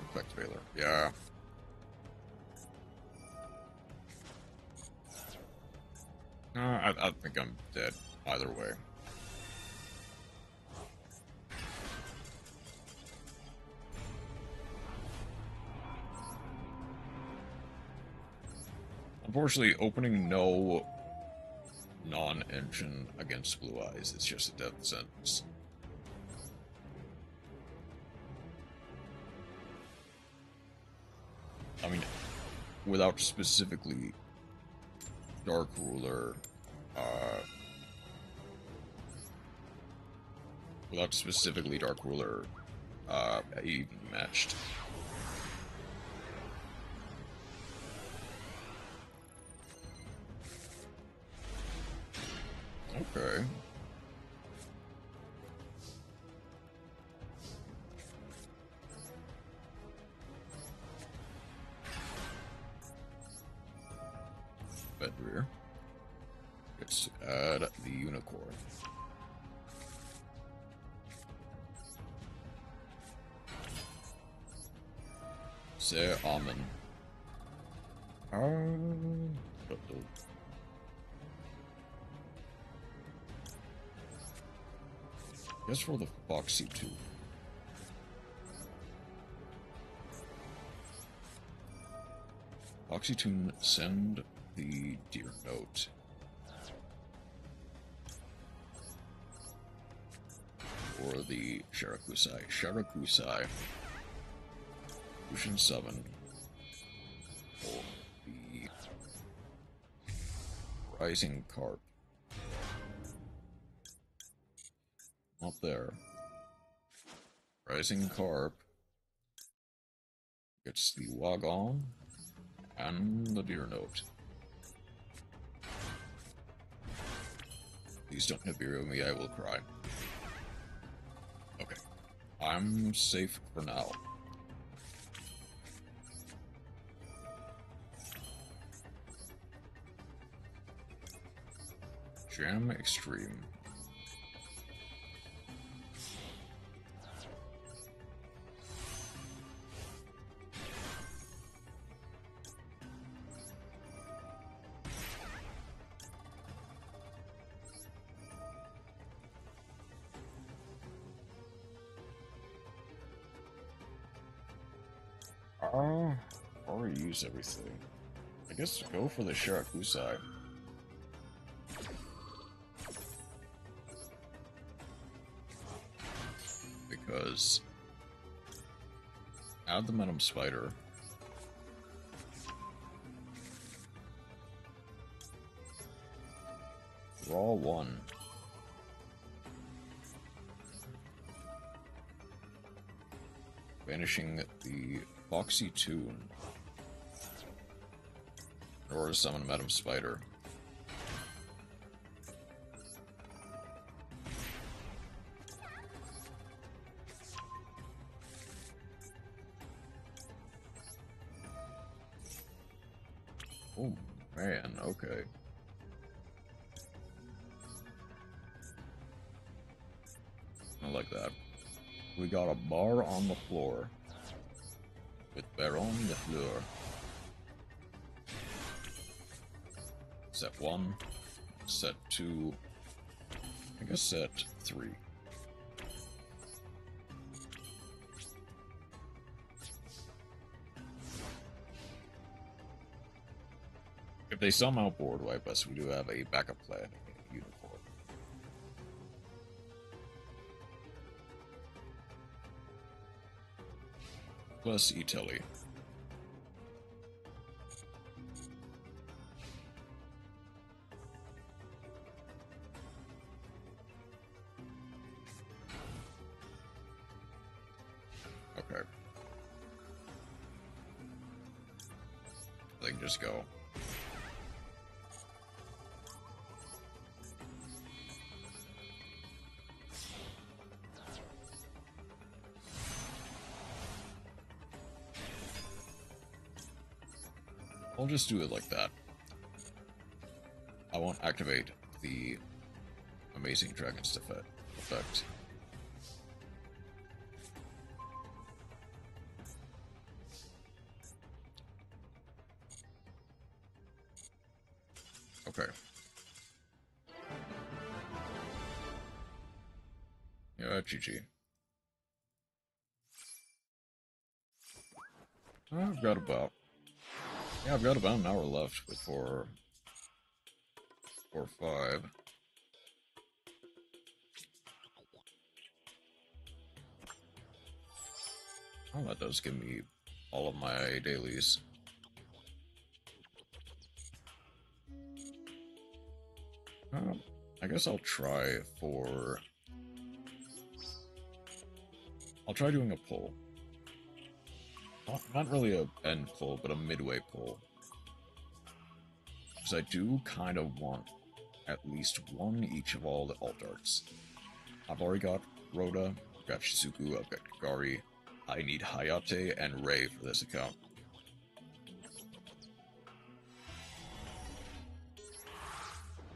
Infect Veiler. Yeah. I think I'm dead either way. Unfortunately, opening no non-engine against Blue Eyes is just a death sentence. I mean, without specifically Dark Ruler, even matched. Okay. Bedrear. Let's add the Unicorn. Say Amen. Guess for the Foxy 2. Foxy Tune, send the Dear Note. Or the Sharakusai. Sharakusai. Fusion 7. Or the Rising Carp. Not there. Rising Carp gets the Wagon and the Deer Note. Please don't Nibiru me, I will cry. Okay. I'm safe for now. Jam Extreme. Already used everything. I guess go for the Shirakusai. Because add the Venom Spider. Draw one. Banishing the Foxy Toon. Or summon Madam Spider. Oh man, okay. I like that. We got a bar on the floor. With Baron de Fleur. Set 1, set 2, I guess set 3. If they somehow board wipe us, we do have a backup plan in uniform. Plus E-Telly. Okay. They can just go. I'll just do it like that. I won't activate the Amazing Dragon's effect. Okay. Yeah, GG. I've got about... Yeah, I've got about an hour left before 4 or 5. Oh, that does give me all of my dailies. I guess I'll try doing a pull. Not really a end pull, but a midway pull. Because I do kind of want at least one each of all the alt arts. I've already got Rhoda, I've got Shizuku, I've got Kagari. I need Hayate and Rei for this account.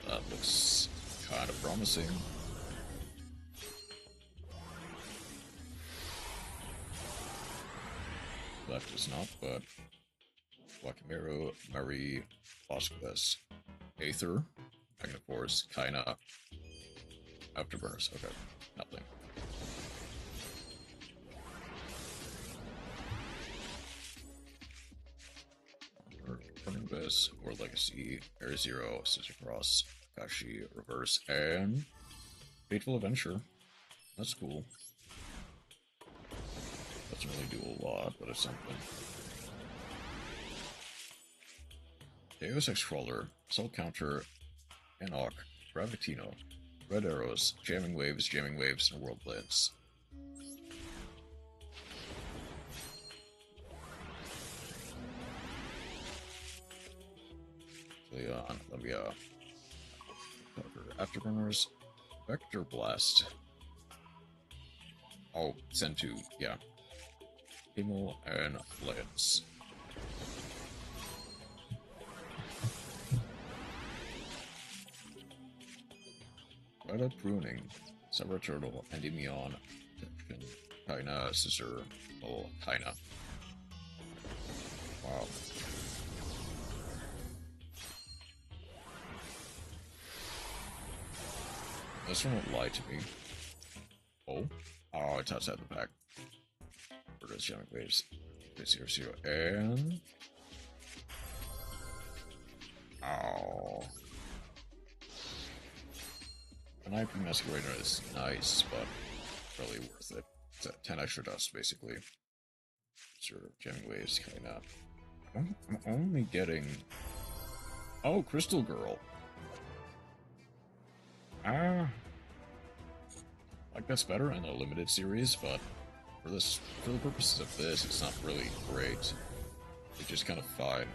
That looks kind of promising. That does not, but Wakameru, Mari, Vasquez, Aether, Magnaforce, Kaina, Afterburners. Okay, nothing. Abyss, War Legacy, Air Zero, Scissor Cross, Kashi, Reverse, and Fateful Adventure. That's cool. Doesn't really do a lot, but it's something. Deus Ex Crawler, Assault Counter, Anok, Gravitino, Red Arrows, Jamming Waves, and World Blitz. Leon, Levia, Afterburners, Vector Blast. Oh, Sentu, yeah. Himmel and Lance. Startup pruning. Cyber turtle. Endymion. Kinda. Scissor. Oh, kinda. Wow. This one won't lie to me. Oh? Oh, it's outside the pack. Where does Jamming Waves? Okay, 0, and... Oh. An IP Masquerader is nice, but really worth it. It's at 10 extra dust, basically. Sort of Jamming Waves, kinda. I'm only getting... Oh, Crystal Girl. Like that's better in a limited series, but for the purposes of this, it's not really great. It's just kind of fine.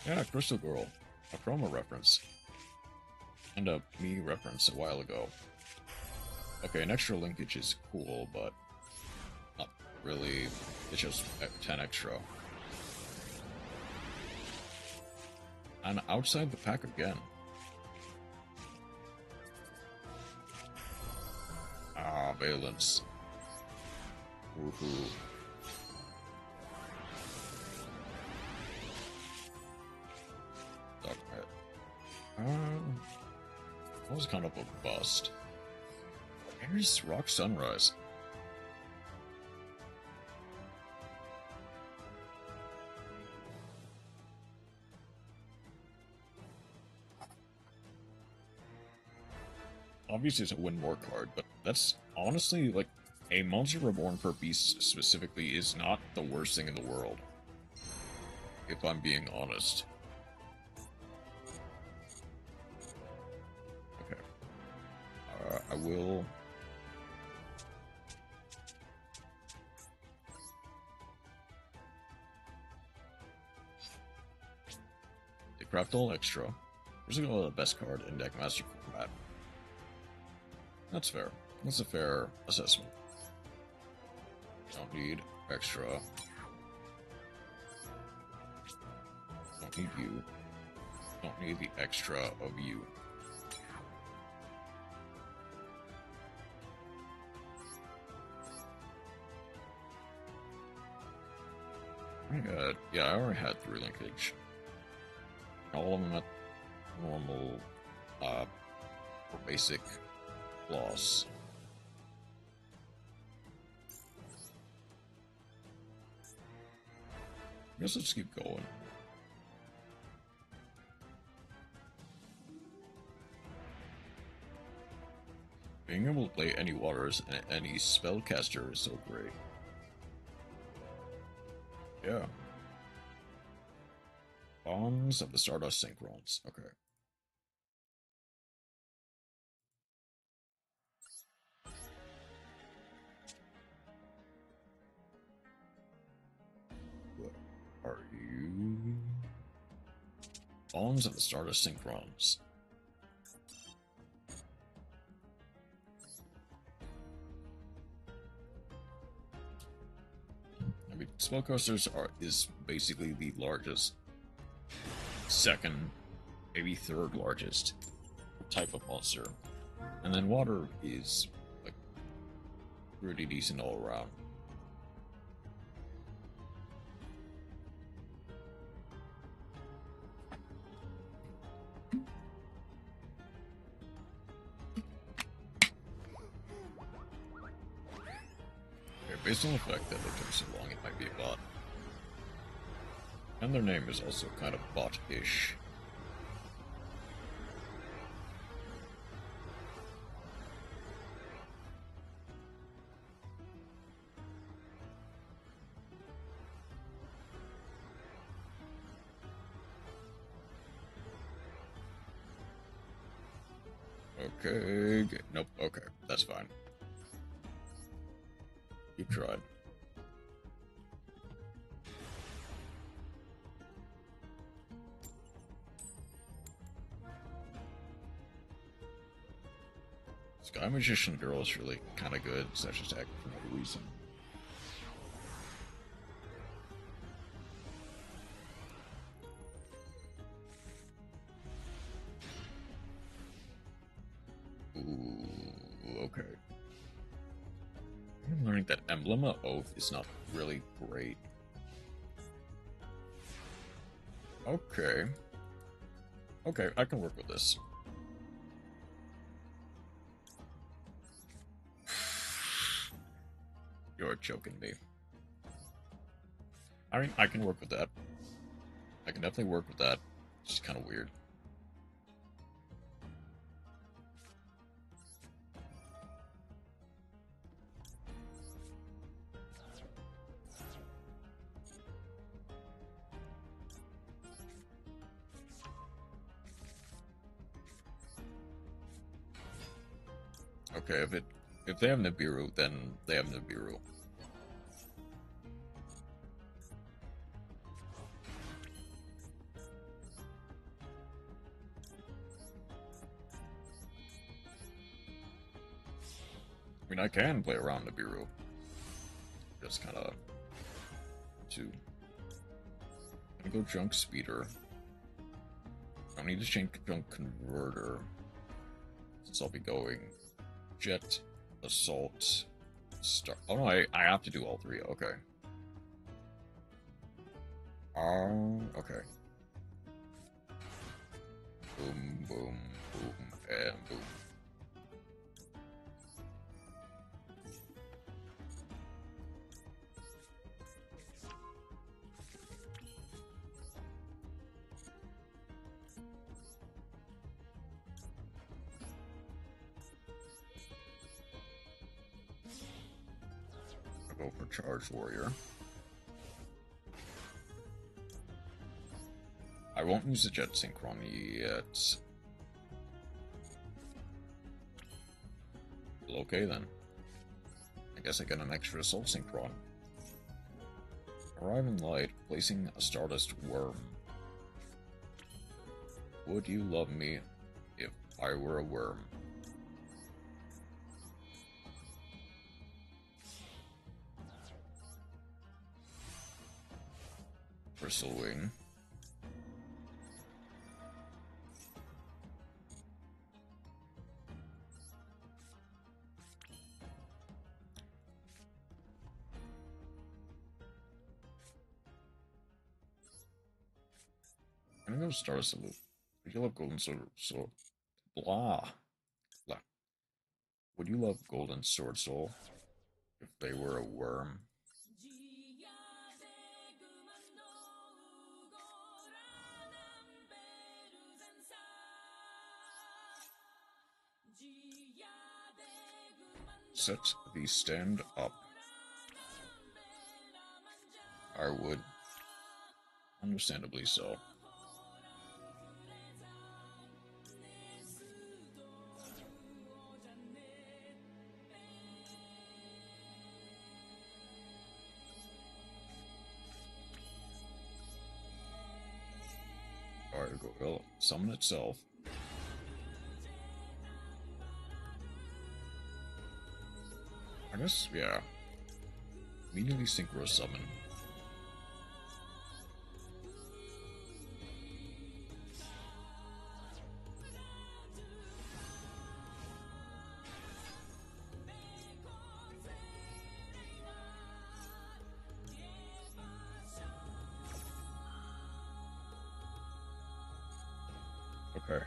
Yeah, Crystal Girl, a promo reference, and a me reference a while ago. Okay, an extra linkage is cool, but not really. It's just 10 extra. And outside the pack again. Ah, Valence. Woohoo. That was kind of a bust. Here's Rock Sunrise. Obviously it's a win more card, but that's honestly, like, a Monster Reborn per beast specifically is not the worst thing in the world. If I'm being honest. Okay. I will... They craft all extra. Here's the best card in Deck Master format. That's fair. That's a fair assessment. Don't need extra. Don't need you. Don't need the extra of you. Yeah, I already had 3 linkage. All of them at normal, or basic loss. I guess let's keep going. Being able to play any waters and any spellcaster is so great. Yeah. Bonds of the Stardust Synchrons. Okay. What are you? Bonds of the Stardust Synchrons. I mean, spellcasters is basically the largest, second, maybe third largest type of monster, and then water is like pretty decent all around. Based on the fact that they took so long, it might be a bot. And their name is also kind of bot-ish. Okay, good. Nope, okay, that's fine. You tried. Sky Magician Girl is really kind of good, such attack for no reason. Okay. I'm learning that Emblem of Oath is not really great. Okay. Okay, I can work with this. You're choking me. I mean, I can work with that. I can definitely work with that. It's just kind of weird. Okay, if they have Nibiru, then they have Nibiru. I mean, I can play around Nibiru. Just kind of to go Junk Speeder. I need to change Junk Converter since I'll be going Jet, Assault, Star. Oh no, I have to do all three. Okay. Okay. Boom, boom, boom, and boom. Go for Charge Warrior. I won't use the Jet Synchron yet. Well, okay then. I guess I get an extra Soul Synchron. Arrive in light, placing a Stardust Worm. Would you love me if I were a worm? Bristleweing. I'm gonna start a salute. Would you love Golden Sword? Blah. Blah. Would you love Golden Sword Soul if they were a worm? Set the stand up. I would. Understandably so. Alright, go summon itself. I guess, yeah. Immediately Synchro Summon. Okay.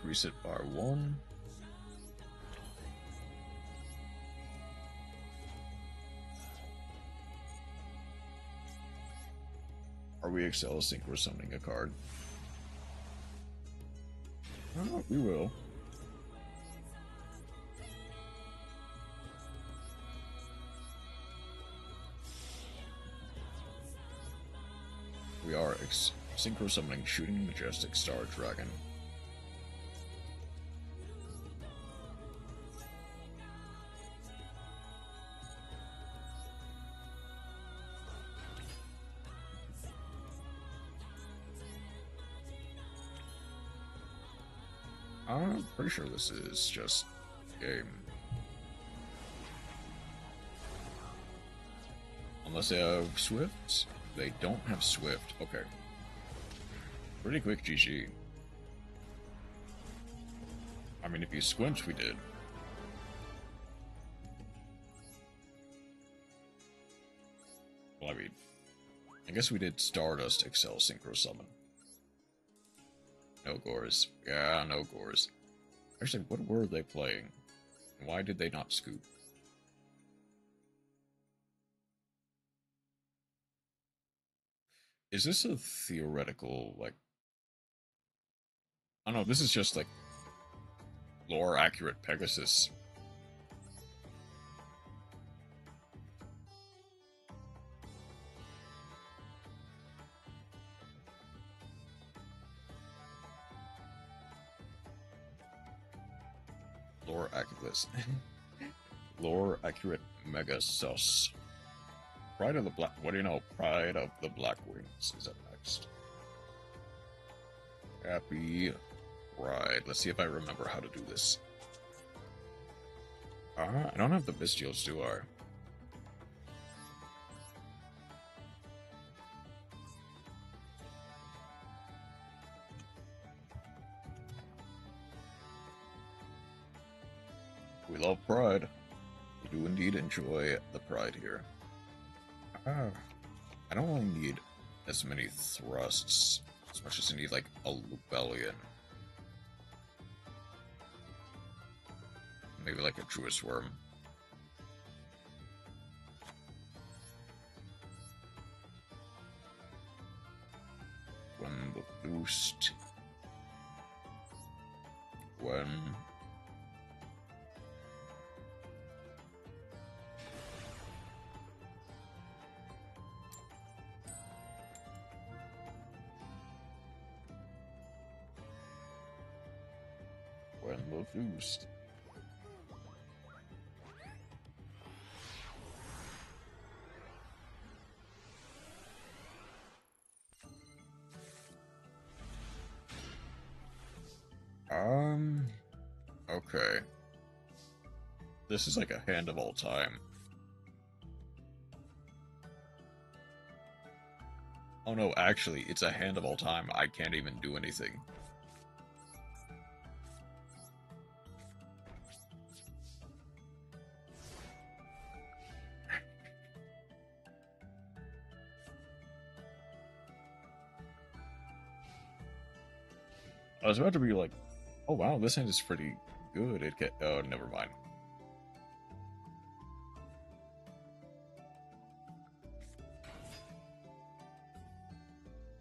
Reset bar 1. Are we Excel Synchro summoning a card? Oh, we will. We are Synchro summoning Shooting Majestic Star Dragon. I'm pretty sure this is just game. Unless they have Swift. They don't have Swift. Okay. Pretty quick GG. I mean, if you squint, we did. Well, I mean, I guess we did Stardust Excel Synchro Summon. No Gores. Yeah, no Gores. Actually, what were they playing? Why did they not scoop? Is this a theoretical, like... I don't know, this is just, like, lore-accurate Pegasus. Lore-accurate... Lore-accurate Mega Sus. Pride of the Black... What do you know? Pride of the Black Wings is up next. Happy Pride. Let's see if I remember how to do this. I don't have the Bestials, do I? We love Pride. We do indeed enjoy the Pride here. I don't really need as many thrusts as much as I need, like, a Lubellion. Maybe like a Truist Worm. When the boost... When... When the boost... Okay. This is like a hand of all time. Oh no, actually, it's a hand of all time. I can't even do anything. I was about to be like, oh wow, this hand is pretty good. It get oh, never mind.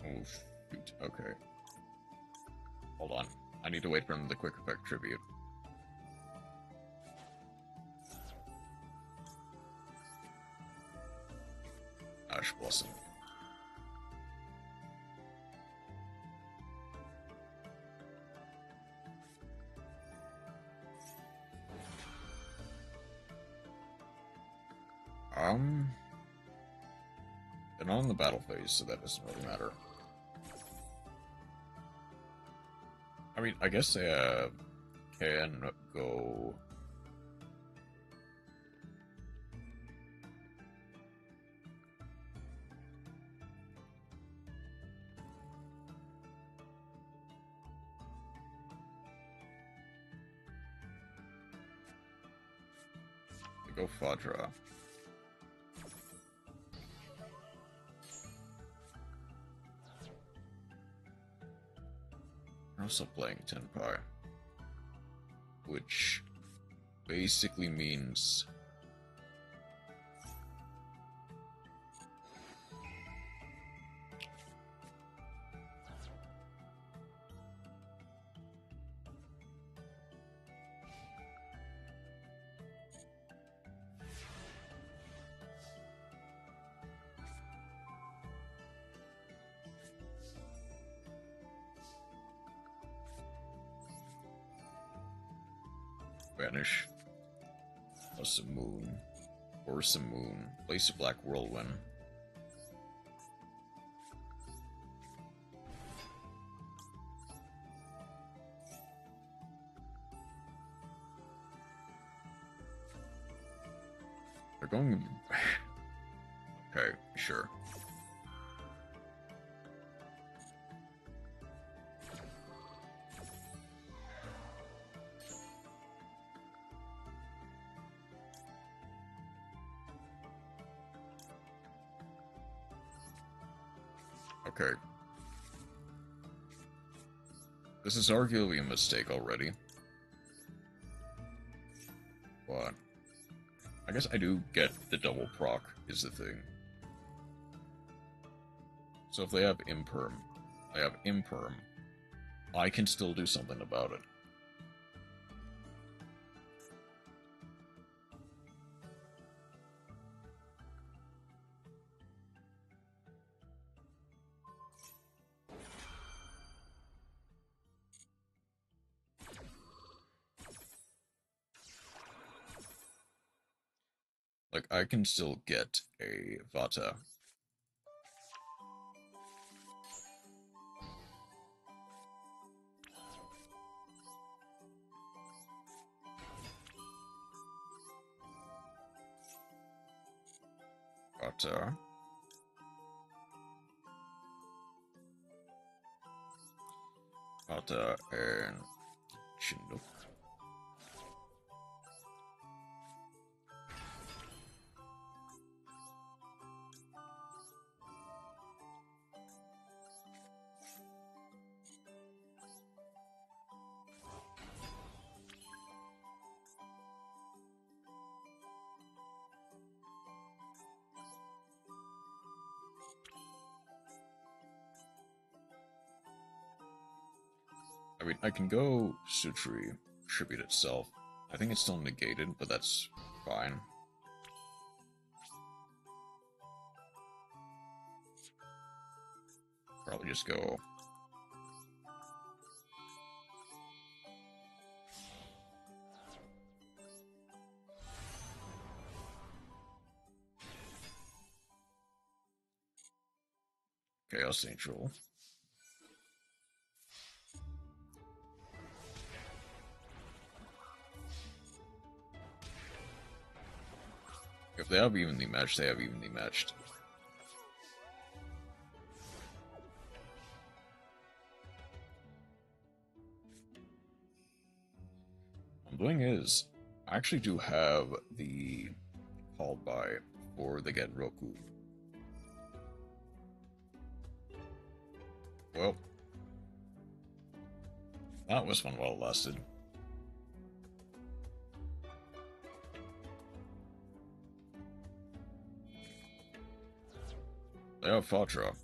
Oh shoot. Okay. Hold on. I need to wait for the quick effect tribute. Ash Blossom. They're not in the battle phase, so that doesn't really matter. I mean, I guess they can go... They go Fadra. I'm also playing Tenpai, which basically means Vanish. Plus a moon. Or some moon. Place a black whirlwind. They're going... Okay, sure. Okay. This is arguably a mistake already. But I guess I do get the double proc is the thing. So if they have imperm, I can still do something about it. Like, I can still get a Vata. Vata. Vata and Chinook. I mean, I can go Sutri, Tribute itself. I think it's still negated, but that's fine. Probably just go... Chaos Angel. If they have evenly matched, they have evenly matched. What I'm doing is, I actually do have the called by for the Genroku. Well, that was fun while it lasted. They have Fatra.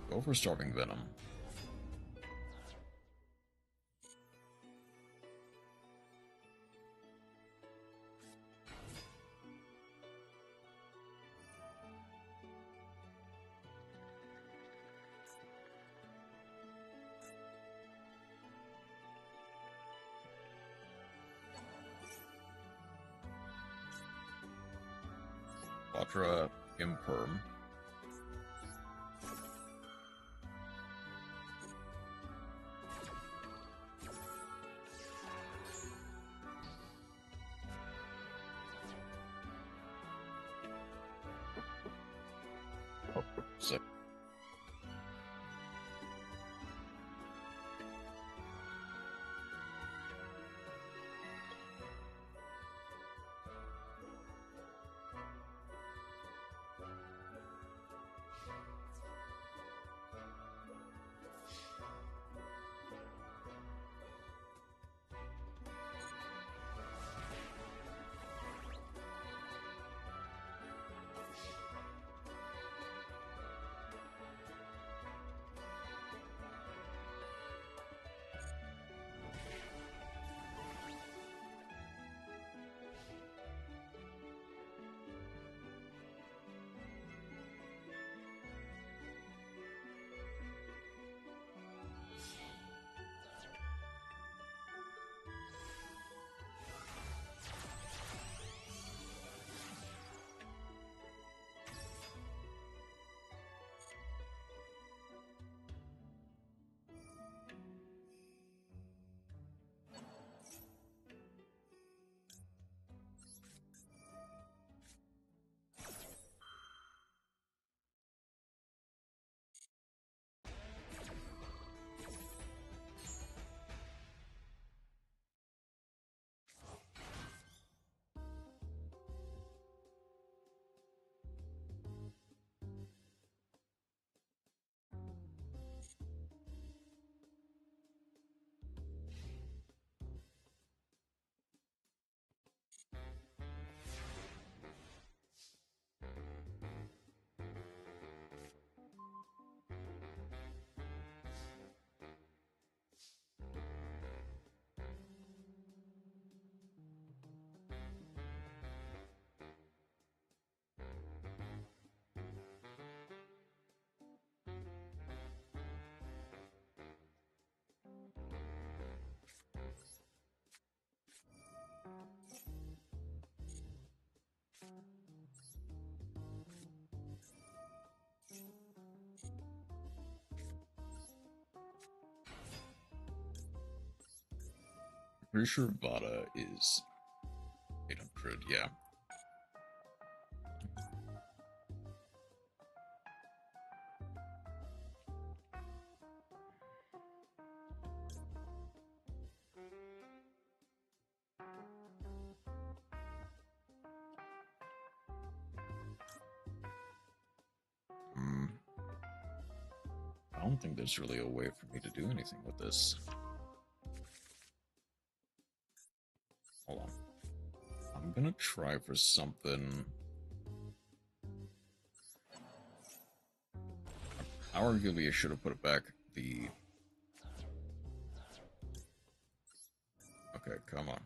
Go for Starving Venom. Fatra Imperm. Sick. Pretty sure Vada is 800, yeah. I don't think there's really a way for me to do anything with this. Hold on. I'm gonna try for something. Arguably, I should have put it back. Okay, come on.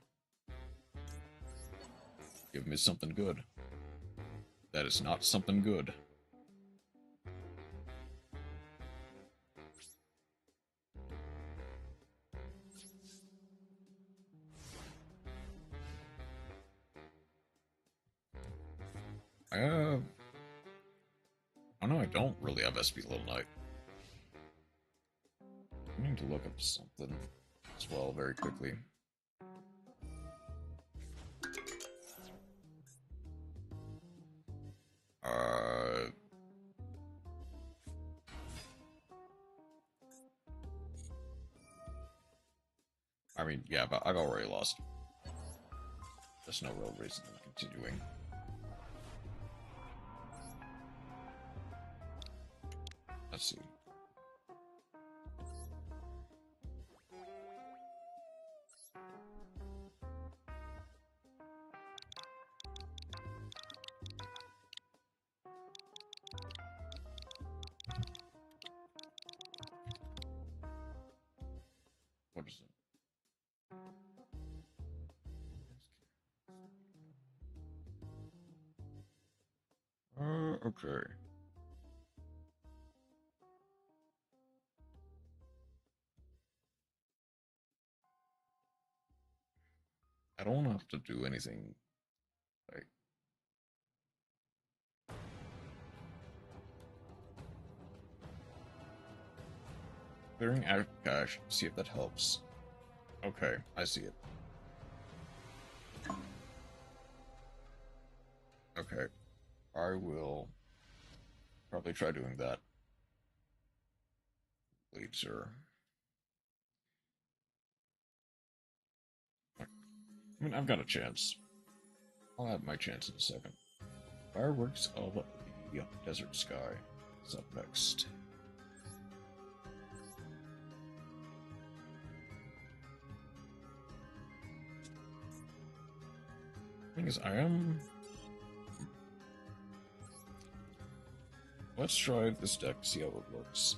Give me something good. That is not something good. Oh no, I don't really have SP Little Knight. I need to look up something as well very quickly. I mean, yeah, but I've already lost. There's no real reason in continuing. Let's see. What is it? Okay. I don't have to do anything like clearing out cache, see if that helps. Okay, I see it. Okay, I will probably try doing that later. I mean, I've got a chance. I'll have my chance in a second. Fireworks of the Desert Sky is up next. Thing is, I am... Let's try this deck, see how it works.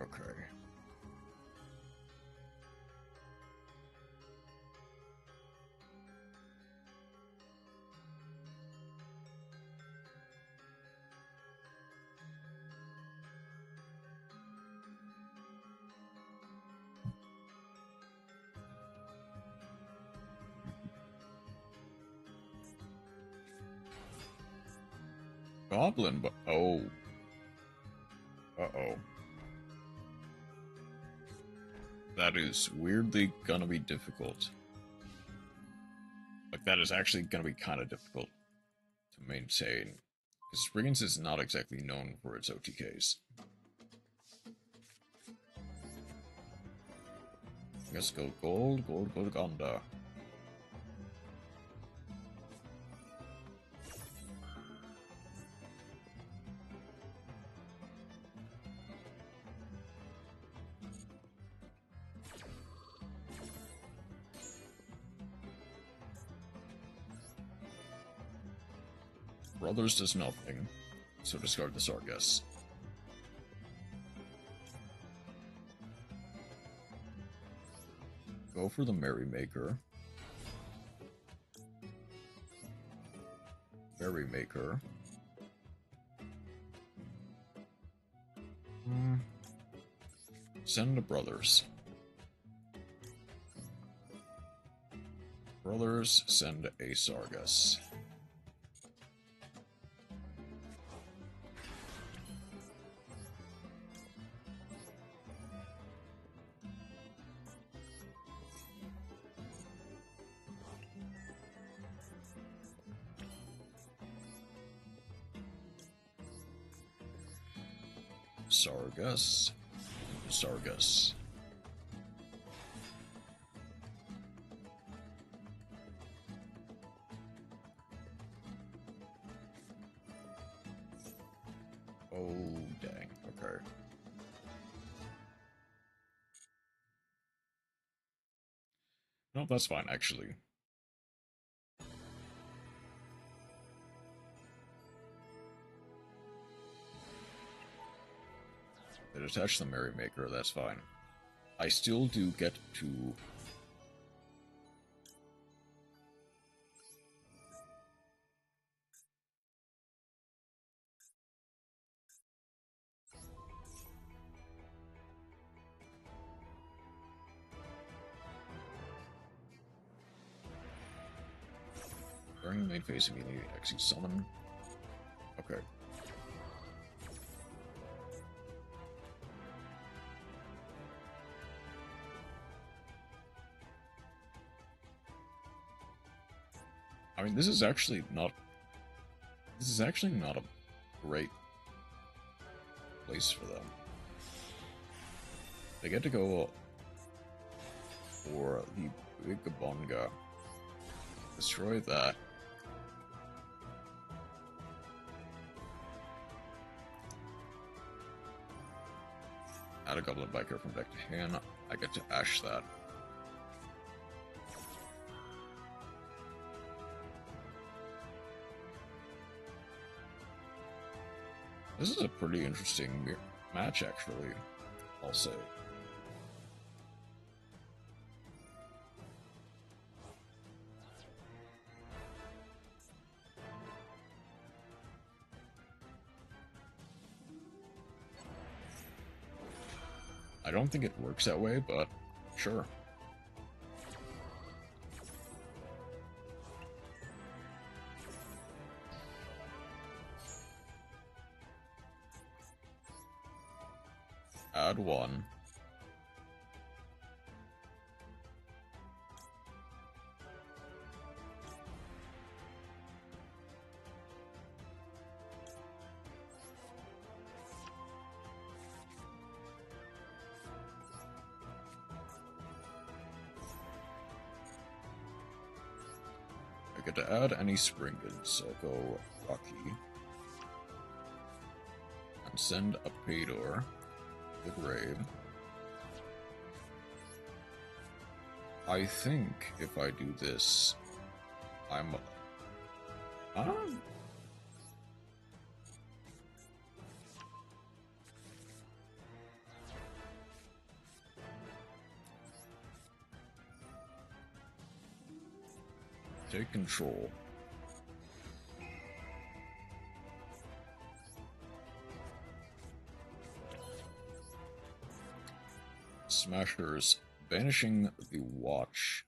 Okay. Goblin, but oh. Uh-oh. That is weirdly gonna be difficult. Like, that is actually gonna be kind of difficult to maintain. Because Spriggans is not exactly known for its OTKs. Let's go gold, gold, gold, Gonda. Brothers does nothing, so discard the Sargas. Go for the Merrymaker. Merrymaker. Send to Brothers. Brothers, send a Sargas. Sargas. Sargas. Oh, dang. Okay. No, that's fine, actually. They detach the Merrymaker, that's fine. I still do get to... During the main phase, immediately execute summon. Okay. I mean, this is actually not a great place for them. They get to go for the Big Bonga. Destroy that. Add a Goblin Biker from deck to hand. I get to Ash that. This is a pretty interesting match, actually, I'll say. I don't think it works that way, but sure. Add one. I get to add any Springans, so I'll go Rocky. And send a Paydor. The grave. I think if I do this, I'm... Take control. Smashers, banishing the watch.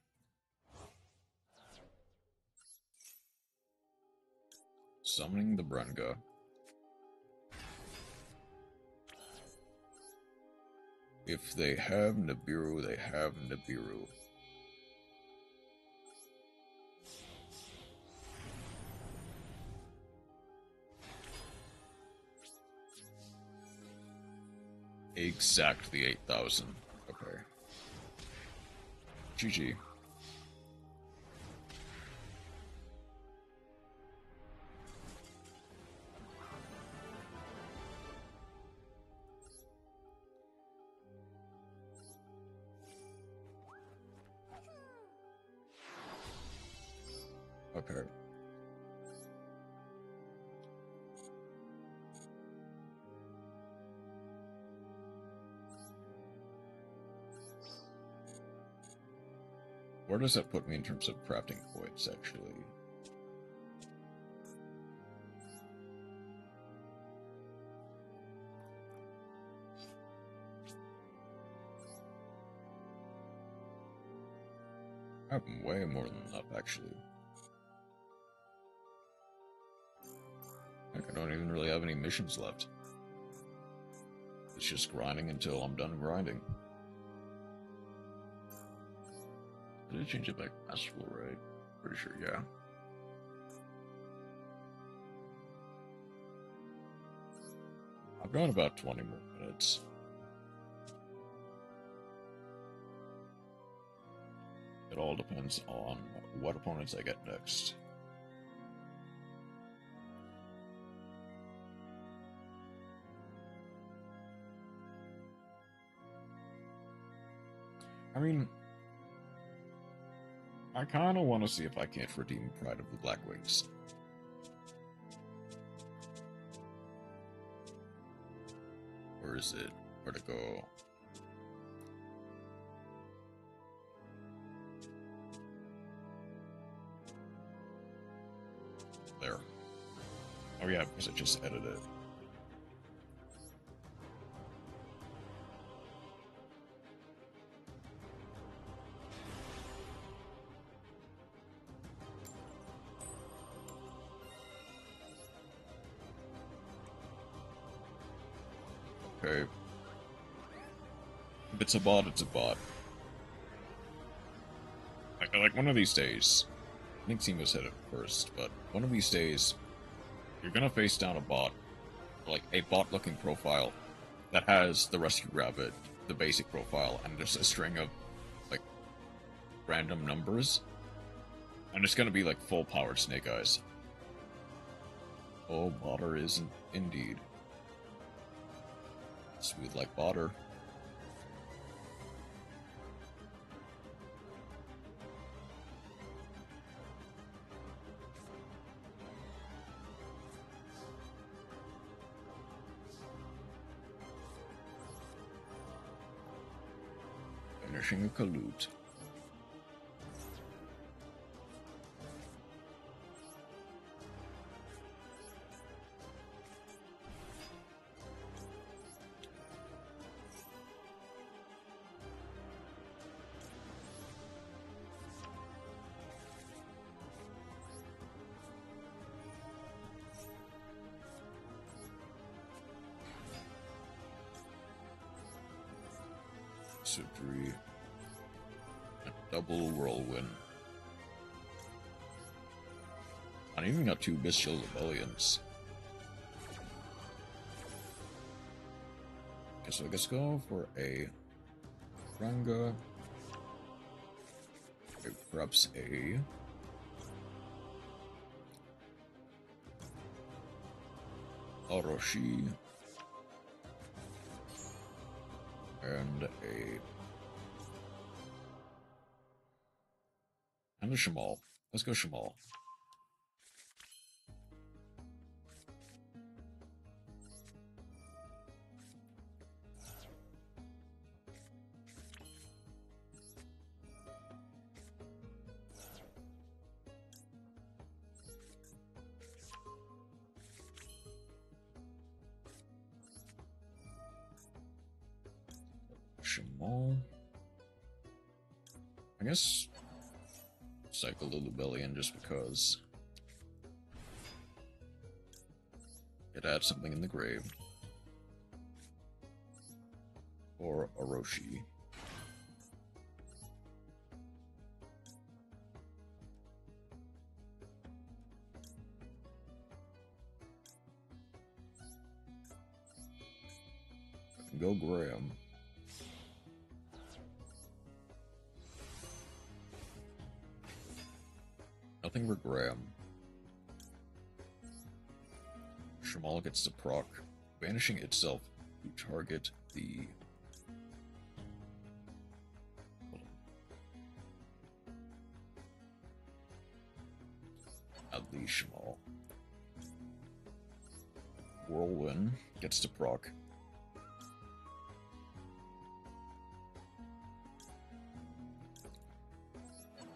Summoning the Brenga. If they have Nibiru, they have Nibiru. Exactly 8,000. Okay. GG. Okay. Where does that put me in terms of crafting points, actually? I have way more than enough, actually. Heck, I don't even really have any missions left. It's just grinding until I'm done grinding. Did I change it back masterful, right? Pretty sure, yeah. I've got about 20 more minutes. It all depends on what opponents I get next. I mean, I kind of want to see if I can't redeem Pride of the Black Wings. Where is it? Where to go? There. Oh yeah, because I just edited it. Okay. If it's a bot, it's a bot. Like one of these days, I think Timo said it first, but one of these days, you're gonna face down a bot, like a bot-looking profile that has the Rescue Rabbit, the basic profile, and just a string of, like, random numbers. And it's gonna be like full-powered Snake Eyes. Oh, Botter is indeed. Smooth like Botter. Finishing a collude. So 3. A double whirlwind. I even got 2 bestial rebellions. Okay, so let's go for a Ranga. Okay, perhaps a Orochi. And a Shamal. Let's go Shamal. Shamal. I guess Cycle the Lubellion just because it adds something in the grave. Or Orochi. I can go Graham. Nothing for Graham. Shamal gets to proc, banishing itself to target the... At least Shamal. Whirlwind gets to proc.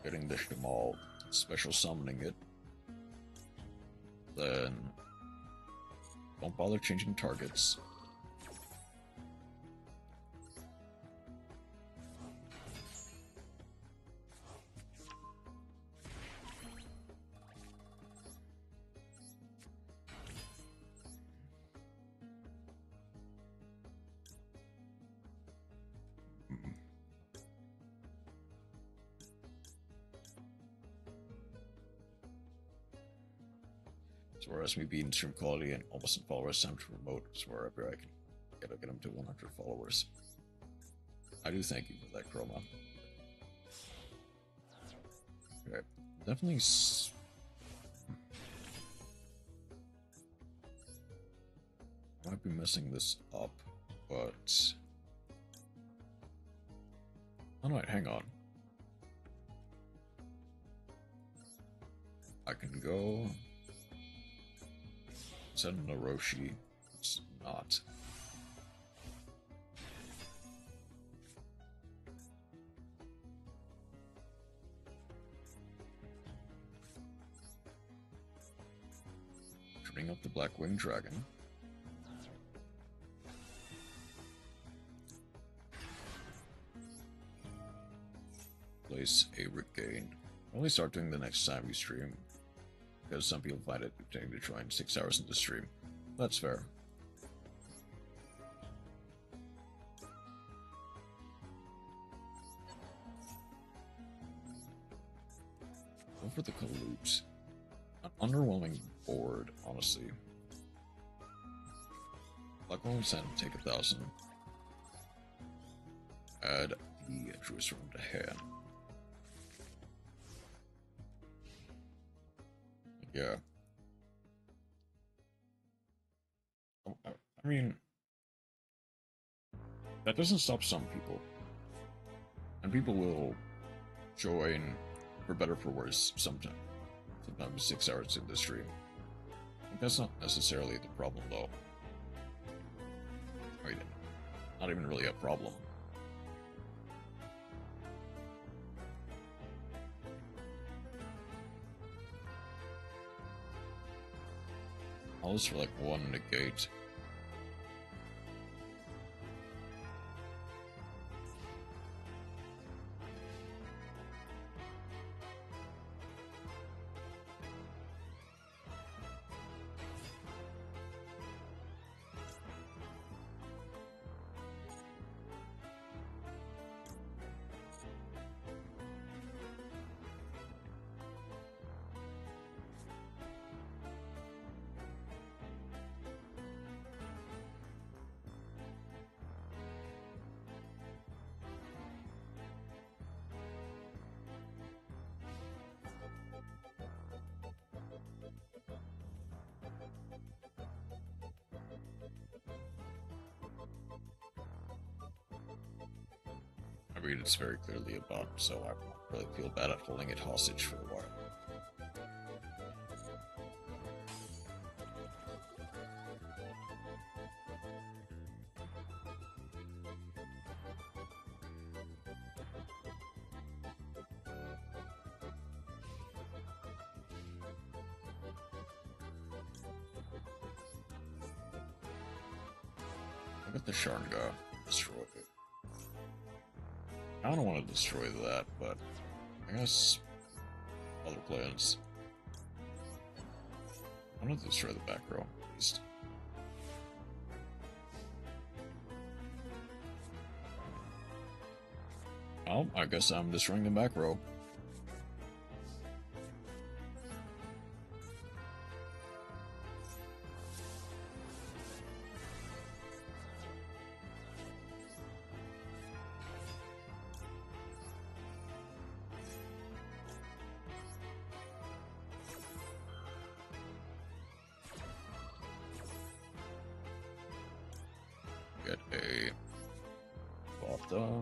getting the Shamal, special summoning it, then don't bother changing targets. Whereas me being stream quality and almost in followers, time to promote wherever I can get them to 100 followers. I do thank you for that, Chroma. Okay, definitely. I might be messing this up, but oh no, hang on. I can go. Send Naroshi. It's not. Bring up the Black Winged Dragon. Place a regain. I'll only start doing the next time we stream, because some people find it entertaining to join 6 hours into stream. That's fair. Go for the Kaloot. An underwhelming board, honestly. Black Winged Sand, take 1,000. Add the Druid's Room to hand. Yeah. I mean, that doesn't stop some people. And people will join, for better or for worse, sometimes 6 hours in the stream. I think that's not necessarily the problem, though. I mean, not even really a problem. All this for like one negate. I mean, it's very clearly a bot, so I don't really feel bad at holding it hostage for a while. Look at the Sharnga. Destroy it. I don't want to destroy that, but I guess other plans. I want to destroy the back row, at least. Well, I guess I'm destroying the back row. Get a Botha.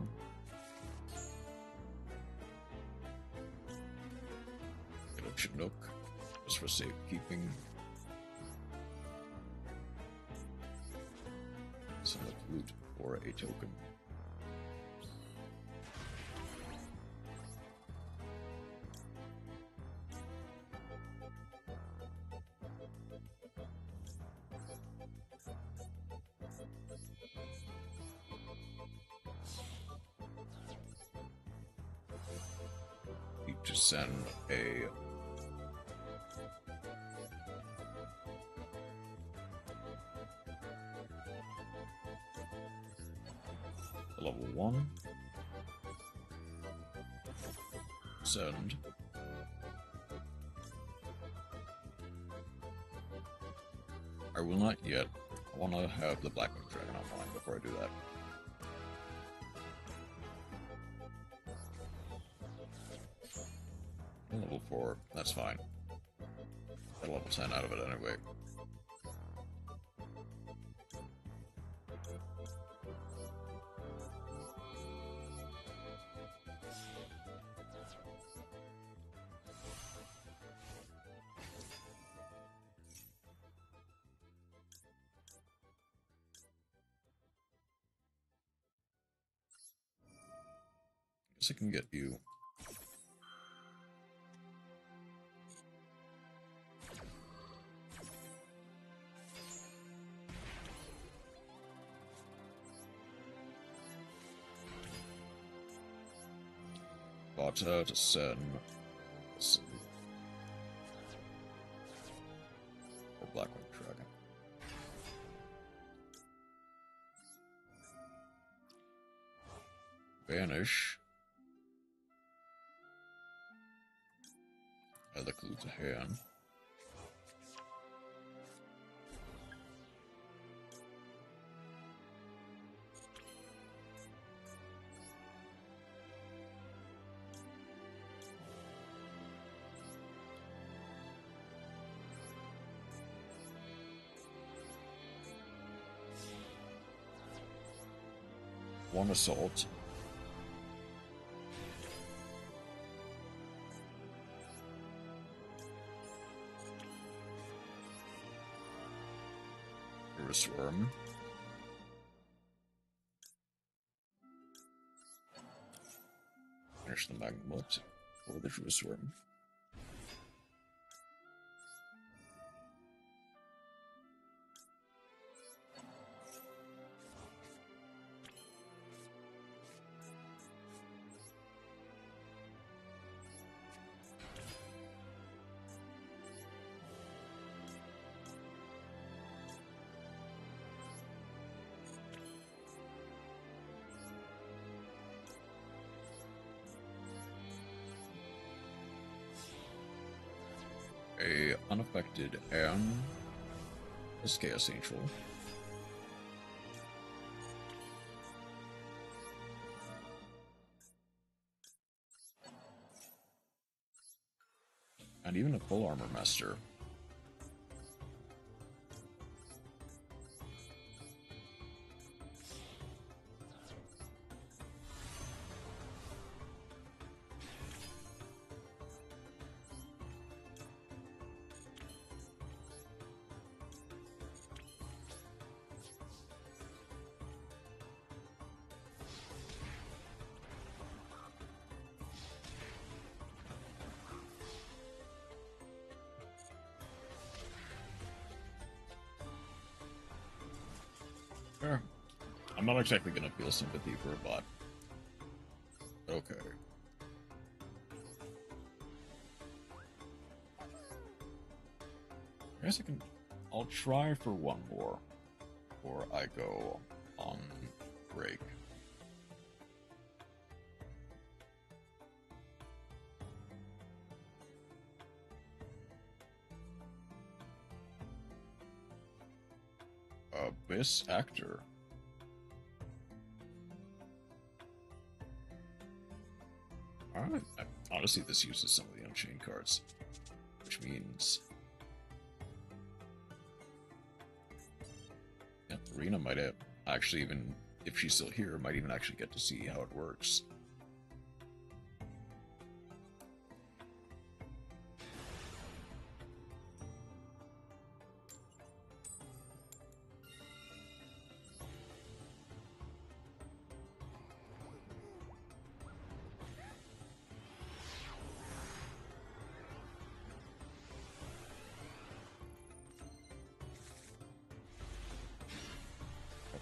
Get a Chinook, just for safekeeping. Send a loot or a token. to send a level 1. Send. I will not yet. I want to have the Blackwing Dragon online before I do that. Level 4, that's fine. Got level 10 out of it anyway. Guess I can get you. To send or Blackwing Dragon. Banish. Add the clue to hand. One assault. Swarm. Finish the Magmut for the True Swarm. A unaffected and a Chaos Angel. And even a full armor master. Sure. I'm not exactly gonna feel sympathy for a bot. Okay. I guess I'll try for one more before I go on break. Abyss Actor. Alright, honestly this uses some of the Unchained cards, which means yeah, Arena might have actually, even if she's still here, might even actually get to see how it works.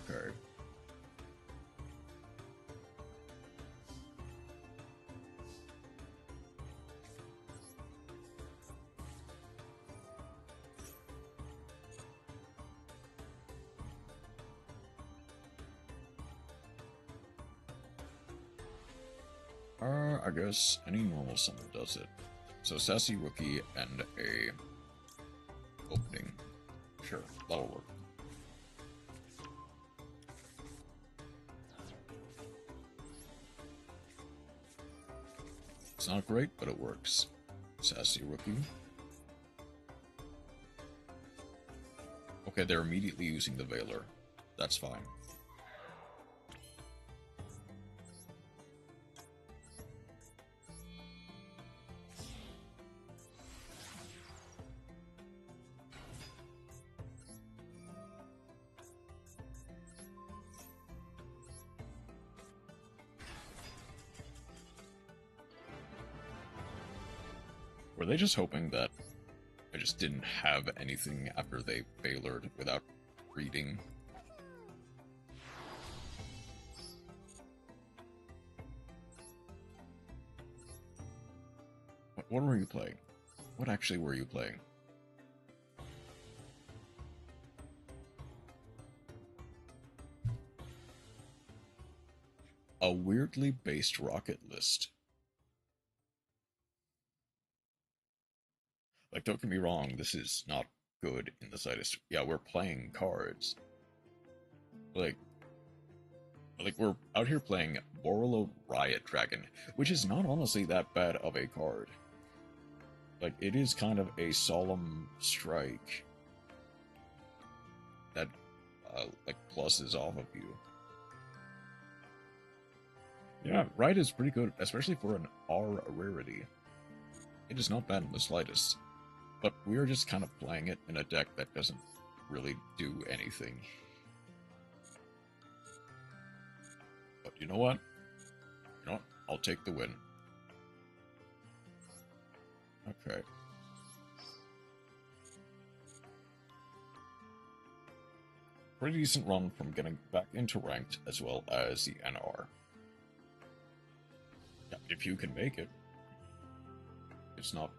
Okay. I guess any normal summon does it. So Sassy Rookie and a opening. Sure, that'll work. It's not great, but it works. Sassy Rookie. Okay, they're immediately using the Veiler. That's fine. Were they just hoping that I just didn't have anything after they Veilered without reading? What were you playing? What actually were you playing? A weirdly based rocket list. Like, don't get me wrong, this is not good in the slightest. Yeah, we're playing cards. Like we're out here playing Borolo Riot Dragon, which is not honestly that bad of a card. Like, it is kind of a solemn strike that, like, pluses off of you. Yeah, Riot is pretty good, especially for an R rarity. It is not bad in the slightest. But we're just kind of playing it in a deck that doesn't really do anything. But you know what? You know what? I'll take the win. Okay. Pretty decent run from getting back into ranked as well as the NR. Yeah, if you can make it. It's not...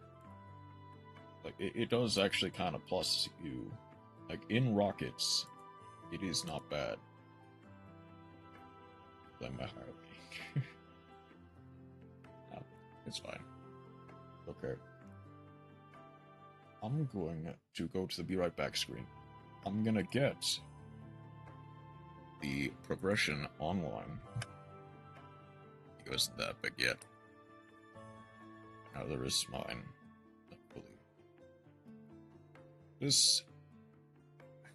Like, it does actually kind of plus you. Like, in Rockets, it is not bad. Play my hierarchy. No, it's fine. Okay. I'm going to go to the Be Right Back screen. I'm gonna get the progression online. It wasn't that big yet. Now there is mine. This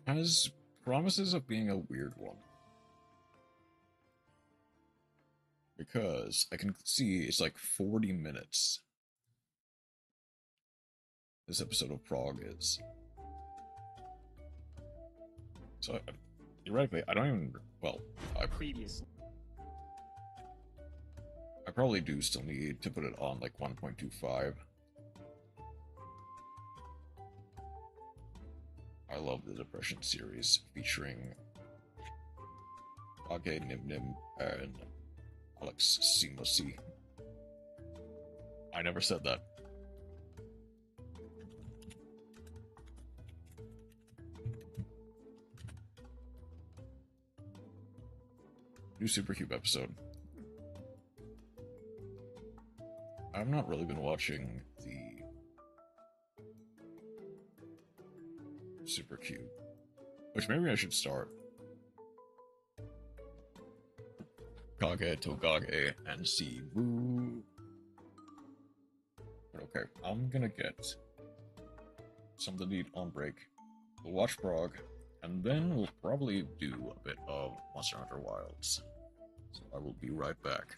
has promises of being a weird one. Because I can see it's like 40 minutes. This episode of Prague is. So, theoretically, I don't even. Well, I probably do still need to put it on like 1.25. I love the Depression series featuring Age Nim Nim and Alex Simosi. I never said that. New Supercube episode. I've not really been watching the Supercube, which maybe I should start. Kage, Togage, and see Boo. But okay, I'm gonna get something to eat on break. We'll watch Prague, and then we'll probably do a bit of Monster Hunter Wilds. So I will be right back.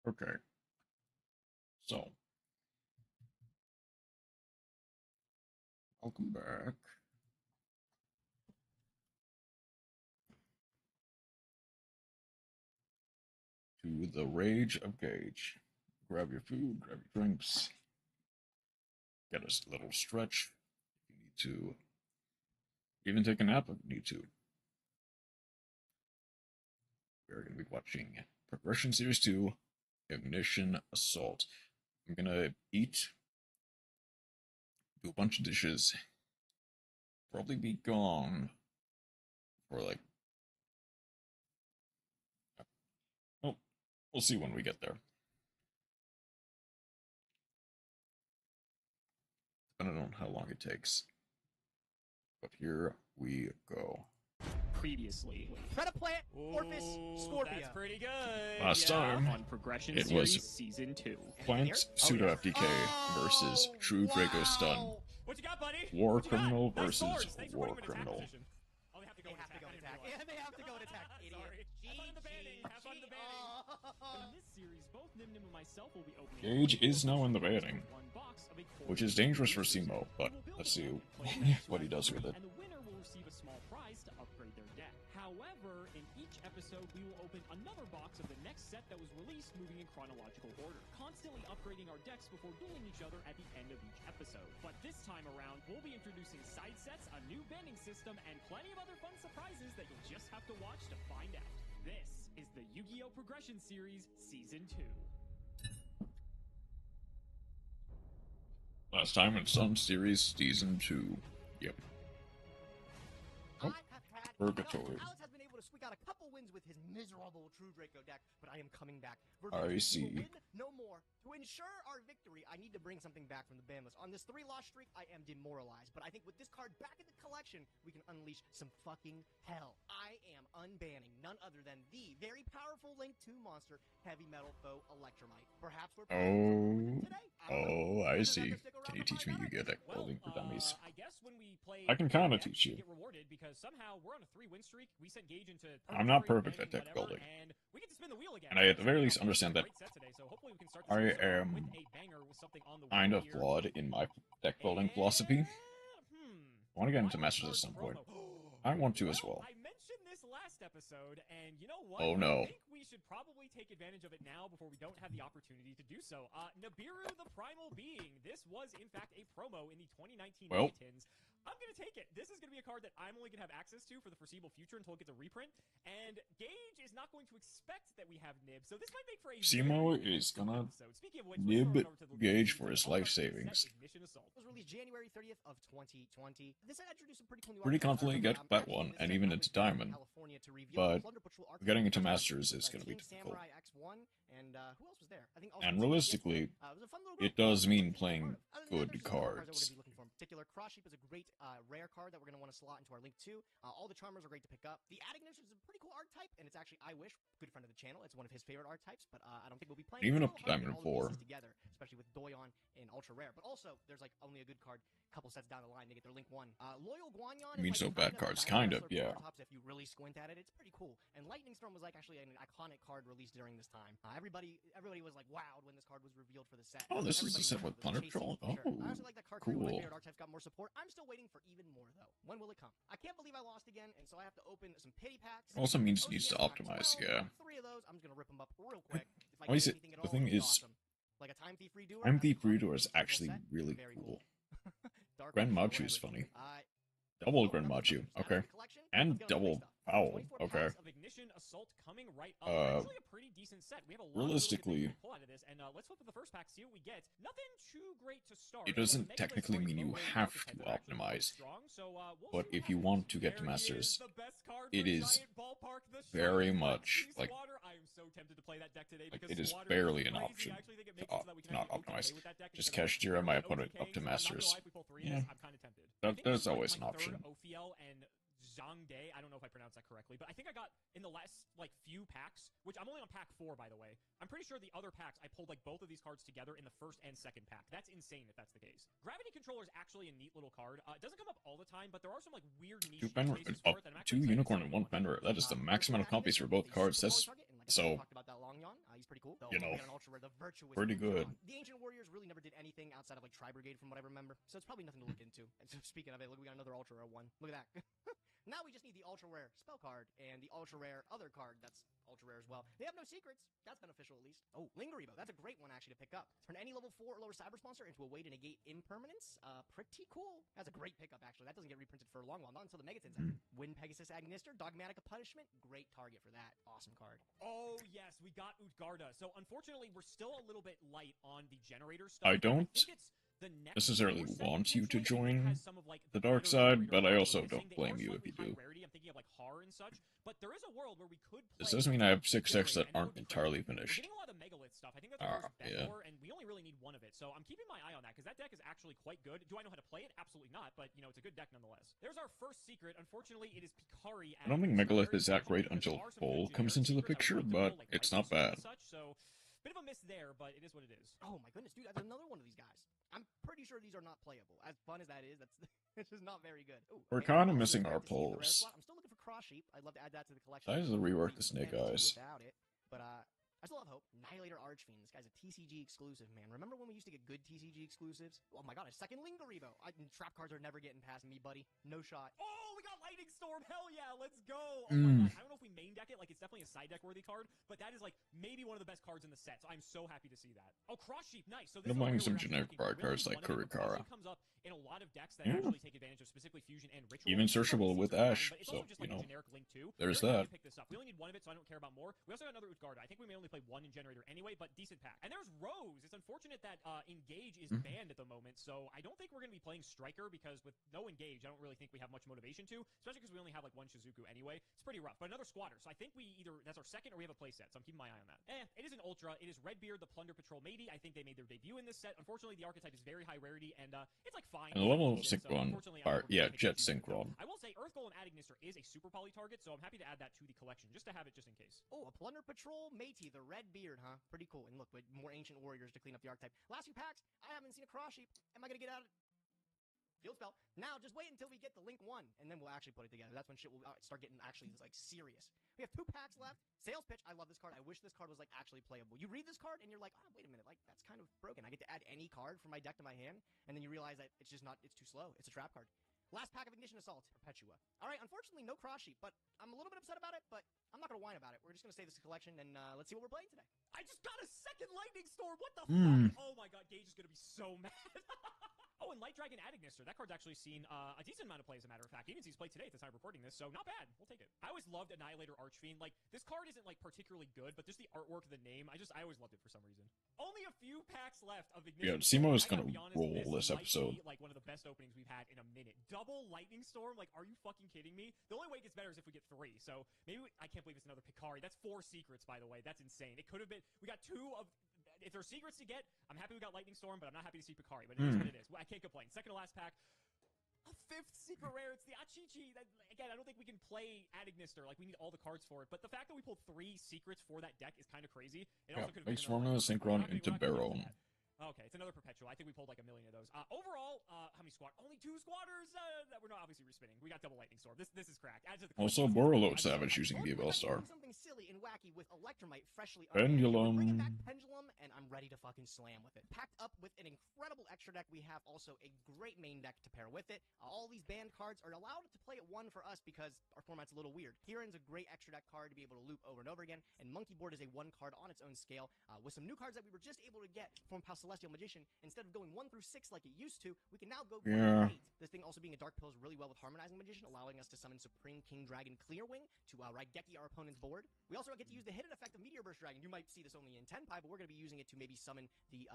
Okay. So, welcome back. To the Rage of Gage. Grab your food, grab your drinks, get a little stretch if you need to. Even take a nap if you need to. We're going to be watching Progression Series 2, Ignition Assault. I'm going to eat, do a bunch of dishes, probably be gone for like... Well, we'll see when we get there. Depending on how long it takes. But here we go. Previously. Predaplant, Orphis, Scorpio. That's pretty good. Last time, on Progression it Series was Season 2. Plant Pseudo FDK versus True Draco Stun. What you got, buddy? War What you got? Criminal Nice versus swords. Thanks for War putting him in attack Criminal. position. Oh, they have to go They in have to go in attack. attack. Yeah, they have to go in attack, idiot. Sorry. Have fun in the banning. Have fun in the banning. Oh. In this series, both Nim Nim and myself will be opening Gage is now in the banning, one box of a which is dangerous for Simo, but let's see what he does with it. And the winner will receive a small prize to upgrade their deck. However, in each episode, we will open another box of the next set that was released, moving in chronological order, constantly upgrading our decks before dueling each other at the end of each episode. But this time around, we'll be introducing side sets, a new banning system, and plenty of other fun surprises that you'll just have to watch to find out. This is the Yu-Gi-Oh! Progression Series Season 2. Last time in Sun Series Season 2. Yep. Oh, Derogatory. Alex has been able to squeak out a couple wins with his miserable True Draco deck, but I am coming back. I see. Win no more. To ensure our victory, I need to bring something back from the ban list. On this 3-loss streak, I am demoralized, but I think with this card back in the collection, we can unleash some fucking hell. I am unbanning none other than the very powerful Link 2 monster, Heavy Metal Foe Electromite. Perhaps we're playing today? I see. Can you teach me Yu-Gi-Oh! Deck building for dummies? I guess when we play I can kinda teach you. Get rewarded because somehow we're on a 3-win streak. We sent Gage into I'm not purgatory, perfect at deck whatever, building. and we get to spin the wheel again. And I at the very least understand that Great set today, so hopefully we can start I this episode am with a banger with something on the kind wheel of here. flawed in my deck building philosophy. And, I want to get into Masters at some point. I want to as well. I mentioned this last episode, and you know what? Oh, no. I think we should probably take advantage of it now before we don't have the opportunity to do so. Nibiru the Primal Being. This was, in fact, a promo in the 2019 Well. Tins. I'm going to take it. This is going to be a card that I'm only going to have access to for the foreseeable future until it gets a reprint. And Gage is not going to expect that we have Nib, so this might make for a Simo very is interesting gonna episode. Speaking of which, nib let's throw it over to the Gage lead for his all life about the savings. set Ignition Assault. It was released January 30th of 2020. This set introduced some pretty cool new Pretty archetypes. confidently get I'm that actually one, in this and set even out into in Diamond. California to reveal But the Plunder Patrol archetype. getting into There's Masters is King gonna be difficult. Samurai X1, and who else was there? I think also And Team realistically, Yes. It was a fun little it group. does mean playing Other than that, good there's some other cards. that we're gonna be looking for. In particular, Cross Sheep is a great rare card that we're going to want to slot into our Link 2. All the Charmers are great to pick up. The Ad Ignition is a pretty cool archetype, and it's actually, I wish, good friend of the channel. It's one of his favorite archetypes, but I don't think we'll be playing. Even It's up to a little hard Diamond get all the 4. pieces together, especially with Doyon and Ultra Rare. But also, there's like only a good card a couple sets down the line to get their Link 1. Loyal Guanyon You mean is so like bad kind of a cards? Diamond Kind of, Wrestler yeah. Power Tops if you really squint at it. It's pretty cool. And Lightning Storm was like actually an iconic card released during this time. Everybody was like wowed when this card was revealed for the set. Oh, this is Everybody a set was with Plunder chasing Patrol? it for sure. Oh, I also like that card create. One of my cool. favorite archetypes got more support. I'm still waiting for even more though. When will it come? I can't believe I lost again, and so I have to open some pity packs. Also means it needs to OCS optimize, 12, yeah. 3 of those. I'm just gonna rip them up real quick. If I Why get is it- anything at the all, thing it'll be is, awesome. Like a Time Thief Redoer. Time that's Thief a fun, Redoer is simple actually set. really Very cool. Dark Grand Witch, Machu is whatever. funny. Double Grand Machu, okay. And double Foul, okay. Of Ignition Assault coming right up. Actually a pretty decent set. We have a lot realistically, of really good things to pull out of this, and let's flip to the first pack, see what we get. Nothing too great to start. It doesn't Mega technically Blitz mean you Story have archetypes to are actually quite optimize. strong, so, we'll But see if what you happens. want to get to There he is, Masters, the best card it for is Giant Ballpark, the very Shiny much Black like Swatter. I am so tempted to play that deck today like because it is Swatter barely an crazy. option I actually think it to makes it so that we can not actually optimize. OTK with that deck Just instead of cash zero my OTKs. opponent up to I'm not gonna Masters. lie, if we pull three in Yeah. this, I'm kind of tempted. I think That's this is, like, always an my option. third OPL and Zhangde. I don't know if I pronounced that correctly, but I think I got in the last like few packs, which I'm only on pack 4 by the way. I'm pretty sure the other packs I pulled like both of these cards together in the first and second pack. That's insane if that's the case. Gravity Controller is actually a neat little card. It doesn't come up all the time, but there are some like weird niche 2 Fenrir, cases for it that I'm actually 2 excited to Unicorn see and what 1 it looks like. Fenrir. That is the maximum of copies for both cards. That's so. he's pretty cool. Though, You know, we got an ultra rare, the Virtuous. pretty good. The Ancient Warriors really never did anything outside of like Tri Brigade, from what I remember. So it's probably nothing to look into. And so speaking of it, look, we got another ultra rare one. Look at that. Now we just need the ultra rare spell card and the ultra rare other card that's ultra rare as well. They have no secrets. That's beneficial at least. Oh, Lingeribo. That's a great one actually to pick up. Turn any level 4 or lower cyber sponsor into a way to negate impermanence. Pretty cool. That's a great pickup actually. That doesn't get reprinted for a long while. Not until the Megatins. Win Pegasus Agnister, Dogmatica Punishment. Great target for that. Awesome card. Oh yes, we got Utgarda. So unfortunately, we're still a little bit light on the generator stuff. I don't think it's the next necessarily set, want you to potentially. join Has some of, like, the dark better side, but I generator also cards don't missing. They blame are you if you slightly do. high rarity. I'm thinking of like horror and such, but there is a world where we could play. This does mean I have 6 decks that and aren't would be entirely pretty cool. finished. We're getting a lot of Megalith stuff. I think that's what there's yeah. for, and we only really need one of it. So I'm keeping my eye on that because that deck is actually quite good. Do I know how to play it? Absolutely not, but you know, it's a good deck nonetheless. There's our first secret. Unfortunately, it is Picari. I don't think Megalith is that great until Bull comes into the picture, but it's not bad. So, bit of a miss there, but it is what it is. Oh my goodness, dude, that's another one of these guys. I'm pretty sure these are not playable. As fun as that is, that's it's just not very good. Ooh, We're okay, kind of I'm missing glad our to see the rare pulls. slot. I'm still looking for Cross Sheep. I'd love to add that to the collection. I have to rework the Pretty Snake fancy Eyes. without it, but I still have hope. Annihilator Archfiend. This guy's a TCG exclusive, man. Remember when we used to get good TCG exclusives? Oh my god, a second Lingeribo. Trap cards are never getting past me, buddy. No shot. Oh, we got Lightning Storm. Hell yeah, let's go. Oh my god. I don't know if we main deck it. Like, it's definitely a side deck worthy card, but that is like maybe one of the best cards in the set. So I'm so happy to see that. Oh, Cross Sheep. Nice. So this I'm is buying where some we're actually generic looking card for. cards Really like one of them, but Cross Kurikara. Sheep comes up in a lot of decks that actually take advantage of specifically Fusion and Ritual. Even It's probably searchable with 6 or 9, Ash, but it's so, also just you like know, a generic link too. there's Very happy that. to pick this up. We only need one of it, so I don't care about more. We also have another Utgarda. I think we may only play one in Generator anyway, but decent pack. And there's Rose. It's unfortunate that Engage is banned at the moment, so I don't think we're going to be playing Striker because with no Engage, I don't really think we have much motivation to, especially because we only have like one Shizuku anyway. It's pretty rough. But another Squatter, so I think we either that's our second or we have a playset, so I'm keeping my eye on that. It is an Ultra. It is Redbeard, the Plunder Patrol Made. I think they made their debut in this set. Unfortunately, the archetype is very high rarity, and it's like fine. And the level of Decent, so Synchron, unfortunately, I don't yeah, really Jet think it's Synchron. I will say Earth Golem Adignister is a super poly target, so I'm happy to add that to the collection just to have it just in case. Oh, a Plunder Patrol Métis, the Red Beard, huh? Pretty cool. And look, with more Ancient Warriors to clean up the archetype. Last few packs, I haven't seen a Cross Sheep. Am I going to get out of Field Spell? Now, just wait until we get the Link 1, and then we'll actually put it together. That's when shit will start getting actually like serious. We have 2 packs left. Sales Pitch, I love this card. I wish this card was like actually playable. You read this card, and you're like, oh, wait a minute, like that's kind of broken. I get to add any card from my deck to my hand, and then you realize that it's just not, it's too slow. It's a trap card. Last pack of Ignition Assault, Perpetua. All right, unfortunately, no Cross Sheep, but I'm a little bit upset about it, but I'm not going to whine about it. We're just going to save this collection, and let's see what we're playing today. I just got a second Lightning Storm. What the fuck? Oh my god, Gage is going to be so mad. Oh, and Light Dragon Adignister. That card's actually seen a decent amount of play, as a matter of fact. Even he's played today at the time of recording this, so not bad. We'll take it. I always loved Annihilator Archfiend. Like, this card isn't, like, particularly good, but just the artwork, the name, I always loved it for some reason. Only a few packs left of Ignition. Yeah, Simo is I gonna gotta be honest, roll this might episode. be, like, one of the best openings we've had in a minute. Double Lightning Storm? Like, are you fucking kidding me? The only way it gets better is if we get 3, so maybe I can't believe it's another Picari. That's 4 secrets, by the way. That's insane. It could have been, we got 2 of, if there's secrets to get, I'm happy we got Lightning Storm, but I'm not happy to see Picari, but it is what it is. I can't complain. Second to last pack. A 5th secret rare. It's the Achichi. Again, I don't think we can play Adignister. Like, we need all the cards for it. But the fact that we pulled 3 secrets for that deck is kind of crazy. It also could have makes been Formula Synchron into Baron. Okay, it's another Perpetual. I think we pulled like a million of those. Overall, how many squad? Only 2 squatters that we're not obviously respinning. We got double Lightning Storm. This is crack. Add to the Also, Borolo Savage using the Star. Something silly and wacky with Electromite freshly Pendulum. Bringing back Pendulum, and I'm ready to fucking slam with it. Packed up with an incredible extra deck, we have also a great main deck to pair with it. All these banned cards are allowed to play at 1 for us because our format's a little weird. Kieran's a great extra deck card to be able to loop over and over again, and Monkey Board is a 1 card on its own scale with some new cards that we were just able to get from Pal Celestial Magician. Instead of going 1 through 6 like it used to, we can now go 1 through 8. This thing also being a Dark Pill is really well with Harmonizing Magician, allowing us to summon Supreme King Dragon Clearwing to Raigeki our opponent's board. We also get to use the hidden effect of Meteor Burst Dragon. You might see this only in Tenpai, but we're going to be using it to maybe summon the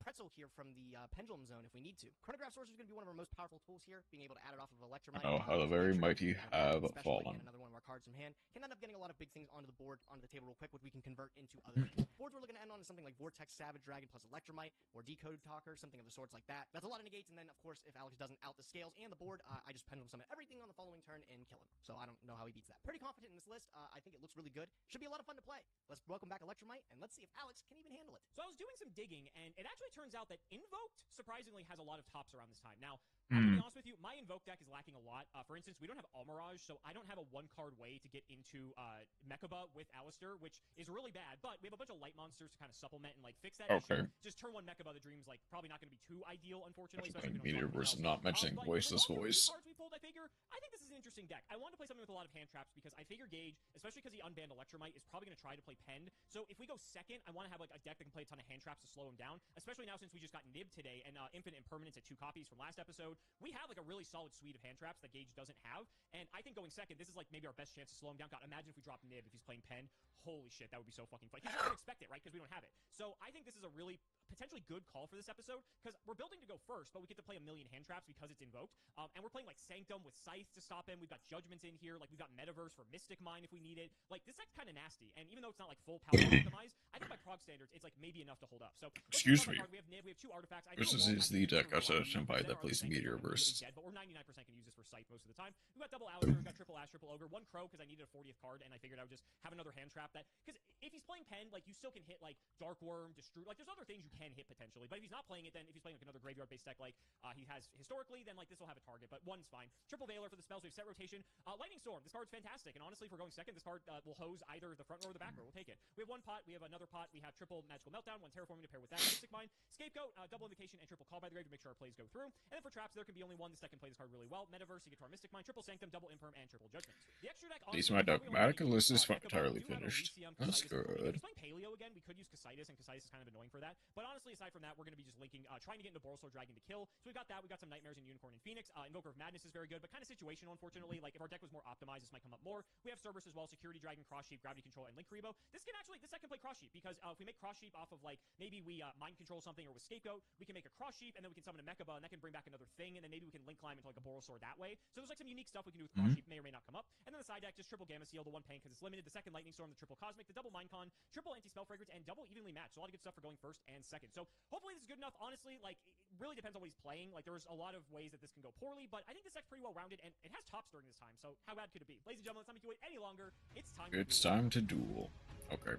Pretzel here from the Pendulum Zone if we need to. Chronograph Sorcerer is going to be one of our most powerful tools here, being able to add it off of Electromite. Oh, how the very mighty have fallen. Another one of our cards from hand. Can end up getting a lot of big things onto the board, onto the table real quick, which we can convert into other things. Boards we're looking to end on is something like Vortex Savage Dragon plus Electromite, or Decoded Talker, something of the sorts like that. That's a lot of negates, and then, of course, if Alex doesn't out the scales and the board, I just Pendulum Summon everything on the following turn and kill him. So I don't know how he beats that. Pretty confident in this list. I think it looks really good. Should be a lot of fun to play. Let's welcome back Electromite, and let's see if Alex can even handle it. So I was doing some digging, and it actually turns out that Invoked, surprisingly, has a lot of tops around this time. Now, I'm gonna be honest with you, my Invoke deck is lacking a lot. For instance, we don't have Almirage, so I don't have a one-card way to get into Mechaba with Alistair, which is really bad, but we have a bunch of light monsters to kind of supplement and, like, fix that issue. Just turn 1 Mechaba, the Dream's, like, probably not going to be too ideal, unfortunately. Especially Meteor versus not mentioning voiceless voice. Cards we pulled, I figure, I think this is an interesting deck. I wanted to play something with a lot of hand traps because I figure Gage, especially because he unbanned Electromite, is probably going to try to play Pend. So if we go second, I want to have, like, a deck that can play a ton of hand traps to slow him down, especially now since we just got Nib today and Infinite Impermanence at 2 copies from last episode. We have, like, a really solid suite of hand traps that Gage doesn't have, and I think going second, this is, like, maybe our best chance to slow him down. God, imagine if we drop Nib if he's playing Pen. Holy shit, that would be so fucking fun. He's not going to expect it, right, because we don't have it. So I think this is a really potentially good call for this episode, because we're building to go first, but we get to play a million hand traps because it's invoked, and we're playing, like, Sanctum with Scythe to stop him. We've got Judgments in here, like, we've got Metaverse for Mystic Mine if we need it. Like, this deck's kind of nasty, and even though it's not, like, full power optimized, I think by prog standards, it's, like, maybe enough to hold up. So, excuse me. We have Nib, we have 2 artifacts. This is the deck I said by that plays Meteor Burst. But we're 99% can use this for Scythe most of the time. We've got double Alistair, we've got triple Ash, triple Ogre, 1 Crow, because I needed a 40th card, and I figured I would just have another hand trap that, because if he's playing Pen, like, you still can hit, like, Dark Worm, Destroy, like, there's other things you can hit potentially, but if he's not playing it, then if he's playing, like, another graveyard-based deck like he has historically, then, like, this will have a target, but 1's fine. Triple Veiler for the spells, we have set rotation. Lightning Storm, this card's fantastic, and honestly, if we're going second, this card will hose either the front row or the back row. We'll take it. We have 1 pot, we have another pot, we have triple Magical Meltdown, 1 Terraforming to pair with that, Mystic Mine, Scapegoat, double Invocation, and triple Call by the Grave to make sure our plays go through. And then for traps, there can be only 1. This deck can play this card really well. Metaverse, you get to our Mystic Mine, triple Sanctum, double Imperm, and triple Judgments. The extra deck, At least my dogmatic list is entirely finished. That's good. If he's playing Paleo again, we could use Casitas, and Casitas is kind of annoying for that. But honestly, aside from that, we're going to be just linking, trying to get into Borosor Dragon to kill. So we've got that. We've got some Nightmares and Unicorn and Phoenix. Invoker of Madness is very good, but kind of situational, unfortunately. Like, if our deck was more optimized, this might come up more. We have Cerberus as well, Security Dragon, Cross Sheep, Gravity Control, and Link Rebo. This deck can play Cross Sheep, because if we make Cross Sheep off of, like, maybe we Mind Control something, or with Scapegoat, we can make a Cross Sheep, and then we can summon a Mechaba, and that can bring back another thing, and then maybe we can Link Climb into, like, a Borosor that way. So there's, like, some unique stuff we can do with Cross Sheep, may or may not come up. And then the side deck, just triple Gamma Seal, the 1 Pain because it's limited, the second Lightning Storm, the triple Cosmic, the double Mindcon, triple Anti-Spell Fragrance, and double Evenly Matched. So a lot of good stuff for going first and second. So hopefully this is good enough. Honestly, like, it really depends on what he's playing. Like, there's a lot of ways that this can go poorly, but I think this deck's pretty well-rounded, and it has tops during this time, so how bad could it be? Ladies and gentlemen, let's not make you wait any longer. It's time to duel. It's time to duel. Okay.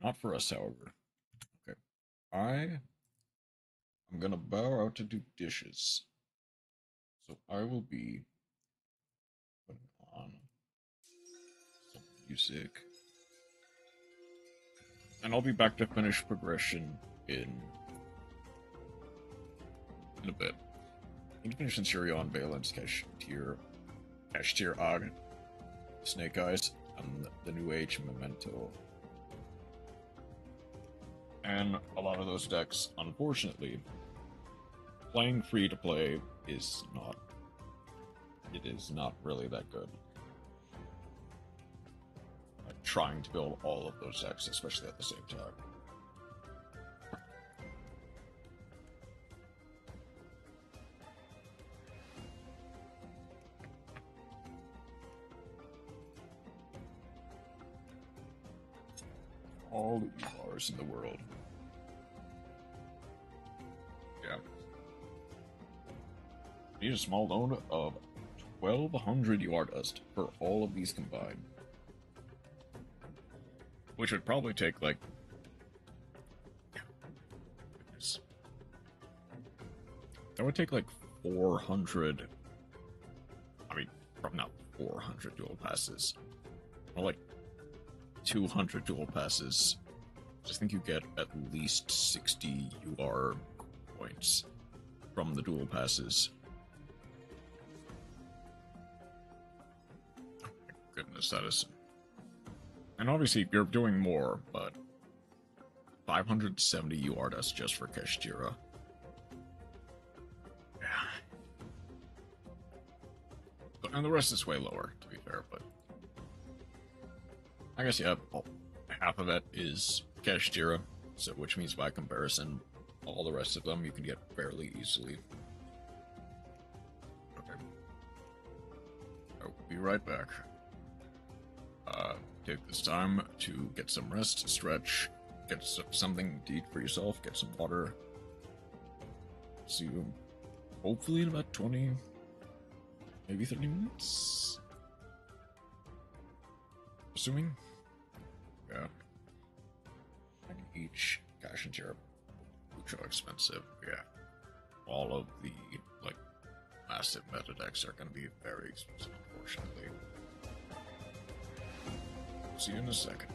Not for us, however. Okay. I'm gonna bow out to do dishes. So I will be putting on some music. And I'll be back to finish progression in a bit. I need to finish Centurion, Valence, Cash Tier Og, Snake Eyes, and the New Age Memento. And a lot of those decks, unfortunately, playing free to play is not really that good. Like, trying to build all of those decks, especially at the same time. All the bars in the world. Yeah. Need a small loan of 1,200 Yardust for all of these combined. Which would probably take, like... That would take, like, 400... I mean, probably not 400 dual passes. More like 200 dual passes. I just think you get at least 60 UR points from the dual passes. Oh my goodness, that is... And obviously, you're doing more, but 570 UR dust just for Keshtira. Yeah. And the rest is way lower, to be fair, but... I guess, yeah, half of it is Keshtira, so which means by comparison, all the rest of them you can get fairly easily. Okay. I'll be right back. Take this time to get some rest, stretch, get something to eat for yourself, get some water. See you hopefully in about 20, maybe 30 minutes? Assuming? Yeah. And each cash and Jarrett so expensive. Yeah. All of the, like, massive meta decks are going to be very expensive, unfortunately. See you in a second.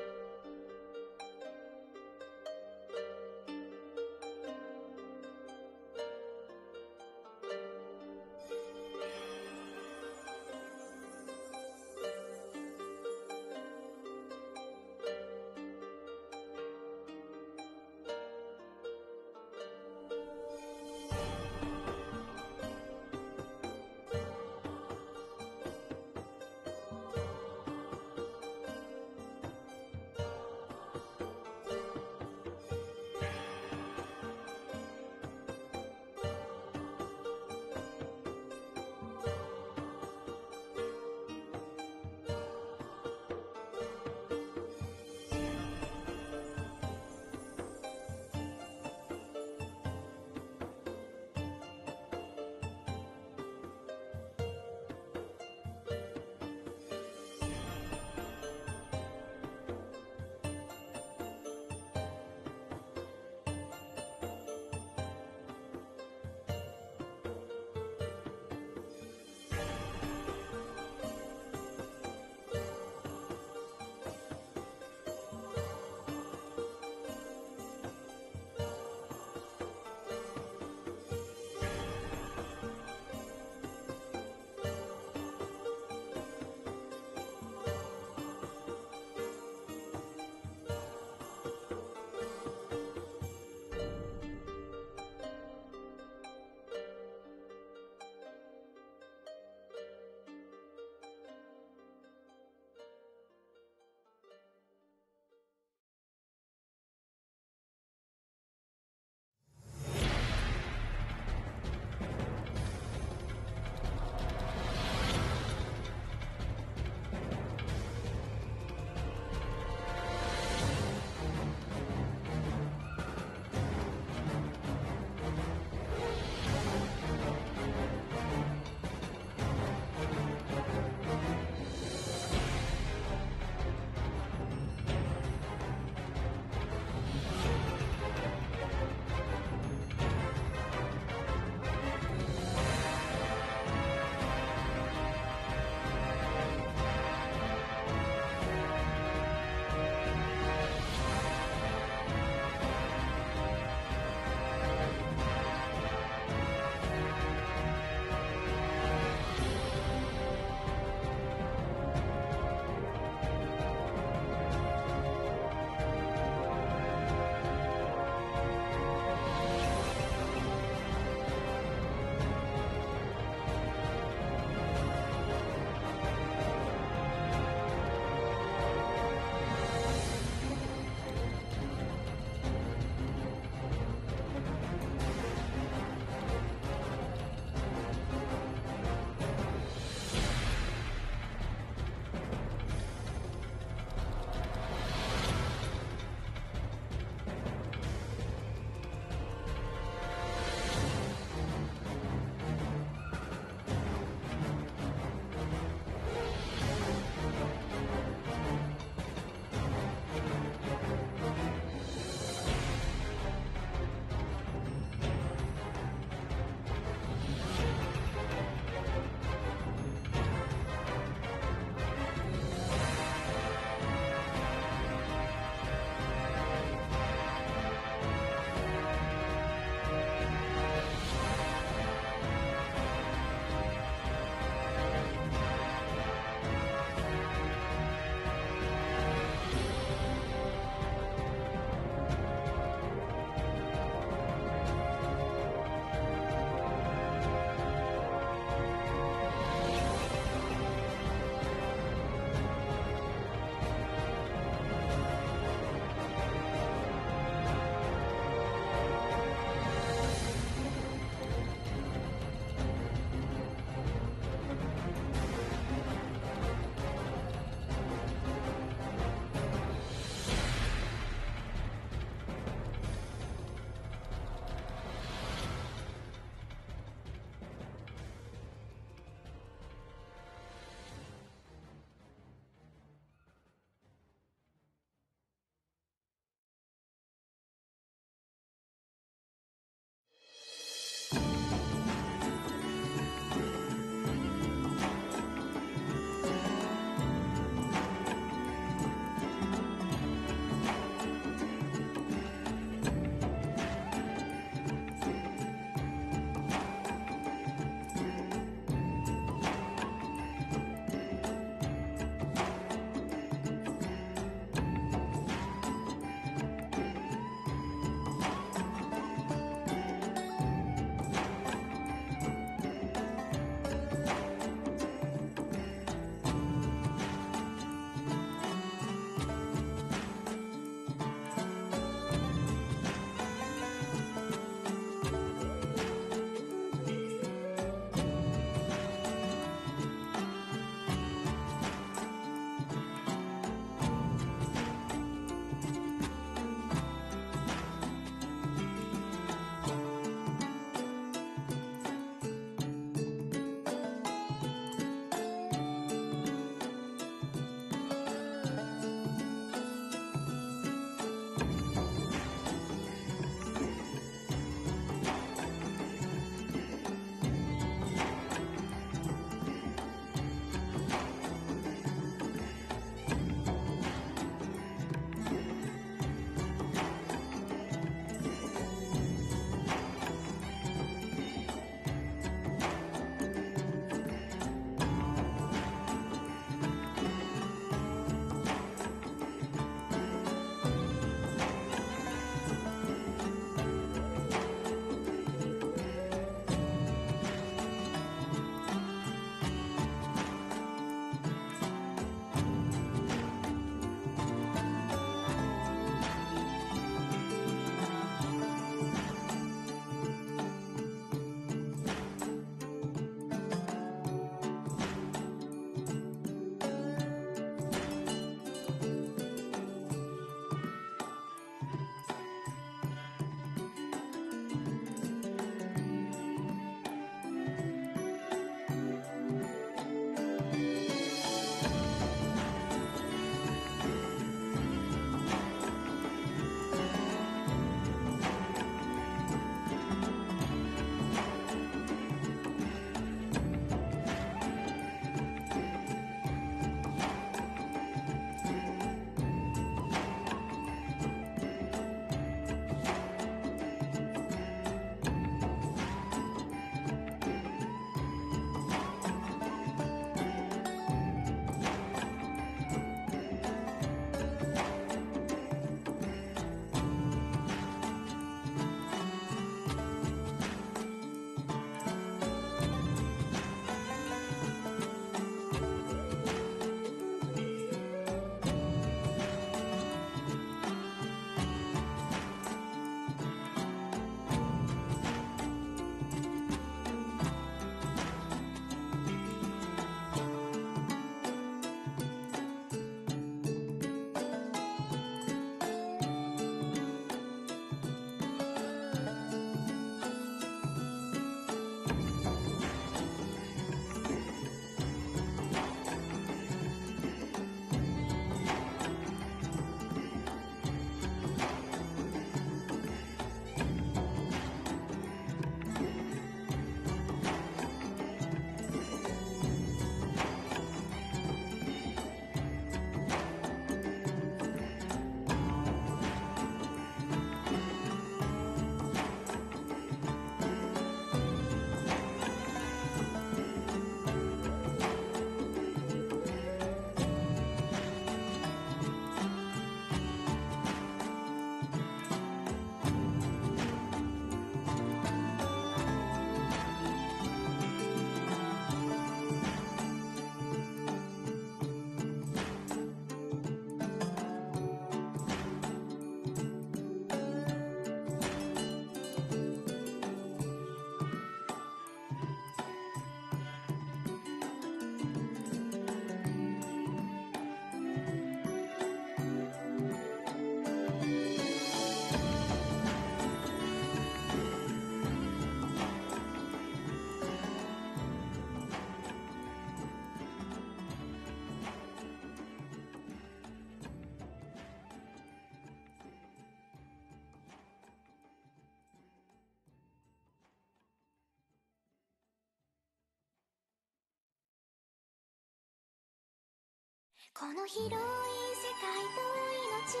この広い世界と命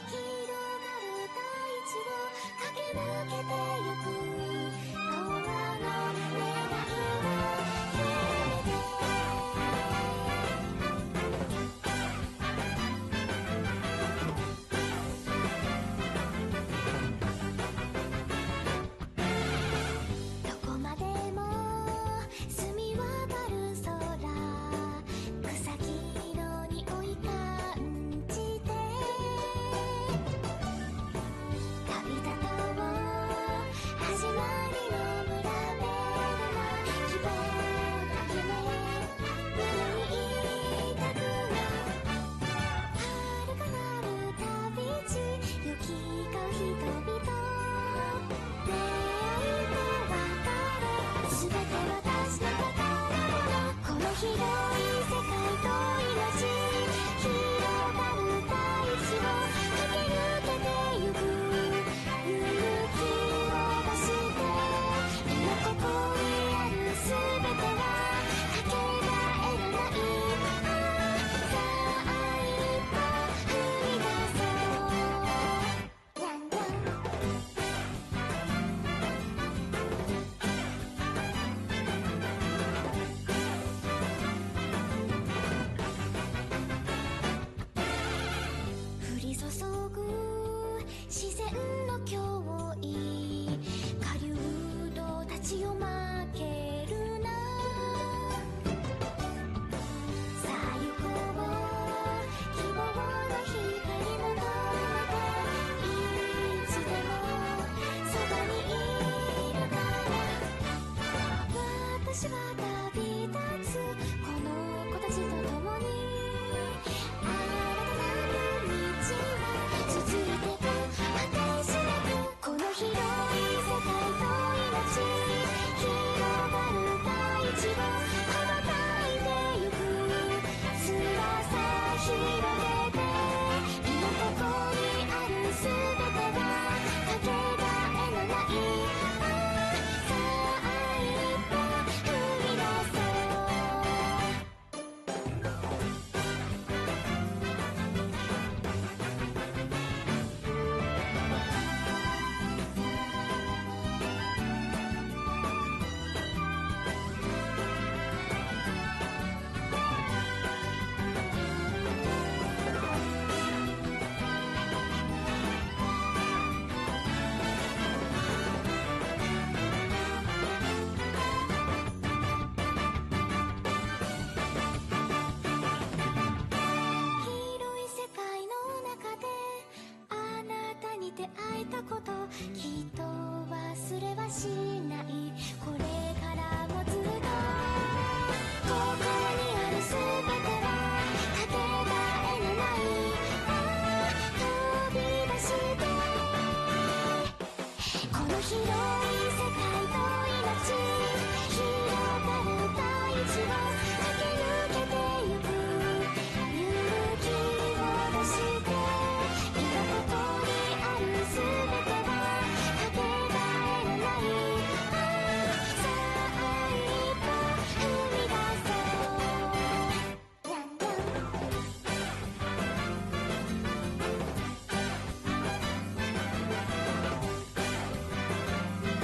広がる大地を駆け抜けてゆく永遠の願いを夢でどこまでも澄み渡る空草木色に追い感じて旅立とう始まりの村べるな希望の夢胸に抱くの遥かなる旅路行き交う人々出会いと別れ全て私の宝物この広い世界と命広がる大地を駆け抜けてゆく勇気を出して今ここにある全てはかけがえのないさあ一歩踏み出そうにゃんにゃん降り注ぐ自然の脅威下流道たちを負けるなさあ行こう希望の光求めていつでもそばにいるから私は旅立つこの子たちと共に新たなる道は続いてく果てしなくこの広い世界と命広がる大地を羽ばたいてゆく翼広げて今ここにある全てはかけがえのないさあ一歩踏み出広い世界の中であなたに出会えたこときっと忘れはしないこれからもずっとここにある全てはかけがえのない飛び出してこの広い世界と命広がる大地を駆け抜けてゆく勇気を出して今ここにある全てはかけがえのないさあ一歩踏み出そうにゃんにゃん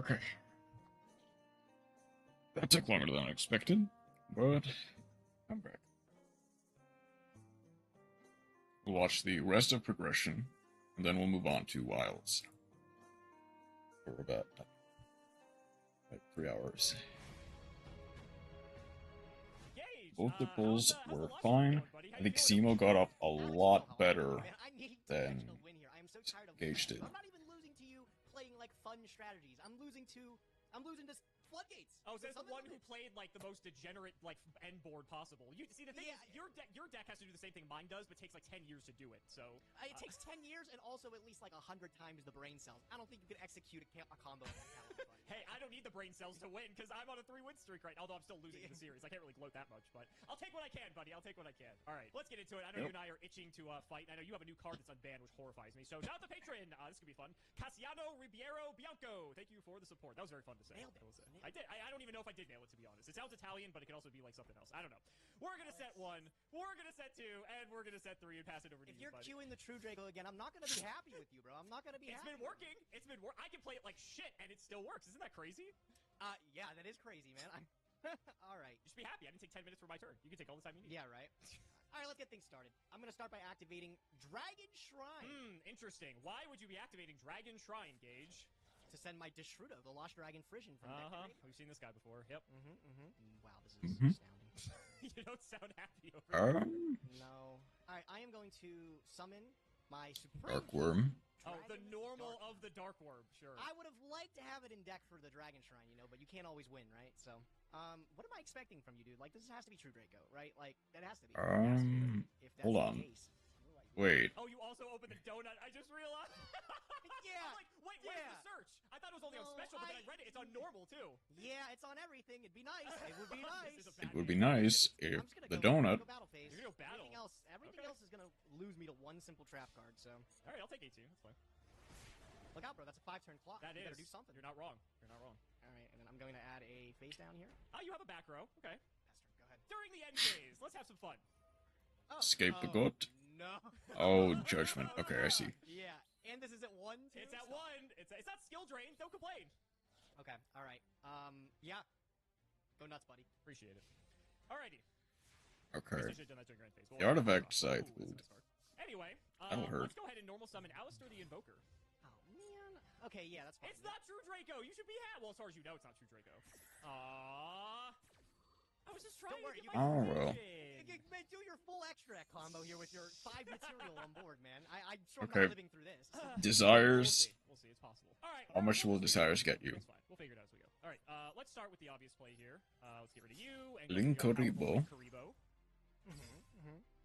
Okay. That took longer than I expected, but I'm back. We'll watch the rest of Progression, and then we'll move on to Wilds. For about like 3 hours. Both the pulls were fine. I think Simo got up a lot better than Gage did. I'm not even losing to you playing like fun strategies. I'm losing to Floodgates. Oh, so that's the one who played like the most degenerate like end board possible. You see, the thing is, your deck has to do the same thing mine does, but takes like 10 years to do it. So it takes 10 years and also at least like 100 times the brain cells. I don't think you could execute a combo of that caliber. Hey, I don't need the brain cells to win because I'm on a 3-win streak right now. Although I'm still losing in the series, I can't really gloat that much. But I'll take what I can, buddy. I'll take what I can. All right, let's get into it. I know you and I are itching to fight. And I know you have a new card that's unbanned, which horrifies me. So shout out to patron. This could be fun. Casiano Ribeiro Bianco. Thank you for the support. That was very fun to say. Nailed it. I did. I don't even know if I did nail it, to be honest. It sounds Italian, but it could also be like something else. I don't know. We're gonna set 1, we're gonna set 2, and we're gonna set 3 and pass it over to you, If you're buddy. queuing the True Draco again, I'm not gonna be happy with you, bro. I'm not gonna be happy. It's been working. It's been I can play it like shit, and it still works. Isn't that crazy? Yeah, that is crazy, man. I'm all right. Just be happy. I didn't take 10 minutes for my turn. You can take all the time you need. Yeah, right. All right, let's get things started. I'm gonna start by activating Dragon Shrine. Interesting. Why would you be activating Dragon Shrine, Gage? To send my Dishrudo, the Lost Dragon Frisian from deck to grave. We've seen this guy before. Yep. Wow, this is astounding. You don't sound happy over here. No. All right, I am going to summon my Supreme Dark Worm. Oh, the normal of the Dark Worm, sure. I would have liked to have it in deck for the Dragon Shrine, you know, but you can't always win, right? So, what am I expecting from you, dude? Like, this has to be True Draco, right? Like, that has to be. If that's Hold the on. case. Wait. Oh, you also opened the donut. I just realized. Yeah. I'm like, wait, where's the search? I thought it was only on special, but then I read it. It's on normal too. Yeah, it's on everything. It'd be nice. It would be nice. It would be nice if the donut. You're gonna go battle. Everything else is gonna lose me to one simple trap card. So. All right, I'll take 18. That's fine. Look out, bro. That's a 5-turn clock. That you is. better do something. You're not wrong. You're not wrong. All right, and then I'm going to add a face down here. Oh, you have a back row. Okay. Go ahead. During the end phase, let's have some fun. Escape the goat. No. Oh, Judgment. Okay, I see. Yeah, and this is at 1, too? It's at 1. It's not skill drain. Don't complain. Okay, all right. Yeah. Go nuts, buddy. Appreciate it. Alrighty. Okay. I should have done that during grand phase. The artifact scythe would. Anyway, That'll hurt. let's go ahead and normal summon Alistair the Invoker. Oh, man. Okay, yeah, that's fine. It's not True Draco. You should be happy. Well, as far as you know, it's not True Draco. Aww. I was just trying Don't worry, to get my well. Man, do your full extract combo here with your 5 material on board, man. I'm sure Okay. I'm not living through this. Desires. We'll see. It's possible. All right. How much will desires get you? That's fine. We'll figure it out as we go. All right. Let's start with the obvious play here. Let's get rid of you. And Linkaribo.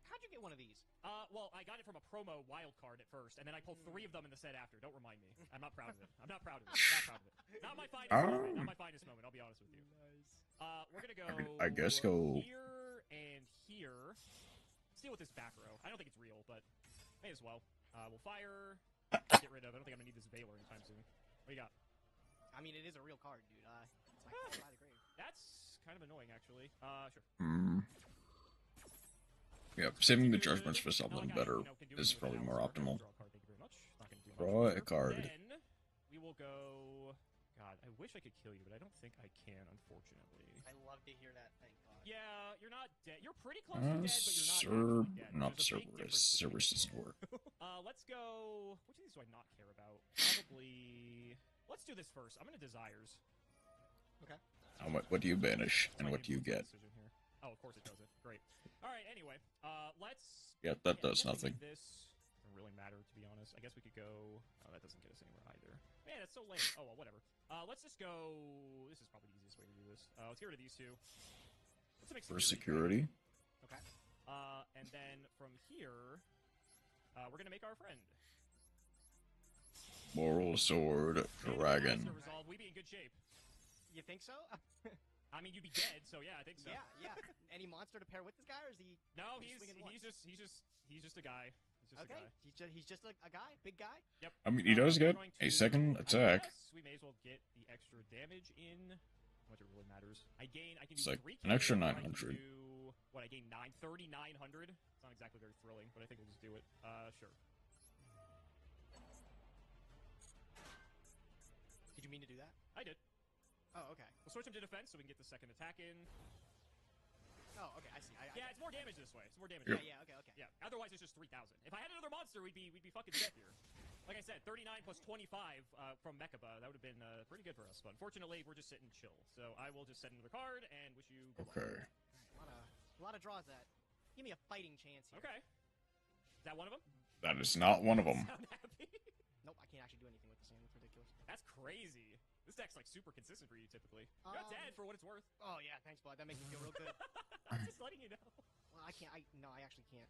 How'd you get one of these? Well, I got it from a promo wild card at first, and then I pulled 3 of them in the set after. Don't remind me. I'm not proud of it. I'm not proud of it. Not proud of it. Not my finest moment. Not my finest moment. I'll be honest with you. We're gonna go. I guess go here and here. Let's deal with this back row. I don't think it's real, but may as well. We'll fire. Get rid of. I don't think I'm gonna need this Valor anytime soon. What do you got? I mean, it is a real card, dude. It's my card by the grave. That's kind of annoying, actually. Sure. Yeah, saving the judgments for something better is probably more optimal. Draw a card. Then we will go. God, I wish I could kill you, but I don't think I can, unfortunately. I love to hear that. Thank God. Yeah, you're not dead. You're pretty close to dead, but you're not dead. Not There's a big Cerberus. difference between Cerberus doesn't work. Let's go. Which of these do I not care about? Probably. Let's do this first. I'm gonna Desires. Okay. What do you banish, and what do you get? Oh, of course it does it. Great. All right. Anyway, let's. Yeah, that does nothing. This doesn't really matter, to be honest. I guess we could go. Oh, that doesn't get us anywhere either. Man, that's so lame. Oh well, whatever. Let's just go. This is probably the easiest way to do this. Let's get rid of these 2. Let's make For security. Okay. And then from here, we're gonna make our friend. Moral Sword Dragon. Resolve. We'd be in good shape. You think so? I mean, you'd be dead, so yeah, I think so. Yeah. Any monster to pair with this guy, or is he? No, he's just a guy. He's just a guy. He's just a guy, big guy. Yep. I mean, he does get a second attack. I guess we may as well get the extra damage in. What it really matters. I can It's do like 3K, an extra or I 900. can do, what, I gain 3,900? It's not exactly very thrilling, but I think we'll just do it. Sure. Did you mean to do that? I did. Oh, okay. We'll switch him to defense so we can get the second attack in. Oh, okay, I see. Yeah, it's more damage this way. It's more damage. Yep. Yeah, okay, okay. Yeah, otherwise it's just 3,000. If I had another monster, we'd be fucking set here. Like I said, 39 plus 25 from Mechaba, that would have been pretty good for us. But unfortunately, we're just sitting chill. So I will just set another card and wish you good luck. Okay. A lot of draws that. Give me a fighting chance here. Okay. Is that one of them? That is not one of them. Sound happy? Nope, I can't actually do anything with this hand. It's ridiculous. That's crazy. This deck's like super consistent for you typically. You're not dead for what it's worth. Oh yeah, thanks, bud. That makes me feel real good. I'm just letting you know. Well, I can't. No, I actually can't.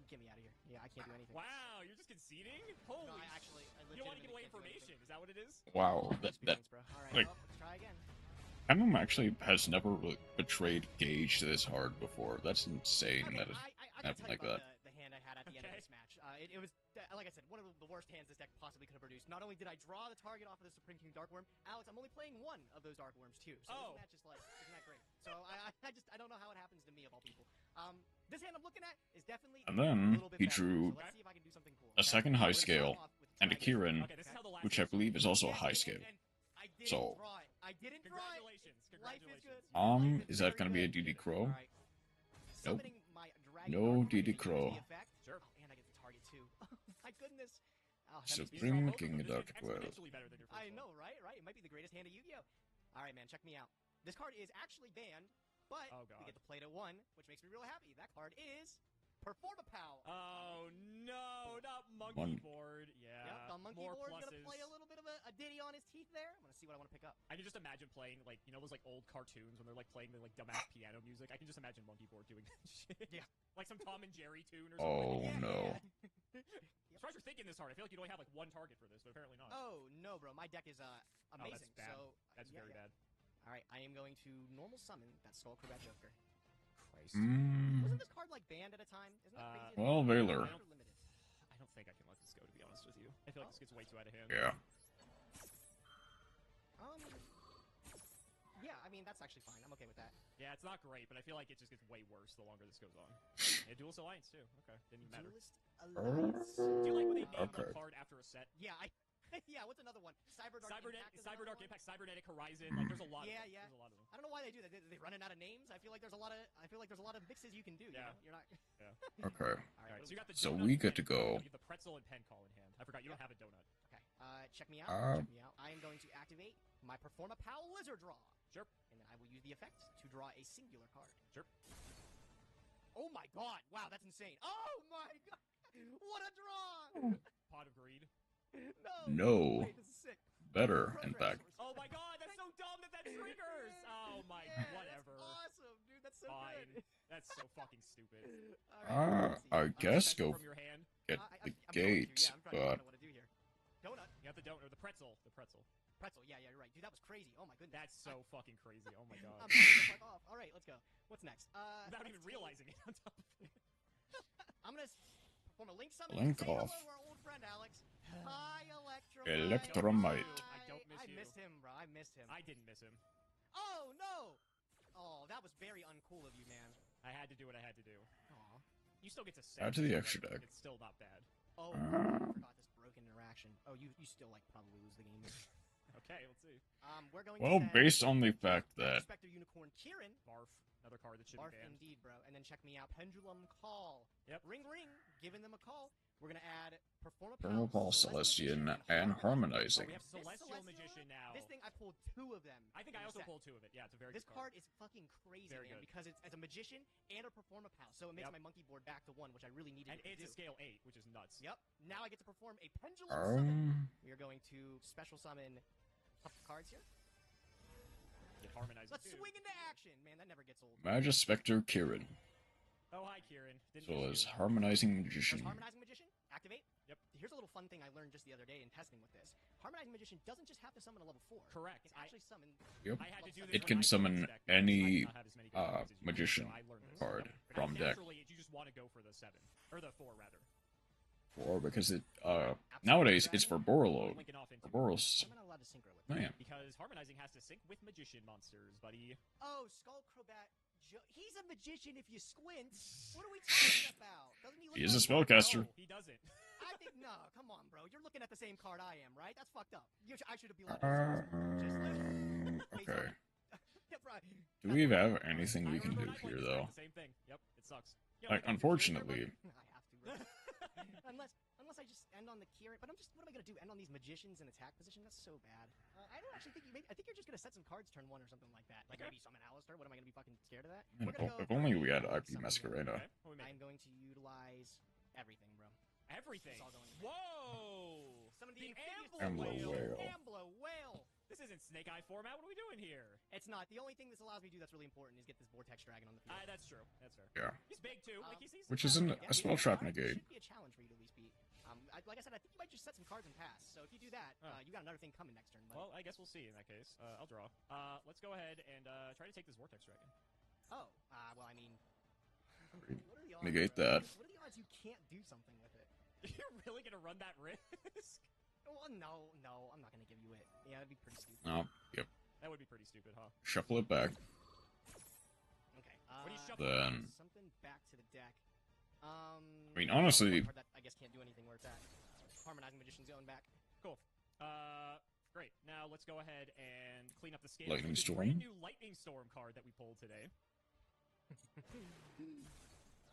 Get me out of here. Yeah, I can't do anything. Wow, you're just conceding? Holy. No, I actually. You don't want to give away information. Is that what it is? Wow. That Thanks, bro. All right, like- well, let's try again. Eminem actually has never betrayed Gage this hard before. That's insane. Okay, That is I can happened tell you like about that. the hand I had at the end of Okay. this match. It was, like I said, one of the worst hands this deck possibly could have produced. Not only did I draw the target off of the Supreme King Dark Worm, Alex, I'm only playing one of those Dark Worms too. So Oh. isn't that just like, isn't that great? So I don't know how it happens to me of all people. This hand I'm looking at is definitely And a then little bit he better. drew So let's see if I can do something cool. a second high We're gonna scale start off with and a Dragon. Kieran, Okay, this is how the last which I episode believe is also a Yes, high and- scale. and I didn't So- draw it. I didn't draw it. Congratulations. Life is good. Congratulations. Life Is that very gonna be a good. DD Crow? Alright. Nope. Summoning my Dragon No Dark Worm, DD use the Crow. effect. Sure. Oh, and I get the target too. Oh my goodness. Oh, that So makes me Supreme so Both of King them. of This Dark is 12. exponentially better than your first I one. know, right? Right? It might be the greatest hand of Yu-Gi-Oh! Alright, man, check me out. This card is actually banned, but Oh, we God. get to play to one, which makes me real happy. That card is Performapal. Oh no, not monkey One- board. Yeah. Yep, the monkey more board's pluses. gonna play a little bit of a ditty on his teeth there. I'm gonna see what I want to pick up. I can just imagine playing like those like old cartoons when they're like playing the like dumbass piano music. I can just imagine monkey board doing that shit. Yeah. Like some Tom and Jerry tune or something. Oh Yeah, no. yeah. Surprised you're thinking this hard. I feel like you'd only have like one target for this, but apparently not. Oh no, bro! My deck is amazing. that's bad. So That's yeah, very yeah. bad. All right, I am going to normal summon that Skull Crobat Joker. Christ. Wasn't this card like banned at a time? Isn't that crazy? Well, Valor. I don't think I can let this go, to be honest with you. I feel like this gets way too out of hand. Yeah. Yeah, I mean that's actually fine. I'm okay with that. Yeah, it's not great, but I feel like it just gets way worse the longer this goes on. Yeah, Duelist Alliance too. Okay, didn't even matter. Duelist Alliance. Do you like when they name Okay. a card after a set? Yeah, yeah. What's another one? Cyberdark Impact. is another Cyberdark one. Impact, Cybernetic Horizon. Like, there's a lot. Yeah, of them. yeah. There's a lot of them. I don't know why they do that. They running out of names. I feel like there's a lot of mixes you can do. Yeah. You know? You're not. Okay. All Alright, so you got the So donut we get and to go. You have the pretzel and pen call in hand. I forgot you don't have a donut. Okay. Check me out. Uh, Check me out. I am going to activate my Performapal Lizard Draw. Sure. And then I will use the effect to draw a singular card. Sure. Oh my god! Wow, that's insane. Oh my god! What a draw! Pot of Greed. No. Wait, this is sick. Better, in fact. Oh my god, that's so dumb that triggers! Oh my, Yeah, whatever. That's awesome, dude. That's so Fine. good. That's so fucking stupid. Alright, let's see. I guess That's go from your hand. get I'm the going to, yeah, gate, I'm trying to but find out what to do here. Donut. You got the donut, or the pretzel. The pretzel. Pretzel, yeah, you're right. Dude, that was crazy. Oh my goodness. That's so fucking crazy. Oh my god. I'm biting the fuck off. Alright, let's go. What's next? Without let's even see. realizing it on top of it. I'm gonna perform a link summon. Link Say hello off. to our old friend Alex. Hi, Electromite. Electromite. I don't miss I you. missed him, bro. I missed him. I didn't miss him. Oh no! Oh, that was very uncool of you, man. I had to do what I had to do. Aw. You still get to set. Add to the so, extra like, deck. It's still not bad. Oh, I forgot this broken interaction. Oh, you still like probably lose the game. Okay, let's see. We're going well, to send based on the fact that Spectre Unicorn Kieran. Barf. Another card that should Barf be banned. indeed, bro. And then check me out. Pendulum Call. Yep. Ring ring. Giving them a call. We're gonna add Permapal, Celestian, and Harmonizing. Oh, we have This Celestial Magician now. This thing, I pulled 2 of them. I think in I the also set. pulled 2 of it. Yeah, it's a very This good card. card is fucking crazy, Very man, good. because it's as a magician and a Performapal. So it makes Yep. my monkey board back to 1, which I really needed And it to it's do. a scale 8, which is nuts. Yep. Now I get to perform a pendulum summon. Um, We are going to special summon a couple cards here. Get harmonizing Let's too. swing into action, man. That never gets old. Magus Spectre Kieran, Oh, hi, Kieran. Didn't as well miss as you. Harmonizing There's Magician. Harmonizing Magician. Activate. Yep. Here's a little fun thing I learned just the other day in testing with this. Harmonizing Magician doesn't just have to summon a level 4. Correct. It can actually summon. Yep. I had to do this It when can I played summon this deck because I any, did not have as many good cards as you, magician so I learned this. card But from deck. naturally, you just want to go for the 7. Or the 4, rather. 4, because it, nowadays it's for Borreload. Linking off into For I'm Boros. not allowed to synchro with. Man. Because harmonizing has to sync with magician monsters, buddy. Oh, Skull Crobat He's a magician if you squint. What are we talking about? Doesn't he look He is a like spellcaster. No, he doesn't. I think no. Come on, bro. You're looking at the same card I am, right? That's fucked up. I should have been like. Okay. Yeah, right. Do we have anything we I can do remember when I played here, this though? deck, the same thing. Yep, it sucks. Like, unfortunately, I have to, bro. unless I just end on the key, but what am I gonna do? End on these magicians in attack position? That's so bad. I don't actually think I think you're just gonna set some cards turn 1 or something like that. Like maybe summon Alistair. What am I gonna be fucking scared of that? man, We're gonna if go only we had summon IP them. Masquerada. Okay, what we I'm making? going to utilize everything, bro. Everything. It's all going in. Whoa! Summon The the Ambler whale. Ambler whale. This isn't Snake Eye format. What are we doing here? It's not. The only thing this allows me to do that's really important is get this Vortex Dragon on the field. That's true. That's fair. Yeah. He's big too. Like he's Which isn't a spell trap It negate. should be a challenge for you to at least beat. Like I said, I think you might just set some cards and pass. So if you do that, you got another thing coming next turn. Buddy. Well, I guess we'll see in that case. I'll draw. Let's go ahead and try to take this Vortex Dragon. Oh, well, I mean, what are the odds, Negate bro? that. What are the odds you can't do something with it? You're really gonna run that risk? Well, no, I'm not gonna give you it. Yeah, that'd be pretty stupid. Oh, yep. That would be pretty stupid, huh? Shuffle it back. Okay. What do you shuffle? Then, Something back to the deck. I mean, honestly, Card that I guess can't do anything where it's at. Harmonizing Magician's going back. Cool. Great. Now let's go ahead and clean up the scale. Lightning With this Storm? Brand new Lightning Storm card that we pulled today.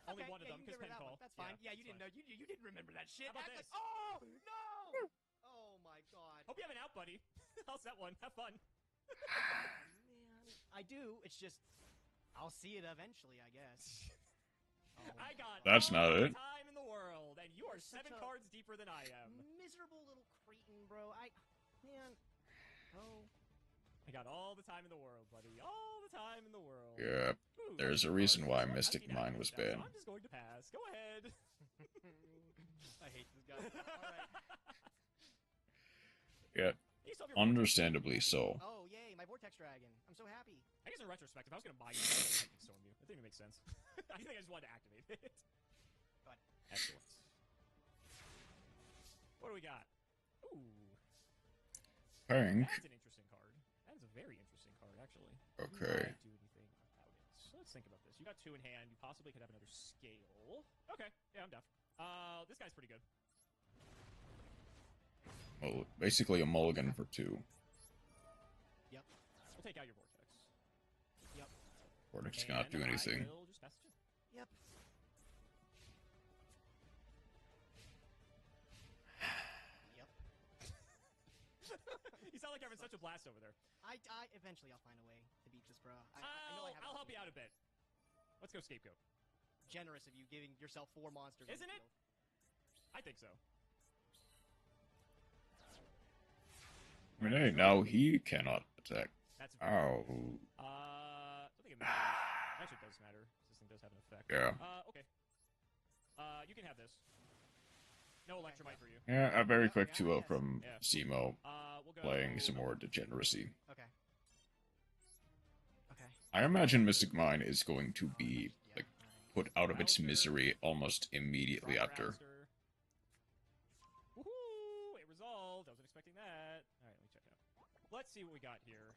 Only Okay, one of them, you because can get rid pen of that call. one. That's fine. Yeah, you that's didn't know. You didn't remember that shit. How about Act this? like, oh no! Oh my god. Hope you have an out, buddy. I'll set one. Have fun. Man, I do. It's just I'll see it eventually, I guess. Oh, I got That's all not the it. time in the world, and you are You're such 7 a cards deeper than I am. miserable little cretin, bro. Man. Oh. I got all the time in the world, buddy. All the time in the world. yeah, Ooh, there's a cards. reason why I've Mystic seen how Mine it was goes down, so banned. I'm just going to pass. Go ahead. I hate this guy. Alright. Yeah, You still have your understandably so. Oh, yay, my Vortex Dragon. I'm so happy. I guess in retrospect, if I was going to buy you, I would Lightning Storm you. That didn't even make sense. I think I just wanted to activate it. Go ahead. Excellent. What do we got? Ooh. Pink. That's an interesting card. That is a very interesting card, actually. Okay. Do anything about it. So let's think about this. You got 2 in hand. You possibly could have another scale. Okay. Yeah, I'm down. This guy's pretty good. Well, basically a mulligan for 2. Yep. We'll take out your Vortex. Yep. Vortex cannot do And anything. I will just pass it. Yep. Yep. You sound like you're having such a blast over there. I eventually I'll find a way to beat this, bro. I know I have I'll a help you out a bit. Let's go Scapegoat. Generous of you giving yourself 4 monsters. on Isn't the it? field. I think so. I mean, hey, now he cannot attack. That's Ow. I don't think it matters. Actually, it does matter. This thing does have an effect. Yeah. Okay. You can have this. No Electromite for you. Yeah, a very quick Yeah, 2-0 yes. from Yeah. Simo, We'll go playing some more Degeneracy. Okay. Okay. I imagine Mystic Mine is going to be, like, Alright. put out of its Alistair. misery almost immediately Proper after. Alistair. Woohoo! It resolved. I wasn't expecting that. Alright, let me check it out. Let's see what we got here.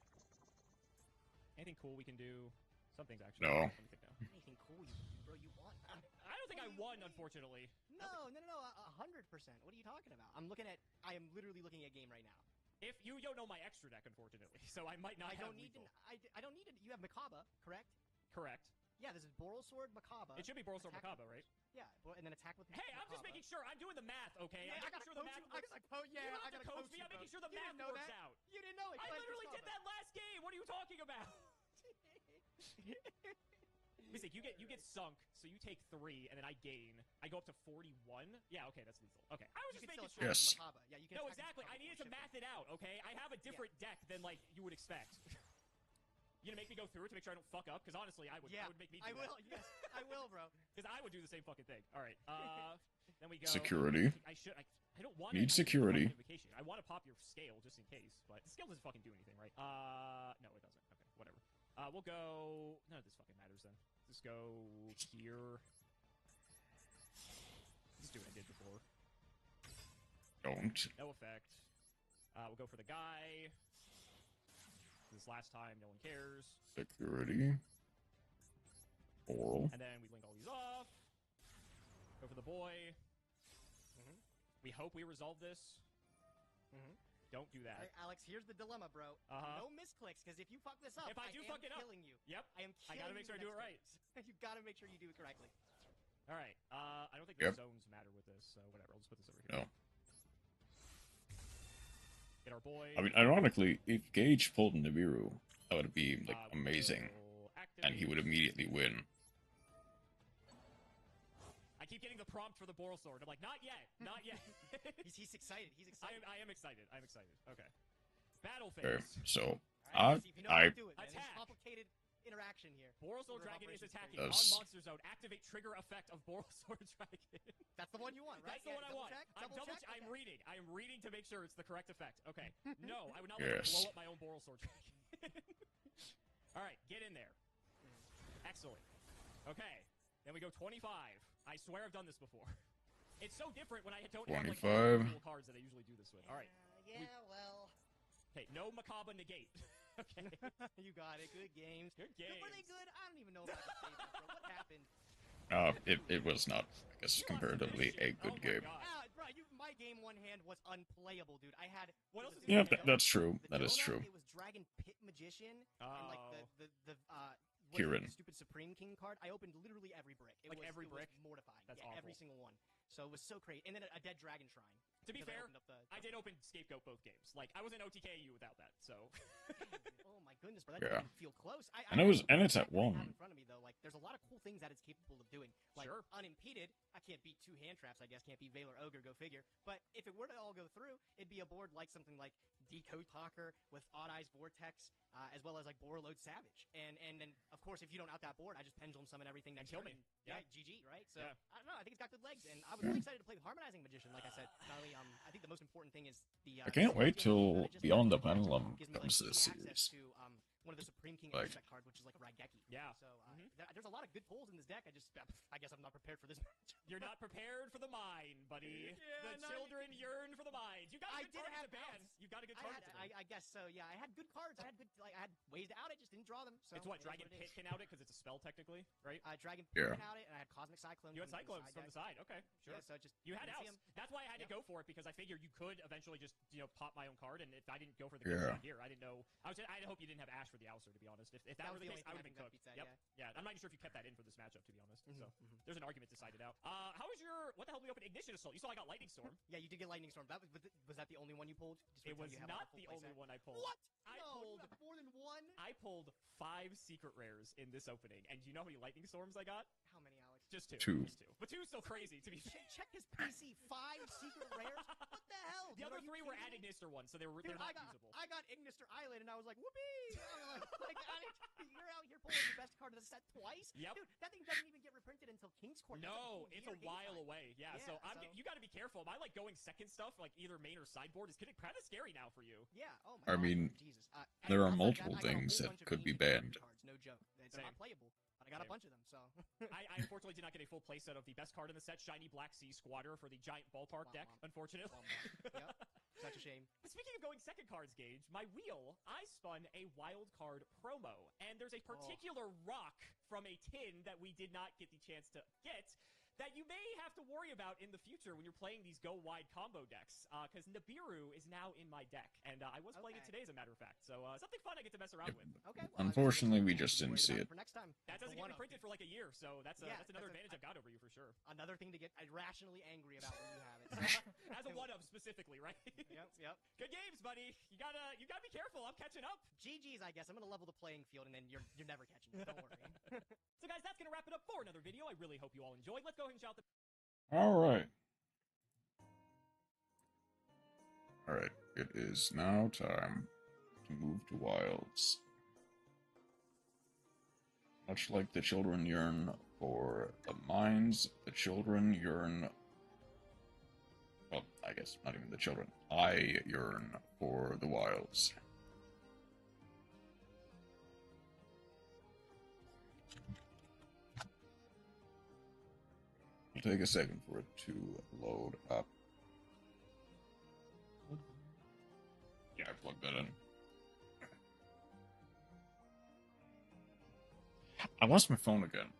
Anything cool we can do? Some things actually. No. Let me think now. Anything cool, bro? You want? I don't think I won, unfortunately. No, 100%. What are you talking about? I am literally looking at game right now. If you don't know my extra deck, unfortunately, so I might not I have don't need to. lethal. I don't need to. You have Makaba, correct? Correct. Yeah, this is Boral Sword, Makaba. It should be Boral Sword attack Makaba, with- right? Yeah, and then attack with. Hey, I'm just Makaba. making sure. I'm doing the math, okay? Yeah, I'm I making gotta sure the coach math you. I works. gotta coach. You Yeah, don't I have to gotta coach coach me. you, I'm bro. making sure the You math didn't know works that? out. You didn't know it. I literally did that last game. What are you talking about? Mystic, you get sunk, so you take 3, and then I gain. I go up to 41. Yeah, okay, that's lethal. Okay, I was You just can making still sure. Yes. attack with Makaba. Yeah, you can. No, attack with exactly. Makaba I needed to before math it out, okay? I have a different deck than, like, you would expect. You gonna make me go through it to make sure I don't fuck up? Because honestly, I would. Yeah, I would make me do I will. that. Yes, I will, bro. Because I would do the same fucking thing. All right. Then we go. Security. I don't want Need security. I want to pop your scale just in case, but the scale doesn't fucking do anything, right? No, it doesn't. Okay, whatever. We'll go. None of this fucking matters then. Just go here. Just do what I did before. Don't. No effect. We'll go for the guy. This last time, no one cares. Security. Boral. And then we link all these off. Go for the boy. We hope we resolve this. Don't do that. Hey, Alex, here's the dilemma, bro. No misclicks, because if you fuck this up, if I do fuck it up, killing you. Yep. I am killing I gotta make sure I do it right. You gotta make sure you do it correctly. All right. I don't think the zones matter with this, so whatever. I'll just put this over here. No. Get our boy. I mean, ironically, if Gage pulled Nibiru, that would be like amazing, and he would immediately win. I keep getting the prompt for the Boral Sword. I'm like, not yet, not yet. he's excited. He's excited. I am excited. I'm excited. Okay. Battle phase. Okay, so Right, you know how to do it, man. It's a complicated interaction here. Boral Sword Dragon is attacking on Monster Zone. Activate trigger effect of Boral Sword Dragon. That's the one you want, right? That's the one I want. I'm reading. I'm reading to make sure it's the correct effect. Okay. No, I would not let blow up my own Boral Sword Dragon. All right, get in there. Excellent. Okay. Then we go 25. I swear I've done this before. It's so different when I don't have like cool cards that I usually do this with. All right. Well. Okay, no Macabre negate. Okay. You got it. Good games. Good games. Were they good? I don't even know if I can say that, bro. What happened? It was not, I guess, comparatively a good game. Bro, my game one hand was unplayable, dude. I had. What else is Yeah, that's true. That is true. It was Dragon Pit Magician and like the Kieran. stupid Supreme King card. I opened literally every brick. It was mortifying. That's awful. Every single one. So it was so crazy. And then a Dead Dragon Shrine. To be fair, I did open Scapegoat both games. Like, I wasn't OTK you without that, so. Oh my goodness, bro. That didn't feel close. And it's at 1. In front of me, though, like, there's a lot of cool things that it's capable of doing. Like, unimpeded, I can't beat 2 hand traps, I guess. Can't beat Valor Ogre, go figure. But if it were to all go through, it'd be a board like something like Decode Talker with Odd Eyes Vortex, as well as like Borreload Savage. And then, of course, if you don't out that board, I just pendulum summon everything that kill me. Yeah, GG, right? So, I don't know. I think it's got good legs. And I was really excited to play with Harmonizing Magician, like I said. Not only, I think the most important thing is the. I can't wait till Beyond the Pendulum comes to this series. To, one of the Supreme King aspect cards, which is like Raigeki. Yeah. So there's a lot of good pulls in this deck. I guess I'm not prepared for this match. You're not prepared for the mine, buddy. The children yearn for the mines. You got a good card to ban. You got a good card. I guess so. Yeah, I had good cards. I had ways to out it. Just didn't draw them. So it's what Dragon Pit can out it because it's a spell technically, right? Dragon Pit can out it, and I had Cosmic Cyclone. You had Cyclones from the side. Okay, sure. Yeah, so just you had outs. That's why I had to go for it because I figured you could eventually just pop my own card, and if I didn't go for the card here, I didn't know. I hope you didn't have Ash for the Ouster, to be honest. If that were the case, I would have been cooked. Yeah. I'm not even sure if you kept that in for this matchup, to be honest. So there's an argument decided out. How was your? What the hell did we open? Ignition Assault. You saw I got Lightning Storm. Yeah, you did get Lightning Storm. Was that the only one you pulled? It was not the only one I pulled. What? I pulled more than one. I pulled 5 secret rares in this opening, and do you know how many Lightning Storms I got? How many, Alex? Just 2. 2. Just 2. But 2 is still crazy to be. Check his PC. 5 secret rares. What the hell? The other 3 were at Ignister ones, so they're not usable. I got Ignister Island, and I was like, whoopee! You're out here pulling the best card of the set twice. Yep. Dude, that thing doesn't even get reprinted until King's Court. No, it's a while away. Yeah, so you got to be careful. My like going second stuff, like either main or sideboard, is getting kind of scary now for you. Yeah. Oh my God. I mean, Jesus. there are multiple things that could be banned. Cards, no joke. It's not playable. But I got a bunch of them, so. I unfortunately did not get a full playset of the best card in the set, Shiny Black Sea Squatter for the Giant Ballpark deck, unfortunately. Yep. Such a shame. But speaking of going second cards, Gage, my wheel, I spun a wild card promo, and there's a particular rock from a tin that we did not get the chance to get that you may have to worry about in the future when you're playing these go-wide combo decks, because Nibiru is now in my deck, and I was playing it today, as a matter of fact, so something fun I get to mess around with. Okay. Well, unfortunately, we just didn't see it. For next time. That doesn't get reprinted for like a year, so that's another advantage I've got over you for sure. Another thing to get irrationally angry about when you have it. So. As a one-of specifically, right? Yep. Good games, buddy. You gotta be careful. I'm catching up. GG's, I guess. I'm gonna level the playing field, and then you're never catching me. Don't worry. So, guys, that's gonna wrap it up for another video. I really hope you all enjoyed. Let's go ahead and shout the. Alright, it is now time to move to Wilds. Much like the children yearn for the mines, the children yearn... Well, I guess not even the children. I yearn for the Wilds. It'll take a second for it to load up. Yeah, I plugged that in. I lost my phone again.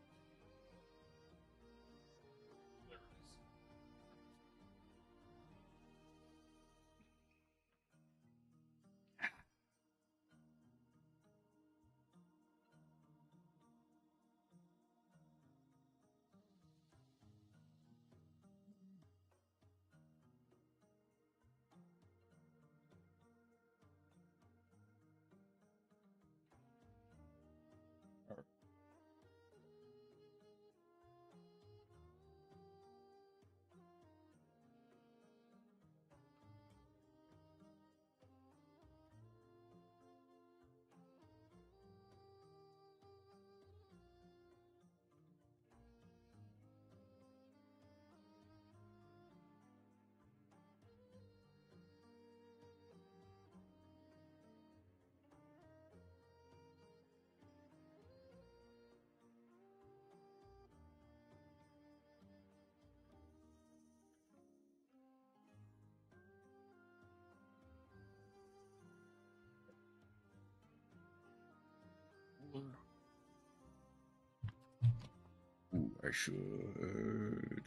I should.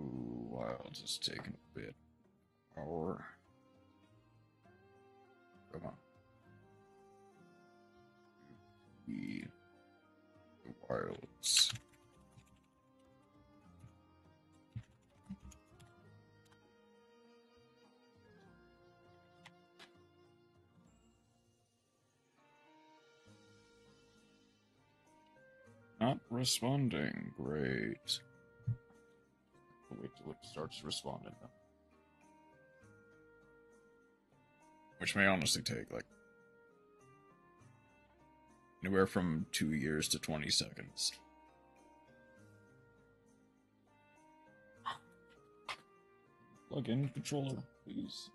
Ooh, Wilds is taking a bit. Power. Come on. The Wilds. Not responding. Great. Wait till it starts responding. Which may honestly take, like, anywhere from 2 years to 20 seconds. Plug in controller, please.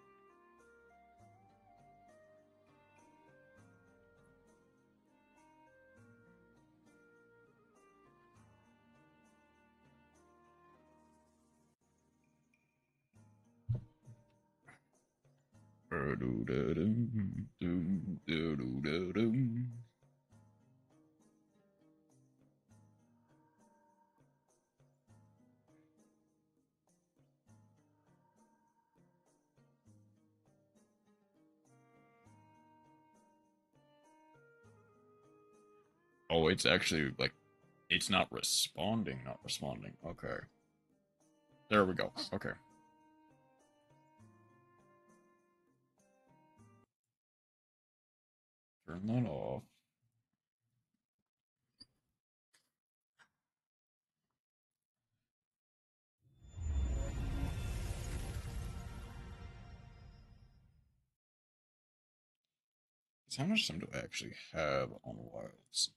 Oh, it's actually, like, it's not responding, not responding. Okay. There we go. Okay. Turn that off. How much time do I actually have on Wilds?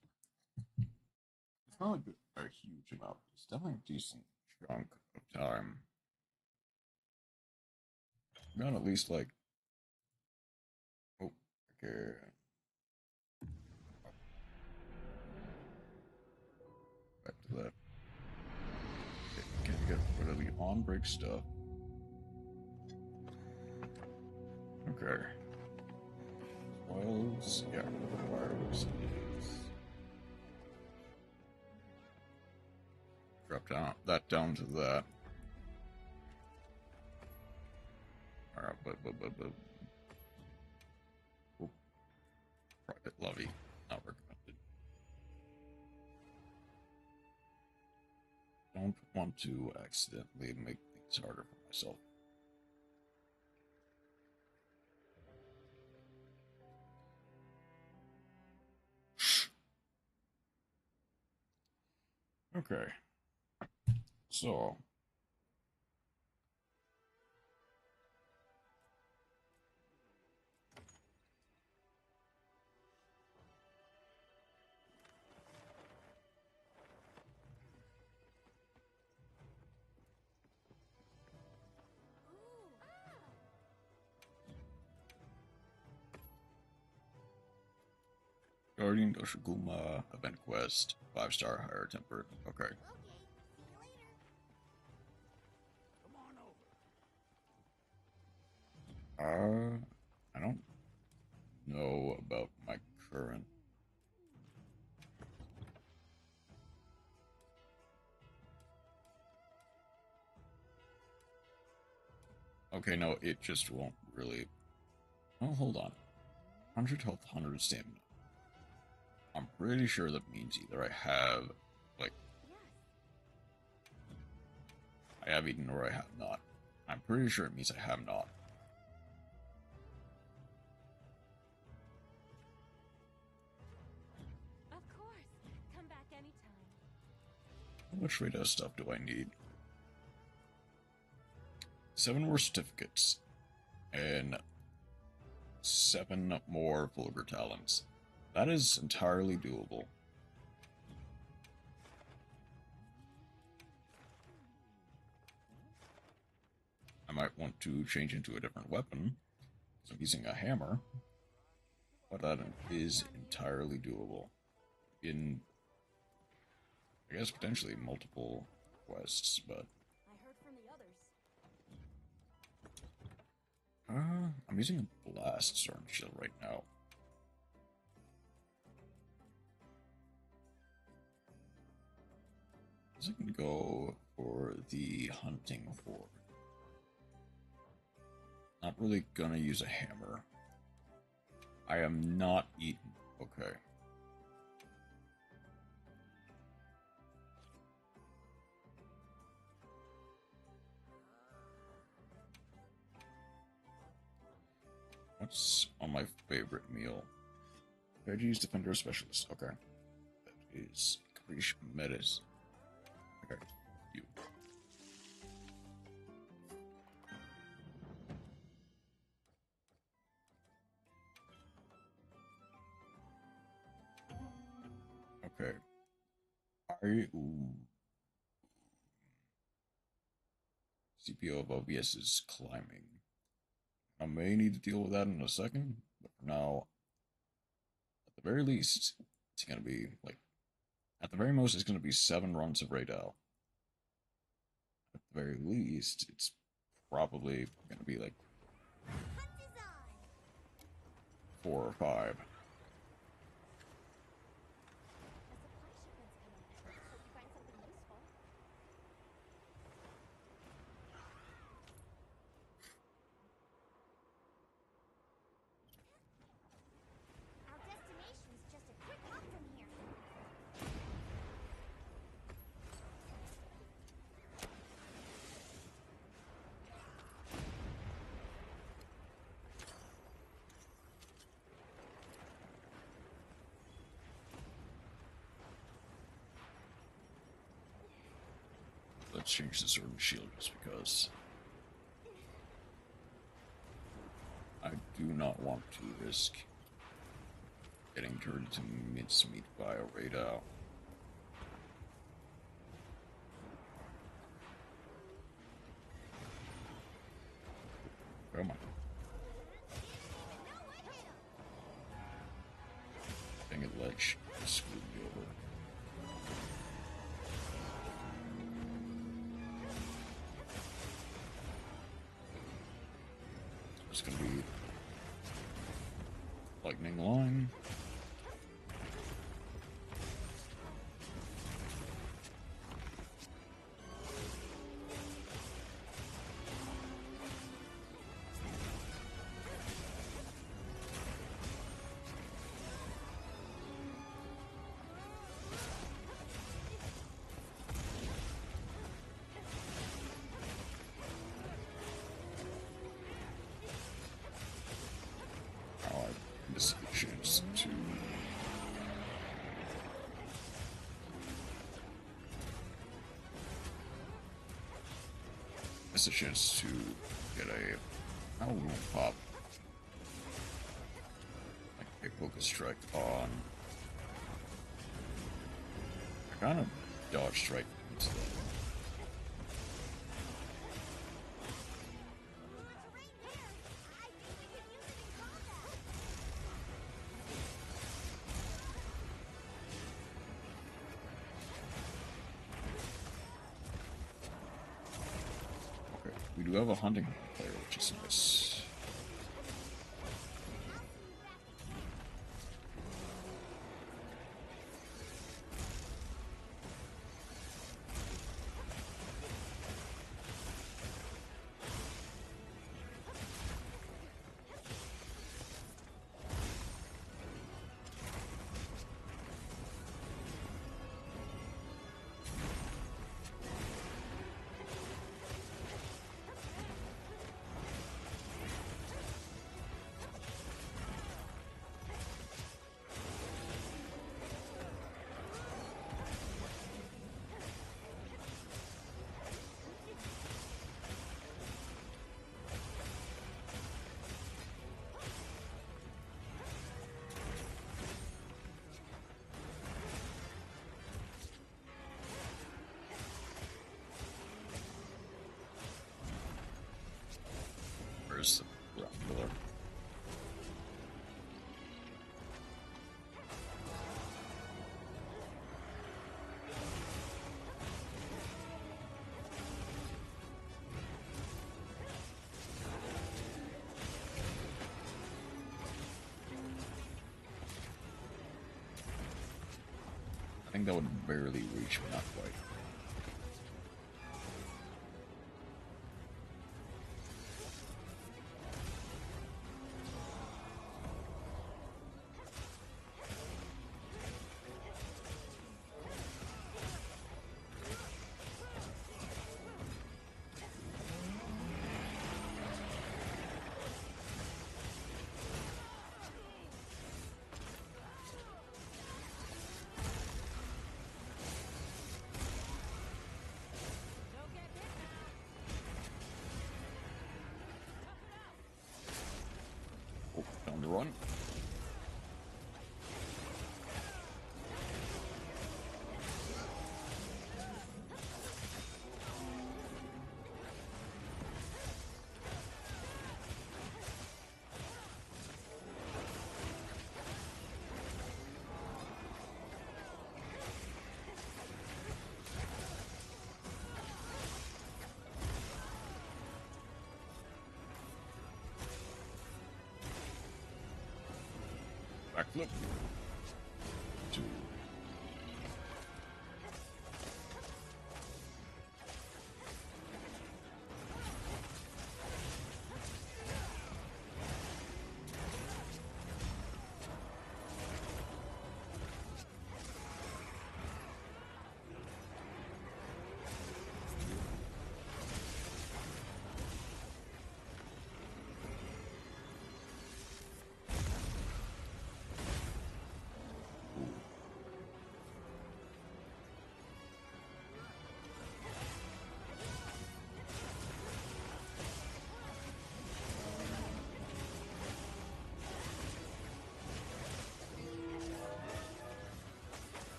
It's not like a huge amount. It's definitely a decent chunk of time. I've got at least like... Oh, okay. Back to that. Can you get rid of the on-break stuff? Okay. Wilds, yeah, Wilds. Drop that down to that. Alright, oh, private lovey, not recommended. Don't want to accidentally make things harder for myself. Okay, so Guardian Doshiguma event quest 5-star higher tempered. Okay. I don't know about my current. Okay, no, it just won't really. Oh, hold on. 100 health, 100 stamina. I'm pretty sure that means either I have, like, I have eaten or I have not. I'm pretty sure it means I have not. Of course. Come back anytime. How much Rey Dau stuff do I need? 7 more certificates. And 7 more vulgar talents. That is entirely doable. I might want to change into a different weapon, so I'm using a hammer, but that is entirely doable. In, I guess, potentially multiple quests, but... I heard from the others. I'm using a blast storm shield right now. I can go for the hunting for. Not really gonna use a hammer. I am not eaten. Okay. What's on my favorite meal? Veggies, Defender, Specialist. Okay. That is Caprice Metis. Okay. You. Okay. CPO of OBS is climbing. I may need to deal with that in a second, but for now, at the very least, it's gonna be like, at the very most, it's gonna be 7 runs of Rey Dau. At the very least, it's probably gonna be like 4 or 5. Let's change the sword and shield just because I do not want to risk getting turned into mincemeat by a Rey Dau. Come on. Dang it, ledge screwed me over. It's gonna be lightning line. This is a chance to get a pop like a focus strike on. I kind of dodge strike into the We do have a hunting player, which is nice. Where's the rock pillar? I think that would barely reach me, not quite. one. Backflip. 2.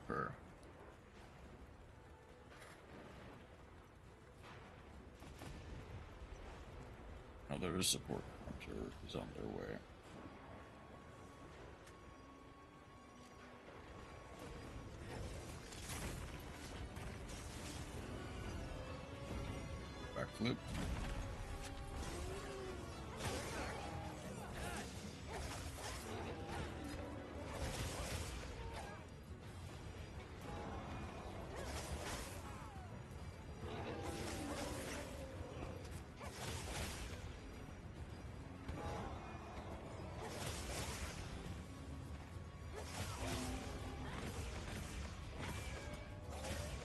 Okay. Now there is support. Hunter is on their way. Backflip.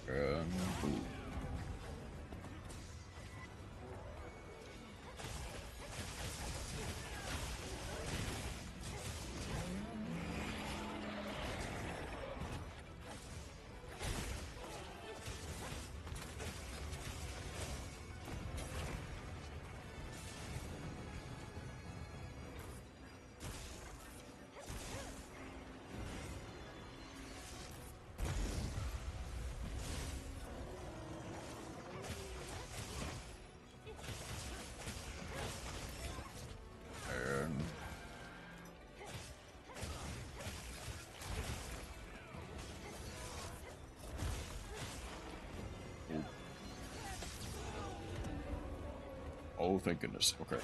And boom. Oh, thank goodness. Okay.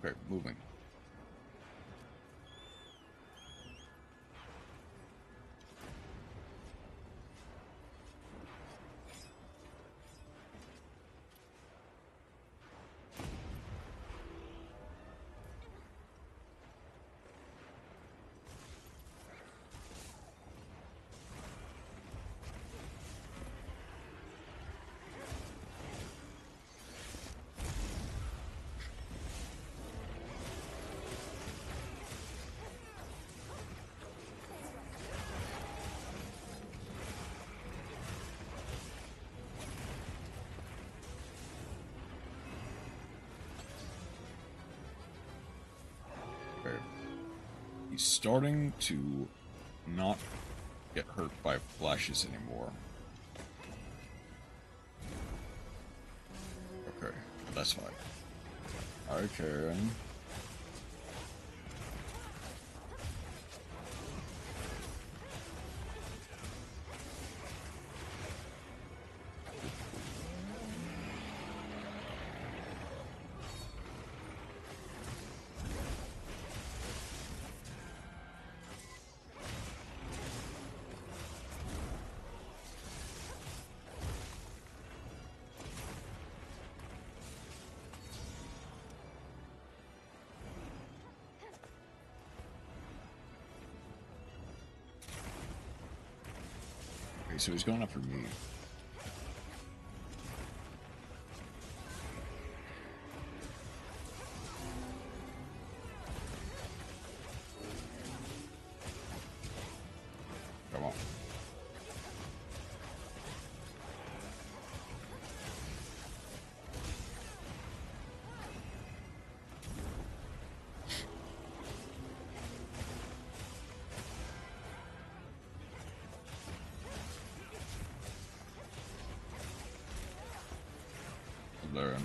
Okay, moving. Okay. He's starting to not get hurt by flashes anymore. Okay, that's fine. I can. Okay, so he's going after me. Come on. There.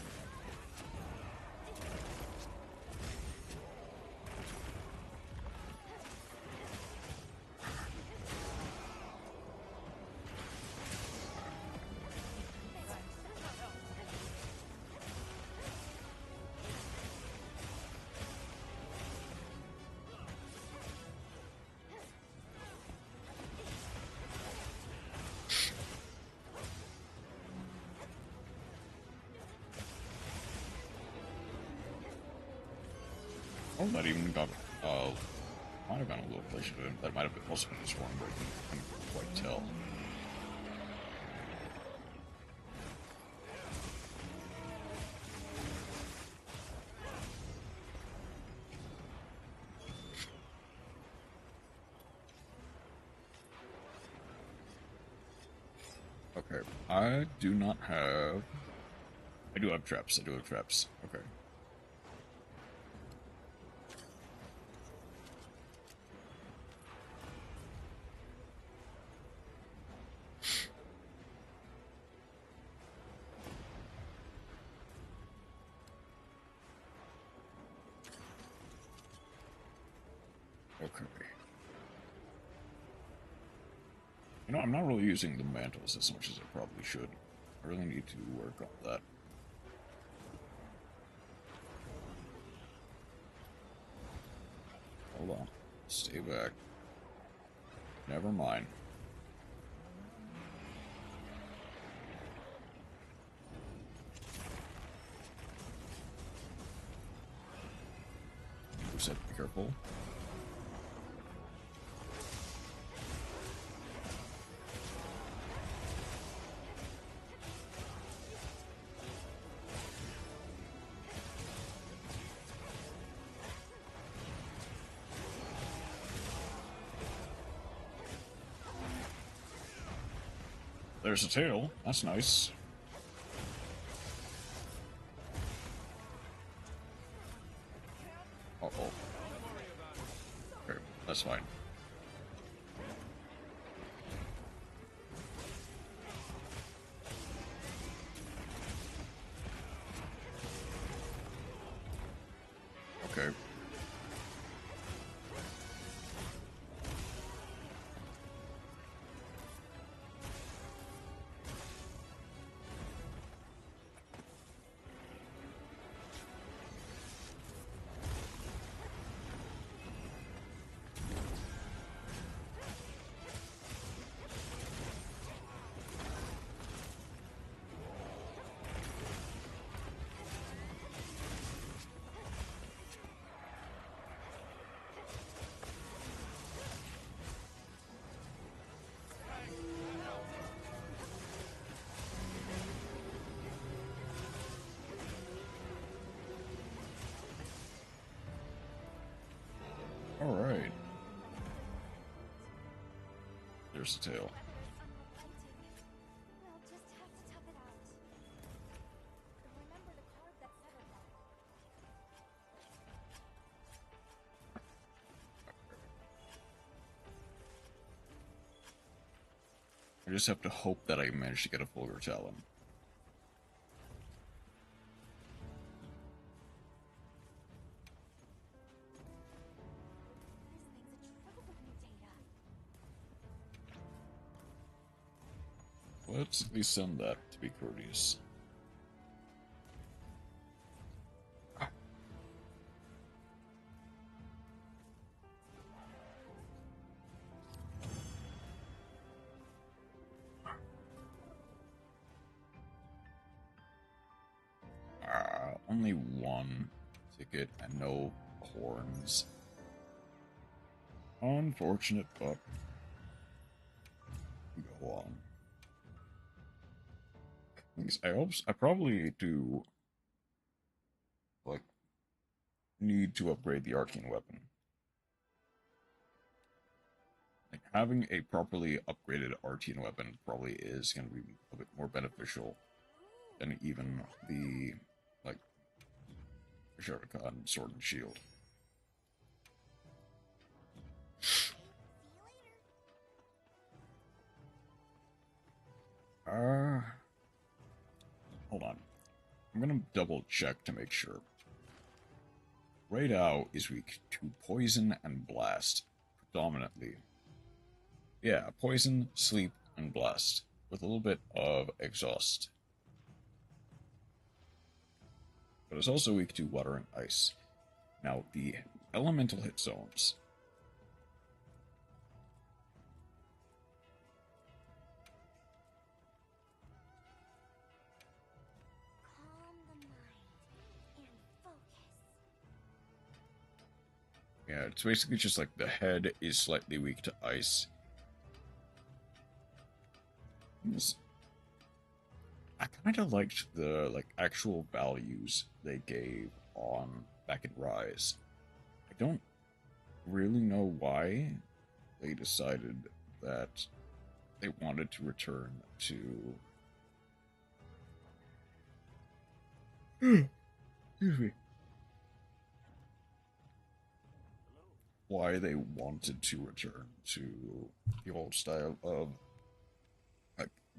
Oh, that even got, might have gone a little closer to him. That might have also been his one, but I couldn't quite tell. Okay, I do not have... I do have traps, Okay. Okay. You know, I'm not really using the mantles as much as I probably should. I really need to work on that. Hold on. Stay back. Never mind. Who said be careful? There's a tail. That's nice. Uh-oh. Okay, that's fine. Okay. versatile. We'll just have to tough it out. Remember the card that settled that. I just have to hope that I manage to get a Fulgur Talon. This thing's a trove of new data. Let's at least send that to be courteous. Only one ticket and no horns. Unfortunate, but go on. I probably do like need to upgrade the arcane weapon. Like having a properly upgraded arcane weapon probably is going to be a bit more beneficial than even the like Shuriken Sword and Shield. Hold on. I'm gonna double check to make sure. Rey Dau is weak to poison and blast, predominantly. Yeah, poison, sleep, and blast, with a little bit of exhaust. But it's also weak to water and ice. Now, the elemental hit zones. Calm the mind and focus. Yeah, it's basically just like the head is slightly weak to ice. I kind of liked the actual values they gave on back in Rise. I don't really know why they decided that they wanted to return to. Excuse me. Why they wanted to return to the old style of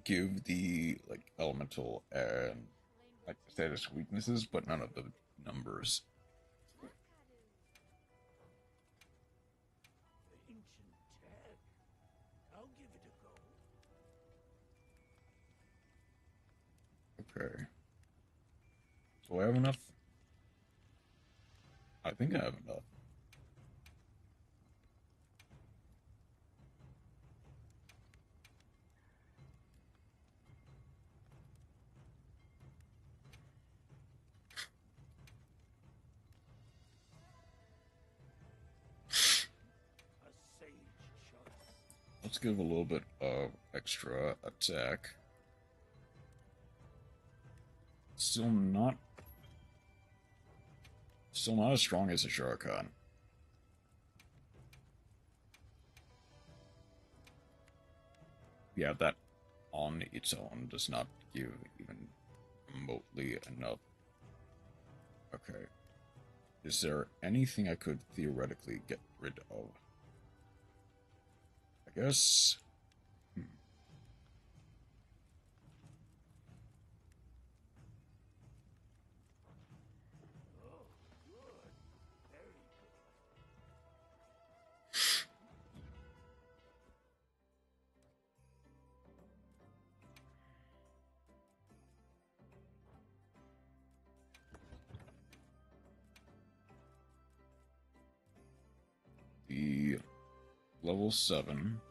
give the elemental and status weaknesses, but none of the numbers. Ancient tech. I'll give it a go. Okay. Do I have enough? I think I have enough. Let's give a little bit of extra attack. Still not as strong as a Shuriken. Yeah, that on its own does not give even remotely enough. Okay. Is there anything I could theoretically get rid of? I guess. The level 7.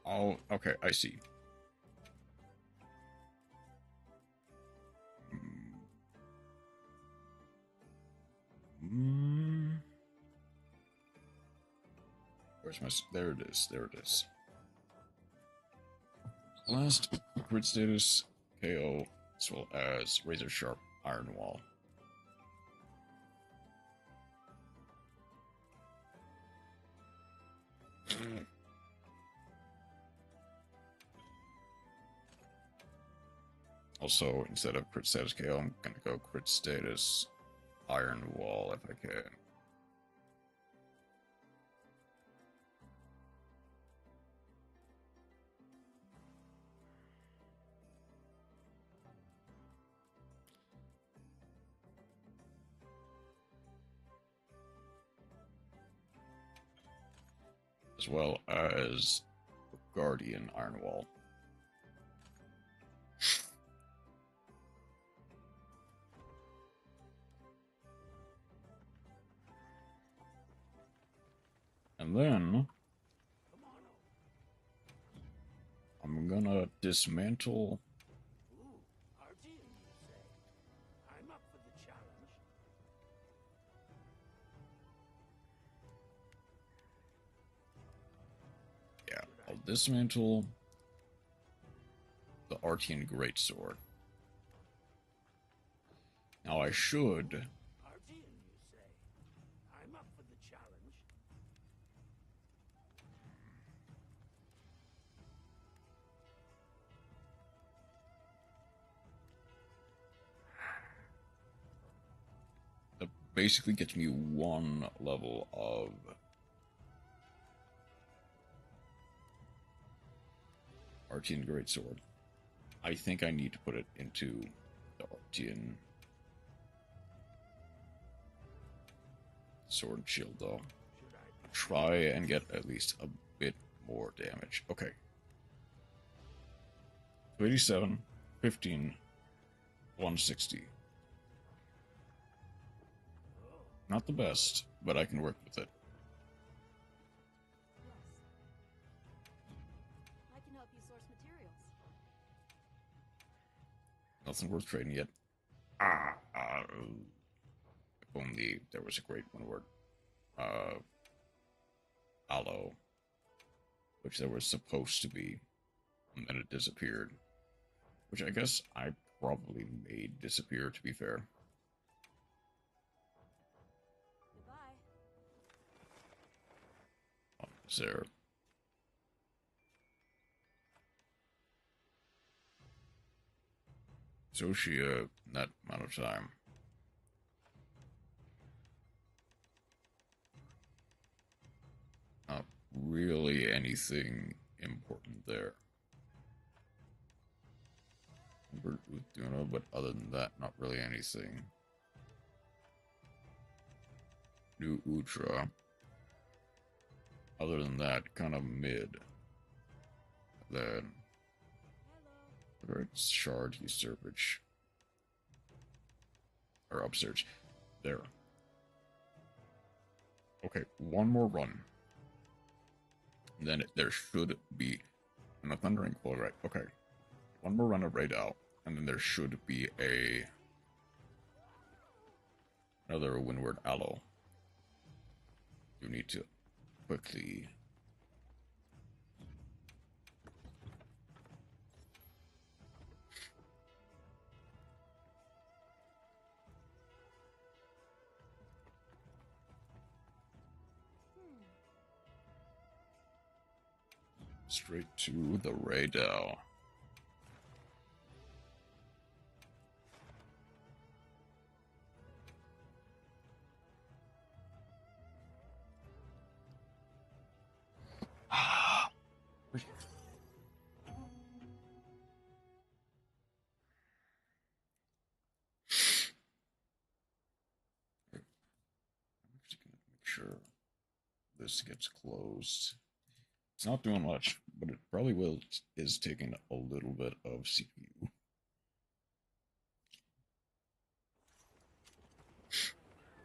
Oh, okay, I see. Where's my... There it is, there it is. Last crit status KO, as well as Razor Sharp Iron Wall. Also, instead of crit status KO, I'm gonna go crit status Iron Wall if I can. As well as Guardian Iron Wall. And then I'm gonna dismantle. Ooh, Artie, you say? I'm up for the challenge. Yeah, I'll dismantle the Artian Greatsword. Now I should. Artie, you say? I'm up for the challenge. That basically gets me one level of Artian Greatsword. I think I need to put it into the Artian Sword and Shield, though. Try and get at least a bit more damage. Okay. 287, 15, 160. Not the best, but I can work with it. Yes. I can help you source materials. Nothing worth trading yet. If only there was a great one word. Aloe. Which there was supposed to be. And then it disappeared. Which I guess I probably made disappear, to be fair. Goodbye. Is there... Sophia, that amount of time. Not really anything important there. But other than that, not really anything. New Ultra. Other than that, kind of mid. Then... Right, Shard, Usurpage. Or Upsurge. There. Okay, one more run. And then there should be... And a Thundering Coil, right? Okay. One more run of Rey Dau. And then there should be another Windward Aloe. You need to quickly... Straight to the Rey Dau. Sure this gets closed. It's not doing much, but it probably is taking a little bit of CPU.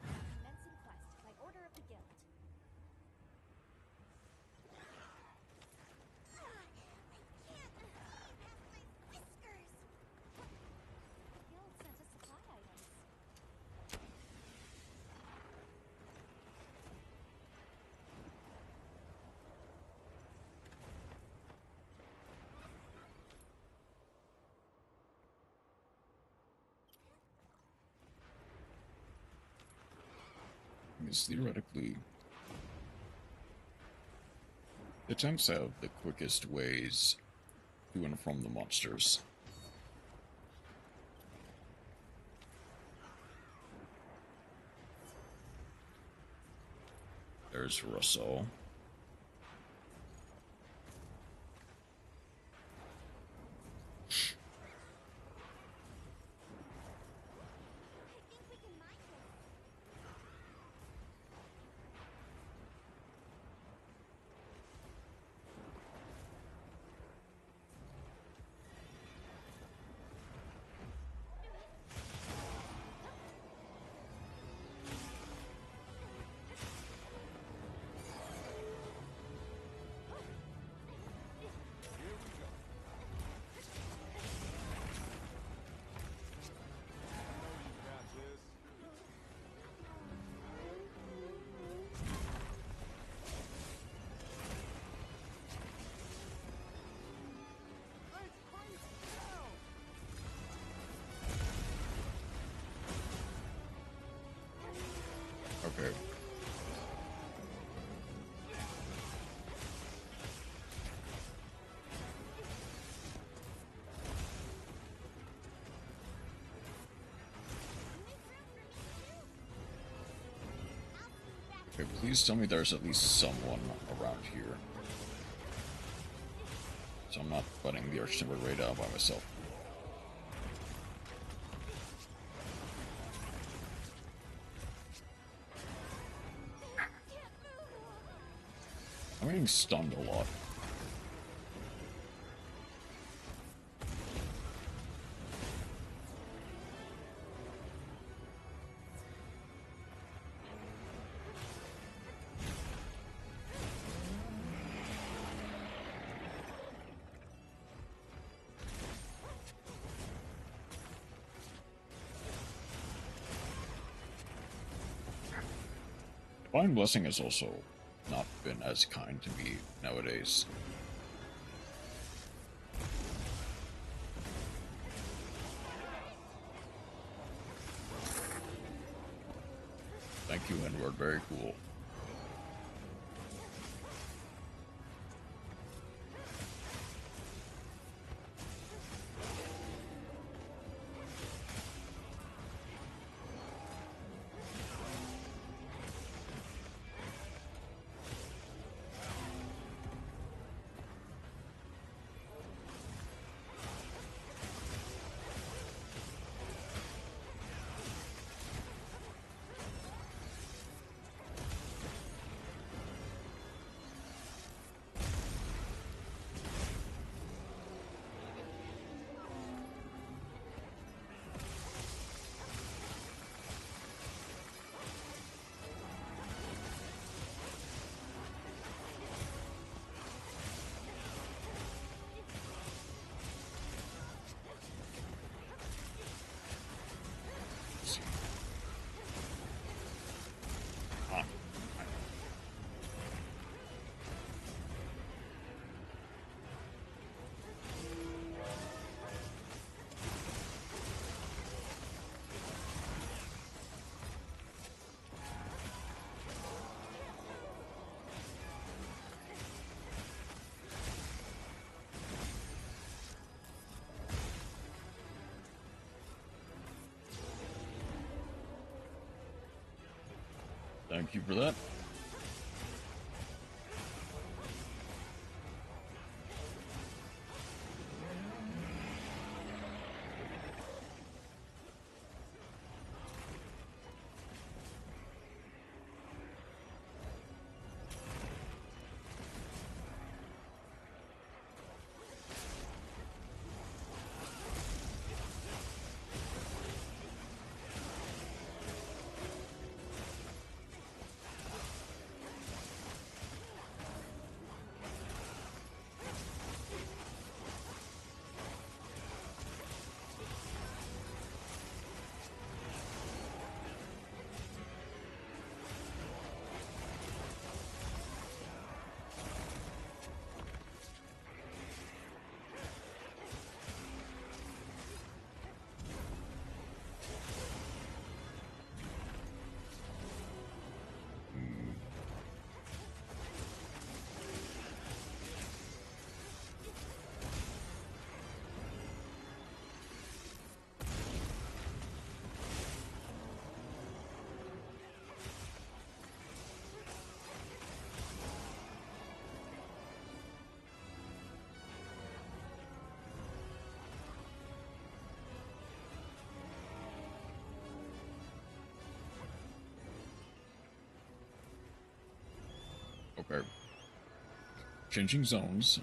Commencing quest by order of the guild. I can't believe my whiskers. The guild sent us supply items. is theoretically the attempts have the quickest ways to and from the monsters. There's Russell. Okay. Okay, please tell me there's at least someone around here. So I'm not fighting the Archtimber Rey Dau by myself. I'm getting stunned a lot. Divine Blessing has also not been as kind to me nowadays. Thank you, Edward. Very cool. Thank you for that. Okay. Changing zones.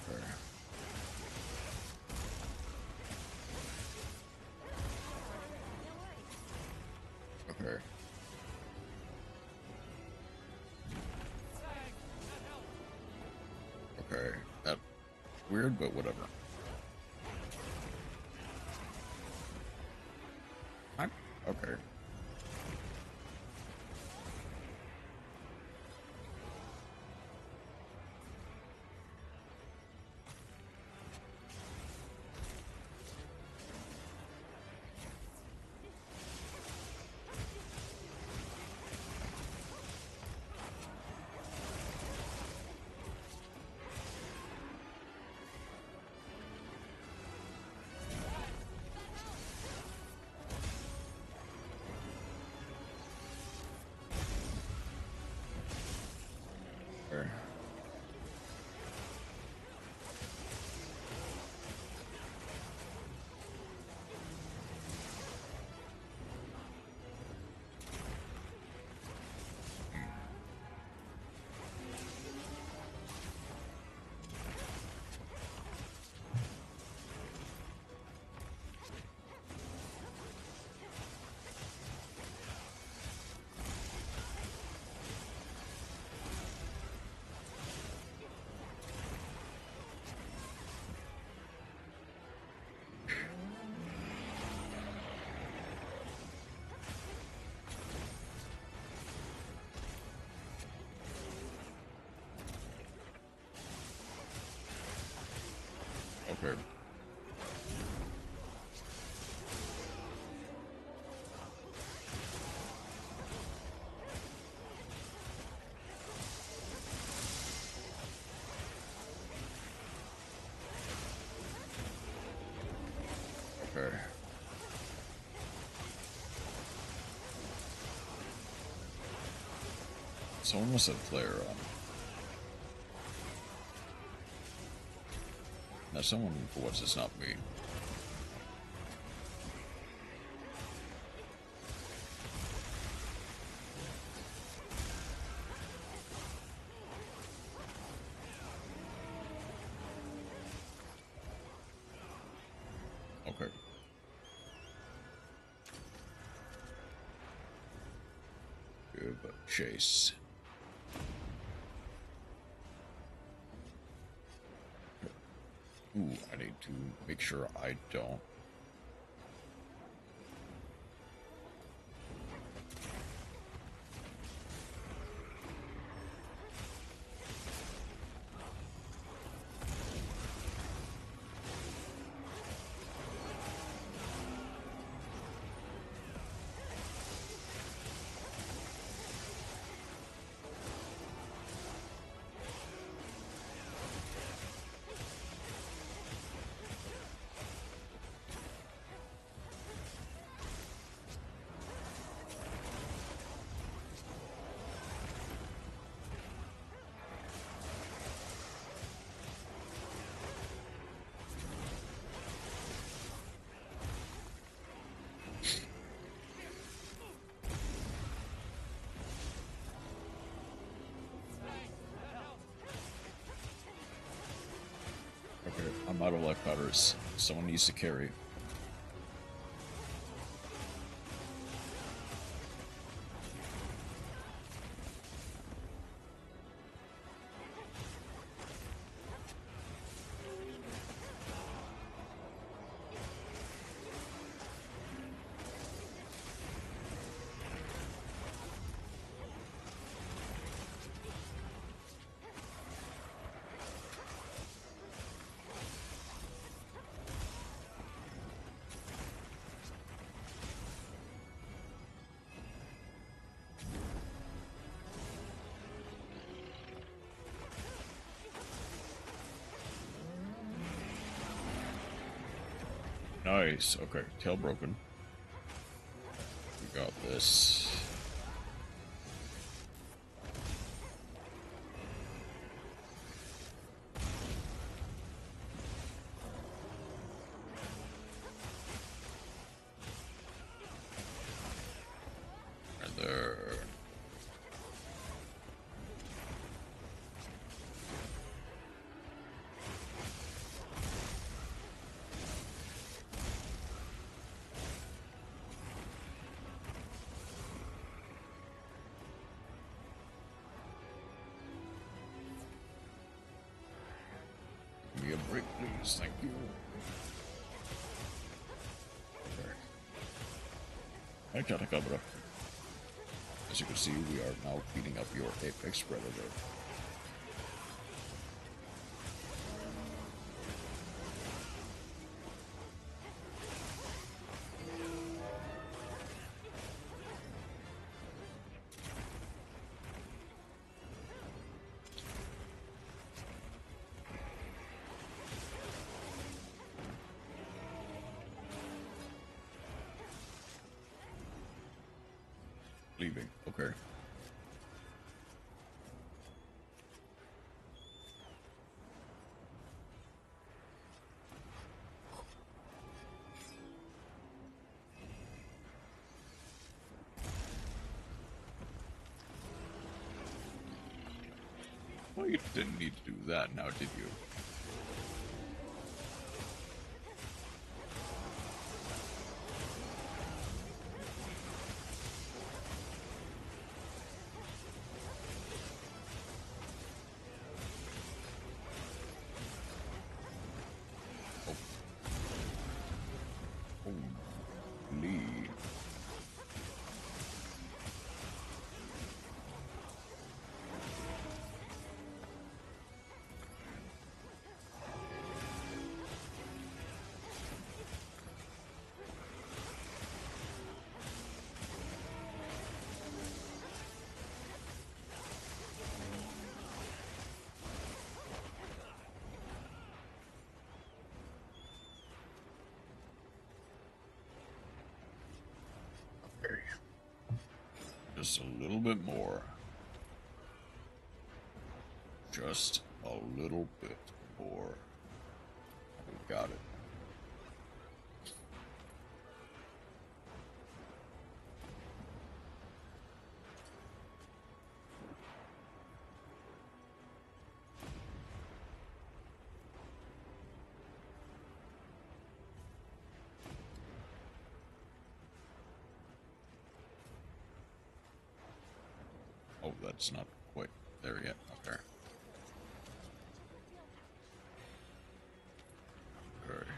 Okay. Okay. Okay. That weird, but whatever. Okay. Okay. Okay. Okay. Someone must have player on. Now someone, for once, it's not me. Okay. Good, but chase. Ooh, I need to make sure I don't. I'm out of life powders. Someone needs to carry. Nice. Okay, tail broken. We got this. And there. Give me a break, please. Thank you. Hi, Catacabra. As you can see, we are now beating up your apex predator. Leaving. Okay. Well, you didn't need to do that now, did you? Holy. Just a little bit more. Just a little bit more. We got it. Oh, that's not quite there yet. Okay. Okay.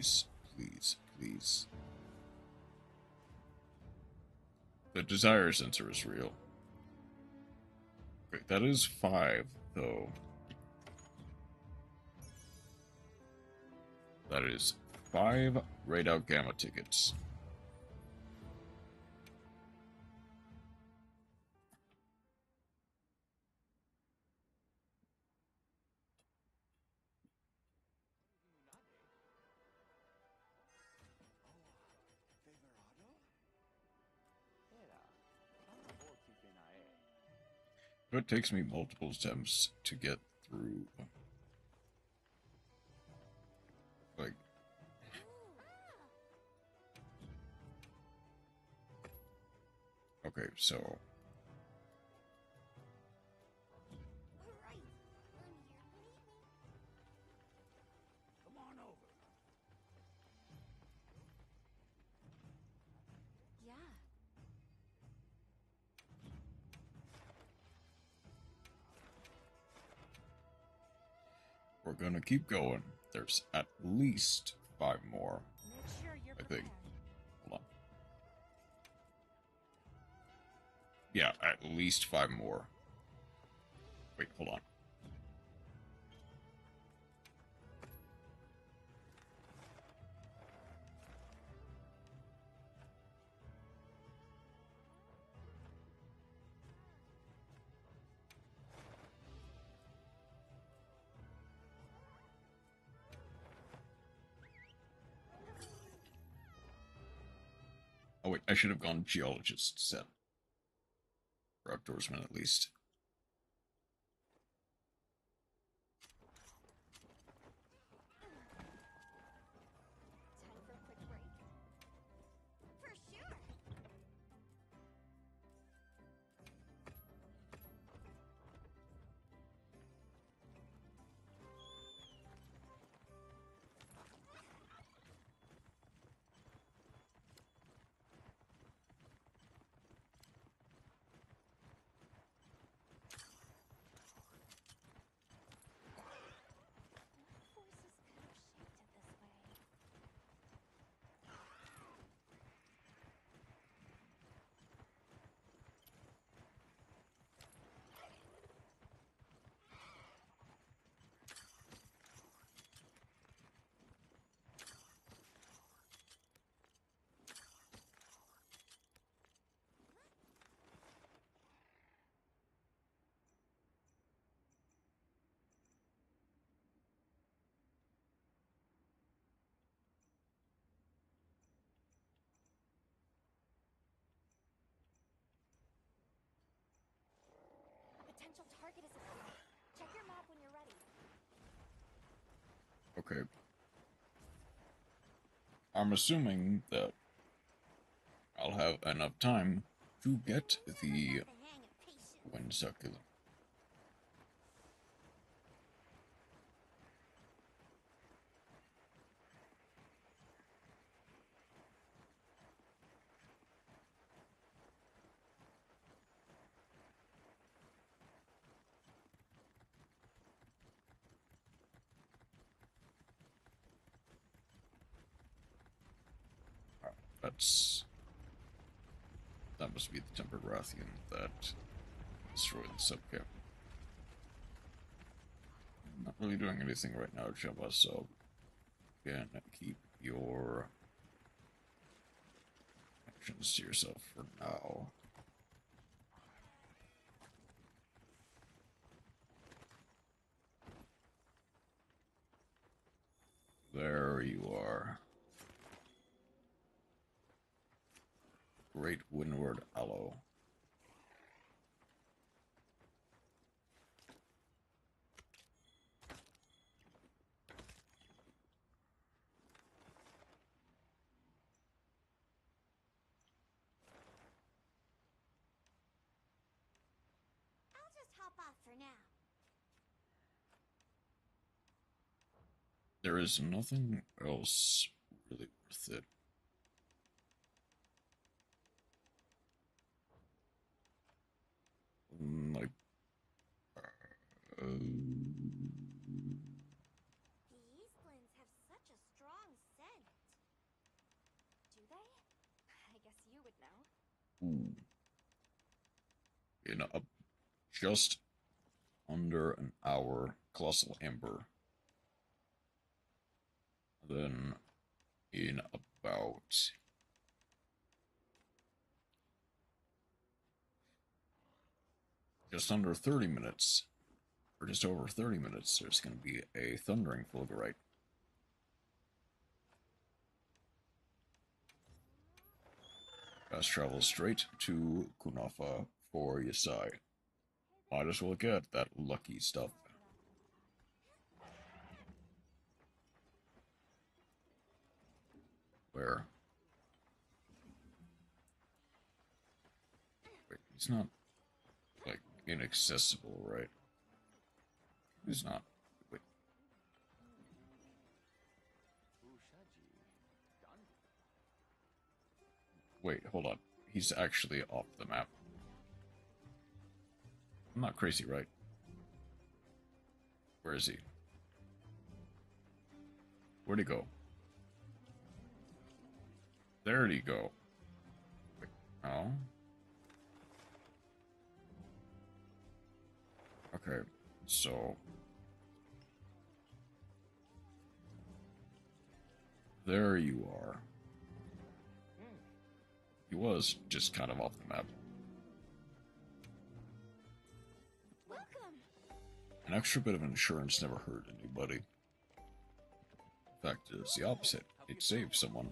please, please, please. The desire sensor is real. Wait, that is 5, though. That is 5 Rey Dau Gamma tickets. But it takes me multiple attempts to get through. Like, okay, so Come on over. Yeah. we're gonna keep going. There's at least 5 more, Make sure you're I think. prepared. Hold on. Yeah, at least 5 more. Wait, hold on. Oh wait, I should have gone geologist set. Or outdoorsman at least. Time for a quick break? For sure. What forces could have shaped it this way? A potential target is above. Check your map when you're ready. Okay. I'm assuming that I'll have enough time to get the The hang of patience. windsucker. That must be the Tempered Rathian that destroyed the subcap. Not really doing anything right now, Jabba, so again, keep your actions to yourself for now. There you are. Great Windward Aloe. I'll just hop off for now. There is nothing else really worth it. Like, The Eastlands have such a strong scent. Ooh. In just under an hour, Colossal Ember. Then in about just under 30 minutes, or just over 30 minutes, there's going to be a Thundering Fulgurite. Fast travel straight to Kunafa for Yasai. Might as well get that lucky stuff. Where? Wait, he's not, like, inaccessible, right? He's not. Wait. Wait, hold on. He's actually off the map. I'm not crazy, right? Where is he? Where'd he go? There'd he go. Wait, oh. Okay, so... there you are. He was just kind of off the map. Welcome. An extra bit of insurance never hurt anybody. In fact, it's the opposite. It saved someone.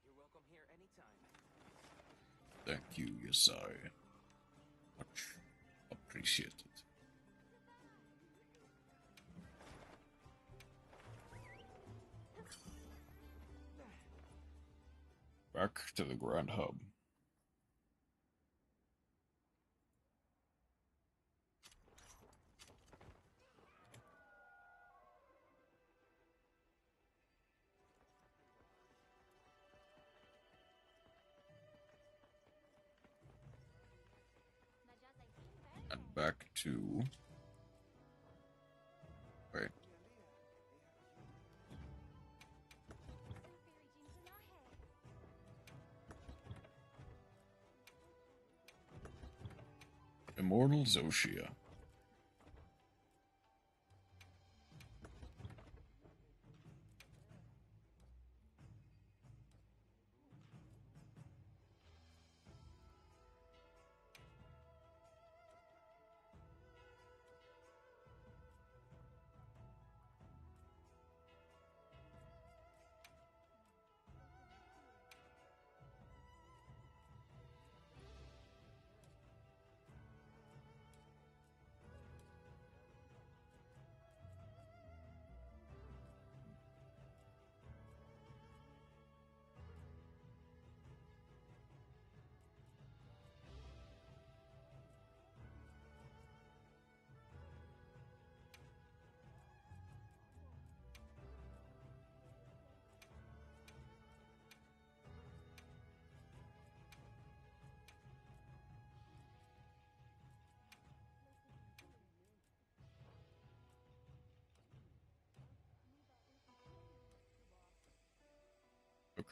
You're welcome here anytime. Thank you, Yasai. Much appreciated. Back to the Grand Hub. And back to... wait. Immortal Zoshia.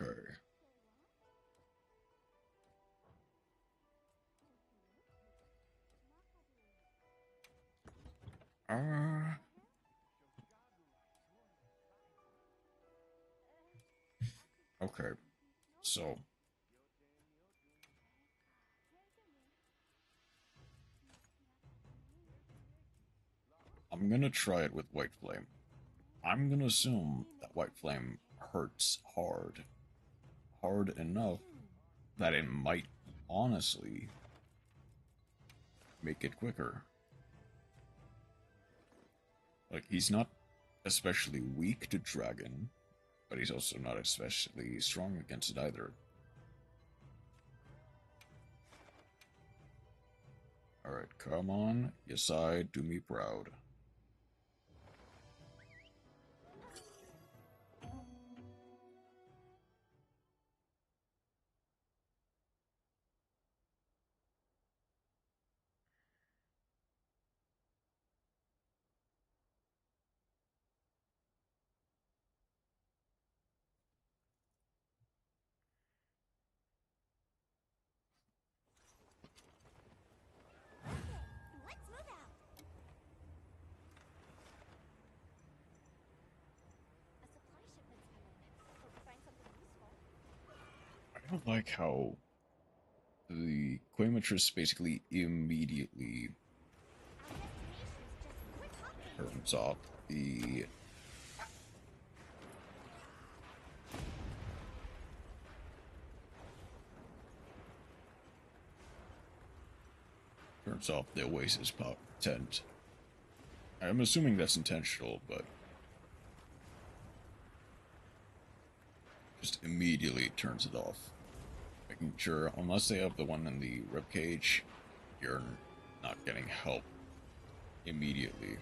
Okay. Okay. So. I'm gonna try it with White Flame. I'm gonna assume that White Flame hurts hard. Hard enough that it might honestly make it quicker. Like, he's not especially weak to Dragon, but he's also not especially strong against it either. Alright, come on, Yasai, do me proud. don't like how the Quematrix basically immediately turns off the Oasis pop tent. I'm assuming that's intentional, but just immediately turns it off. Making sure, unless they have the one in the ribcage, you're not getting help immediately.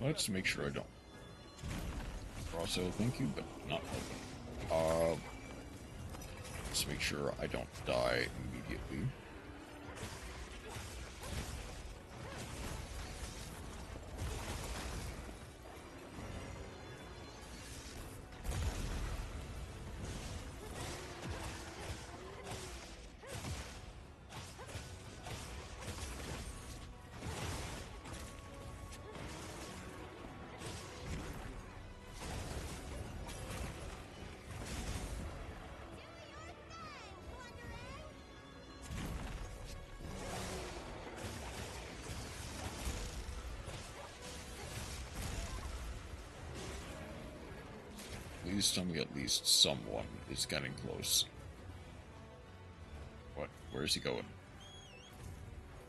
Let's make sure I don't. Also, thank you, but not open. Let's make sure I don't die immediately. Please tell me at least someone is getting close. What? Where is he going?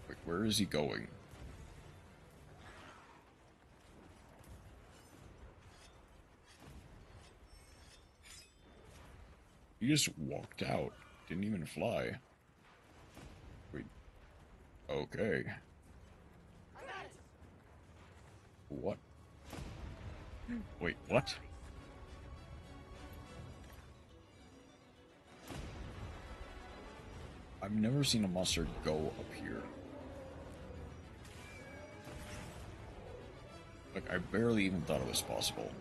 Wait, where is he going? He just walked out. Didn't even fly. Wait. Okay. What? Wait, what? I've never seen a monster go up here. Like, I barely even thought it was possible.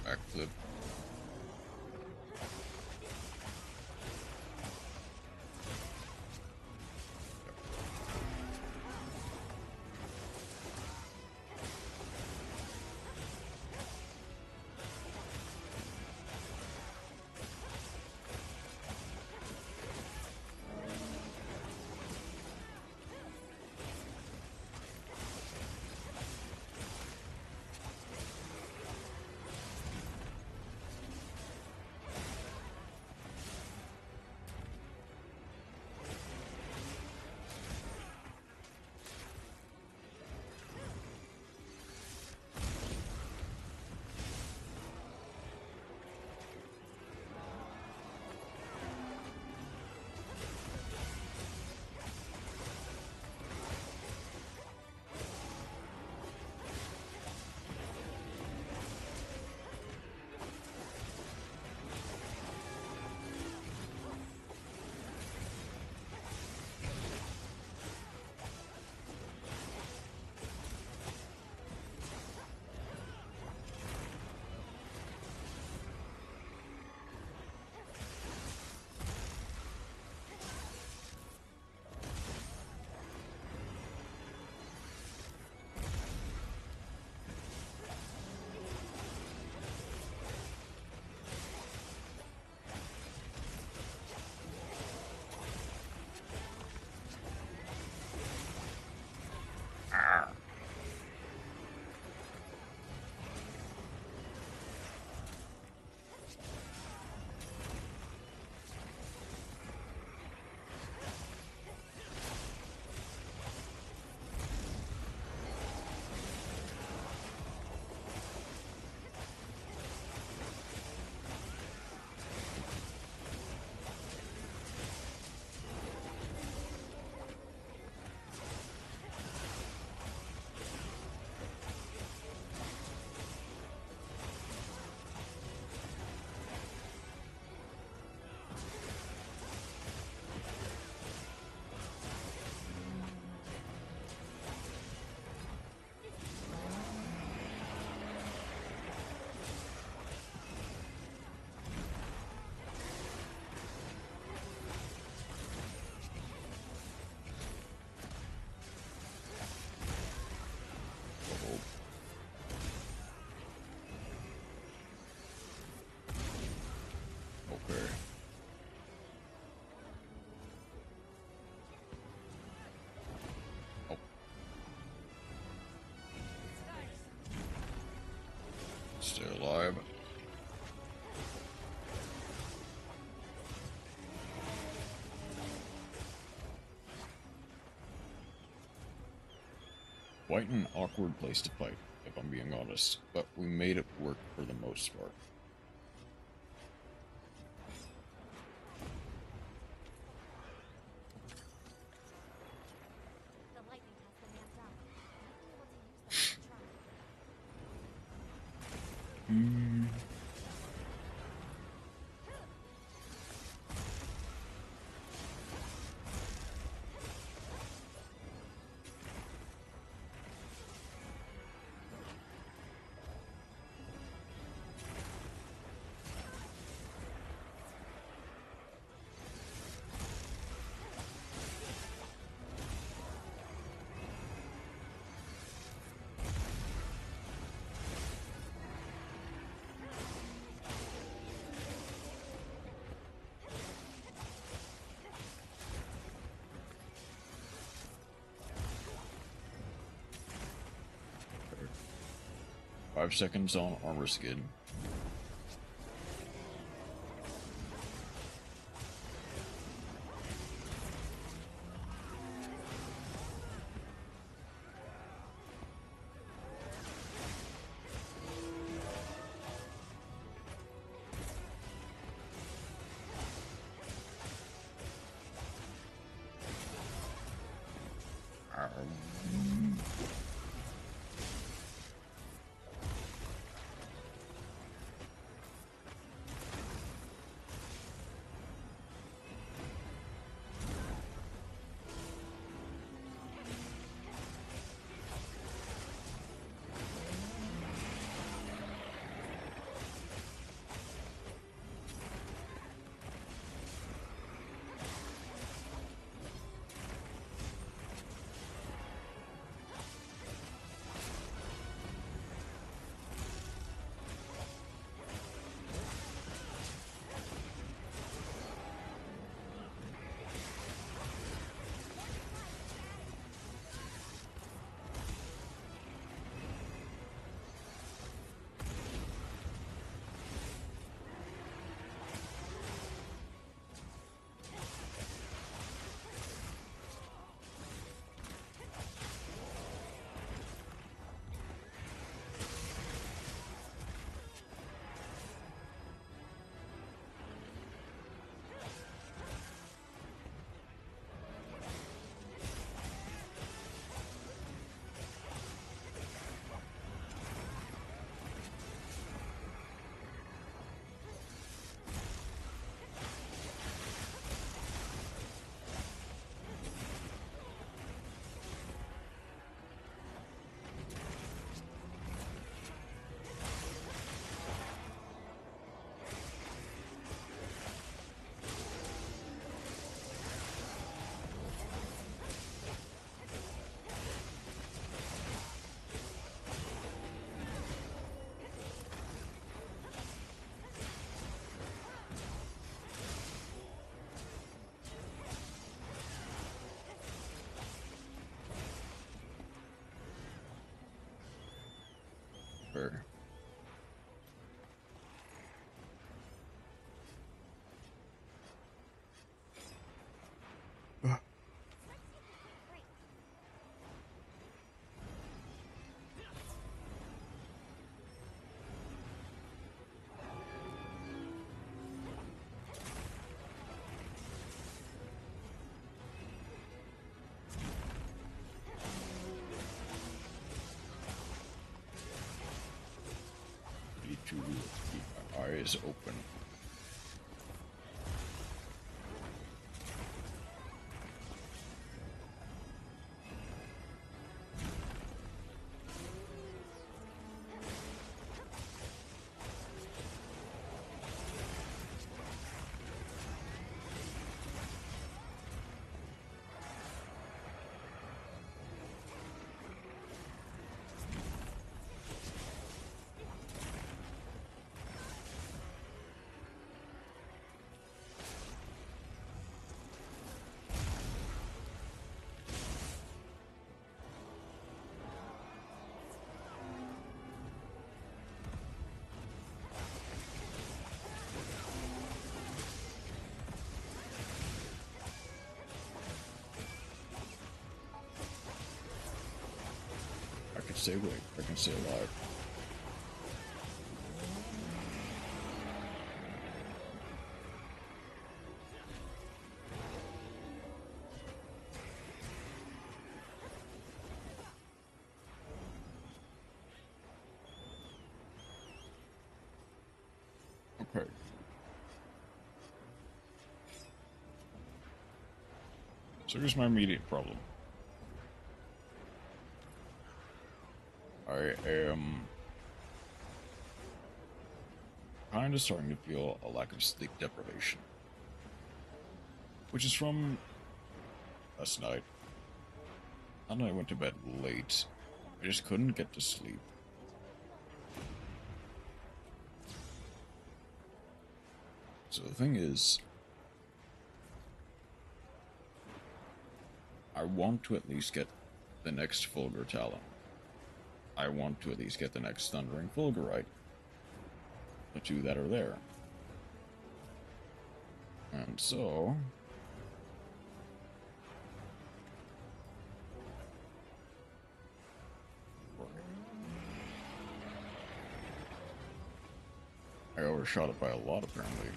Backflip. Quite an awkward place to fight, if I'm being honest, but we made it work for the most part. The lightning has been ramped up. Might be able to use them to try. Five seconds on armor skid. Fair. Need to keep my eyes open. can stay awake. I can stay alive. Okay. So here's my immediate problem. I am kind of starting to feel a lack of sleep deprivation, which is from last night. Last night I went to bed late. I just couldn't get to sleep. So the thing is, I want to at least get the next Fulgur Talon. I want to at least get the next Thundering Fulgurite. The two that are there. And so... I overshot it by a lot, apparently.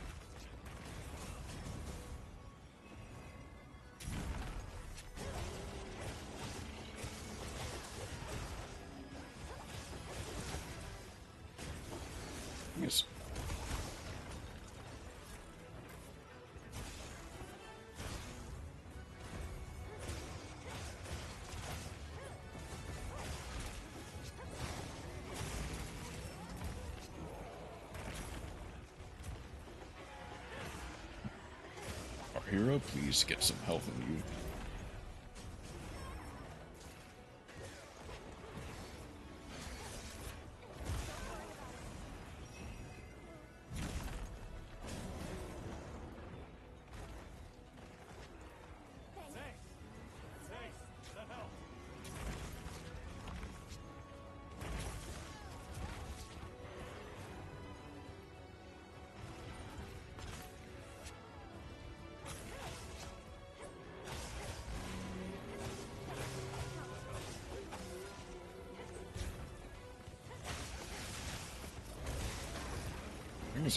Yes. Our hero, please get some health in you.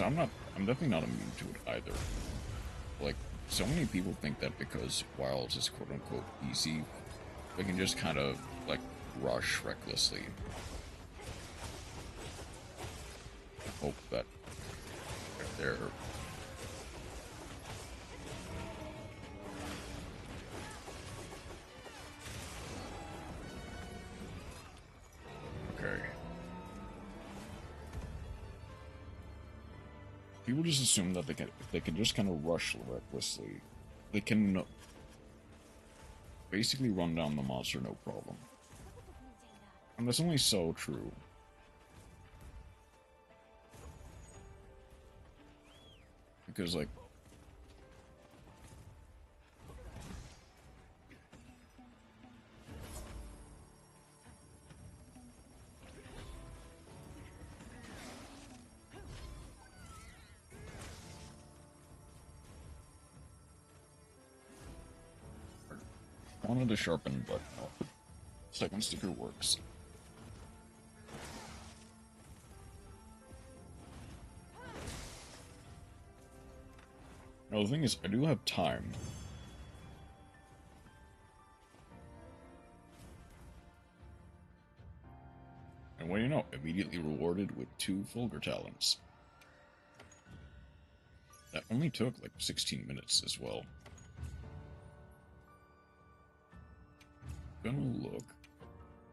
I'm definitely not immune to it either. Like, so many people think that because Wilds is quote-unquote easy, they can just kind of, like, rush recklessly. Hope that they're... Okay. People just assume that they can just kind of rush recklessly. They can basically run down the monster no problem. And that's only so true. Because, like... wanted to sharpen, but no. Second sticker works. Now the thing is, I do have time. And what do you know, immediately rewarded with 2 Fulgur Talons. That only took like 16 minutes as well. Gonna look,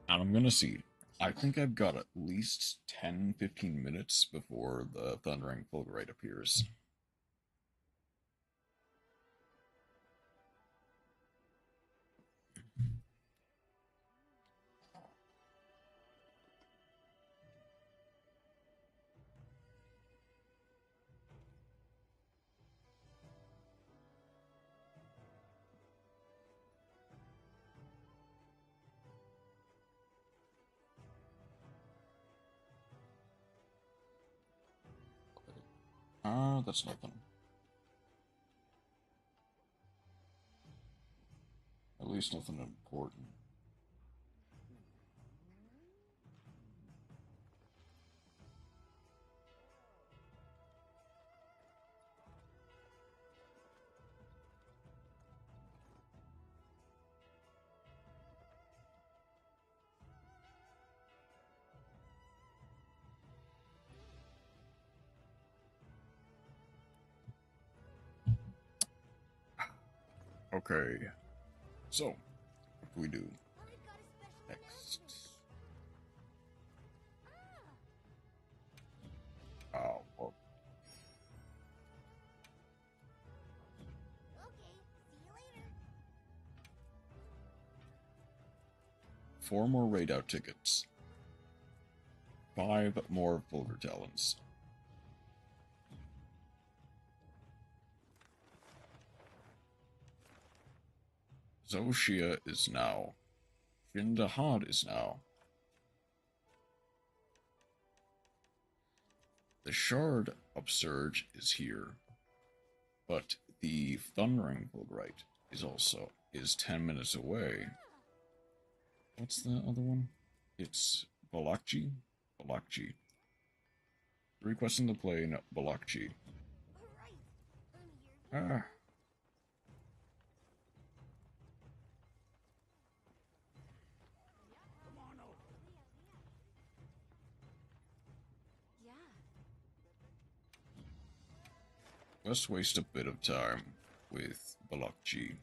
and I'm gonna see. I think I've got at least 10-15 minutes before the Thundering Fulgurite appears. That's nothing. At least nothing important. Okay. So, what do we do next? Oh, well, Okay, see you later. 4 more Rey Dau tickets. 5 more Vulgar Talons. Zoshia is now. Findahad is now. The Shard Upsurge is here. But the Thundering Fulgurite is 10 minutes away. What's the other one? It's Balakji? Balakji. Requesting to play in Balakji. Alright, I'm here. Ah. Come on over. Yeah. Let's waste a bit of time with Balakji.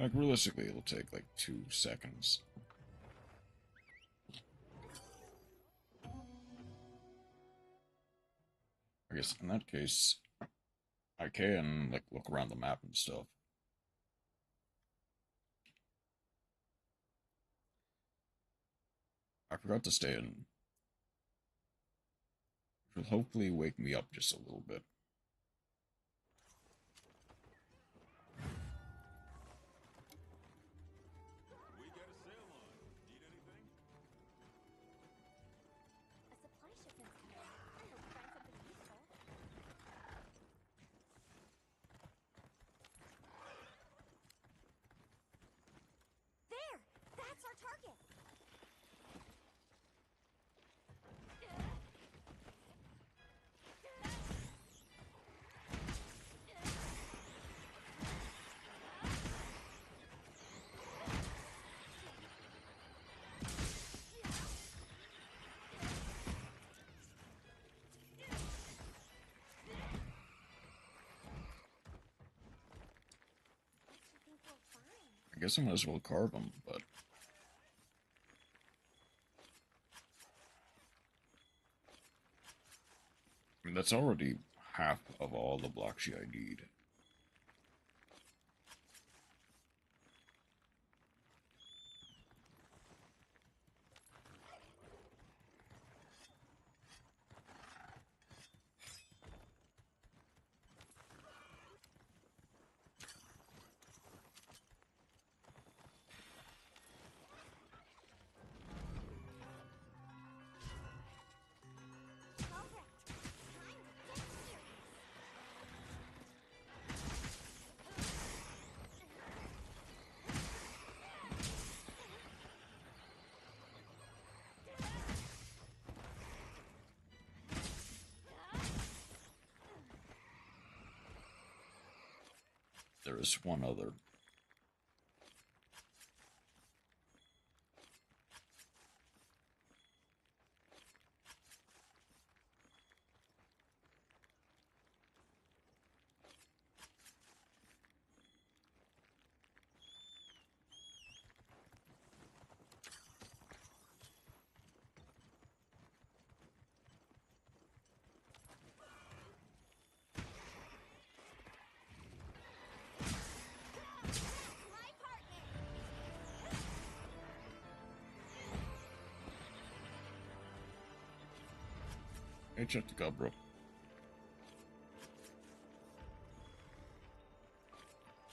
Like, realistically, it'll take like 2 seconds. I guess in that case, I can, like, look around the map and stuff. I forgot to stay in. Which will hopefully wake me up just a little bit. A supply shipment's coming. I hope you find something useful. There! That's our target! What you think we'll find? I guess I might as well carve them, but... I mean, that's already half of all the Blockshi I need. Correct. Time to get serious. There is one other. My partner! Hey, check the go, bro.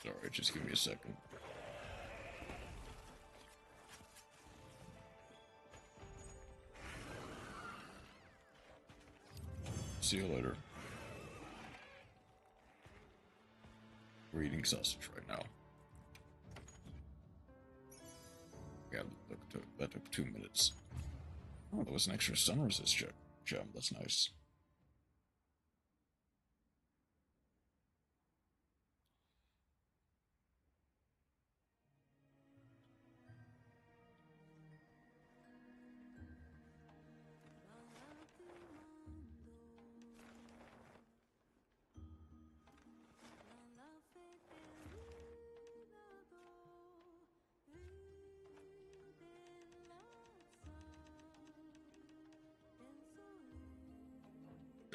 Sorry, just give me a second. See you later. We're eating sausage right now. Yeah, that took 2 minutes. Oh, there was an extra sun resist gem. That's nice.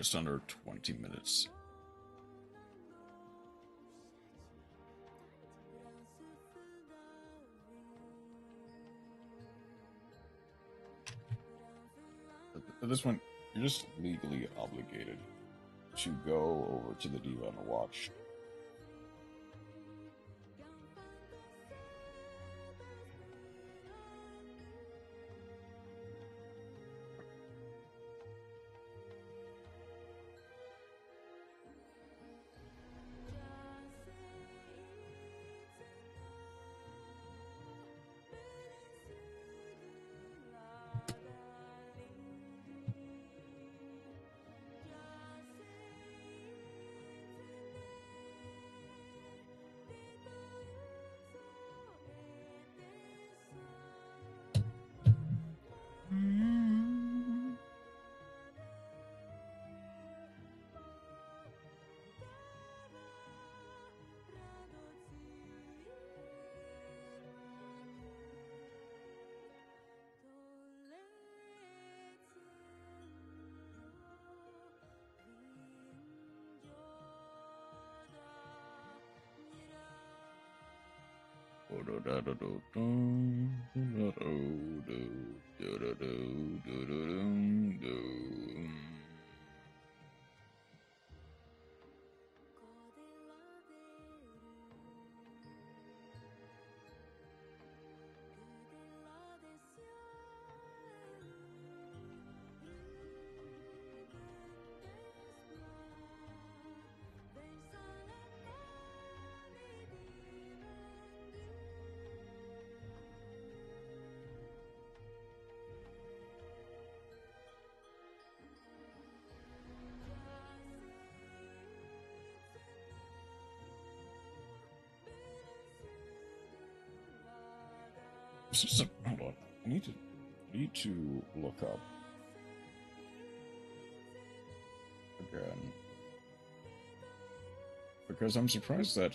Just under 20 minutes. At this point, you're just legally obligated to go over to the diva and watch. Hold on. I need to look up again, because I'm surprised that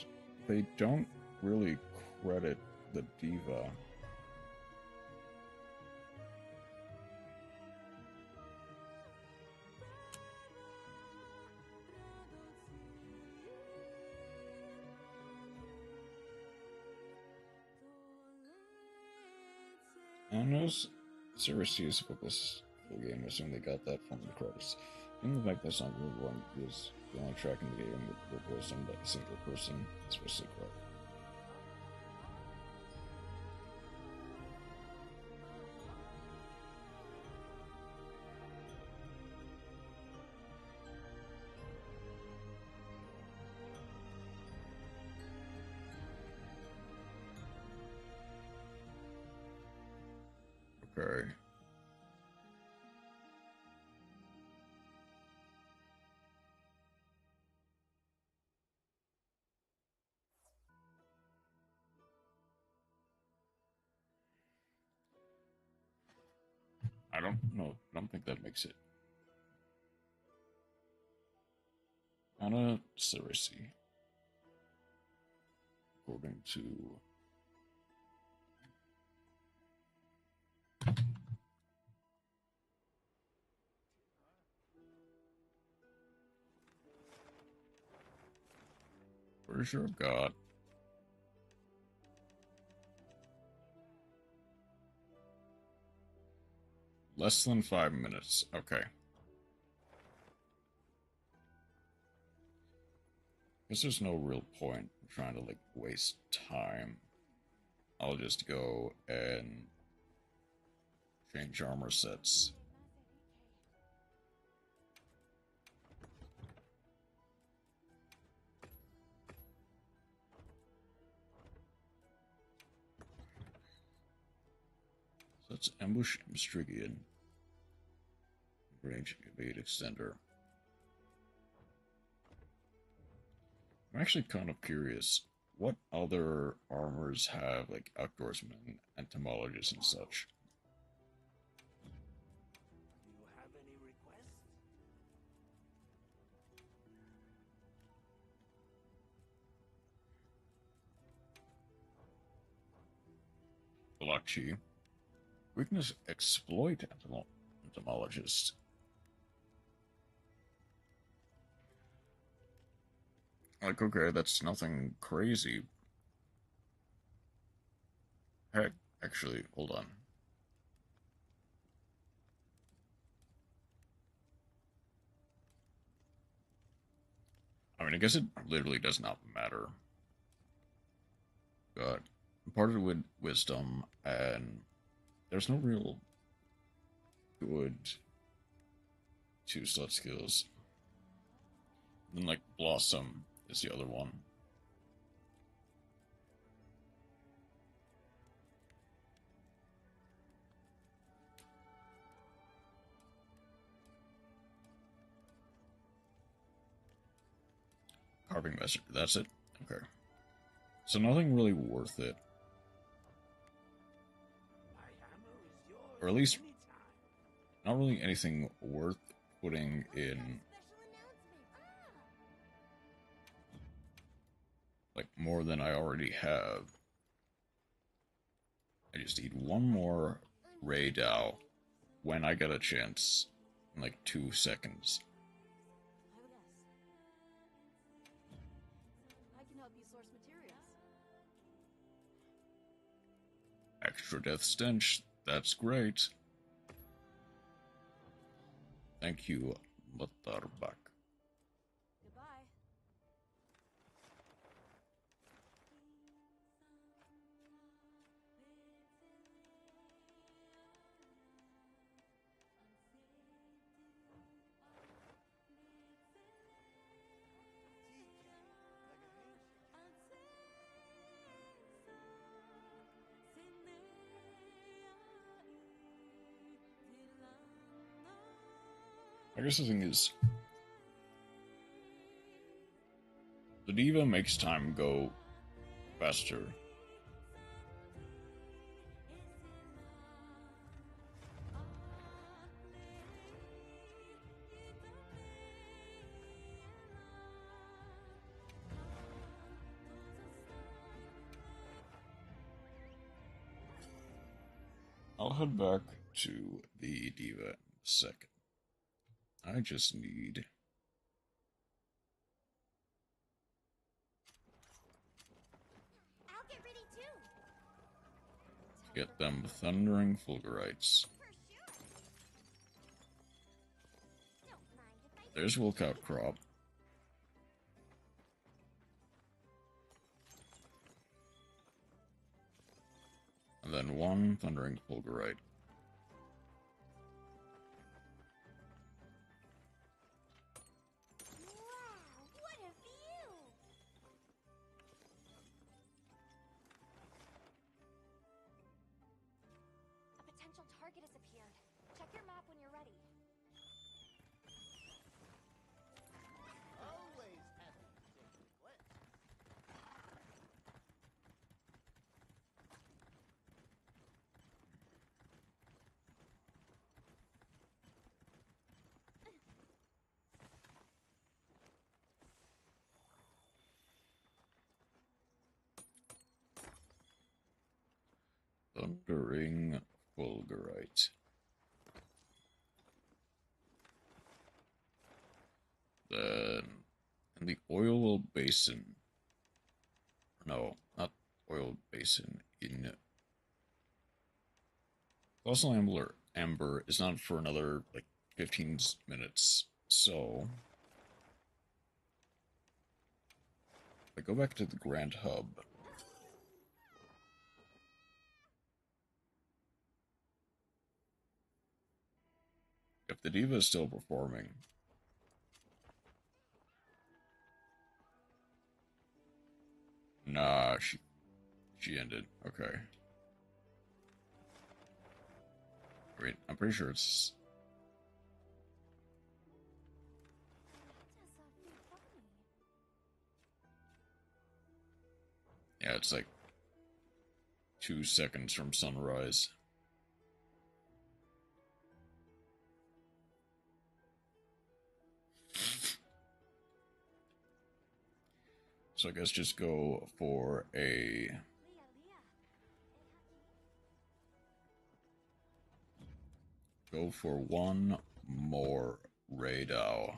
they don't really credit the diva. I know seriously is for this full game. I assume they got that from the credits. And the fact that's not really one is the only track in the game with voice on that single person, especially correct. Okay. I don't know. I don't think that makes it. Anna Cerisi. According to Worship of God. Less than 5 minutes. Okay. Guess there's no real point in trying to, like, waste time. I'll just go and change armor sets. So let's ambush Strigian. Range evade extender. I'm actually kind of curious. What other armors have, like, outdoorsmen, entomologists, and such? Do you have any requests? Balachi. Weakness exploit entomologist. Like, okay, that's nothing crazy. Heck, actually, hold on. I mean, I guess it literally does not matter. But parted with wisdom, and there's no real good 2-slot skills. And then, like, Blossom is the other one. Carving Master, that's it? Okay. So nothing really worth it. Or at least, not really anything worth putting in, like, more than I already have. I just need one more Rey Dau when I get a chance in, like, 2 seconds. Extra death stench, that's great. Thank you, Mutarbak. I guess the thing is, the diva makes time go faster. I'll head back to the diva in a second. I just need I'll get ready too. to get them thundering fulgurites. There's Wilkout Crop. And then one thundering fulgurite. Target has appeared. Check your map when you're ready. Always happy to take a request. Thundering fulgurite. Then in the oil basin. No, not oil basin. In Fossil Amber is not for another like 15 minutes. So I go back to the Grand Hub. If the diva is still performing, nah, she ended. Okay. Wait, I'm pretty sure it's. Yeah, it's like 2 seconds from sunrise. So I guess just go for a... Go for one more Rey Dau.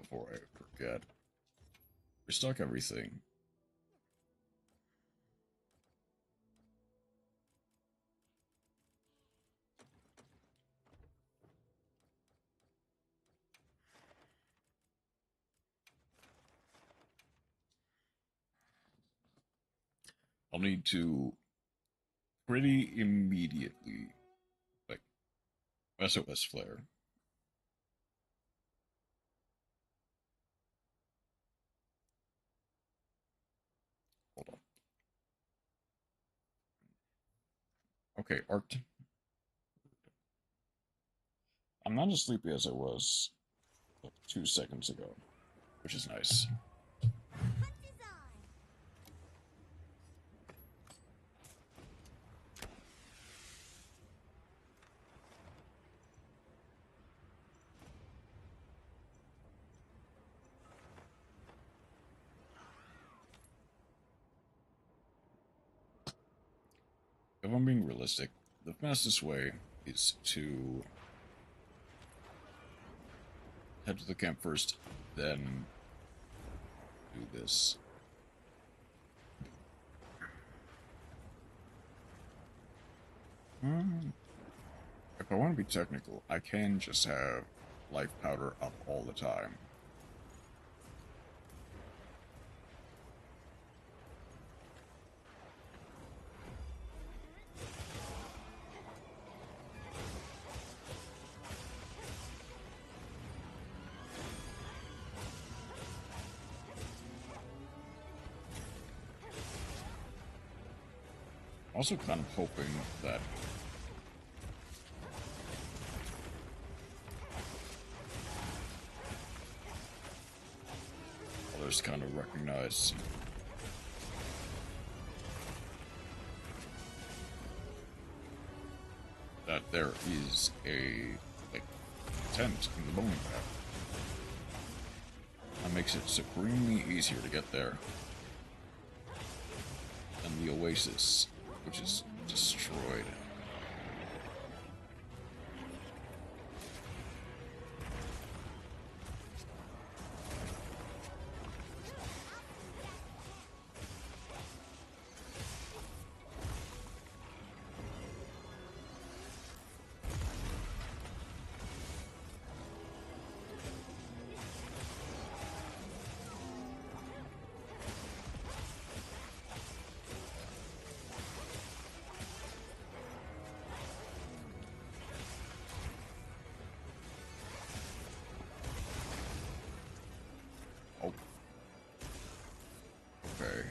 before I forget. Restock everything. I'll need to pretty immediately, like, SOS flare. Hold on. Okay, art. I'm not as sleepy as I was like 2 seconds ago, which is nice. If I'm being realistic, the fastest way is to head to the camp first, then do this. If I want to be technical, I can just have life powder up all the time. Also kind of hoping that others kind of recognize that there is a tent in the bowling path. That makes it supremely easier to get there than the oasis, which is destroyed. Okay.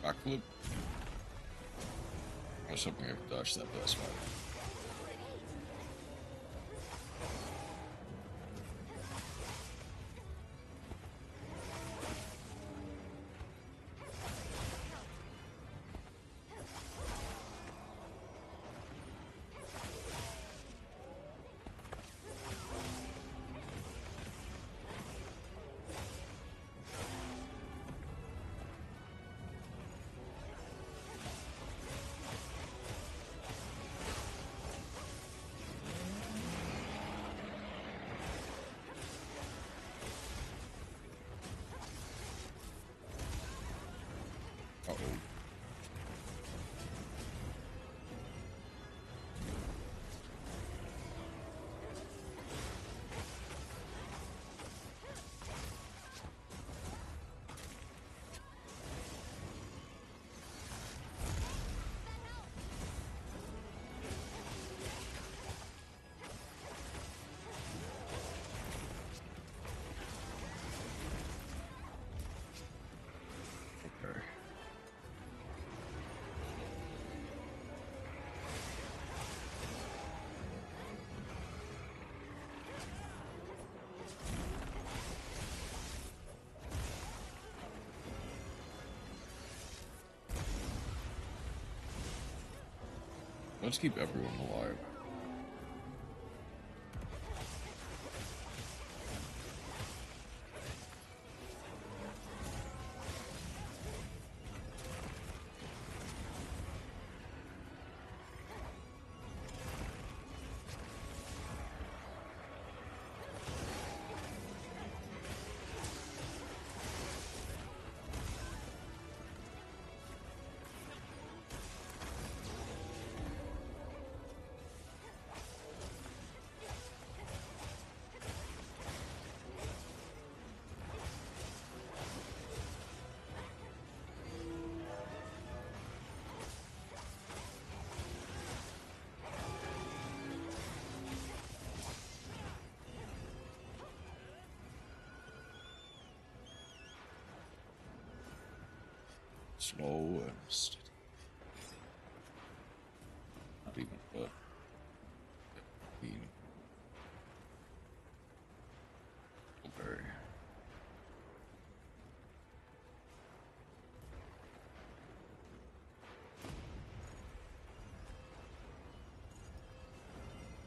Backflip. I was hoping I could dodge that blast fire. Let's keep everyone alive. Slow and steady. Not even, but... Okay.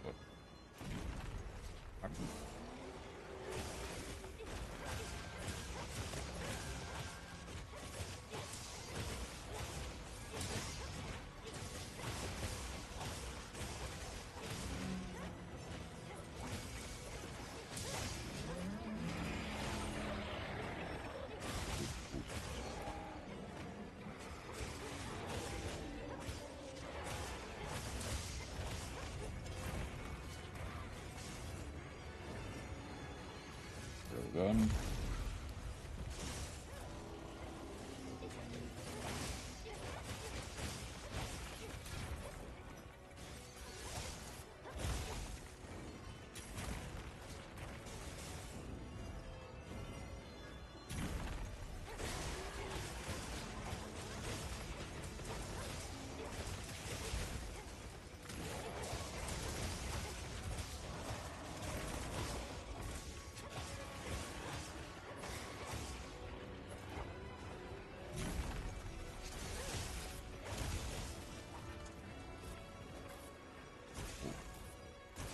But... Gun.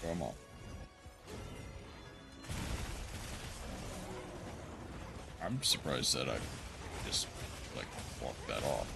Come on. I'm surprised that I just, like, walked that off.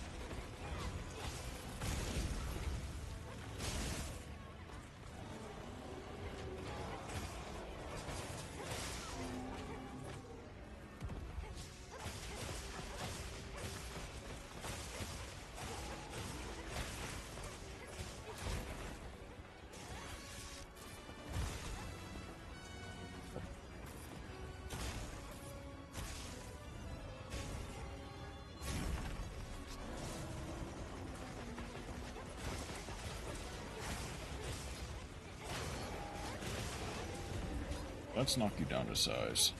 Let's knock you down to size.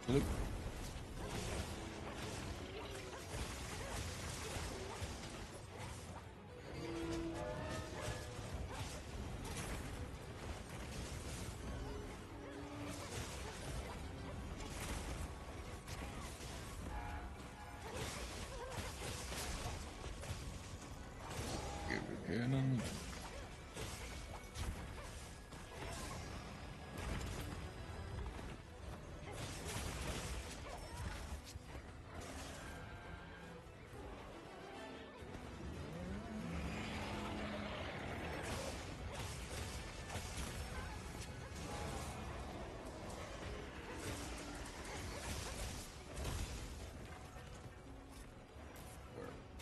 Flip. Give it cannon.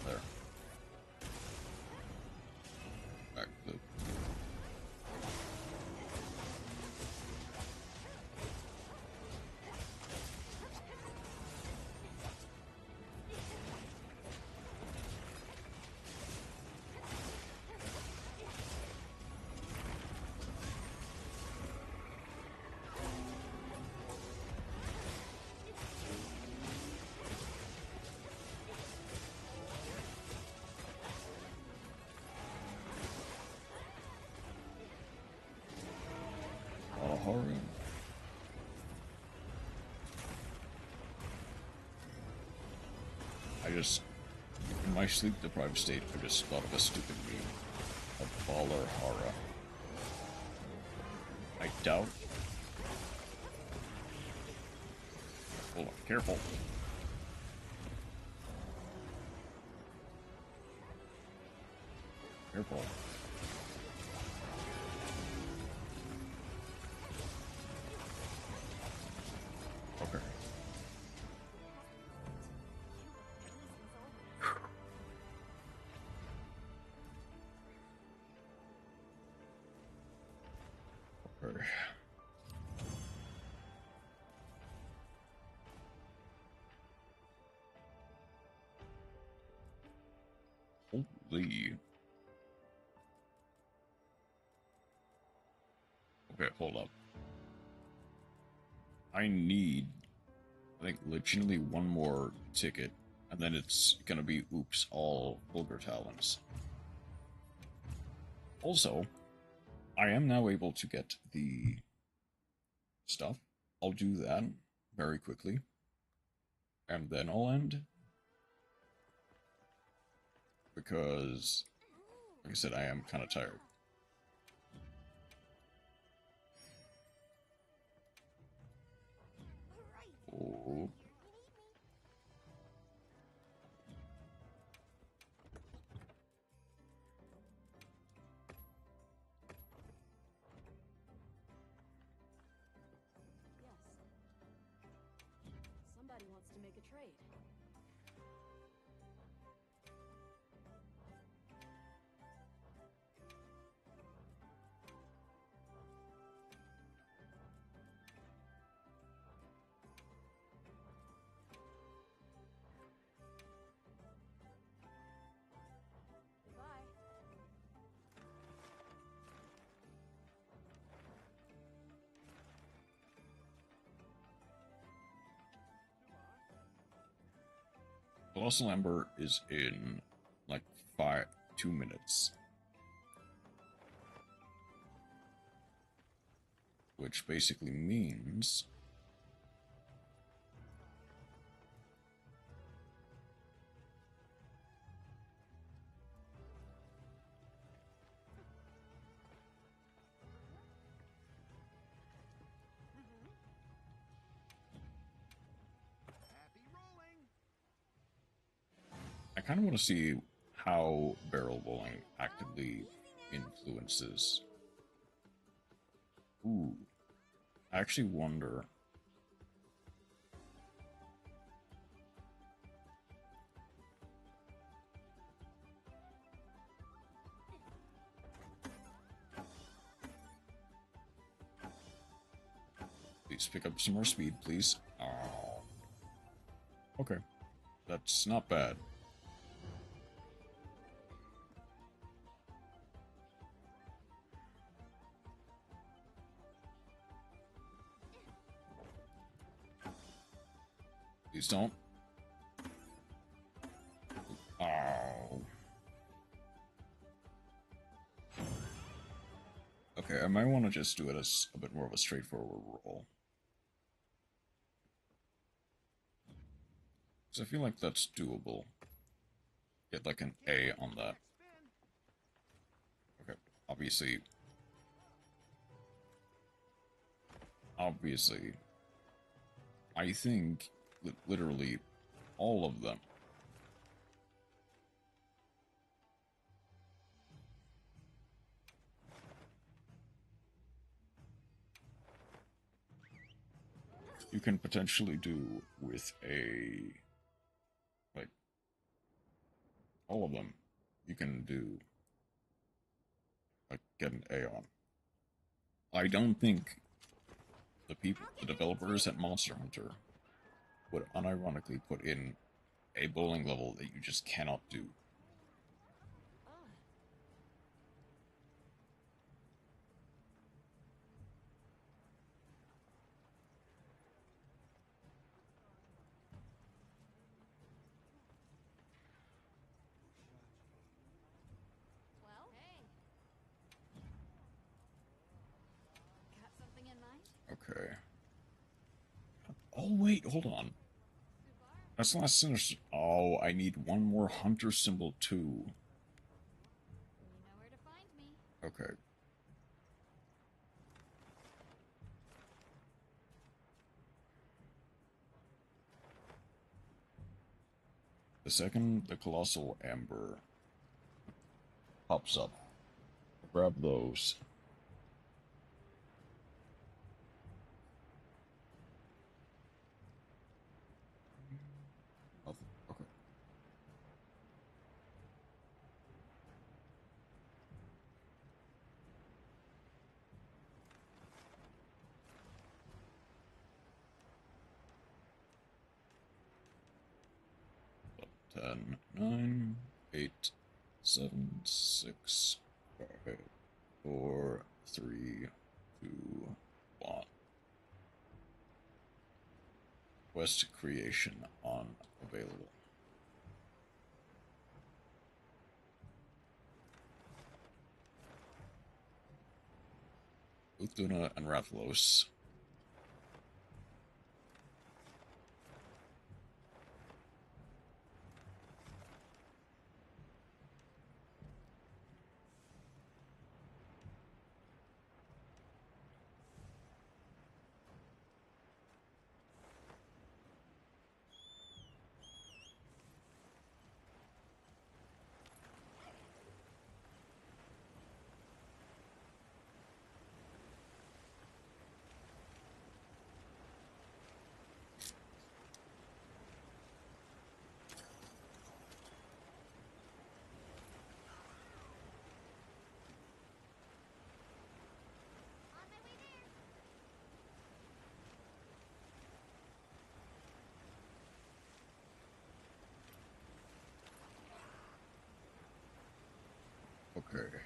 There. Back flip. Horror. In my sleep-deprived state, I just thought of a stupid meme. A baller horror. I doubt. Hold on, careful. Careful. Okay. Okay. Holy. Okay, hold up. I need, I think, legitimately one more ticket, and then it's gonna be, oops, all Vulgar Talons. Also, I am now able to get the stuff. I'll do that very quickly, and then I'll end. Because, like I said, I am kind of tired. Oh. Yes. Somebody wants to make a trade. Goodbye. Colossal Ember is in like 2 minutes. Which basically means I kind of want to see how barrel bowling actively influences. Ooh. I actually wonder. Please pick up some more speed, please. Oh. Okay. That's not bad. Please don't. Oh. Okay, I might want to just do it as a bit more of a straightforward roll. So I feel like that's doable. Get like an A on that. Okay, obviously, I think literally all of them. You can potentially do with a, like, all of them, you can do, like, get an A on. I don't think the developers at Monster Hunter would unironically put in a bowling level that you just cannot do. Well, hey. Got something in mind? Okay. Oh, wait, hold on. That's not Sinister. Oh, I need one more Hunter symbol, too. You know where to find me. Okay. The second the Colossal Amber pops up, grab those. Okay. Ten, 9, 8, 7, 6, 5, 4, 3, 2, 1. Quest creation on available. Uthuna and Rathalos. On my way there. Okay.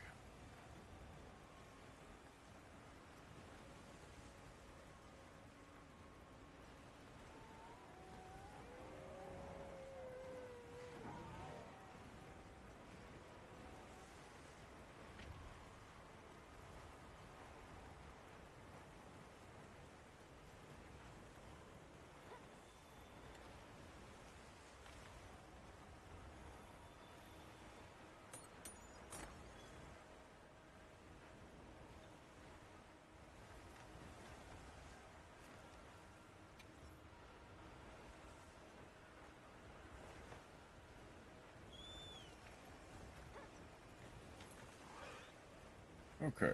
Okay.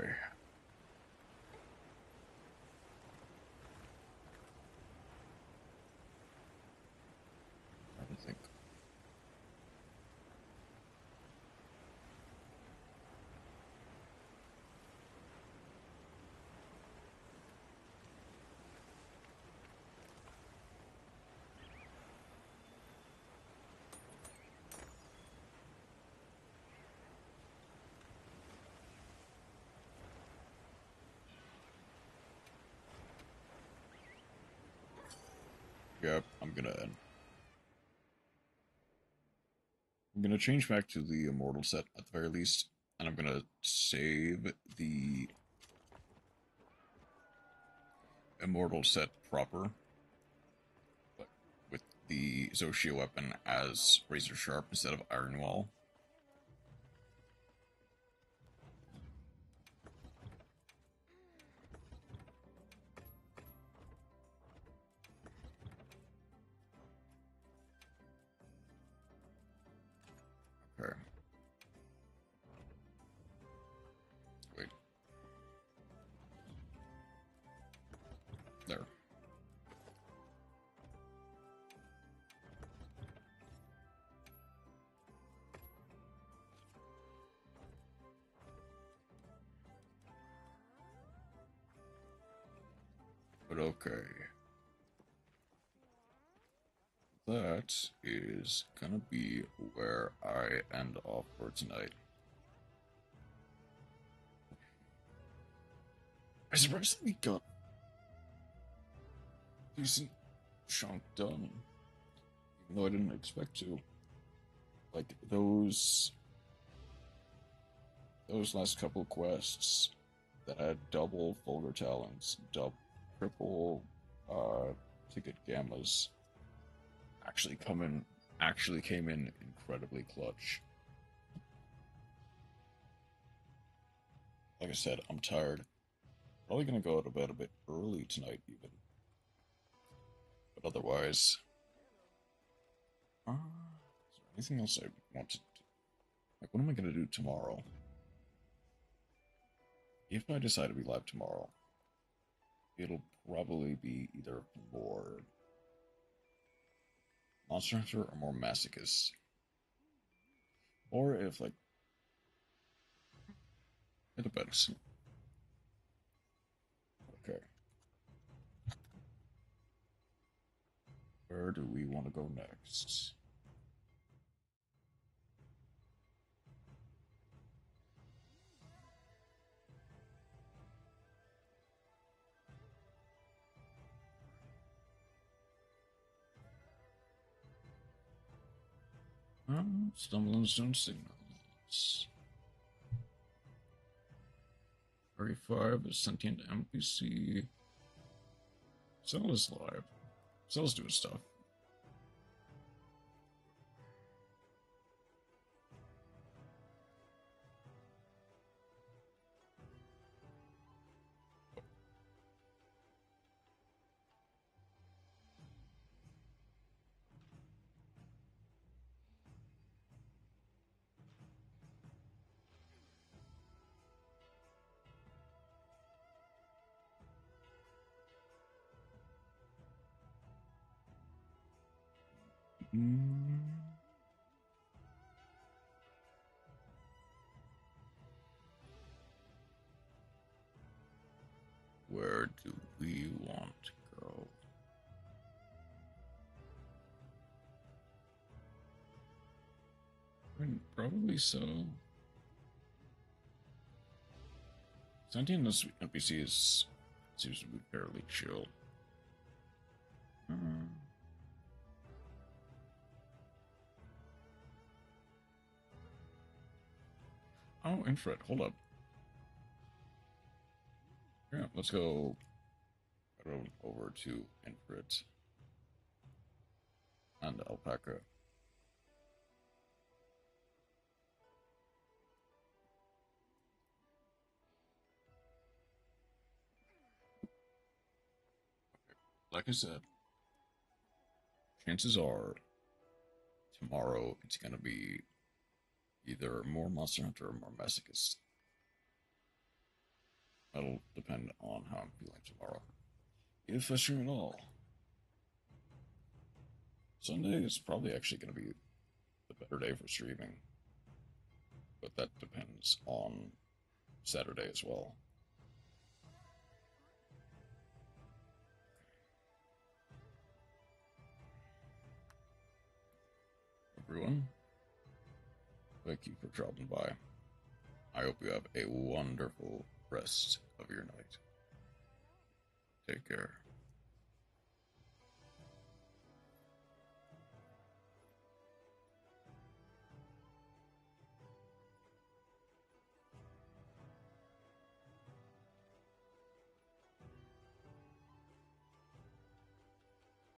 I think. Yep, I'm gonna end. I'm gonna change back to the Immortal set at the very least, and I'm gonna save the Immortal set proper, but with the Zoshia weapon as Razor Sharp instead of Iron Wall. Okay. Wait. There. But okay. That is gonna be where I end off for tonight. I surprisingly got a decent chunk done, even though I didn't expect to. Like those last couple quests that had double Vulgar Talons, triple ticket gammas actually came in incredibly clutch. Like I said, I'm tired. Probably gonna go to bed a bit early tonight even. But otherwise, is there anything else I want to do? Like, what am I gonna do tomorrow? If I decide to be live tomorrow, it'll probably be either more Monster Hunter or more Masochist. Or if, like, it depends. Okay. Where do we want to go next? Stumbling Stone Signals. 35 is sentient NPC. Cell is live. Cell's doing stuff. Where do we want to go? I mean, probably so. Sentient NPC seems to be fairly chill. Oh, infrared. Hold up. Yeah, let's go over to infrared and alpaca. Like I said, chances are tomorrow it's gonna be either more Monster Hunter or more Masochist. That'll depend on how I'm feeling tomorrow. If I stream at all. Sunday is probably actually going to be the better day for streaming. But that depends on Saturday as well. Everyone, thank you for dropping by. I hope you have a wonderful rest of your night. Take care.